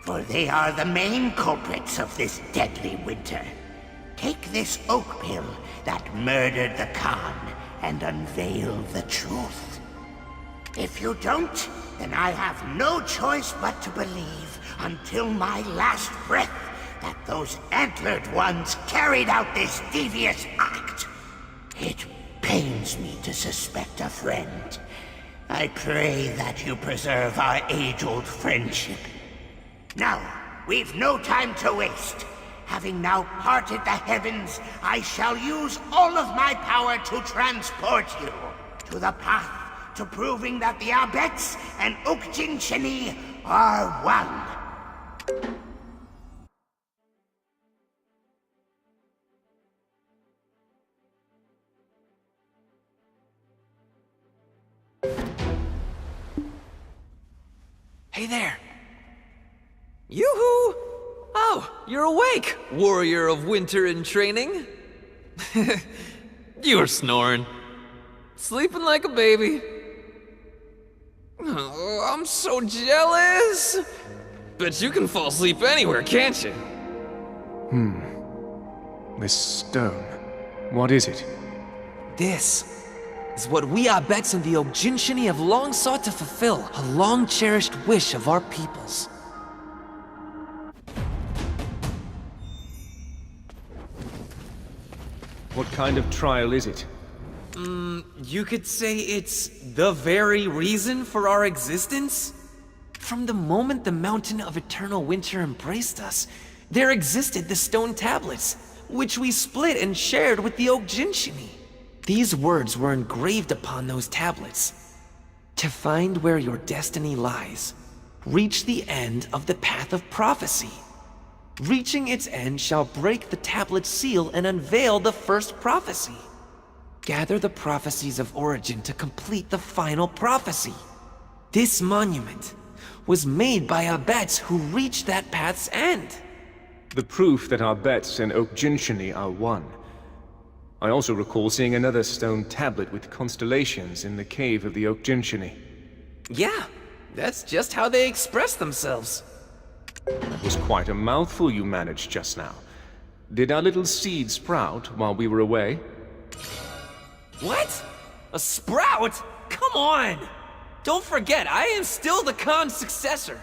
For they are the main culprits of this deadly winter. Take this oak pill that murdered the Khan and unveil the truth. If you don't, then I have no choice but to believe until my last breath that those antlered ones carried out this devious act. It pains me to suspect a friend. I pray that you preserve our age-old friendship. Now, we've no time to waste. Having now parted the heavens, I shall use all of my power to transport you to the path to proving that the Abets and Okjinshini are one. Hey there! Yoo-hoo! Oh, you're awake, warrior of winter in training. You're snoring. Sleeping like a baby. Oh, I'm so jealous! Bet you can fall asleep anywhere, can't you? This stone. What is it? This is what we Abets and the Okjinshini have long sought to fulfill, a long-cherished wish of our peoples. What kind of trial is it? You could say it's the very reason for our existence? From the moment the Mountain of Eternal Winter embraced us, there existed the stone tablets, which we split and shared with the Okjinshini. These words were engraved upon those tablets. To find where your destiny lies, reach the end of the path of prophecy. Reaching its end shall break the tablet's seal and unveil the first prophecy. Gather the prophecies of origin to complete the final prophecy. This monument was made by Abets who reached that path's end. The proof that our bets and Oak Jinshini are one. I also recall seeing another stone tablet with constellations in the cave of the Oak Jinshini. Yeah, that's just how they express themselves. That was quite a mouthful you managed just now. Did our little seed sprout while we were away? What? A sprout? Come on! Don't forget, I am still the Khan's successor.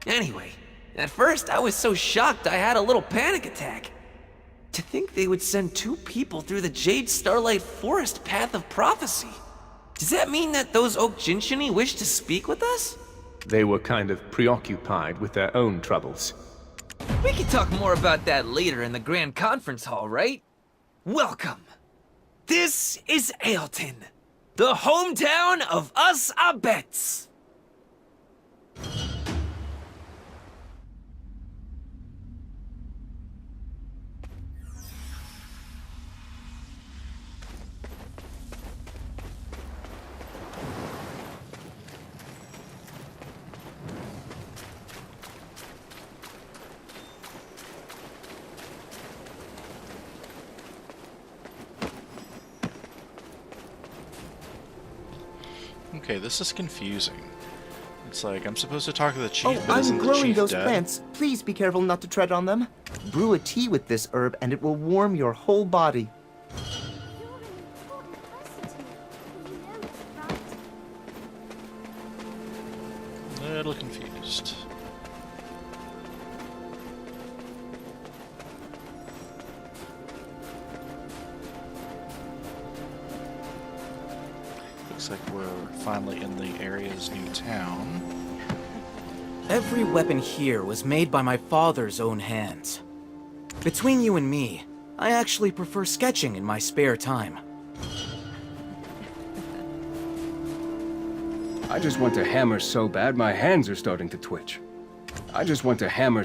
Anyway, at first I was so shocked I had a little panic attack. To think they would send 2 people through the Jade Starlight Forest Path of Prophecy. Does that mean that those Oak Jinshini wish to speak with us? They were kind of preoccupied with their own troubles. We can talk more about that later in the Grand Conference Hall, right? Welcome. This is Ailton, the hometown of us Abets. Okay, this is confusing. It's like I'm supposed to talk to the chief, Oh, but isn't I'm the growing chief those dead? plants. Please be careful not to tread on them. Brew a tea with this herb and it will warm your whole body. A little confused. Looks like we're finally in the area's new town. Every weapon here was made by my father's own hands. Between you and me, I actually prefer sketching in my spare time. I just want to hammer so bad my hands are starting to twitch. I just want to hammer...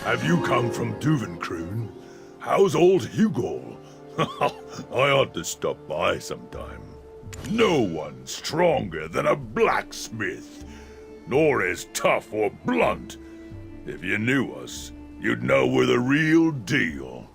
Have you come from Duvenkroon? How's old Hugo? I ought to stop by sometime. No one stronger than a blacksmith, nor as tough or blunt. If you knew us, you'd know we're the real deal.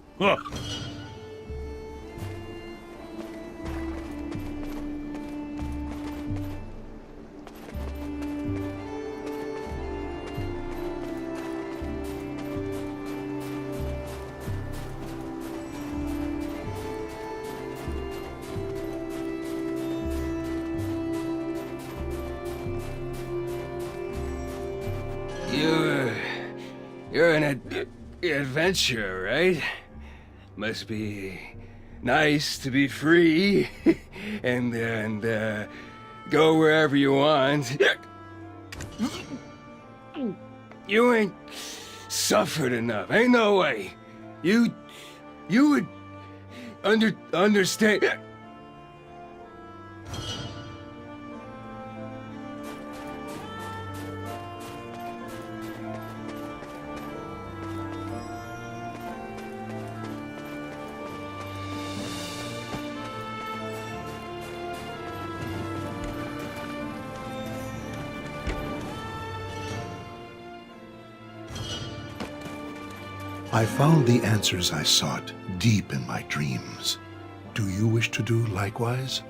You're an adventurer, right? Must be nice to be free and go wherever you want. You ain't suffered enough. Ain't no way. You would understand. I found the answers I sought deep in my dreams. Do you wish to do likewise?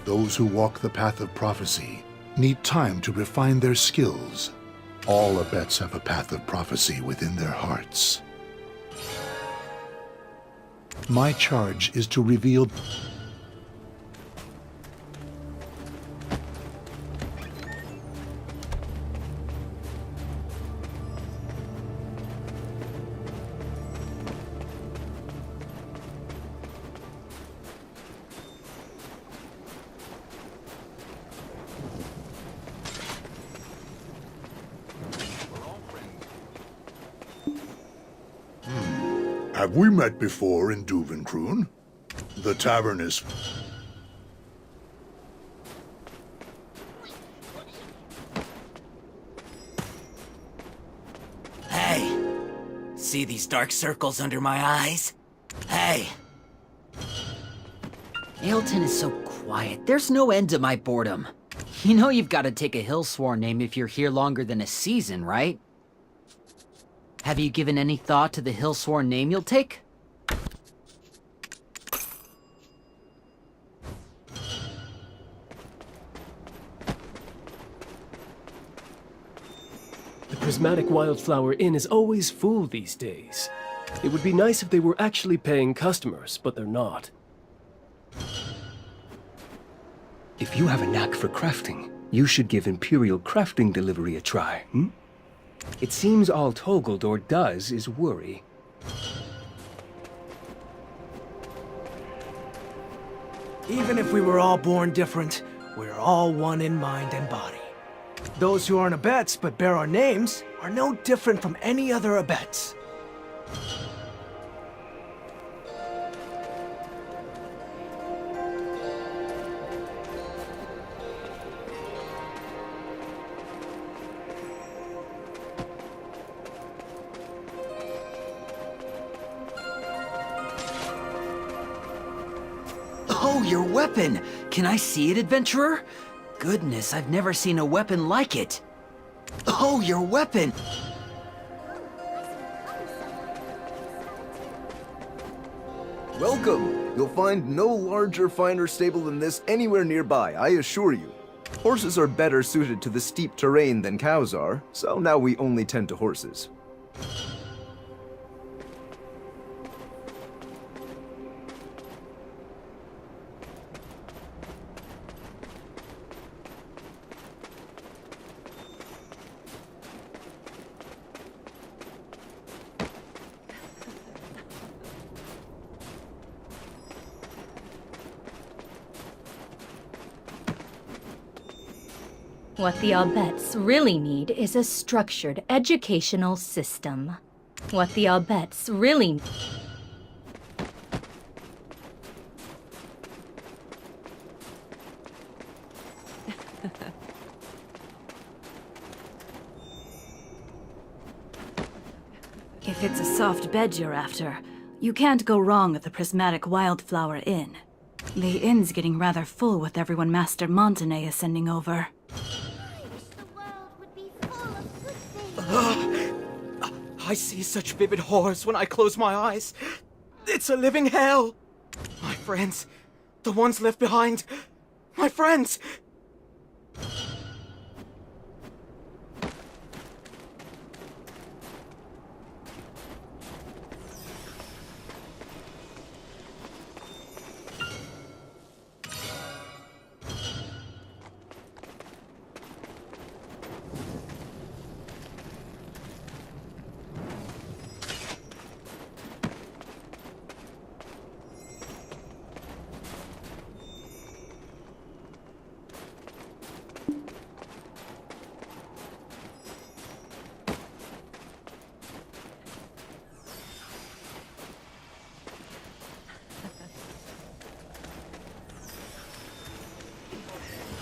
Those who walk the path of prophecy need time to refine their skills. All Abets have a path of prophecy within their hearts. My charge is to reveal... Have we met before in Duvenkroon? The tavern is... Hey! See these dark circles under my eyes? Hey! Ailton is so quiet. There's no end to my boredom. You know you've got to take a Hillsworn name if you're here longer than a season, right? Have you given any thought to the Hillsworn name you'll take? The Prismatic Wildflower Inn is always full these days. It would be nice if they were actually paying customers, but they're not. If you have a knack for crafting, you should give Imperial Crafting Delivery a try, hmm? It seems all Togeldor does is worry. Even if we were all born different, we're all one in mind and body. Those who aren't Abets but bear our names are no different from any other Abets. Oh, your weapon! Can I see it, adventurer? Goodness, I've never seen a weapon like it. Oh, your weapon! Welcome! You'll find no larger, finer stable than this anywhere nearby, I assure you. Horses are better suited to the steep terrain than cows are, so now we only tend to horses. What the Abets really need is a structured educational system. What the Abets really... If it's a soft bed you're after, you can't go wrong at the Prismatic Wildflower Inn. The inn's getting rather full with everyone Master Montenay is sending over. I see such vivid horrors when I close my eyes. It's a living hell. My friends, the ones left behind, my friends.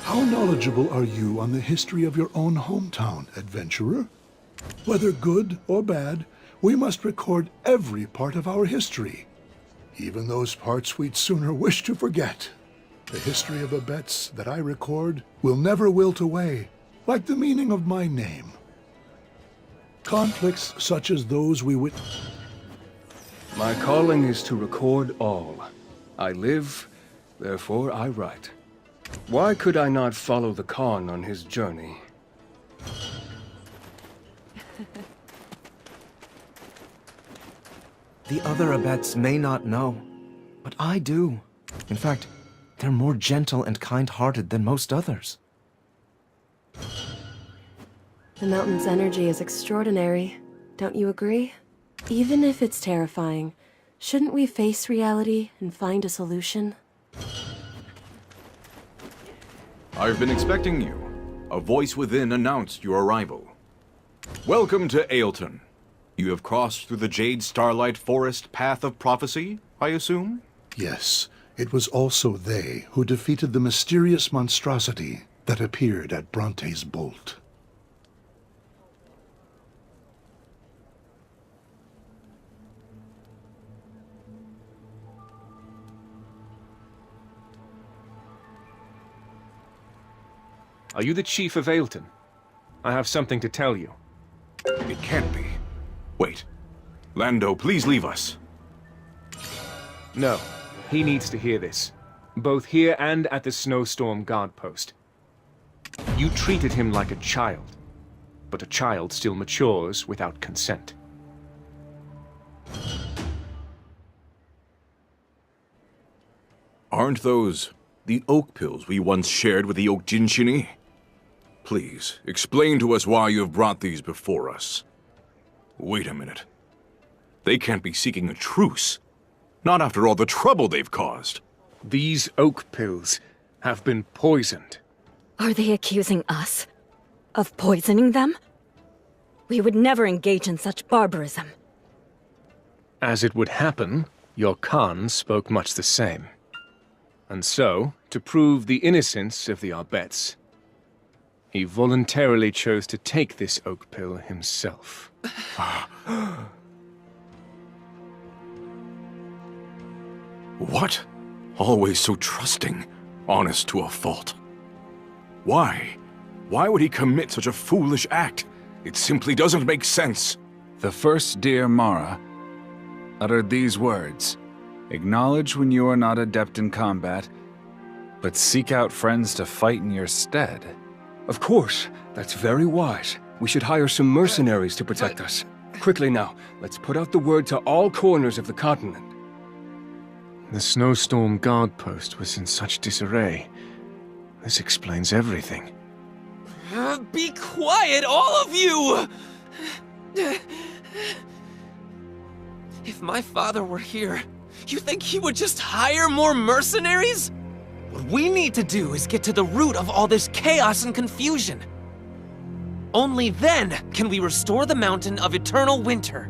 How knowledgeable are you on the history of your own hometown, adventurer? Whether good or bad, we must record every part of our history, even those parts we'd sooner wish to forget. The history of Abets that I record will never wilt away, like the meaning of my name. Conflicts such as those we witness. My calling is to record all. I live, therefore I write. Why could I not follow the Khan on his journey? The other Abets may not know, but I do. In fact, they're more gentle and kind-hearted than most others. The mountain's energy is extraordinary, don't you agree? Even if it's terrifying, shouldn't we face reality and find a solution? I've been expecting you. A voice within announced your arrival. Welcome to Ailton. You have crossed through the Jade Starlight Forest Path of Prophecy, I assume? Yes, it was also they who defeated the mysterious monstrosity that appeared at Bronte's Bolt. Are you the chief of Ailton? I have something to tell you. It can't be. Wait. Lando, please leave us. No, he needs to hear this. Both here and at the Snowstorm Guard Post. You treated him like a child, but a child still matures without consent. Aren't those the oak pills we once shared with the Oak Jinchini? Please, explain to us why you have brought these before us. Wait a minute. They can't be seeking a truce. Not after all the trouble they've caused. These oak pills have been poisoned. Are they accusing us of poisoning them? We would never engage in such barbarism. As it would happen, your Khan spoke much the same. And so, to prove the innocence of the Arbets, he voluntarily chose to take this oak pill himself. What? Always so trusting, honest to a fault. Why? Why would he commit such a foolish act? It simply doesn't make sense. The first dear Mara uttered these words: "Acknowledge when you are not adept in combat, but seek out friends to fight in your stead." Of course, that's very wise. We should hire some mercenaries to protect us. Quickly now, let's put out the word to all corners of the continent. The Snowstorm Guard Post was in such disarray. This explains everything. Be quiet, all of you! If my father were here, you think he would just hire more mercenaries? What we need to do is get to the root of all this chaos and confusion. Only then can we restore the Mountain of Eternal Winter.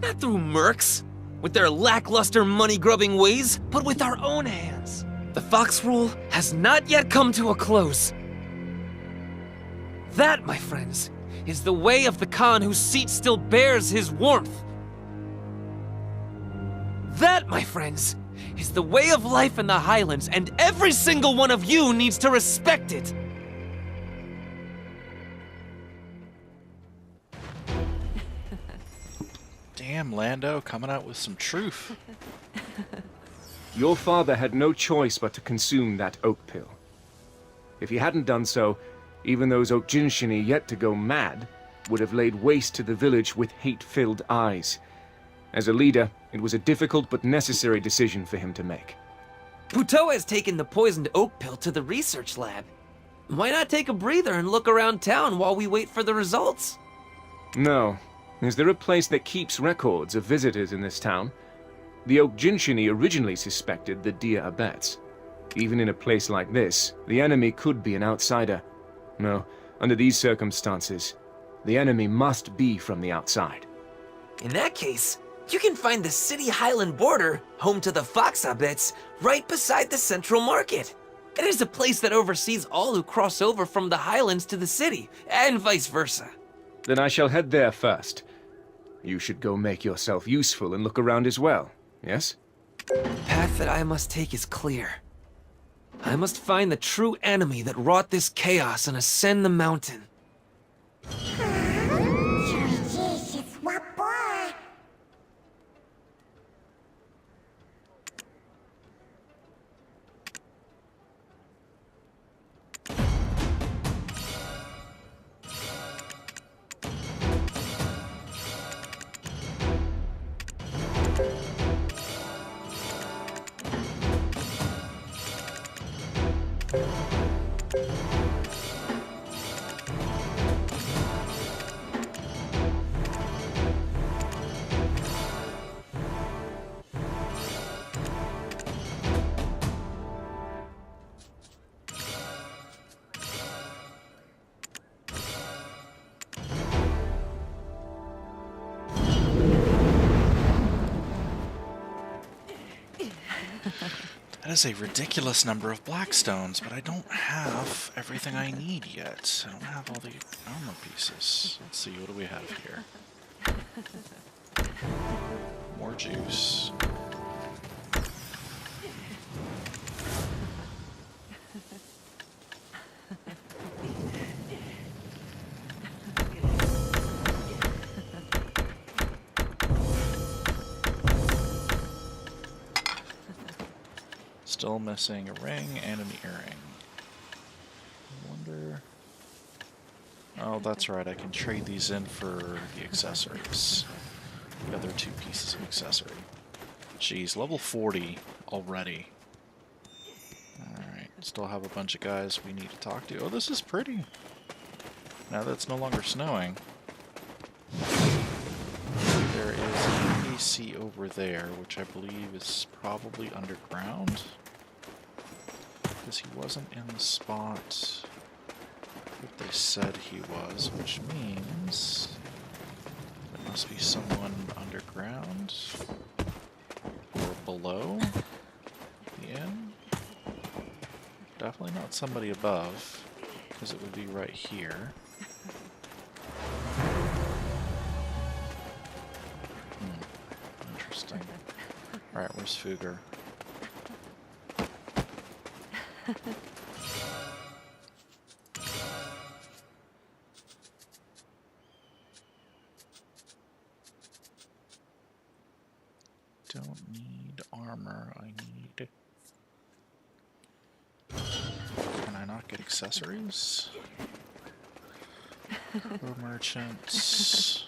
Not through mercs, with their lackluster money-grubbing ways, but with our own hands. The Fox Rule has not yet come to a close. That, my friends, is the way of the Khan whose seat still bears his warmth. That, my friends, is the way of life in the Highlands, and every single one of you needs to respect it. Damn, Lando, coming out with some truth. Your father had no choice but to consume that oak pill. If he hadn't done so, even those Oak Jinchini yet to go mad would have laid waste to the village with hate-filled eyes. As a leader, it was a difficult but necessary decision for him to make. Puto has taken the poisoned oak pill to the research lab. Why not take a breather and look around town while we wait for the results? No. Is there a place that keeps records of visitors in this town? The Oak Jinchini originally suspected the Dear Abets. Even in a place like this, the enemy could be an outsider. No, under these circumstances, the enemy must be from the outside. In that case, you can find the city highland border, home to the Fox Abets, right beside the central market. It is a place that oversees all who cross over from the highlands to the city, and vice versa. Then I shall head there first. You should go make yourself useful and look around as well, yes? The path that I must take is clear. I must find the true enemy that wrought this chaos and ascend the mountain. That is a ridiculous number of blackstones, but I don't have everything I need yet. I don't have all the armor pieces. Let's see, what do we have here? More juice. Still missing a ring and an earring. I wonder... Oh, that's right, I can trade these in for the accessories. The other 2 pieces of accessory. Jeez, level 40 already. Alright, still have a bunch of guys we need to talk to. Oh, this is pretty. Now that it's no longer snowing. There is an AC over there, which I believe is probably underground. Because he wasn't in the spot that they said he was, which means there must be someone underground or below the inn. Definitely not somebody above, because it would be right here. Interesting. Alright, where's Fugger? Don't need armor, I need... Can I not get accessories? Cargo merchants.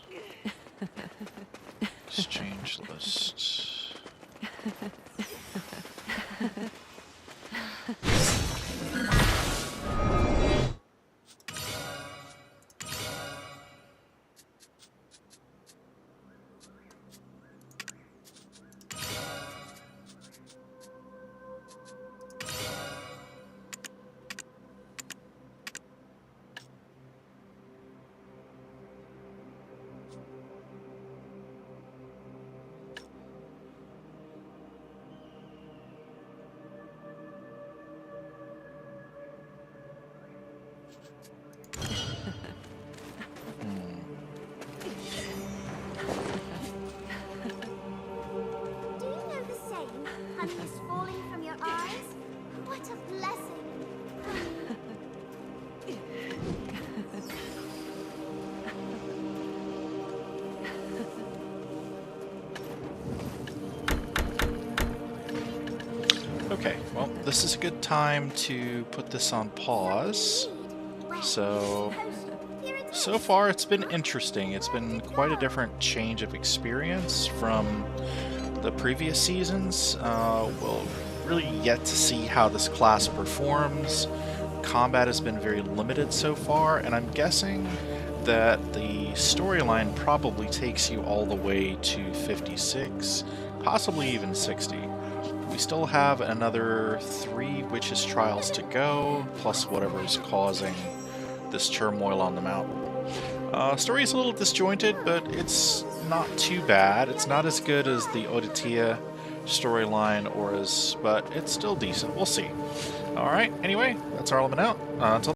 Exchange list. Okay, well, this is a good time to put this on pause. So far it's been interesting. It's been quite a different change of experience from the previous seasons. We'll really yet to see how this class performs. Combat has been very limited so far, and I'm guessing that the storyline probably takes you all the way to 56, possibly even 60. We still have another 3 witches' trials to go, plus whatever is causing this turmoil on the mountain. Story is a little disjointed, but it's not too bad. It's not as good as the Odetia storyline, but it's still decent. We'll see. Alright, anyway, that's our element out. Until